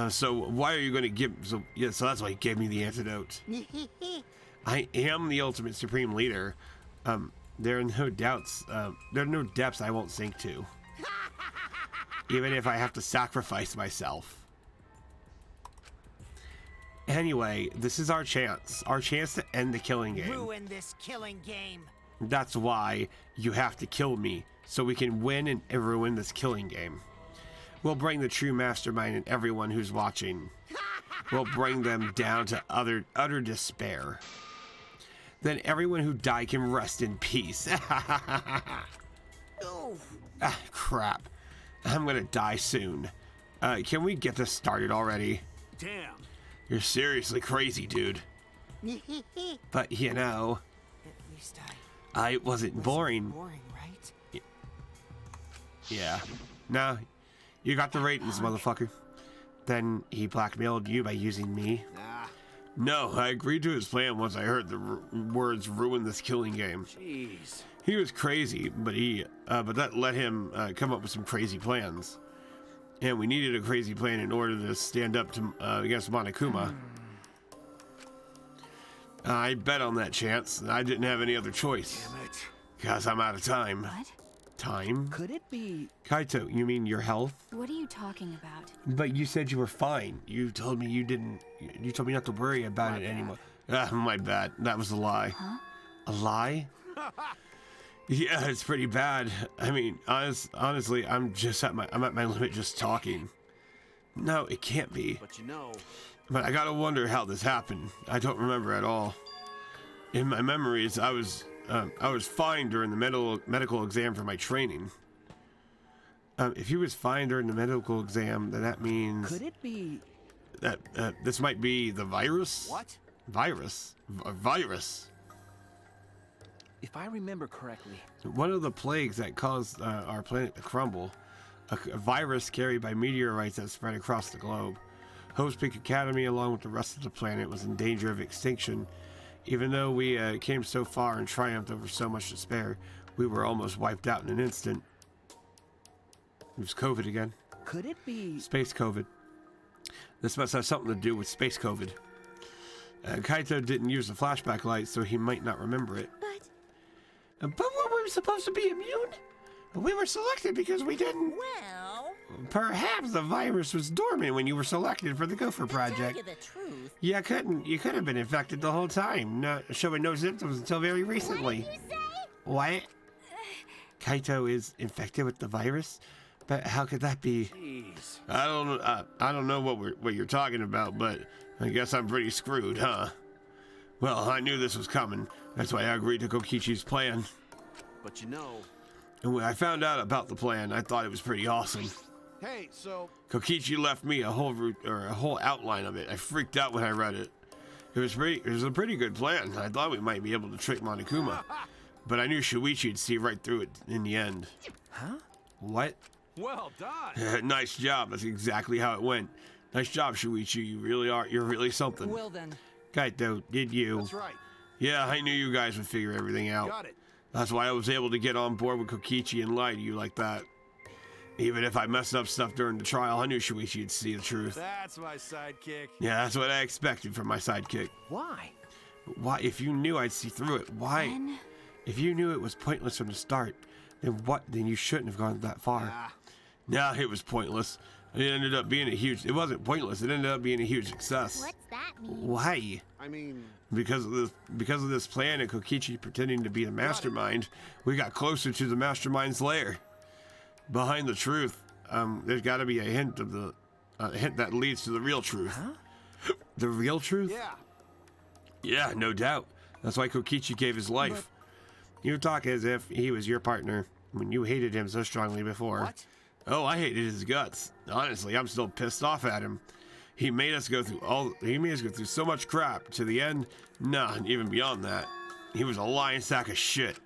So why are you going to give... So that's why he gave me the antidote. I am the ultimate supreme leader. There are no doubts. There are no depths I won't sink to. Even if I have to sacrifice myself. Anyway, this is our chance. Our chance to end the killing game. Ruin this killing game. That's why you have to kill me, so we can win and ruin this killing game. We'll bring the true mastermind and everyone who's watching. We'll bring them down to utter despair. Then everyone who died can rest in peace. Crap. I'm gonna die soon. Can we get this started already? Damn. You're seriously crazy, dude. But you know, At least I wasn't boring. boring, right? Yeah. No, you got the ratings, motherfucker. Then he blackmailed you by using me. Nah. No, I agreed to his plan once I heard the words "ruin this killing game." Jeez. He was crazy, but that let him come up with some crazy plans. And we needed a crazy plan in order to stand up to against Monokuma. I bet on that chance. I didn't have any other choice. Damn it. Because I'm out of time. what? Time? Could it be? Kaito, you mean your health? What are you talking about? But you said you were fine. You told me you didn't. You told me not to worry about it anymore. My bad. That was a lie. Huh? A lie? Yeah, it's pretty bad. I mean, honestly, I'm at my limit just talking. No, it can't be. But you know. But I gotta wonder how this happened. I don't remember at all. In my memories, I was fine during the medical exam for my training. If he was fine during the medical exam, then that means Could it be? that this might be the virus. What? Virus. Virus. If I remember correctly, One of the plagues that caused our planet to crumble. A virus carried by meteorites that spread across the globe. Hope's Peak Academy, along with the rest of the planet, was in danger of extinction. Even though we came so far and triumphed over so much despair, we were almost wiped out in an instant. It was COVID again. could it be? Space COVID. This must have something to do with space COVID. Kaito didn't use the flashback light, so he might not remember it. But But were we supposed to be immune? We were selected because we didn't. Well, Perhaps the virus was dormant when you were selected for the Gopher to tell Project. you the truth, You could have been infected the whole time, not showing no symptoms until very recently. What? Kaito is infected with the virus? But how could that be? Jeez. I don't know what you're talking about, but I guess I'm pretty screwed, huh? Well, I knew this was coming. That's why I agreed to Kokichi's plan. But you know, And when I found out about the plan, I thought it was pretty awesome. hey, so Kokichi left me a whole outline of it. I freaked out when I read it. It was a pretty good plan. I thought we might be able to trick Monokuma, but I knew Shuichi'd see right through it in the end. Huh? What? well done. Nice job. That's exactly how it went. Nice job, Shuichi. You're really something. Well then, Kaito, did you? That's right. Yeah, I knew you guys would figure everything out. Got it. That's why I was able to get on board with Kokichi and lie to you like that. Even if I messed up stuff during the trial, I knew Shuichi'd see the truth. That's my sidekick. Yeah, that's what I expected from my sidekick. Why? Why? If you knew I'd see through it, why? Ben, If you knew it was pointless from the start, then you shouldn't have gone that far. Ah, Nah, it was pointless. It wasn't pointless. It ended up being a huge success. What's that mean? Why? I mean, Because of this plan and Kokichi pretending to be the mastermind, we got closer to the mastermind's lair. Behind the truth, there's got to be a hint that leads to the real truth. Huh? The real truth? yeah. Yeah, no doubt. That's why Kokichi gave his life. You talk as if he was your partner when you hated him so strongly before. What? Oh, I hated his guts. Honestly, I'm still pissed off at him. He made us go through so much crap to the end. Nah, even beyond that. He was a lying sack of shit.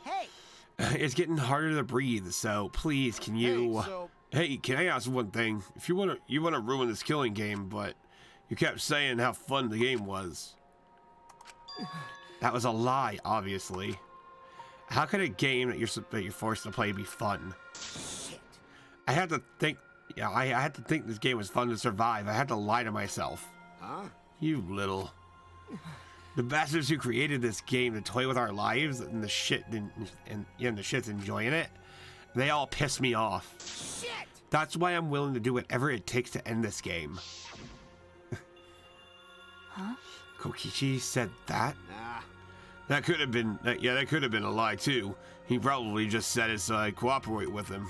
Hey, It's getting harder to breathe, so please can you Hey, so Hey, can I ask one thing? If you wanna ruin this killing game, but you kept saying how fun the game was. That was a lie, obviously. How could a game that you're forced to play be fun? shit. I had to think. Yeah, I had to think this game was fun to survive. I had to lie to myself. huh? You little. The bastards who created this game to toy with our lives and the shit's enjoying it. They all piss me off. Shit! That's why I'm willing to do whatever it takes to end this game. huh? Kokichi said that? Nah. That could have been a lie too. He probably just said it so I'd cooperate with him.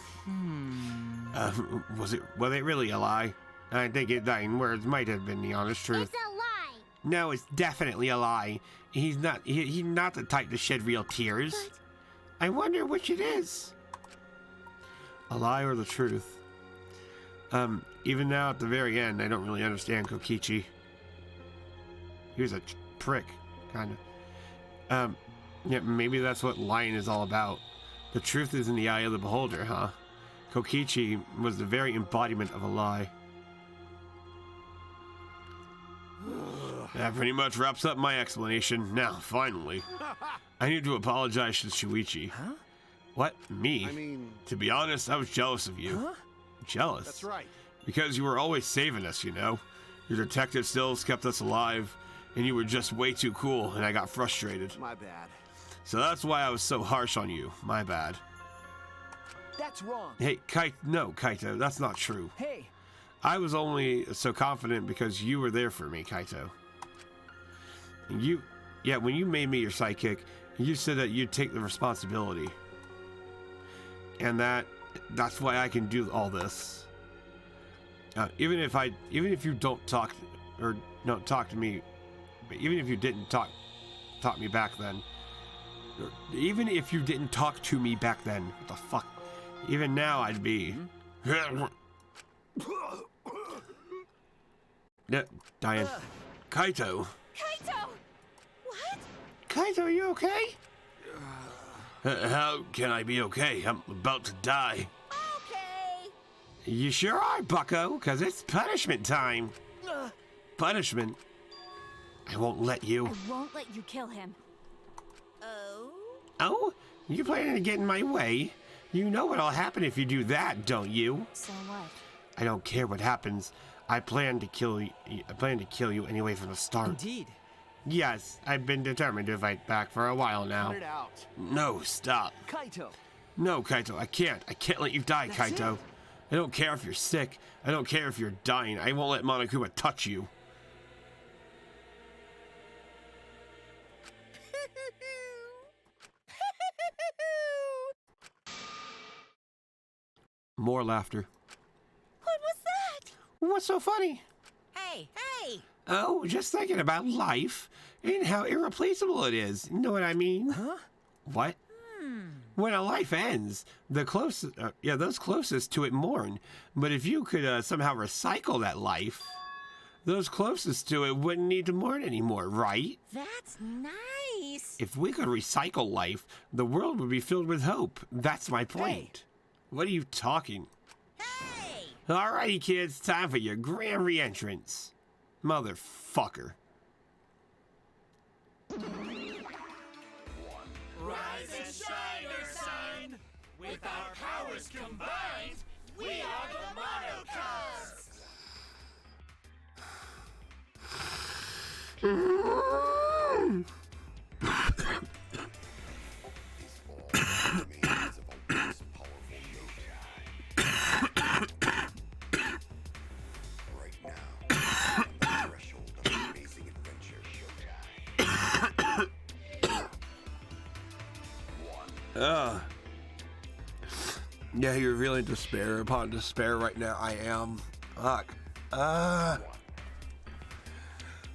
Was it really a lie? I think his dying words might have been the honest truth. It's a lie. No, it's definitely a lie. He's not the type to shed real tears. I wonder which it is. A lie or the truth? Even now at the very end, I don't really understand Kokichi. He was a prick, kind of. Yeah, maybe that's what lying is all about. The truth is in the eye of the beholder, huh? Kokichi was the very embodiment of a lie. That pretty much wraps up my explanation. Now, finally, I need to apologize to Shuichi. Huh? What? Me? I mean, To be honest, I was jealous of you. Huh? Jealous? that's right. Because you were always saving us, you know? Your detective skills kept us alive, and you were just way too cool, and I got frustrated. My bad. So that's why I was so harsh on you. My bad. That's wrong. Hey, no, Kaito, that's not true. Hey, I was only so confident because you were there for me, Kaito. And when you made me your sidekick, you said that you'd take the responsibility. And that's why I can do all this. Even if you don't talk to me, but even if you didn't talk me back then, Even if you didn't talk to me back then, what the fuck? Even now, I'd be. Yeah, Diane. Kaito. Kaito! What? Kaito, are you okay? How can I be okay? I'm about to die. Okay. You sure are, bucko, because it's punishment time. Punishment? I won't let you. I won't let you kill him. Oh? Oh? You planning to get in my way? You know what'll happen if you do that, don't you? So what? I don't care what happens. I plan to kill you. I plan to kill you anyway from the start. Indeed. Yes, I've been determined to fight back for a while now. Cut it out. No, stop. Kaito! No, Kaito, I can't. I can't let you die, That's Kaito. it. I don't care if you're sick. I don't care if you're dying. I won't let Monokuma touch you. More laughter. What was that? What's so funny? Hey! Oh, just thinking about life and how irreplaceable it is. You know what I mean? Huh? What? When a life ends, the closest, those closest to it mourn. But if you could somehow recycle that life, those closest to it wouldn't need to mourn anymore, right? That's nice. If we could recycle life, the world would be filled with hope. That's my point. What are you talking? Hey! Alrighty, kids, time for your grand re-entrance. Motherfucker. Rise and shine, your sign. With our powers combined, we are the Monocubs. Yeah, you're feeling despair upon despair right now. I am. Fuck.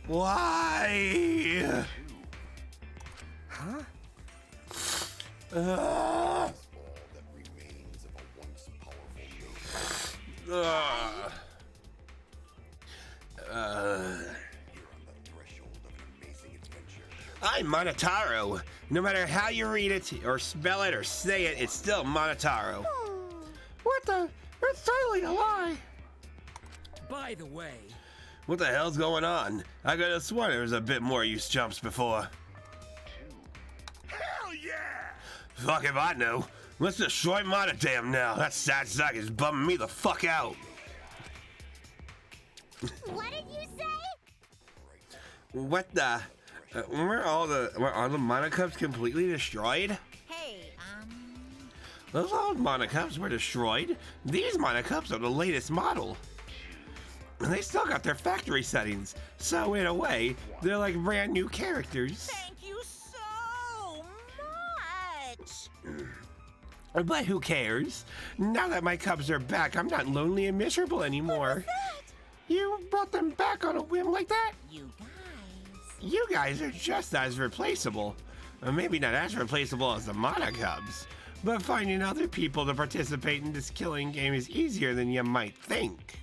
Why? Huh? I'm Monotaro. No matter how you read it, or spell it, or say it, it's still Monotaro. What the? It's totally a lie. By the way, What the hell's going on? I could have sworn there was a bit more use jumps before. hell yeah! Fuck if I know. Let's destroy Monodam now. That sad sack is bumming me the fuck out. What did you say? What the? Were all the Monocubs completely destroyed? Hey, Those old Monocubs were destroyed. These Monocubs are the latest model. And they still got their factory settings. So in a way, they're like brand new characters. thank you so much. But who cares? Now that my cubs are back, I'm not lonely and miserable anymore. You brought them back on a whim like that? You guys. You guys are just as replaceable. Maybe not as replaceable as the Monocubs, but finding other people to participate in this killing game is easier than you might think.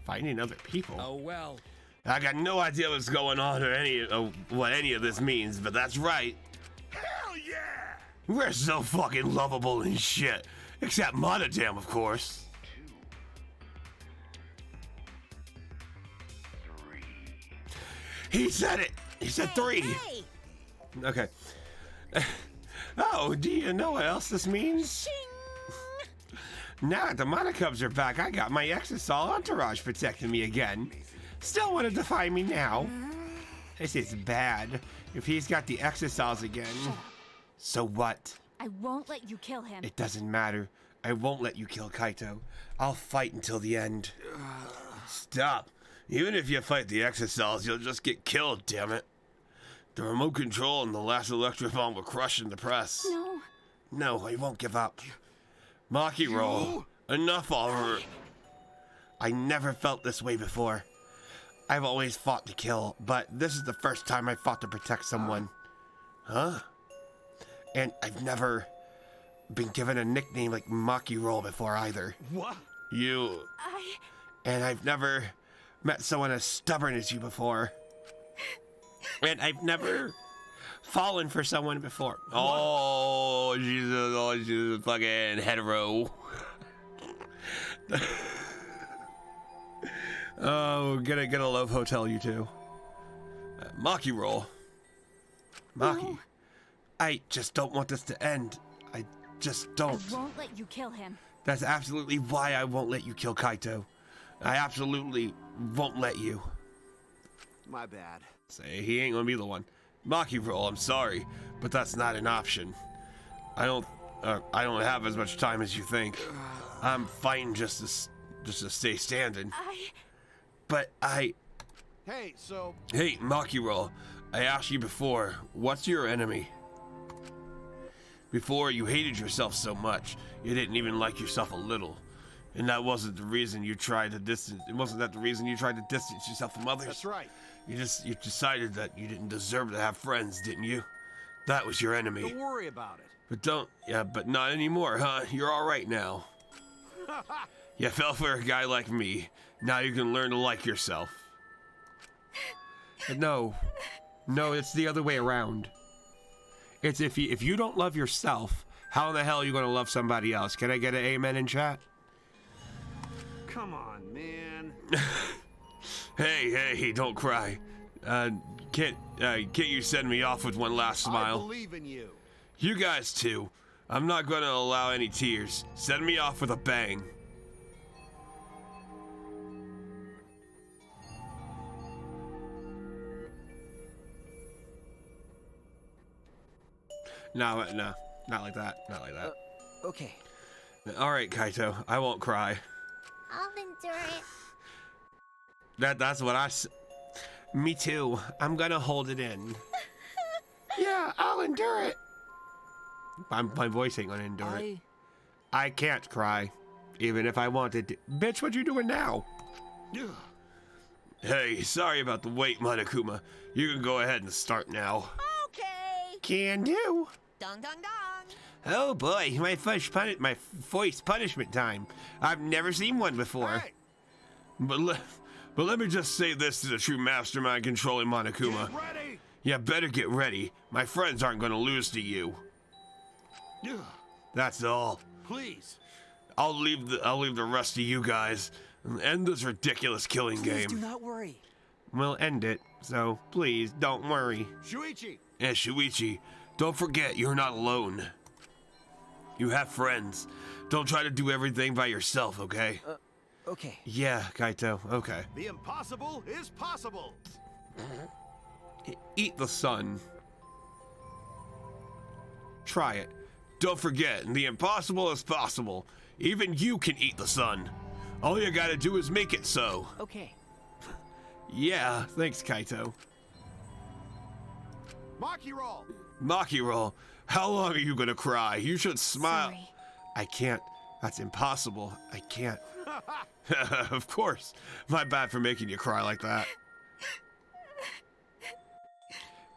Finding other people? Oh well. I got no idea what's going on or what any of this means, but that's right. Hell yeah! We're so fucking lovable and shit. Except Monodam, of course. He said it! He said 3! Hey! Okay. Oh, do you know what else this means? Now that the Monocubs are back, I got my Exisol entourage protecting me again. Still want to defy me now. This is bad. If he's got the Exisols again. So what? I won't let you kill him. It doesn't matter. I won't let you kill Kaito. I'll fight until the end. Stop. Even if you fight the Exisols, you'll just get killed, damn it. The remote control and the last electric bomb were crushed in the press. No. No, I won't give up. Makiro, enough already. I never felt this way before. I've always fought to kill, but this is the first time I fought to protect someone. Huh? And I've never been given a nickname like Maki Roll before either. What? You. And I've never met someone as stubborn as you before. And I've never fallen for someone before. Oh, she's a fucking hetero. Oh, get a love hotel, you two. Maki Roll. Maki. No. I just don't want this to end. I just don't. I won't let you kill him. That's absolutely why I won't let you kill Kaito. I absolutely won't let you. My bad. Say, he ain't gonna be the one. Maki Roll, I'm sorry, but that's not an option. I don't have as much time as you think. I'm fighting just to stay standing. But I... Hey, so... Hey, Maki Roll, I asked you before, what's your enemy? Before, you hated yourself so much, you didn't even like yourself a little. And that wasn't the reason you tried to distance... It wasn't that the reason you tried to distance yourself from others? That's right. You decided that you didn't deserve to have friends, didn't you? That was your enemy. Don't worry about it. But not anymore, huh? You're alright now. You fell for a guy like me. Now you can learn to like yourself. No, it's the other way around. It's if you don't love yourself, how the hell are you gonna love somebody else? Can I get an amen in chat? Come on, man. Hey, don't cry. Can't you send me off with one last smile? I believe in you. You guys too. I'm not gonna allow any tears. Send me off with a bang. No, not like that. Not like that. Okay. All right, Kaito. I won't cry. I'll endure it. That's what Me too. I'm gonna hold it in. Yeah, I'll endure it. My voice ain't gonna endure it. I can't cry, even if I wanted to. Bitch, what you doing now? Hey, sorry about the wait, Monokuma. You can go ahead and start now. Okay. Can do. Dong dong dong. Oh boy, my voice punishment time. I've never seen one before. Hey. But let me just say this to the true mastermind controlling Monokuma. Get ready. You better get ready. My friends aren't gonna lose to you. That's all. Please. I'll leave the rest of you guys and end this ridiculous killing Please game. do not worry. We'll end it, so please don't worry. Shuichi. And Shuichi, don't forget you're not alone. You have friends. Don't try to do everything by yourself, okay? Okay. Yeah, Kaito, okay. The impossible is possible. Eat the sun. Try it. Don't forget, the impossible is possible. Even you can eat the sun. All you gotta do is make it so. Okay. Yeah, thanks, Kaito. Maki Roll. Maki Roll, how long are you gonna cry? You should smile. Sorry. I can't. That's impossible. I can't. Of course. My bad for making you cry like that.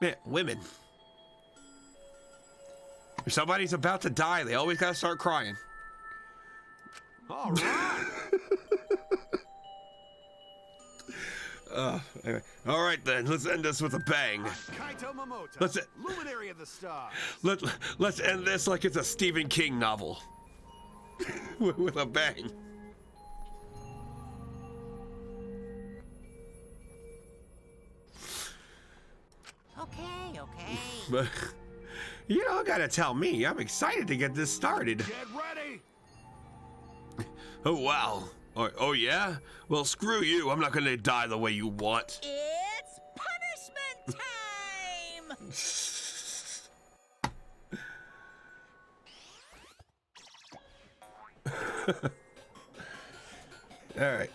Man, women. If somebody's about to die, they always gotta start crying. All right. Anyway. All right then, let's end this with a bang. Kaito Momoto. Let's Luminary of the Stars. let's end this like it's a Stephen King novel. with a bang. Okay. But you don't gotta tell me. I'm excited to get this started. Get ready. Oh wow. Oh yeah? Well, screw you. I'm not gonna die the way you want. It's punishment time. All right.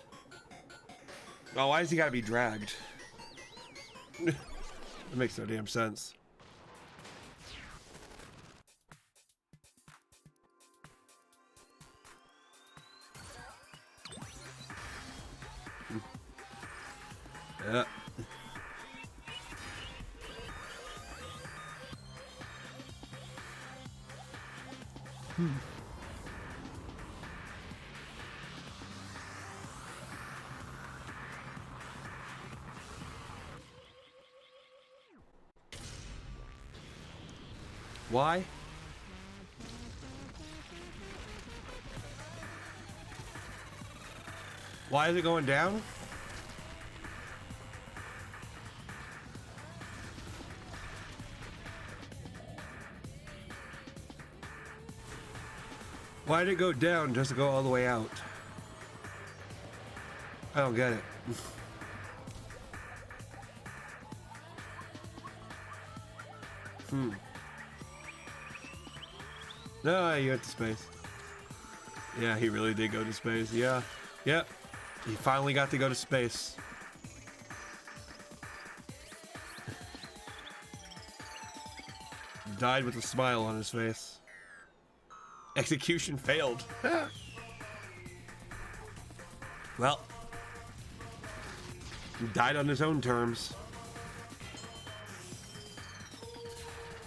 Oh, why does he gotta be dragged? It makes no damn sense. Yeah. Why? Why is it going down? Why did it go down just to go all the way out? I don't get it. No, you went to space. Yeah, he really did go to space. Yeah. Yep. He finally got to go to space. Died with a smile on his face. Execution failed. Well, he died on his own terms.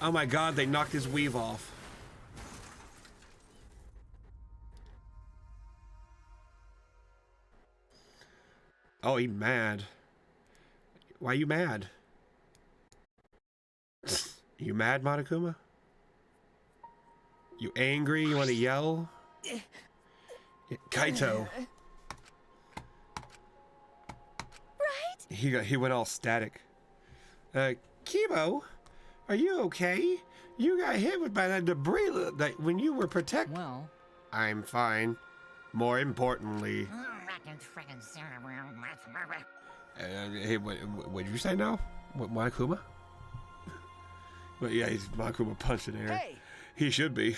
Oh my god, they knocked his weave off. Oh, he mad. Why you mad? You mad, Monokuma? You angry? You want to yell? Kaito. Right? He went all static. Kibo, are you okay? You got hit by that debris that when you were protected. Well, I'm fine. More importantly. Hey, what did you say now? What, Monokuma? Well, yeah, he's Monokuma punching air. Hey! He should be.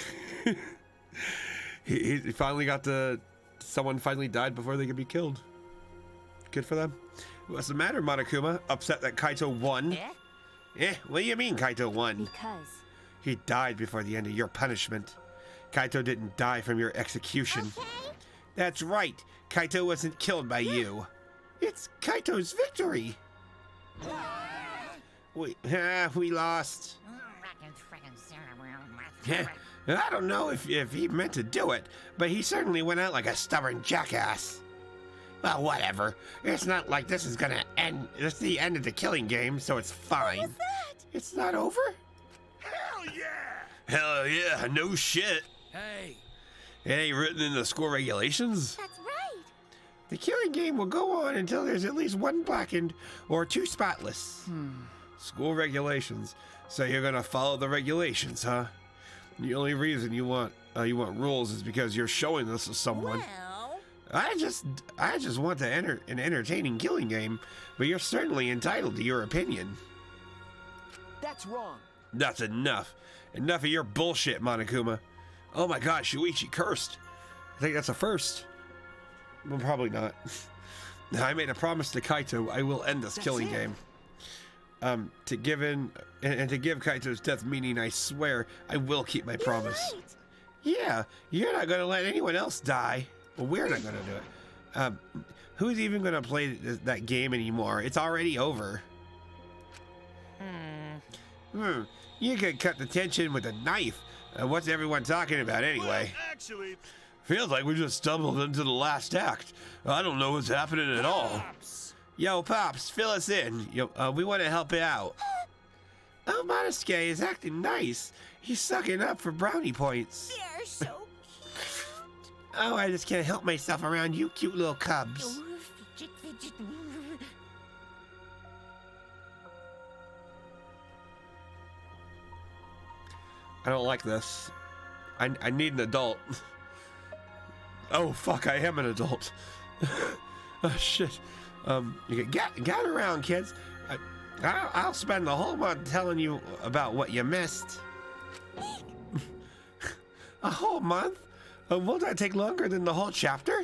he finally got the. Someone finally died before they could be killed. Good for them. What's the matter, Monokuma? Upset that Kaito won? What do you mean Kaito won? Because He died before the end of your punishment. Kaito didn't die from your execution. Okay. That's right. Kaito wasn't killed by you. It's Kaito's victory. We lost. I don't know if he meant to do it, but he certainly went out like a stubborn jackass. Well, whatever. It's not like this is gonna end. It's the end of the killing game, so it's fine. What was that? It's not over? Hell yeah! Hell yeah, no shit. Hey, It ain't written in the school regulations. That's right. The killing game will go on until there's at least one blackened or two spotless. School regulations. So you're gonna follow the regulations, huh? The only reason you want rules is because you're showing this to someone. Well, I just want to enter an entertaining killing game, but you're certainly entitled to your opinion. That's wrong. That's enough. Enough of your bullshit, Monokuma. Oh my god, Shuichi cursed. I think that's a first. Well, probably not. I made a promise to Kaito. I will end this killing game. To give Kaito's death meaning, I swear I will keep my promise. Right. Yeah, you're not gonna let anyone else die. Well, we're not gonna do it. Who's even gonna play that game anymore? It's already over. You could cut the tension with a knife. What's everyone talking about anyway? well, actually, Feels like we just stumbled into the last act. I don't know what's happening at all. Pops. Yo, Pops, fill us in. We want to help you out. Oh, Monosuke is acting nice. He's sucking up for brownie points. they're so cute. Oh, I just can't help myself around you cute little cubs. Oh, fidget, fidget. I don't like this. I need an adult. Oh, fuck, I am an adult. Oh, shit. You get around, kids. I'll spend the whole month telling you about what you missed. A whole month? Won't that take longer than the whole chapter?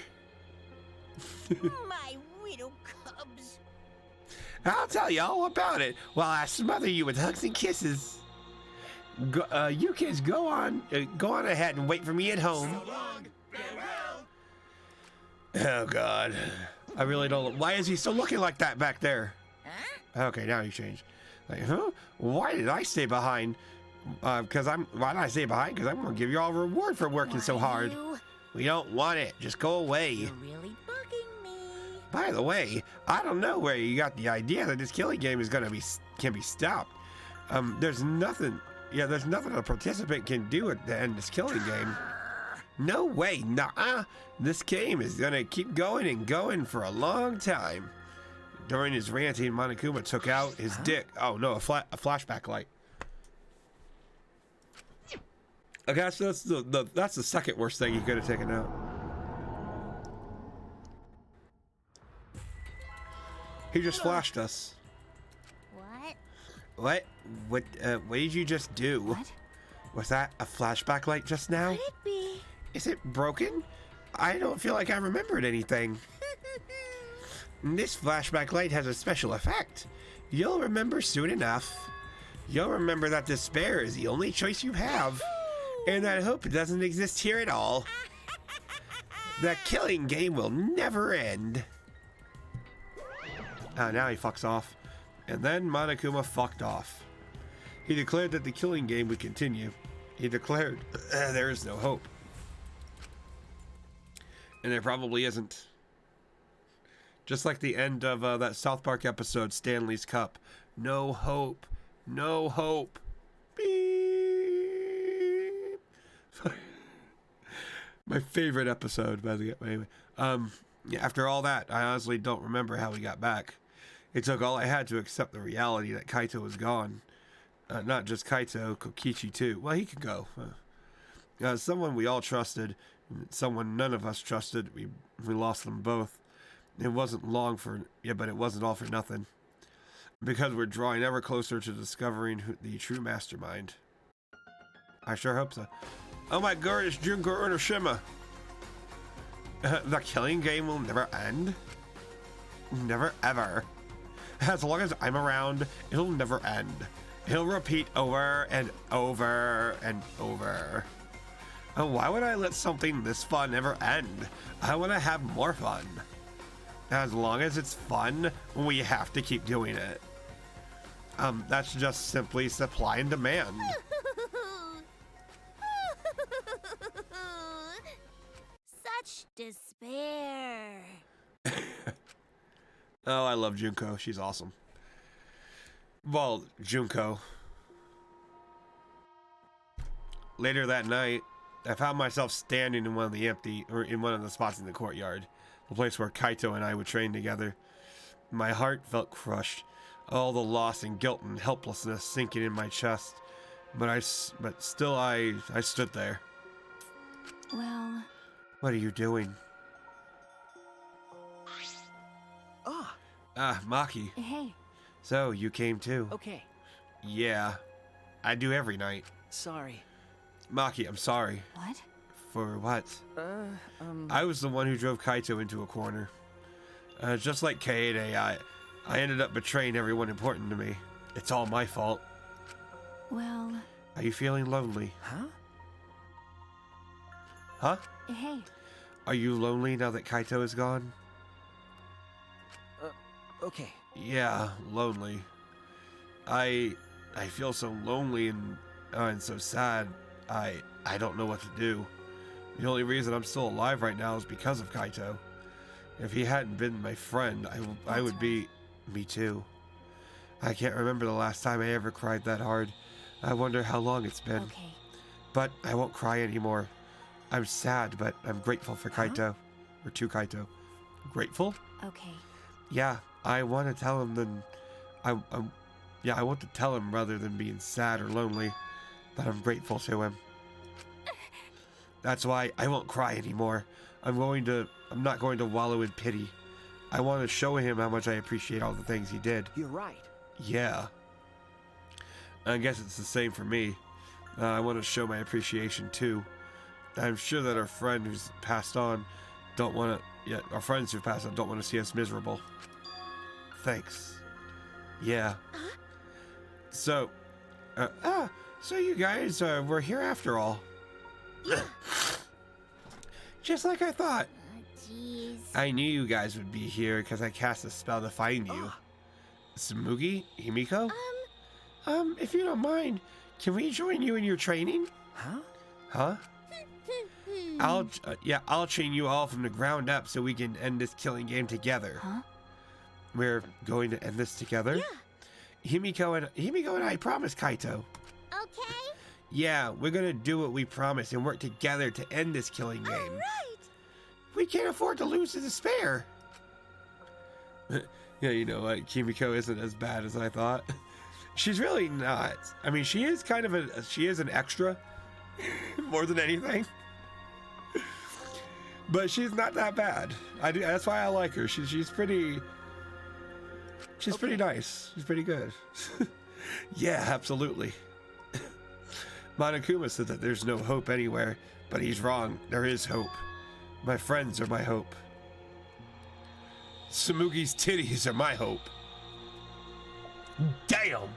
My widow cubs. I'll tell you all about it while I smother you with hugs and kisses. You kids go on ahead and wait for me at home. So long. Farewell. Oh, God. I really don't... Why is he still looking like that back there? Huh? Okay, now he changed. Like, huh? Why did I stay behind? Because why did I say behind? Because I'm going to give you all a reward for working so hard. You? We don't want it. Just go away. You're really bugging me. By the way, I don't know where you got the idea that this killing game is can be stopped. There's nothing a participant can do to end this killing game. No way, nah. This game is gonna keep going and going for a long time. During his ranting, Monokuma took out his dick. Oh no, a flashback light. Okay, so that's the second worst thing he could have taken out. He just flashed us. What? What did you just do? What? Was that a flashback light just now? Could it be? Is it broken? I don't feel like I remembered anything. This flashback light has a special effect. You'll remember soon enough. You'll remember that despair is the only choice you have, and that hope doesn't exist here at all. The killing game will never end. Now he fucks off. And then Monokuma fucked off. He declared that the killing game would continue. He declared there is no hope. And there probably isn't. Just like the end of that South Park episode, Stanley's Cup. No hope. No hope. Beep. My favorite episode, by the way. Anyway, after all that, I honestly don't remember how we got back. It took all I had to accept the reality that Kaito was gone. Not just Kaito, Kokichi too. Well, he could go. Someone we all trusted, someone none of us trusted. We lost them both. It wasn't but it wasn't all for nothing. Because we're drawing ever closer to discovering the true mastermind. I sure hope so. Oh my god, it's Junko Enoshima. The killing game will never end. Never ever. As long as I'm around, it'll never end. It'll repeat over and over and over. And why would I let something this fun ever end? I want to have more fun. As long as it's fun, we have to keep doing it. That's just simply supply and demand. Such despair. Oh, I love Junko. She's awesome. Well, Junko. Later that night, I found myself standing in one of the spots in the courtyard, the place where Kaito and I would train together. My heart felt crushed, all the loss and guilt and helplessness sinking in my chest. But still I stood there. Well, What are you doing? Maki. Hey. So, you came too? Okay. Yeah. I do every night. Sorry. Maki, I'm sorry. what? For what? I was the one who drove Kaito into a corner. Just like Kaede, I ended up betraying everyone important to me. It's all my fault. Well, Are you feeling lonely? Huh? Huh? hey. Are you lonely now that Kaito is gone? Okay. Yeah, lonely. I feel so lonely and so sad. I don't know what to do. The only reason I'm still alive right now is because of Kaito. If he hadn't been my friend, I would be... Me too. I can't remember the last time I ever cried that hard. I wonder how long it's been. Okay. But I won't cry anymore. I'm sad, but I'm grateful for Kaito. Or to Kaito. Grateful? Okay. Yeah, I want to tell him then... I want to tell him rather than being sad or lonely that I'm grateful to him. That's why I won't cry anymore. I'm not going to wallow in pity. I want to show him how much I appreciate all the things he did. You're right. Yeah. I guess it's the same for me. I want to show my appreciation too. I'm sure that our friend who's passed on our friends who've passed on don't want to see us miserable. Thanks. Yeah. So, so you guys were here after all. Just like I thought. Jeez. I knew you guys would be here because I cast a spell to find you. Tsumugi? Himiko? If you don't mind, Can we join you in your training? Huh? Huh? I'll train you all from the ground up so we can end this killing game together. Huh? We're going to end this together. Yeah. Himiko and I promise, Kaito. Okay. Yeah, we're gonna do what we promised and work together to end this killing game. All right. We can't afford to lose to despair. Yeah, you know what? Kimiko isn't as bad as I thought. She's really not. I mean, she is kind of she is an extra more than anything. But she's not that bad. That's why I like her. She's pretty nice. She's pretty good. Yeah, absolutely. Monokuma said that there's no hope anywhere, but he's wrong. There is hope. My friends are my hope. Samugi's titties are my hope. Damn.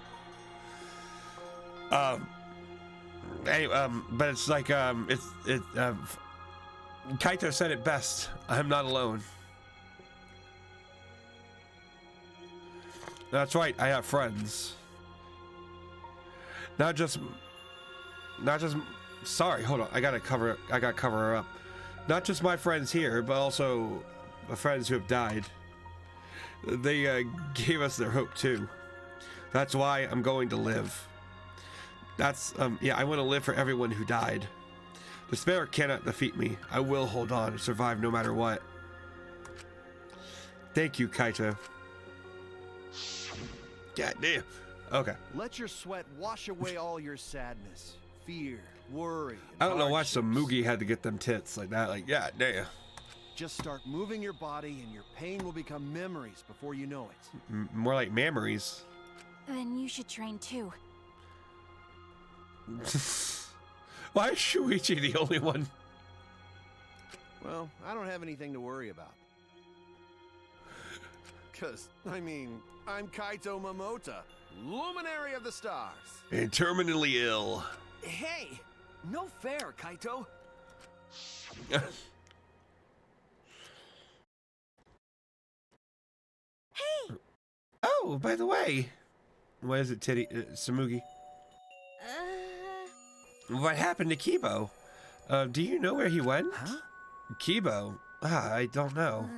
Anyway, but it's like Kaito said it best. I'm not alone. That's right. I have friends. Not just. Sorry, hold on. I gotta cover her up. Not just my friends here, but also the friends who have died. They gave us their hope too. That's why I'm going to live. That's yeah. I want to live for everyone who died. Despair cannot defeat me. I will hold on and survive no matter what. Thank you, Kaito. God damn. Okay. Let your sweat wash away all your sadness, fear, worry. I don't know why hardships. some Mugi had to get them tits like that. Like, yeah, damn. Just start moving your body and your pain will become memories before you know it. More like memories. Then you should train too. Why is Shuichi the only one? Well, I don't have anything to worry about. Cause, I mean, I'm Kaito Momota, luminary of the stars. And terminally ill. Hey, no fair, Kaito. Hey. Oh, by the way. What is it, Samugi? What happened to Kibo? Do you know where he went? Huh? Kibo? I don't know.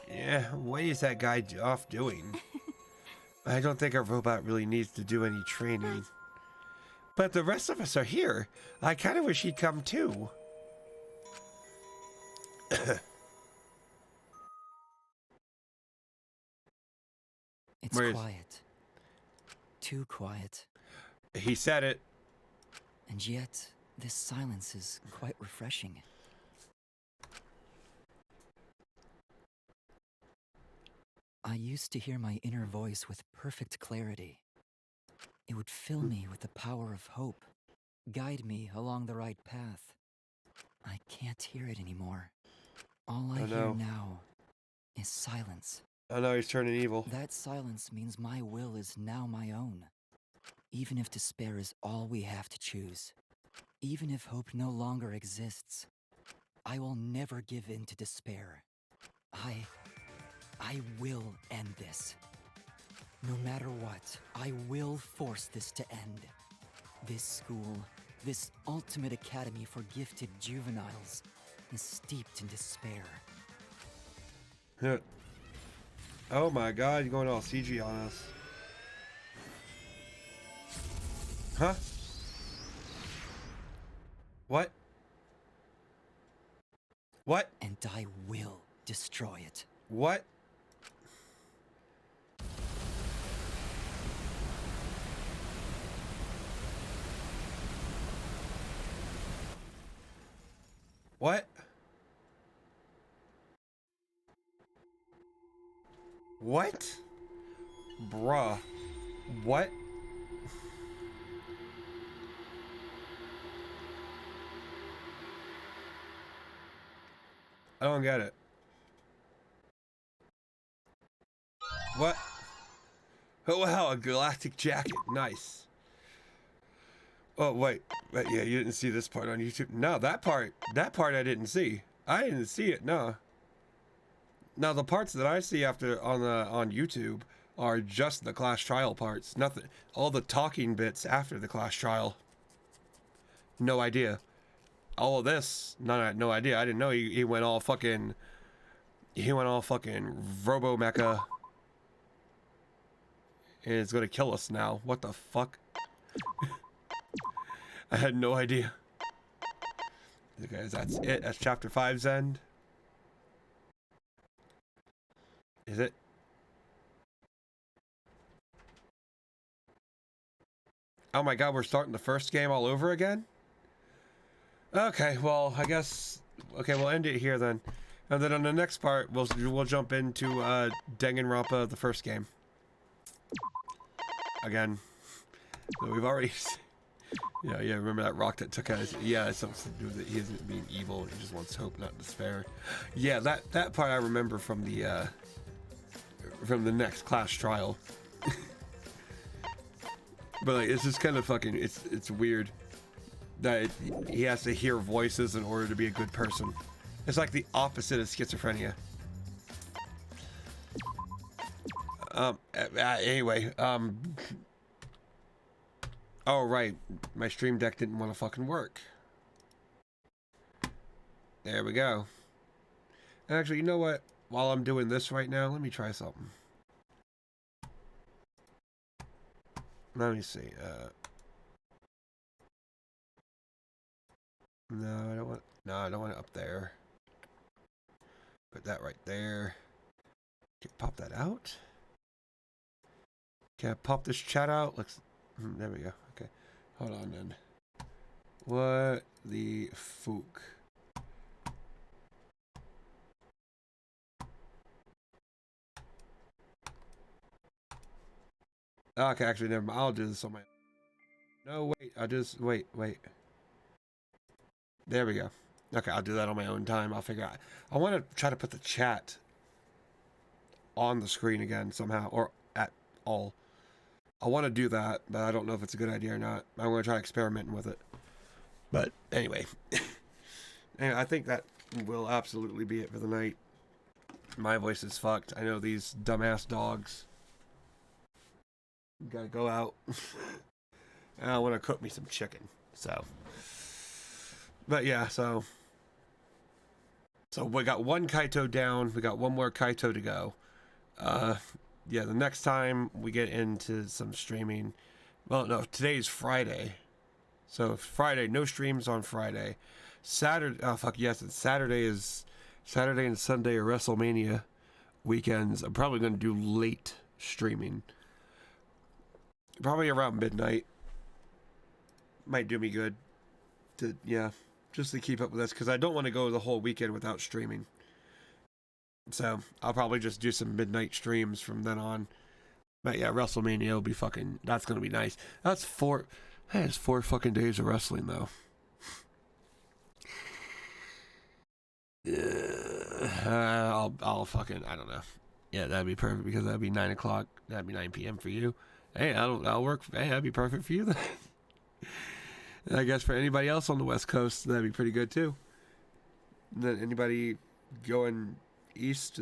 Yeah, what is that guy off doing? I don't think our robot really needs to do any training. But the rest of us are here. I kind of wish he'd come too. It's Where is- quiet. Too quiet. He said it. And yet, this silence is quite refreshing. I used to hear my inner voice with perfect clarity. It would fill me with the power of hope, guide me along the right path. I can't hear it anymore. All I hear now is silence. Oh no, he's turning evil. That silence means my will is now my own. Even if despair is all we have to choose, even if hope no longer exists, I will never give in to despair. I will end this. No matter what, I will force this to end. This school, this ultimate academy for gifted juveniles, is steeped in despair. Oh my god, you're going all CG on us. Huh? What? What? And I will destroy it. What? What? What? Bruh. What? I don't get it. What? Oh wow, a galactic jacket. Nice. Oh wait, yeah, you didn't see this part on YouTube. No, that part I didn't see. I didn't see it. No. Now the parts that I see after on YouTube are just the class trial parts. Nothing. All the talking bits after the class trial. No idea. All of this, no idea. I didn't know he went all fucking. He went all fucking Robo Mecha. And it's gonna kill us now. What the fuck? I had no idea. Okay, that's it. That's chapter 5's end. Is it? Oh my god, we're starting the first game all over again? Okay, well, I guess... Okay, we'll end it here then. And then on the next part, we'll jump into Danganronpa, the first game. Again. So we've already... Yeah, remember that rock that took out his... Yeah, it's something to do with it. He isn't being evil, he just wants hope, not despair. Yeah, that part I remember from the next class trial. But like, it's just kind of fucking... It's weird that he has to hear voices in order to be a good person. It's like the opposite of schizophrenia. Anyway, oh right, my stream deck didn't want to fucking work. There we go. Actually, you know what? While I'm doing this right now, let me try something. Let me see. No, I don't want. No, I don't want it up there. Put that right there. Okay, pop that out. Can I pop this chat out? Let's. There we go. Okay, hold on then. What the fuck? Okay, actually, never mind. I'll do this on my... No, wait. I just... Wait. There we go. Okay, I'll do that on my own time. I'll figure out... I want to try to put the chat on the screen again somehow. Or at all. I want to do that, but I don't know if it's a good idea or not. I'm going to try experimenting with it. But, anyway. Anyway, I think that will absolutely be it for the night. My voice is fucked. I know these dumbass dogs... Gotta go out. And I want to cook me some chicken. So, but yeah, so we got one Kaito down. We got one more Kaito to go. Yeah, the next time we get into some streaming. Well, no, today's Friday. So Friday, no streams on Friday. Saturday, oh fuck yes, it's Saturday and Sunday are WrestleMania weekends. I'm probably gonna do late streaming. Probably around midnight. Might do me good. Just to keep up with this, because I don't want to go the whole weekend without streaming. So, I'll probably just do some midnight streams from then on. But yeah, WrestleMania will be fucking... That's going to be nice. That's 4... Hey, it's 4 fucking days of wrestling, though. I'll fucking... I don't know. Yeah, that'd be perfect, because that'd be 9 o'clock. That'd be 9 p.m. for you. Hey, I'll work. Hey, that'd be perfect for you then. And I guess for anybody else on the West Coast, that'd be pretty good too. And then anybody going east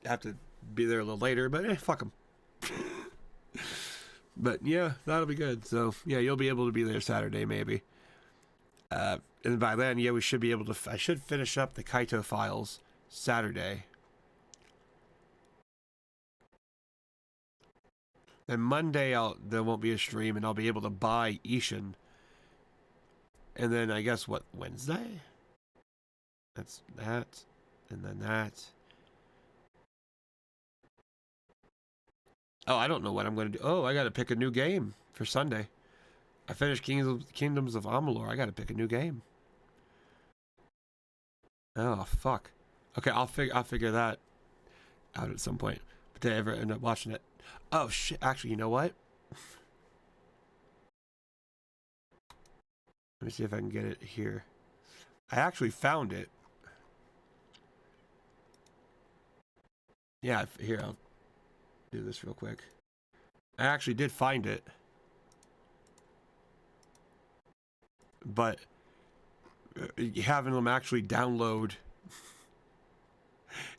have to be there a little later, but fuck them. But yeah, that'll be good. So yeah, you'll be able to be there Saturday maybe. And by then, yeah, we should be able to. I should finish up the Kaito files Saturday. Then Monday, there won't be a stream, and I'll be able to buy Ishin. And then I guess what, Wednesday? That's that, and then that. Oh, I don't know what I'm going to do. Oh, I got to pick a new game for Sunday. I finished Kingdoms of Amalur. I got to pick a new game. Oh fuck. Okay, I'll figure that out at some point. But did I ever end up watching it? Oh shit, actually, you know what? Let me see if I can get it here. I actually found it. Yeah, here, I'll do this real quick. I actually did find it. But having them actually download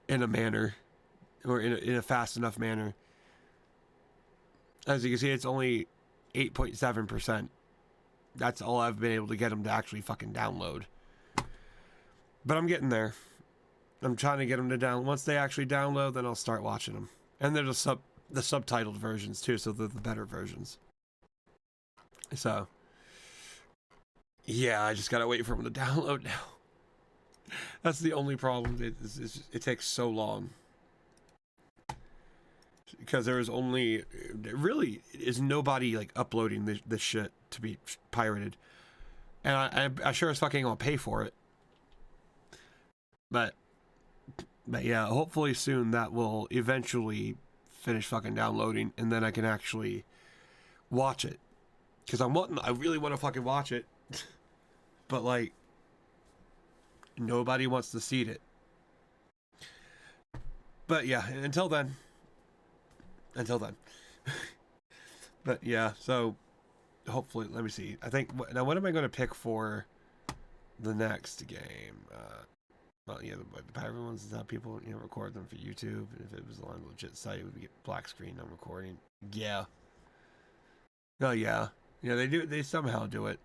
in a manner, or in a fast enough manner, As you can see, it's only 8.7%. That's all I've been able to get them to actually fucking download. But I'm getting there. I'm trying to get them to download. Once they actually download, then I'll start watching them. And they're the subtitled versions too, so they're the better versions. So, yeah, I just gotta wait for them to download now. That's the only problem. It takes so long. Because there is only, really, is nobody like uploading this shit to be pirated. And I sure as fucking gonna pay for it. But yeah, hopefully soon that will eventually finish fucking downloading, and then I can actually watch it. Because I really want to fucking watch it. But like, nobody wants to see it. But yeah, until then. But yeah, so hopefully, let me see. I think, now what am I going to pick for the next game? Well, yeah, the pirate ones is how people, record them for YouTube. If it was on a legit site, it would get black screen on recording. Yeah. Oh, yeah. Yeah, they somehow do it.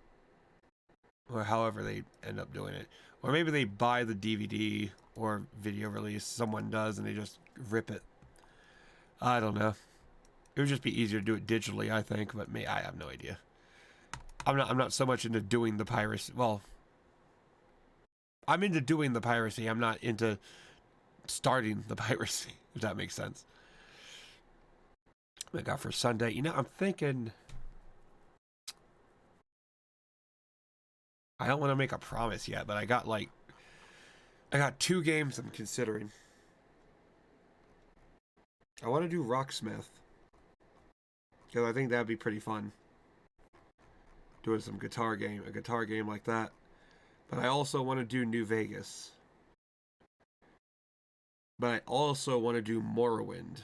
Or however they end up doing it. Or maybe they buy the DVD or video release. Someone does, and they just rip it. I don't know. It would just be easier to do it digitally, I think, but I have no idea. I'm not so much into doing the piracy. Well, I'm into doing the piracy. I'm not into starting the piracy, if that makes sense. What I got for Sunday? I'm thinking, I don't want to make a promise yet, but I got 2 games I'm considering. I want to do Rocksmith, because I think that'd be pretty fun. Doing a guitar game like that. But I also want to do New Vegas. But I also want to do Morrowind.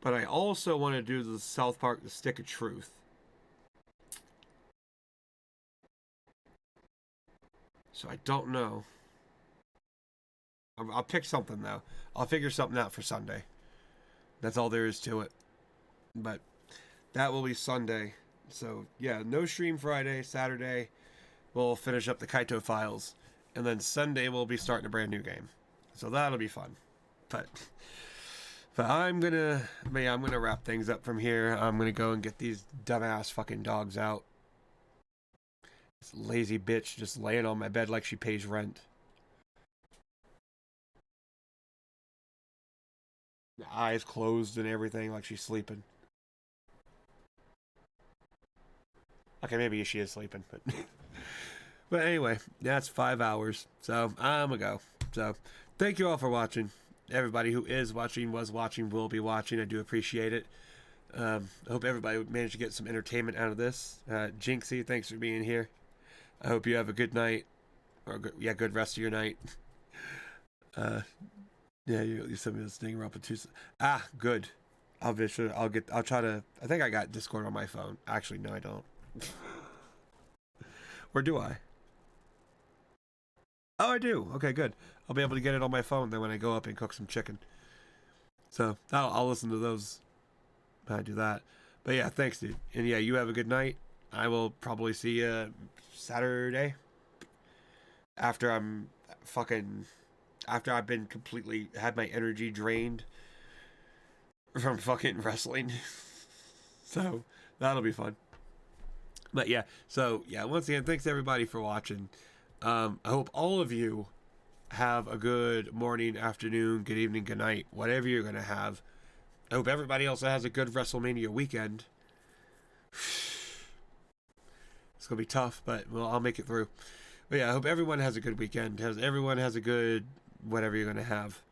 But I also want to do the South Park The Stick of Truth. So I don't know. I'll pick something though. I'll figure something out for Sunday. That's all there is to it. But that will be Sunday. So yeah, no stream Friday. Saturday we'll finish up the Kaito files. And then Sunday we'll be starting a brand new game. So that'll be fun. But I'm gonna wrap things up from here. I'm gonna go and get these dumbass fucking dogs out. This lazy bitch just laying on my bed like she pays rent. The eyes closed and everything like she's sleeping. Okay, maybe she is sleeping, but but anyway, that's 5 hours. So I'm gonna go. So thank you all for watching. Everybody who is watching, was watching, will be watching. I do appreciate it. I hope everybody managed to get some entertainment out of this. Jinxie, thanks for being here. I hope you have a good night, or good rest of your night. Yeah, you sent me this Danganronpa 2. Ah, good. I'll try to. I think I got Discord on my phone. Actually, no, I don't. Or do I? Oh, I do. Okay, good. I'll be able to get it on my phone then when I go up and cook some chicken. So I'll listen to those when I do that. But yeah, thanks, dude. And yeah, you have a good night. I will probably see you Saturday after I've been completely had my energy drained from fucking wrestling. So that'll be fun. But yeah, so yeah, once again, thanks everybody for watching. I hope all of you have a good morning, afternoon, good evening, good night, whatever you're gonna have. I hope everybody also has a good WrestleMania weekend. It's gonna be tough, but well, I'll make it through. But yeah, I hope everyone has a good weekend. Everyone has a good whatever you're gonna have.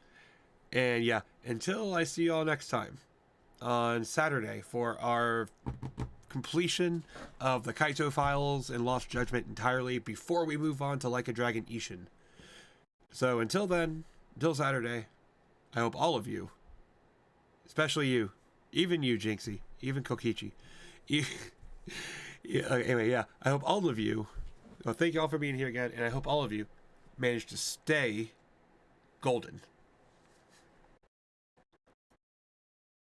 And yeah, until I see y'all next time on Saturday for our completion of the Kaito files and Lost Judgment entirely before we move on to Like a Dragon Ishin. So until then, until Saturday, I hope all of you, especially you, even you, Jinxie, even Kokichi, anyway, yeah, I hope all of you, well, thank you all for being here again, and I hope all of you manage to stay golden.